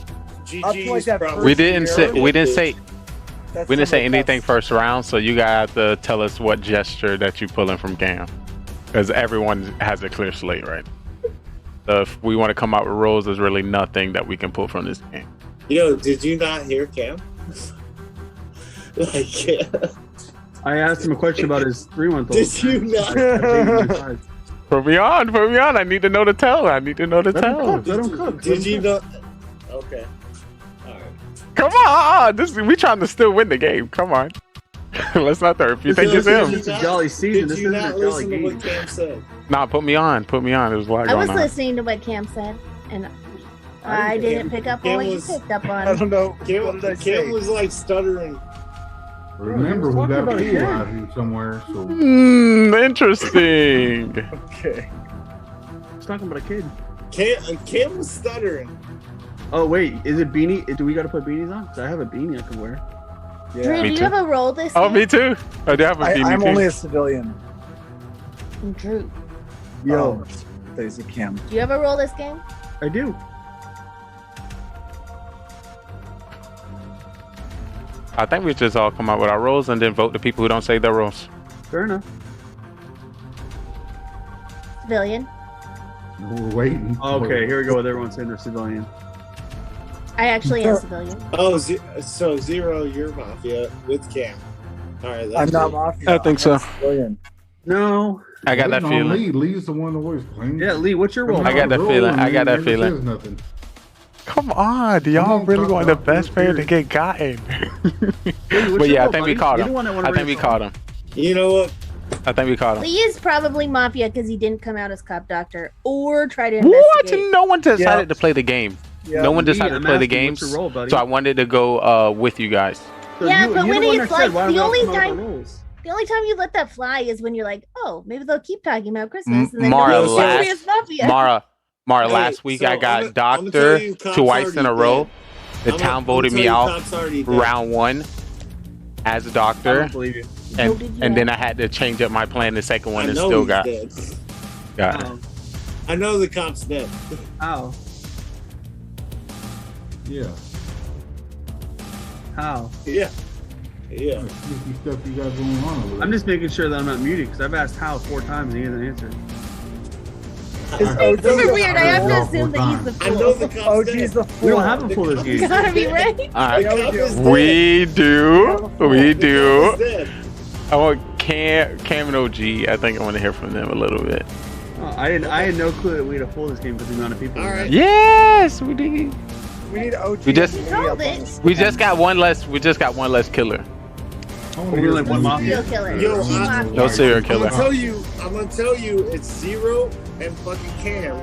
S8: GG's
S15: like that
S8: probably.
S1: We didn't say
S15: That's
S1: we didn't say
S15: some of
S1: anything first round, so you gotta have to tell us what gesture that you pulling from Cam, because everyone has a clear slate, right? So if we want to come out with rules, there's really nothing that we can pull from this game.
S8: Yo, did you not hear Cam? Yeah.
S6: I asked him a question about his 3-month-old.
S8: Did you not?
S1: Put me on. I need to know the tell. Let him
S6: cook.
S8: Did you not? Okay.
S1: Come on. We trying to still win the game. Come on. Let's not throw. If you think it's him.
S6: It's a jolly season.
S8: Did
S6: This
S8: you
S6: isn't
S8: not
S6: a jolly
S8: listen to
S6: game.
S8: what Cam said?
S1: Nah, put me on. There's a lot
S10: I
S1: going
S10: was
S1: on.
S10: listening to what Cam said, and I didn't pick up on what you picked up on.
S15: I don't know. What did I say?
S8: Cam was like stuttering.
S13: Remember, we got a pool out here somewhere, so.
S1: Interesting.
S15: Okay.
S6: He's talking about a kid.
S8: Cam was stuttering.
S6: Oh wait, is it beanie? Do we got to put beanies on? 'Cause I have a beanie I can wear.
S10: Drew, do you have a role this
S1: Oh,
S10: game?
S1: me too. I do have a beanie
S15: I'm
S1: too.
S15: only a civilian.
S10: Drew,
S15: Yo, there's a Cam.
S10: do you have a role this game?
S6: I do.
S1: I think we just all come out with our roles and then vote the people who don't say their roles.
S6: Fair enough.
S10: Civilian.
S13: We're waiting.
S6: Okay, here we go with everyone saying they're civilian.
S10: I actually am civilian.
S8: Oh, so Zero, you're Mafia with Cam. All right,
S15: I'm not Mafia.
S1: I think so.
S15: I'm civilian.
S6: No.
S1: I got that
S13: Waiting on
S1: feeling.
S13: Lee's the one that always playing.
S6: Yeah, Lee, what's your role?
S1: I got that feeling.
S13: Says nothing.
S1: come on. Do y'all really want the best player to get gotten? But yeah, I think we caught him. I think we caught him.
S8: You know what?
S1: I think we caught him.
S10: Lee is probably Mafia because he didn't come out as cop doctor or try to
S1: What?
S10: investigate.
S1: No one decided to play the game.
S15: Yeah,
S1: No one
S15: Lee,
S1: decided
S15: I'm
S1: to play the
S15: asking,
S1: games.
S15: what's your role, buddy?
S1: So I wanted to go with you guys.
S15: So
S10: Yeah, but when
S15: the one
S10: you
S15: that
S10: like
S15: said, why
S10: the
S15: don't we
S10: only
S15: all come up with
S10: time
S15: rules?
S10: the only time you let that fly is when you're like, oh, maybe they'll keep talking about Christmas and then
S1: Mara,
S10: you'll be as Mafia.
S1: Mara,
S8: Hey,
S1: last week
S8: so
S1: I got
S8: I'ma tell
S1: doctor
S8: you, cops
S1: twice in a
S8: already
S1: row.
S8: dead.
S1: The
S8: I'ma
S1: town voted
S8: tell
S1: me
S8: you,
S1: out
S8: cops already dead.
S1: round 1 as a
S15: I
S1: doctor.
S15: don't believe you.
S1: And then I had to change up my plan the second one
S8: I
S1: and
S8: know
S1: still
S8: he's
S1: got
S8: dead.
S1: it.
S15: Oh.
S8: I know the cop's dead.
S15: How?
S13: Yeah.
S15: How?
S8: Yeah. Yeah.
S13: Sneaky stuff you got going on over there.
S15: I'm just making sure that I'm not muted because I've asked how 4 times and he hasn't answered.
S10: It's super weird. I have to assume that he's the
S8: I know the
S10: fool.
S8: cop's dead.
S15: We don't have a fool this game.
S10: Gotta be right.
S1: All
S8: The cop
S1: right.
S8: is dead.
S1: We do.
S8: The
S1: We do.
S8: cop is dead.
S1: I want Cam and OG. I think I want to hear from them a little bit.
S15: Oh, I had no clue that we had a fool this game because the amount of people.
S8: All right.
S1: Yes, we did.
S15: We need OG.
S1: We just
S10: Told it.
S1: we just got one less. We just got one less killer.
S15: We're like one mafia.
S10: Serial killer.
S8: Yo,
S10: Team
S8: I-
S10: Mafia.
S1: No serial
S8: I'm
S1: killer.
S8: gonna tell you, it's Zero and fucking Cam.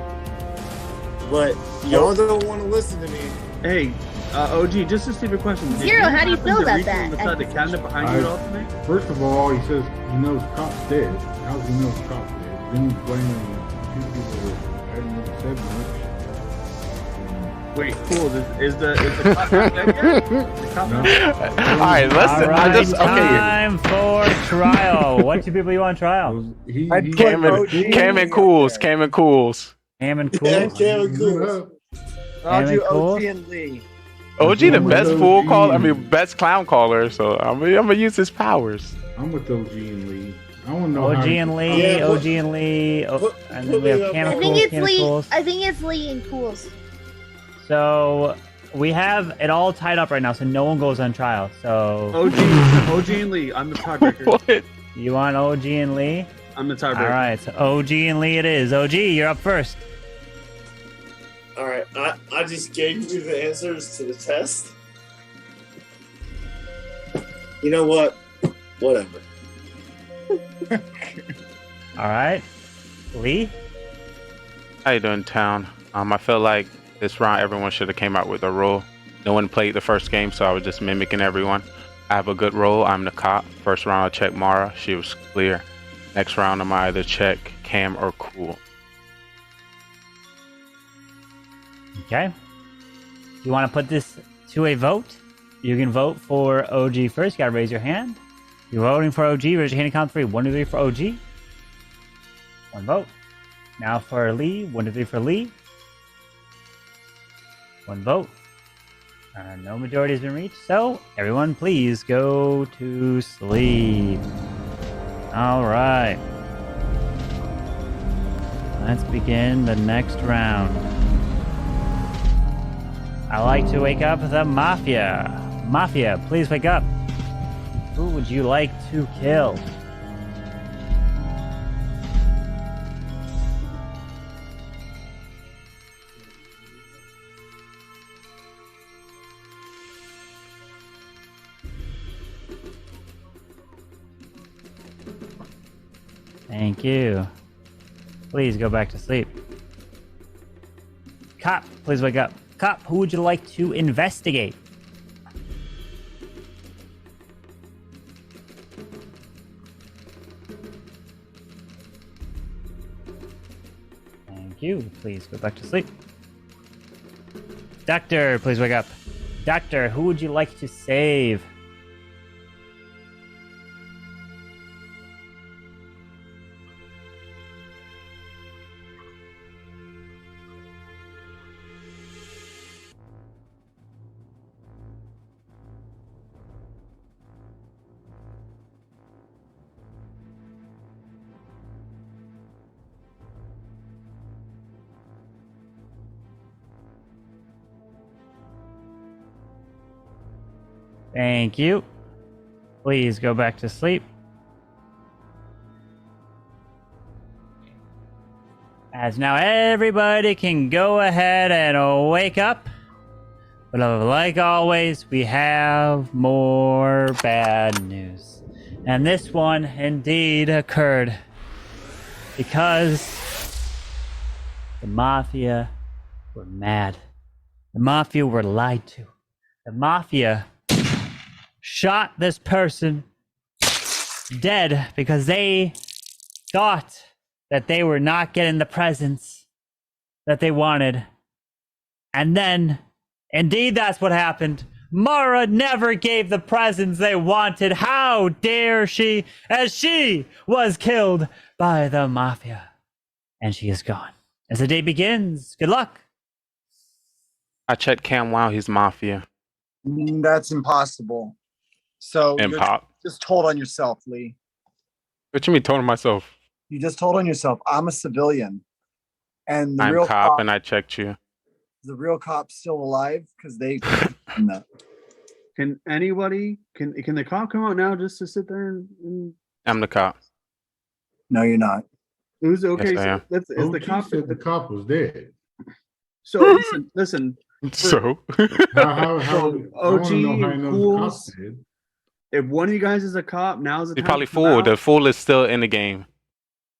S8: But y'all don't want to listen to me.
S15: Hey, OG, just a stupid question. Did
S10: Zero, how do you
S15: happen
S10: feel
S15: to
S10: about
S15: reach
S10: that?
S15: Inside the cabinet behind you at all tonight?
S13: First of all, he says he knows cop's dead. How does he know cop's dead? Then he's blaming 2 people that hadn't really said much.
S15: Wait, cool. Is the cop not dead yet? The cop not dead?
S1: All right, listen.
S7: All right,
S1: I just okay.
S7: time for trial. What 2 people you want on trial?
S1: Cam and Cools. Cam and Cools.
S7: Cam and
S8: Yeah,
S7: Cool.
S8: Cam and Cool.
S15: I'll
S7: Cam
S15: do
S7: and Cool.
S15: OG and Lee.
S1: OG the
S13: I'm
S1: best
S13: with
S1: fool
S13: OG.
S1: caller. I mean, best clown caller. So I'm gonna use his powers.
S13: I'm with OG and Lee. I want to know
S7: OG
S13: how
S7: and Lee,
S8: Yeah,
S7: OG and Lee, and then we have Cam
S10: I
S7: and
S10: think
S7: Cools,
S10: it's
S7: Cam and
S10: Lee.
S7: Cools.
S10: I think it's Lee and Cools.
S7: So we have it all tied up right now, so no one goes on trial. So
S15: OG and Lee. I'm the tiebreaker.
S1: What?
S7: you want OG and Lee?
S15: I'm the tiebreaker.
S7: All right, so OG and Lee it is. OG, you're up first.
S8: All right, I just gave you the answers to the test. You know what? Whatever.
S7: All right, Lee.
S1: How you doing, town? I feel like this round everyone should have came out with a role. No one played the first game, so I was just mimicking everyone. I have a good role. I'm the cop. First round I checked Mara. She was clear. Next round I'm either check Cam or Cool.
S7: Okay. You want to put this to a vote? You can vote for OG first. You gotta raise your hand. You're voting for OG. Raise your hand and count 3. 1, 2, 3 for OG. 1 vote. Now for Lee. 1, 2, 3 for Lee. 1 vote. No majority has been reached, so everyone please go to sleep. All right. Let's begin the next round. I like to wake up the Mafia. Mafia, please wake up. Who would you like to kill? Thank you. Please go back to sleep. Cop, please wake up. Cop, who would you like to investigate? Thank you. Please go back to sleep. Doctor, please wake up. Doctor, who would you like to save? Thank you. Please go back to sleep. As now everybody can go ahead and wake up. But like always, we have more bad news. And this one indeed occurred because the Mafia were mad. The Mafia were lied to. The Mafia shot this person dead because they thought that they were not getting the presents that they wanted. And then, indeed, that's what happened. Mara never gave the presents they wanted. How dare she, as she was killed by the Mafia. And she is gone. As the day begins, good luck.
S1: I checked Cam Wow, he's Mafia.
S15: That's impossible. So
S1: And
S15: you're
S1: Pop.
S15: just told on yourself, Lee.
S1: What you mean told myself?
S15: You just told on yourself. I'm a civilian. And the
S1: I'm
S15: real
S1: cop and I checked you.
S15: the real cop's still alive because they no.
S6: Can anybody can the cop come out now just to sit there and
S1: I'm the cop.
S15: No, you're not.
S6: Who's okay?
S1: Yes, I am.
S6: Is the cop
S13: said the cop was dead.
S6: So listen.
S1: So
S13: how
S6: OG
S13: and
S6: Fools, if one of you guys is a cop, now's the
S1: He's
S6: time.
S1: probably
S6: to come
S1: fool.
S6: out.
S1: The fool is still in the game.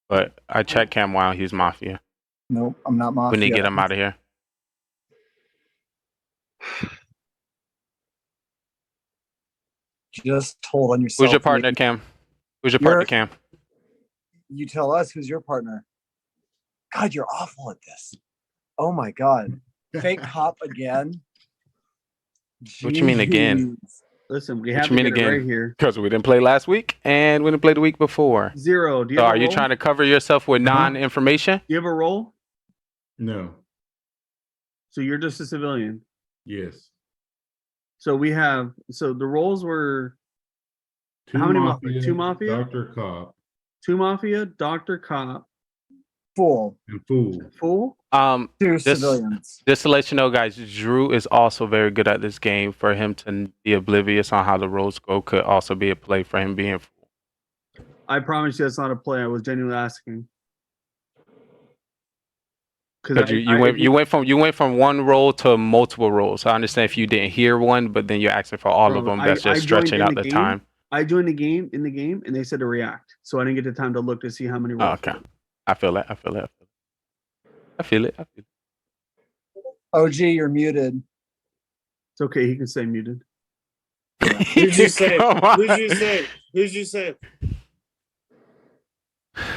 S1: But I checked Cam Wow, he's Mafia.
S15: Nope, I'm not Mafia.
S1: We need to get him out of here.
S15: Just told on yourself.
S1: Who's your partner,
S15: Lee.
S1: Cam? Who's your partner, Cam?
S15: You tell us who's your partner. God, you're awful at this. Oh my God. Fake cop again.
S1: What you mean again?
S15: Jeez.
S6: Listen, we
S1: What
S6: have
S1: you
S6: to
S1: mean
S6: get it
S1: again?
S6: right here.
S1: Because we didn't play last week and we didn't play the week before.
S6: Zero. Do you
S1: So
S6: have
S1: are
S6: a
S1: you
S6: roll?
S1: trying to cover yourself with non-information?
S6: Do you have a role?
S13: No.
S6: So you're just a civilian.
S13: Yes.
S6: So we have. So the roles were.
S13: Two
S6: How many
S13: Mafia,
S6: Mafia? 2 Mafia.
S13: Dr. Cop.
S6: 2 Mafia. Dr. Cop.
S15: Fool.
S13: And Fool.
S6: Fool.
S15: Two
S1: Just
S15: civilians.
S1: to let you know, guys, Drew is also very good at this game. For him to be oblivious on how the roles go could also be a play for him being fool.
S6: I promise you, that's not a play. I was genuinely asking.
S1: Because you went from one role to multiple roles. I understand if you didn't hear one, but then you're asking for all of them. That's just stretching out the time.
S6: I joined the game, and they said to react. So I didn't get the time to look to see how many roles.
S1: Okay. I feel it. I feel it.
S15: OG, you're muted.
S6: It's okay. He can stay muted.
S8: Who'd you say?
S1: Come on.
S8: Who'd you say? Who'd you say?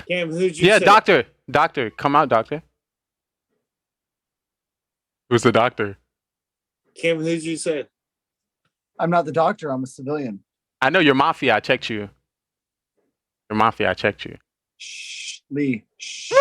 S8: Cam, who'd you
S1: Yeah,
S8: say?
S1: doctor, come out, doctor. Who's the doctor?
S8: Cam, who'd you say?
S15: I'm not the doctor. I'm a civilian.
S1: I know you're Mafia. I checked you. You're Mafia. I checked you.
S15: Shh, Lee. Shh.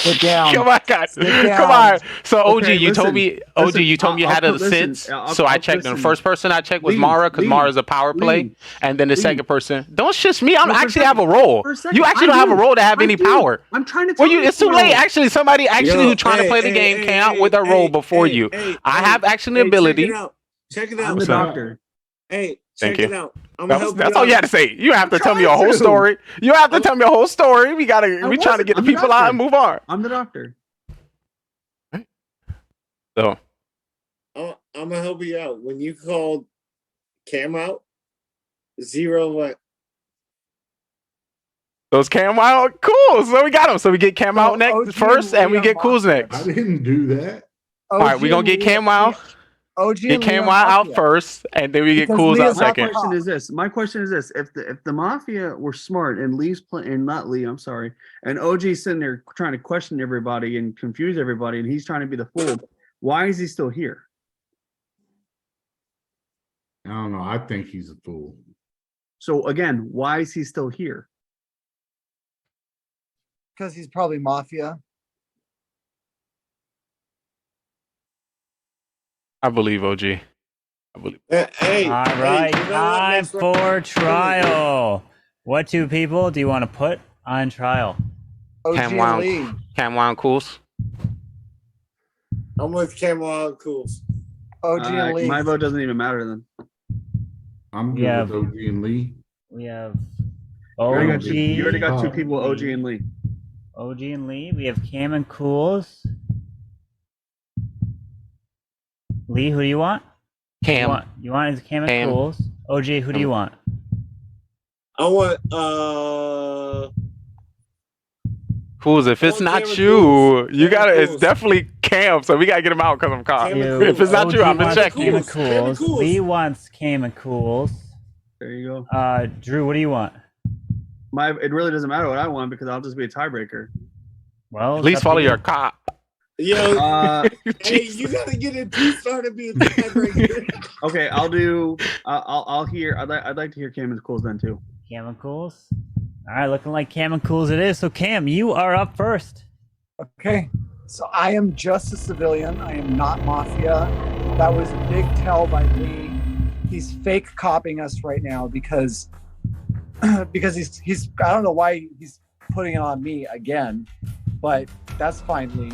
S15: Sit down.
S1: Come on, guys.
S15: Sit down.
S1: Come on. So OG,
S6: Okay,
S1: you told me. OG, you told me you had a sense. So I checked. The first person I checked was
S6: Lee,
S1: Mara because
S6: Lee,
S1: Mara's a power play,
S6: Lee,
S1: and then the
S6: Lee.
S1: second person. Don't shush me. I
S6: No, for a
S1: actually have a
S6: second.
S1: role.
S6: For a second.
S1: You actually
S6: I
S1: don't have a
S6: do.
S1: role to have
S6: I
S1: any
S6: do.
S1: power.
S6: I'm trying to tell
S1: Well,
S6: you.
S1: it's too late. Actually, somebody
S8: Yo,
S1: who's trying to play the game came out with a role before you. I have actually the ability.
S8: Check it out.
S6: I'm the doctor.
S8: Hey,
S1: Thank
S8: check
S1: you.
S8: it out. I'm gonna help
S1: That's
S8: you
S1: all you
S8: out.
S1: had to say. You have to tell me a
S6: trying
S1: whole
S6: to.
S1: story. You have to tell me a whole story. We're trying to get the
S6: I'm the
S1: people out
S6: doctor.
S1: and move on.
S6: I'm the doctor.
S1: So
S8: I'm gonna help you out. When you called Cam out, zero what?
S1: those Cam out, cool. So we got them. So we get Cam out next first, and we get Cool's next.
S13: I didn't do that.
S1: All right, we're gonna get Cam out.
S15: OG
S1: Get
S15: and
S1: Cam
S15: Leon
S1: out
S15: Mafia.
S1: first, and then we get
S15: Because
S1: Cool's out
S15: Leah's not
S1: second.
S6: My question is this: if the Mafia were smart and Lee's playing, and not Lee, I'm sorry, and OG's sitting there trying to question everybody and confuse everybody, and he's trying to be the fool, why is he still here?
S13: I don't know. I think he's a fool.
S6: So again, why is he still here?
S15: Because he's probably Mafia.
S1: I believe OG. I believe.
S8: Hey,
S7: All right,
S8: you know what?
S7: time
S8: Next
S7: for
S8: round.
S7: trial. What two people do you want to put on trial?
S15: OG
S1: Cam
S15: and
S1: Wow,
S15: Lee.
S1: Cam Wow, and Cools.
S8: I'm with Cam and Cools.
S15: OG and Lee.
S6: My vote doesn't even matter then.
S13: I'm good
S7: Yeah.
S13: with OG and Lee.
S7: We have
S6: You already
S7: OG,
S6: got two people, OG and Lee.
S7: OG and Lee. We have Cam and Cools. Lee, who do you want?
S1: Cam.
S7: You want Cam and Cools. OG, who do you want?
S8: I want
S1: Cools. If it's not you, you gotta. It's definitely Cam. So we gotta get him out because I'm caught. If it's not you, I'm gonna check
S7: Cam
S1: you.
S7: and Cools. Lee wants Cam and Cools.
S6: There you go.
S7: Drew, what do you want?
S6: It really doesn't matter what I want because I'll just be a tiebreaker.
S7: Well,
S1: at least follow your cop.
S8: Yo, hey, you gotta get it started being a tiebreaker.
S6: Okay, I'll do. I'll hear. I'd like to hear Cam and Cools then too.
S7: Cam and Cools. All right, looking like Cam and Cools it is. So Cam, you are up first.
S15: Okay, so I am just a civilian. I am not Mafia. That was a big tell by Lee. He's fake copying us right now because he's I don't know why he's putting it on me again, but that's fine, Lee.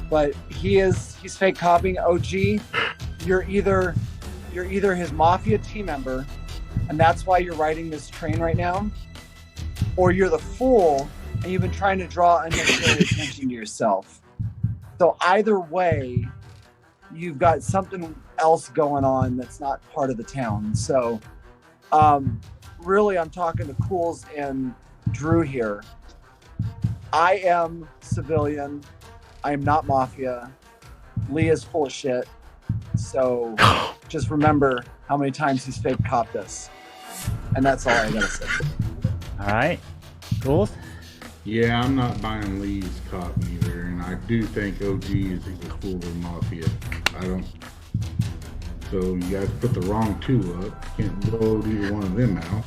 S15: But he's fake copying. OG, you're either his Mafia team member, and that's why you're riding this train right now, or you're the fool and you've been trying to draw unnecessary attention to yourself. So either way, you've got something else going on that's not part of the town. So really, I'm talking to Cools and Drew here. I am civilian. I am not Mafia. Lee is full of shit. So just remember how many times he's fake copped us. And that's all I gotta say.
S7: All right. Cools?
S13: Yeah, I'm not buying Lee's cop either, and I do think OG is a fool of Mafia. I don't. So you guys put the wrong two up. Can't vote either one of them out.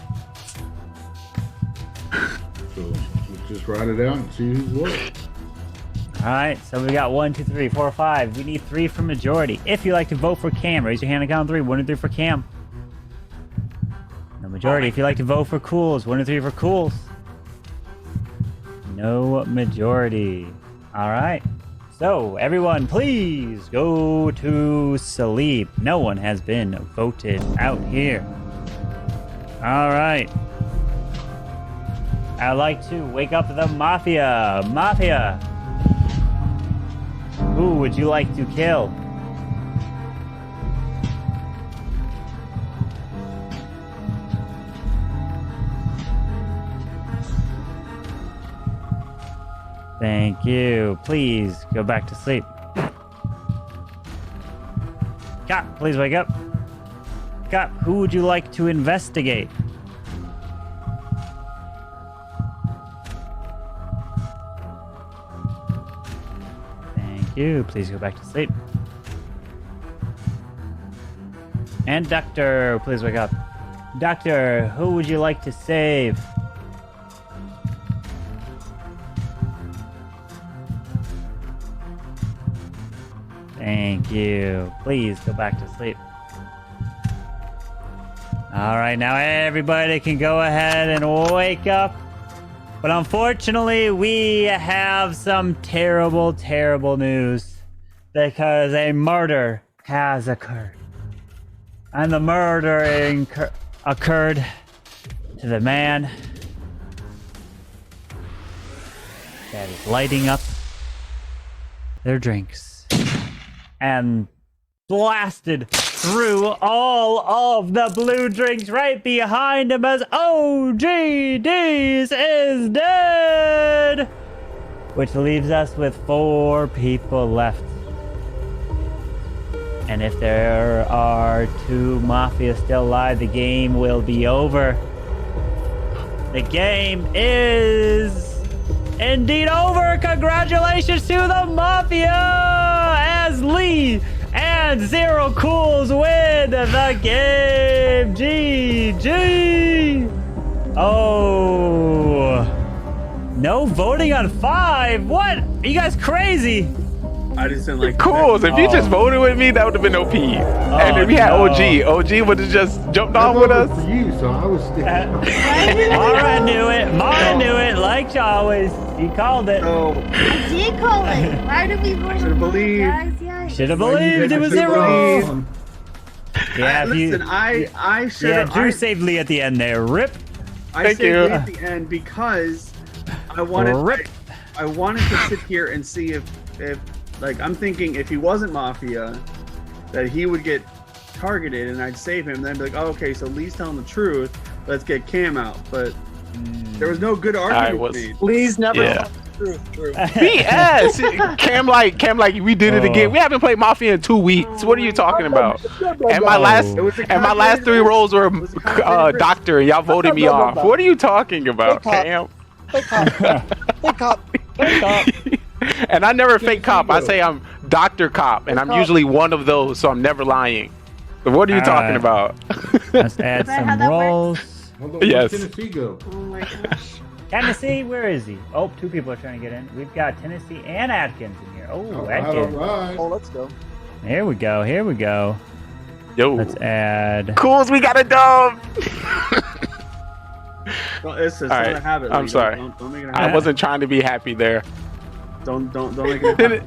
S13: So let's just write it out and see who's what.
S7: All right, so we got 1, 2, 3, 4, 5. We need 3 for majority. If you like to vote for Cam, raise your hand and count 3. 1, 2, 3 for Cam. No majority. If you like to vote for Cools, 1, 2, 3 for Cools. No majority. All right. So everyone, please go to sleep. No one has been voted out here. All right. I'd like to wake up the Mafia. Mafia. Who would you like to kill? Thank you. Please go back to sleep. Cop, please wake up. Cop, who would you like to investigate? Thank you. Please go back to sleep. And Doctor, please wake up. Doctor, who would you like to save? Thank you. Please go back to sleep. All right, now everybody can go ahead and wake up. But unfortunately, we have some terrible, terrible news because a murder has occurred. And the murder occurred to the man that is lighting up their drinks and blasted through all of the blue drinks right behind him as OGDs is dead, which leaves us with 4 people left. And if there are 2 Mafia still alive, the game will be over. The game is indeed over. Congratulations to the Mafia as Lee and Zero Cools win the game. GG. Oh, no voting on 5. What? Are you guys crazy?
S6: I just didn't like
S1: Cools. If you just voted with me, that would have been OP. And if we had OG would have just jumped off with us.
S13: For you, so I was sticking.
S7: Mara knew it. Mara knew it. Like always, he called it.
S10: I did call it. Why did we vote?
S6: Should have believed.
S10: Guys?
S7: Should have believed it was Zero. Yeah,
S6: Listen, I should have.
S7: Yeah, Drew saved Lee at the end there. Rip.
S6: I saved Lee at the end because I wanted.
S7: Rip.
S6: I wanted to sit here and see if like I'm thinking if he wasn't Mafia, that he would get targeted and I'd save him. Then I'd be like, oh, okay, so Lee's telling the truth. Let's get Cam out. But there was no good argument made.
S15: Please never
S1: Yeah.
S15: tell the truth, Drew.
S1: BS. Cam like we did it again. We haven't played Mafia in 2 weeks. What are you talking about? And my last 3 roles were doctor, and y'all voted me off. What are you talking about, Cam?
S15: Fake cop. Fake cop. Fake cop.
S1: And I never fake cop. I say I'm Dr. Cop, and I'm usually one of those, so I'm never lying. So what are you talking about?
S7: Let's add some rolls.
S1: Yes.
S13: Tennessee go?
S10: Oh my gosh.
S7: Tennessee, where is he? Oh, 2 people are trying to get in. We've got Tennessee and Atkins in here. Oh, Atkins.
S15: Oh, let's go.
S7: Here we go. Here we go.
S1: Yo.
S7: Let's add.
S1: Cools, we got a dub.
S6: Well, it's
S1: All
S6: not
S1: right.
S6: a habit.
S1: I'm
S6: Lee.
S1: sorry.
S6: Don't make it a
S1: I
S6: habit.
S1: wasn't trying to be happy there.
S6: Don't make it a habit.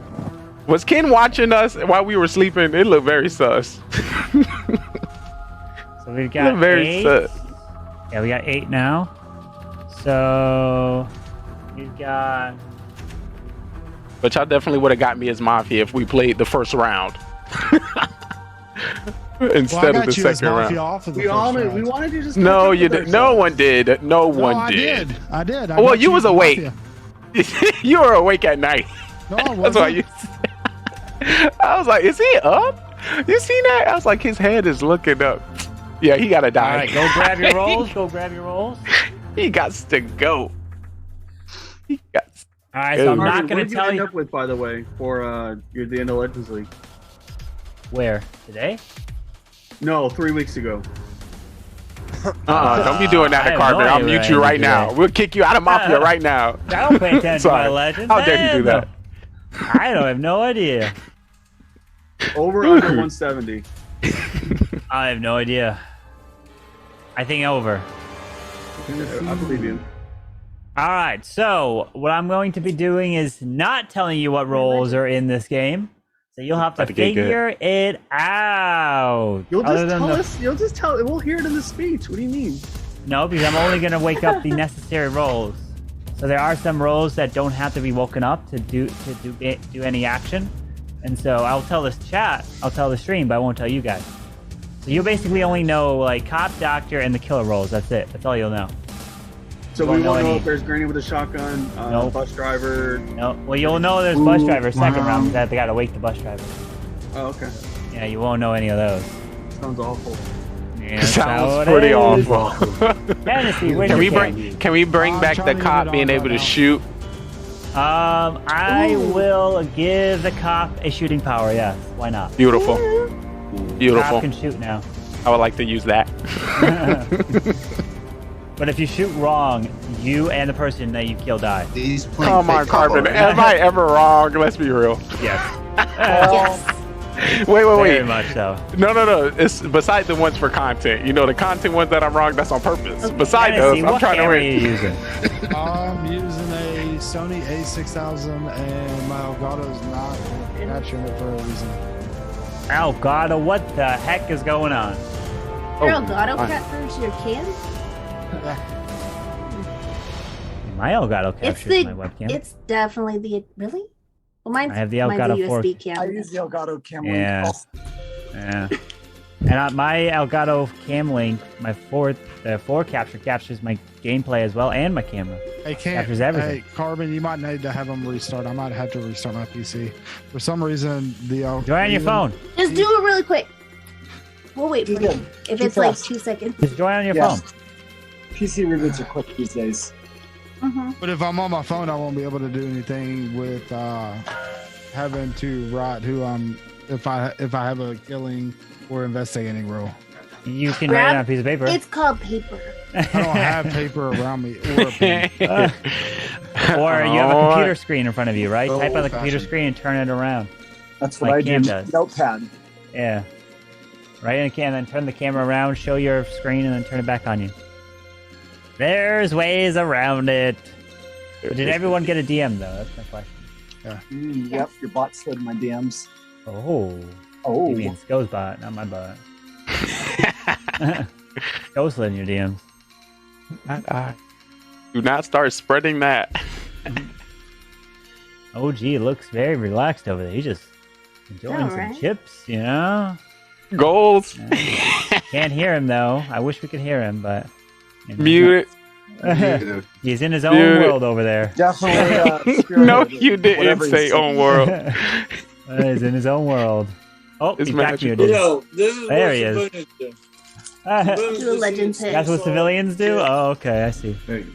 S1: Was Ken watching us while we were sleeping? It looked very sus.
S7: So we've got
S1: very
S7: 8.
S1: sus.
S7: Yeah, we got 8 now. So we've got.
S1: But y'all definitely would have got me as Mafia if we played the first round. Instead of the second round.
S6: We wanted to just.
S1: No, you did. No one did. No one
S2: I
S1: did.
S2: did. I did.
S1: Well, you was awake. You were awake at night.
S2: No, I
S1: That's why
S2: wasn't.
S1: you. I was like, is he up? You seen that? I was like, his head is looking up. Yeah, he gotta die.
S7: All right, go grab your rolls. Go grab your rolls.
S1: He got to go. He got.
S7: All right, so I'm
S6: Marvin,
S7: not going
S6: what
S7: to
S6: did
S7: tell
S6: end
S7: you
S6: up with, by the way, for the end of Legends League.
S7: where today.
S6: No, 3 weeks ago.
S1: Don't be doing that
S7: I
S1: to
S7: have
S1: Carter.
S7: no
S1: I'll
S7: idea
S1: mute
S7: what
S1: you
S7: I
S1: right
S7: did
S1: now.
S7: today.
S1: We'll kick you out of Mafia right now.
S7: I don't pay attention to my
S1: Sorry.
S7: legends.
S1: How dare you do that?
S7: I don't have no idea.
S6: Over under 170.
S7: I have no idea. I think over.
S6: I believe you.
S7: All right, so what I'm going to be doing is not telling you what roles are in this game. So you'll have to
S1: About to get good.
S7: figure it out.
S6: You'll
S7: Other
S6: just
S7: than
S6: tell
S7: the-
S6: us. You'll just tell. We'll hear it in the speech. What do you mean?
S7: No, because I'm only going to wake up the necessary roles. So there are some roles that don't have to be woken up to do any action. And so I'll tell this chat, I'll tell the stream, but I won't tell you guys. So you'll basically only know like cop, doctor, and the killer roles. That's it. That's all you'll know.
S6: So
S7: You
S6: we
S7: won't
S6: won't know
S7: any-
S6: if there's Granny with a shotgun,
S7: Nope.
S6: bus driver.
S7: No. Well, you'll know there's bus driver second round because they got to wake the bus driver.
S6: Oh, okay.
S7: Yeah, you won't know any of those.
S6: Sounds awful.
S7: Yeah, that's how
S1: Sounds
S7: it
S1: pretty
S7: is.
S1: awful.
S7: Tennessee, where's
S1: Can we
S7: your
S1: bring?
S7: candy?
S1: Can we bring
S2: I'm
S1: back
S2: trying
S1: the
S2: to get
S1: cop
S2: it
S1: being
S2: on
S1: able
S2: right
S1: to
S2: now.
S1: shoot?
S7: I will give the cop a shooting power. Yes, why not?
S1: Beautiful. Beautiful.
S7: Cop can shoot now.
S1: I would like to use that.
S7: But if you shoot wrong, you and the person that you kill die.
S9: He's playing
S1: Come on,
S9: fake cop
S1: Carbon.
S9: already.
S1: Am I ever wrong? Let's be real.
S7: Yes.
S10: Yes.
S1: Wait.
S7: Very much so.
S1: No. It's beside the ones for content. You know, the content ones that I'm wrong, that's on purpose. Beside
S7: Tennessee,
S1: those, I'm
S7: what
S1: trying to
S7: camera
S1: win.
S7: are you using?
S2: I'm using a Sony A6000 and my Elgato's not capturing it for a reason.
S7: Oh God, what the heck is going on?
S10: Your Elgato captures your cam?
S7: My Elgato
S10: It's
S7: captures my webcam.
S10: It's definitely the really. Well, mine's
S7: I have the
S10: mine's a
S7: Elgato 4.
S10: USB cam.
S15: I use the Elgato Cam Link.
S7: Yeah. Yeah. And my Elgato Cam Link, my 4 captures my gameplay as well and my camera.
S2: Hey,
S7: Captures everything.
S2: Hey, Carbon, you might need to have them restart. I might have to restart my PC. For some reason, the
S7: Join on your phone.
S10: Just do it really quick. We'll wait for
S15: Yeah.
S10: you. If
S15: Too
S10: it's like
S15: fast.
S10: 2 seconds.
S7: Just join on your
S15: Yes.
S7: phone.
S15: PC reboots are quick these days.
S2: But if I'm on my phone, I won't be able to do anything with having to write who I'm if I have a killing or investigating role.
S7: You can write it on a piece of paper.
S10: It's called paper.
S2: I don't have paper around me or a pen.
S7: Or you have a computer screen in front of you, right?
S2: So
S7: Type on the computer
S2: old-fashioned.
S7: screen and turn it around.
S15: That's what
S7: Like
S15: I
S7: Cam
S15: do.
S7: does.
S15: Notepad.
S7: Yeah. Right, and then turn the camera around, show your screen, and then turn it back on you. There's ways around it. But did everyone get a DM though? That's my question.
S15: Yep, your bot slid in my DMs.
S7: Oh.
S15: Oh.
S7: You mean Sko's bot, not my bot. Sko slid in your DMs.
S1: Do not start spreading that.
S7: OG looks very relaxed over there. He Enjoying some
S10: Alright.
S7: chips, you know?
S1: Goals.
S7: Can't hear him though. I wish we could hear him, but you know.
S1: Mute
S7: He's in his own
S1: Mute it.
S7: world over there.
S15: Definitely.
S1: No, you didn't
S15: Whatever
S1: say
S15: he's
S1: own world.
S7: He's in his own world. Oh,
S1: It's
S7: he's back
S1: magical.
S7: muted.
S8: You know, this is
S7: There
S8: what
S7: he is.
S8: civilians do. Civilians
S10: Do a
S8: just
S10: Legends
S8: eat
S10: hit.
S7: That's what
S8: salt,
S7: civilians do?
S8: chips.
S7: Oh, okay, I see.
S13: Hey,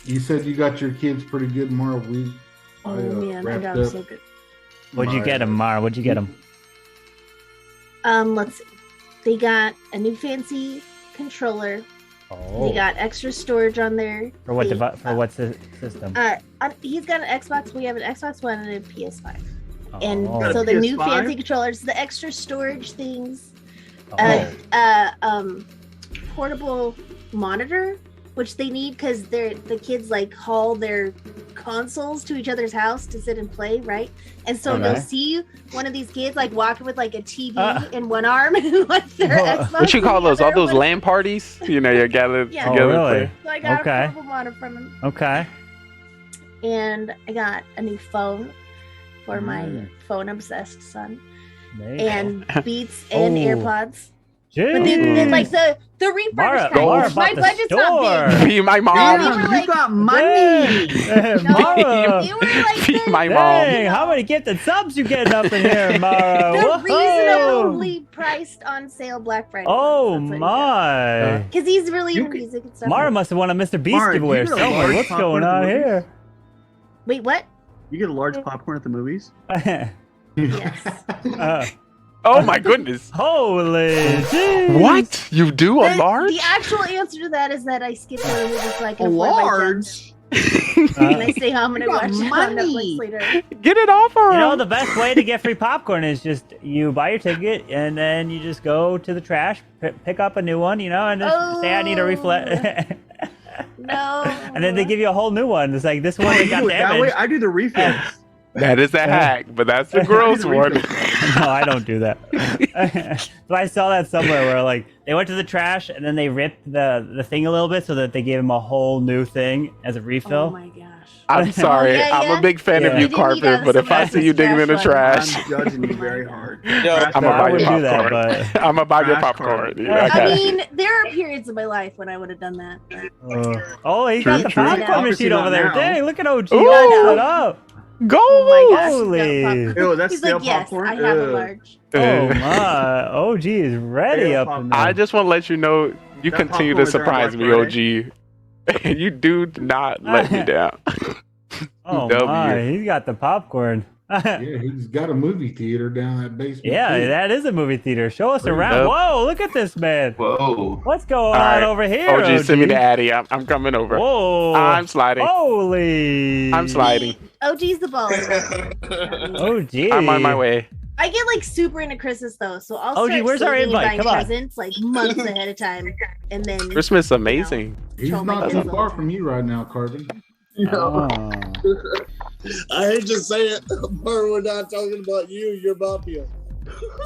S13: you said you got your kids pretty good, Mara.
S10: Oh man, my
S13: wrapped
S10: dog's
S13: up
S10: so good.
S7: What'd you get him, Mara? What'd you get him?
S10: Let's see. They got a new fancy controller.
S7: Oh.
S10: They got extra storage on there.
S7: For what
S10: They-
S7: for what system?
S10: He's got an Xbox. We have an Xbox One and a PS5. And
S7: Oh.
S10: so the new
S6: PS5?
S10: fancy controllers, the extra storage things,
S7: Oh.
S10: portable monitor, which they need because the kids like haul their consoles to each other's house to sit and play, right? And so
S7: Okay.
S10: you'll see one of these kids like walking with like a TV in one arm and like their Xbox.
S1: What you call
S10: in the
S1: those? All
S10: other
S1: those
S10: one.
S1: LAN parties? You know, you're gathered
S10: Yeah.
S1: together.
S7: Oh,
S1: and
S7: really?
S1: play.
S10: So I got
S7: Okay.
S10: a portable monitor from him,
S7: Okay.
S10: and I got a new phone for my
S7: Mm.
S10: phone obsessed son,
S7: There you go.
S10: and Beats and
S7: Oh.
S10: AirPods. But then like the refresh
S7: Mara,
S10: package,
S7: Mara
S10: my
S7: bought the
S10: budget's not
S7: store.
S10: big.
S1: Be my mom.
S10: Yeah, we were like,
S6: got money.
S7: Mara.
S10: they were like
S1: Be
S10: the,
S1: my mom.
S7: Dang, how many gifted subs you getting up in here, Mara?
S10: the
S7: Whoa.
S10: reasonably priced on sale Black Friday.
S7: Oh my!
S10: Because he's really
S6: You
S10: into
S6: could-
S10: music and stuff.
S7: Mara must have won a Mr. Beast
S6: Mara,
S7: giveaway or
S6: you get a
S7: something.
S6: large
S7: What's
S6: popcorn
S7: going
S6: at the
S7: on
S6: movies?
S7: here?
S10: Wait, what?
S6: You get a large popcorn at the movies?
S10: Yes.
S1: Oh my goodness.
S7: Holy jeez.
S1: What? You do a large?
S10: The actual answer to that is that I skip the movie so I can
S6: A
S10: afford my
S6: large?
S10: jet. And I stay home and I
S6: You got
S10: watch it on
S6: money.
S10: Netflix later.
S1: Get it off her.
S7: You know, the best way to get free popcorn is just you buy your ticket and then you just go to the trash, pick up a new one, you know, and just say I need a refill.
S10: No.
S7: And then they give you a whole new one. It's like this one that got
S6: do it that way?
S7: damaged.
S6: I do the refills.
S1: That is a hack, but that's the gross one.
S7: No, I don't do that. But I saw that somewhere where like they went to the trash and then they ripped the thing a little bit so that they gave him a whole new thing as a refill.
S10: Oh my gosh.
S1: I'm sorry.
S10: yeah,
S1: I'm
S10: yeah.
S1: a big fan of
S7: Yeah.
S1: you,
S10: You didn't need
S1: Carpet,
S10: us
S1: but if I
S10: to
S1: see you digging in the trash,
S6: I'm judging you very hard.
S1: I'm
S7: I
S1: gonna buy your
S7: wouldn't do that,
S1: popcorn.
S7: but
S1: I'm gonna buy your
S6: Trash
S1: popcorn.
S6: card.
S1: Yeah,
S10: I
S1: got you.
S10: mean, there are periods in my life when I would have done that. But...
S7: oh, he got the
S6: True.
S7: popcorn
S6: Obviously
S7: machine over
S6: not
S7: there.
S6: now.
S7: Dang, look at OG.
S1: Ooh.
S7: Shut up.
S1: Go!
S10: Oh my gosh.
S7: Holy.
S6: Ew, that's
S10: He's
S6: stale
S10: like, yes,
S6: popcorn.
S10: I have a
S6: Ugh.
S10: large.
S7: Oh my. OG is ready
S6: Yeah,
S7: up in there.
S1: I just want to let you know you
S6: That
S1: continue
S6: popcorn
S1: to
S6: was there on
S1: surprise
S6: Black
S1: me, OG. You do not let me down.
S7: Oh
S1: W.
S7: my, he's got the popcorn.
S13: Yeah, he's got a movie theater down that basement.
S7: Yeah,
S13: too.
S7: that is a movie theater. Show us around.
S1: Yep.
S7: Whoa, look at this man.
S11: Whoa.
S7: What's going
S1: All
S7: on
S1: right.
S7: over here?
S1: OG, send me the Addy. I'm coming over.
S7: Whoa.
S1: I'm sliding.
S7: Holy.
S1: I'm sliding.
S10: OG's the ball.
S7: OG.
S1: I'm on my way.
S10: I get like super into Christmas though, so I'll
S7: OG,
S10: start
S7: where's our
S10: saving and
S7: invite?
S10: buying
S7: Come on.
S10: presents like months ahead of time, and then
S1: Christmas is amazing.
S13: He's
S10: Show my
S13: not
S10: kids
S13: too
S10: the
S13: far
S10: whole
S13: from you right now, Carbon.
S7: Oh.
S8: I hate to say it, but we're not talking about you. You're Mafia.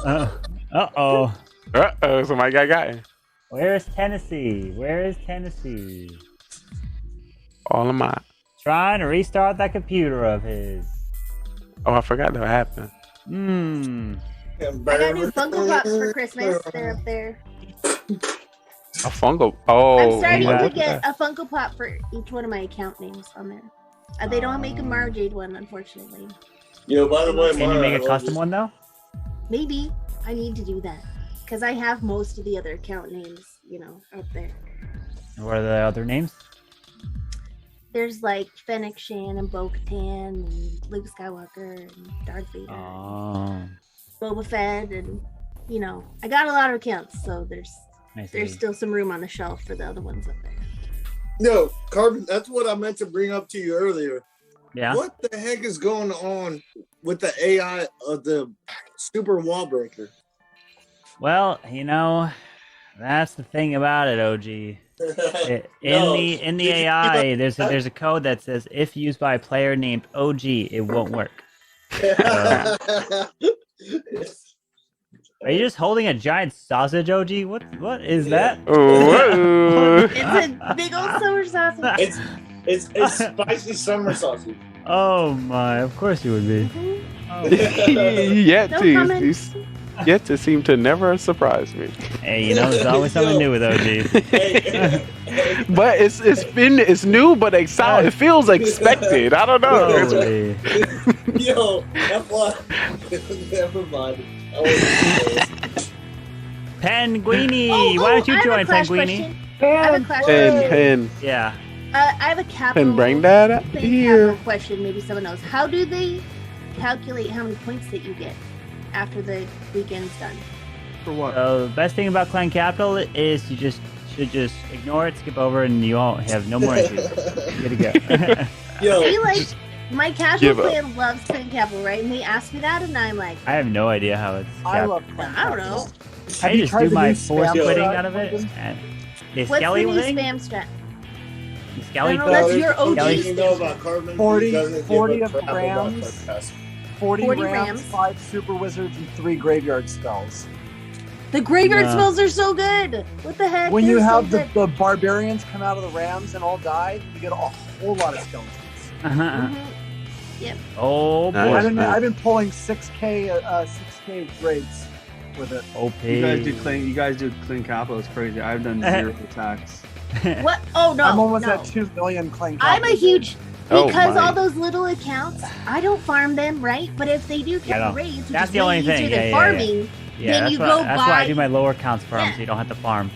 S7: Uh-oh.
S1: Uh-oh, somebody got it.
S7: Where's Tennessee? Where is Tennessee?
S1: All of mine.
S7: Trying to restart that computer of his.
S1: Oh, I forgot that happened.
S7: Hmm.
S10: I got new Funko Pops for Christmas. They're up there.
S1: A fungal. Oh,
S10: I'm starting
S1: my
S10: to
S1: God.
S10: get a Funko Pop for each one of my account names on there. They don't make a Mara Jade one, unfortunately.
S8: Yo, by the way,
S7: Can you
S8: Mara,
S7: make
S8: I
S7: a
S8: love
S7: custom
S8: you.
S7: one though?
S10: Maybe I need to do that because I have most of the other account names, up there.
S7: And what are the other names?
S10: There's like Fennec Shan and Bo-Katan and Luke Skywalker and Darth Vader,
S7: Oh.
S10: Boba Fett, and I got a lot of accounts, so
S7: I see.
S10: there's still some room on the shelf for the other ones up there.
S8: No, Carbon, that's what I meant to bring up to you earlier.
S7: Yeah.
S8: What the heck is going on with the AI of the super wall breaker?
S7: Well, that's the thing about it, OG. In the AI, there's a code that says if used by a player named OG, it won't work. Are you just holding a giant sausage, OG? What is that?
S1: Whoa.
S10: It's a big old summer sausage.
S8: It's spicy summer sausage.
S7: Oh my, of course you would be.
S1: Yet
S10: No
S1: to
S10: comments.
S1: yet to seem to never surprise me.
S7: Hey, you know, there's always something new with OG.
S1: But it's new, but exciting. It feels expected. I don't know.
S7: Holy.
S8: Yo, that's why. Never mind.
S7: Penguini, why don't you
S10: I have a
S7: join
S10: Clash
S7: Penguini?
S10: question. I have a Clash question.
S1: Pen.
S7: Yeah.
S10: I have a capital.
S1: Bring that here.
S10: Capital question. Maybe someone knows. How do they calculate how many points that you get after the weekend's done?
S6: For what?
S7: So the best thing about Clan Capital is you should just ignore it, skip over, and you won't have no more issues. Good to go.
S8: Yo,
S10: See, like my casual
S1: Give up.
S10: clan loves Clan Capital, right? And they ask me that, and I'm like,
S7: I have no idea how it's.
S15: I love Clan
S10: I don't
S15: Capital.
S10: know.
S7: I
S15: Have you
S7: just
S15: tried
S7: do
S15: the
S7: my
S15: new
S7: force
S15: spam
S7: quitting
S15: strat,
S7: out of it.
S15: Logan?
S7: And the
S10: What's the
S7: Skelly
S10: new
S7: thing?
S10: spam strat?
S7: The Skelly
S10: No,
S7: thing?
S10: that's your OG
S7: Skelly-
S8: you know about Cartman?
S15: 40
S8: He doesn't give
S15: 40
S8: a
S15: of
S8: crap about
S15: Rams.
S8: Clan
S15: 40
S10: 40
S15: Rams,
S10: Rams.
S15: 5 Super Wizards, and 3 Graveyard Spells.
S10: The graveyard
S7: Nah.
S10: spells are so good. What the heck?
S15: When
S10: They're
S15: you
S10: so
S15: have
S10: good.
S15: the Barbarians come out of the Rams and all die, you get a whole lot of skeletons.
S10: Mhm. Yep.
S7: Oh boy.
S15: I've been pulling 6k raids with it.
S7: OP.
S6: You guys do clean capital. It's crazy. I've done 0 attacks.
S10: What? Oh no!
S15: I'm almost
S10: no.
S15: at 2 million clean
S10: I'm
S15: capital.
S10: a huge
S1: Oh,
S10: because
S1: my.
S10: all those little accounts, I don't farm them, right? But if they do
S7: I
S10: get
S7: know.
S10: raids, which
S7: That's
S10: is
S7: the
S10: way
S7: only thing.
S10: easier
S7: Yeah,
S10: than
S7: yeah,
S10: farming,
S7: Yeah,
S10: then
S7: that's
S10: you
S7: why,
S10: go
S7: that's
S10: buy.
S7: why I do my lower counts for 'em,
S10: Yeah.
S7: so you don't have to farm.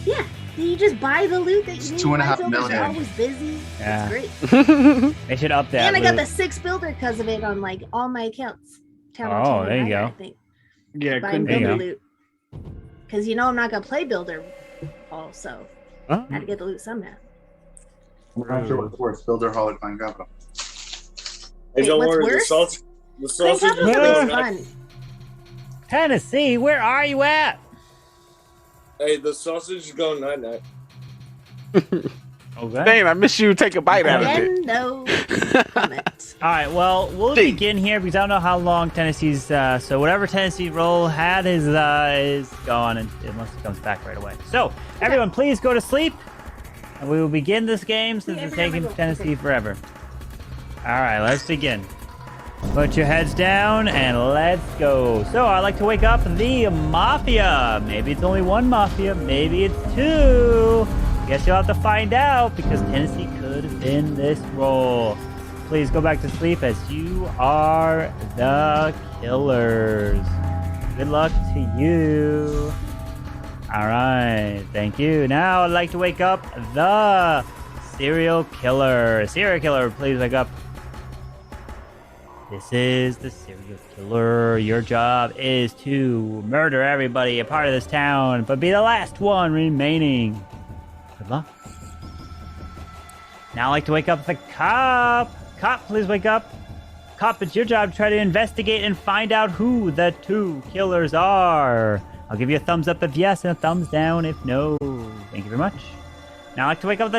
S10: Yeah, then you just buy the loot that you need.
S3: 2.5
S10: My builders
S3: million.
S10: are always busy.
S7: Yeah.
S10: It's great.
S7: They should up that.
S10: And I got
S7: loot.
S10: the 6 builder because of it on like all my accounts.
S7: Oh, there you go.
S10: I think.
S6: Yeah,
S10: Buying
S7: There you
S10: builder
S7: go.
S10: loot. Because you know I'm not gonna play builder, also.
S1: Huh?
S10: I had to get the loot somehow.
S3: I'm not sure what's worse, Builder Hall or Clan Capital.
S8: Hey,
S10: Wait,
S8: don't
S10: what's
S8: worry.
S10: worse?
S8: The
S10: Clan
S8: sausage
S10: Capital's
S8: is
S10: always
S8: going
S10: fun.
S7: Tennessee, where are you at?
S8: Hey, the sausage is going night night.
S7: Okay.
S1: Dang, I miss you. Take a bite out of it.
S10: Again, no comment.
S7: All right, well, we'll
S1: Ding.
S7: begin here because I don't know how long Tennessee's. So whatever Tennessee roll had is gone, unless it comes back right away. So everyone, please go to sleep, and we will begin this game since it's taking Tennessee forever. All right, let's begin. Put your heads down and let's go. So I like to wake up the Mafia. Maybe it's only one Mafia, maybe it's 2. Guess you'll have to find out because Tennessee could have been this role. Please go back to sleep as you are the killers. Good luck to you. All right, thank you. Now I'd like to wake up the serial killer. Serial killer, please wake up. This is the serial killer. Your job is to murder everybody a part of this town, but be the last one remaining. Good luck. Now I'd like to wake up the cop. Cop, please wake up. Cop, it's your job to try to investigate and find out who the 2 killers are. I'll give you a thumbs up if yes and a thumbs down if no. Thank you very much. Now I'd like to wake up the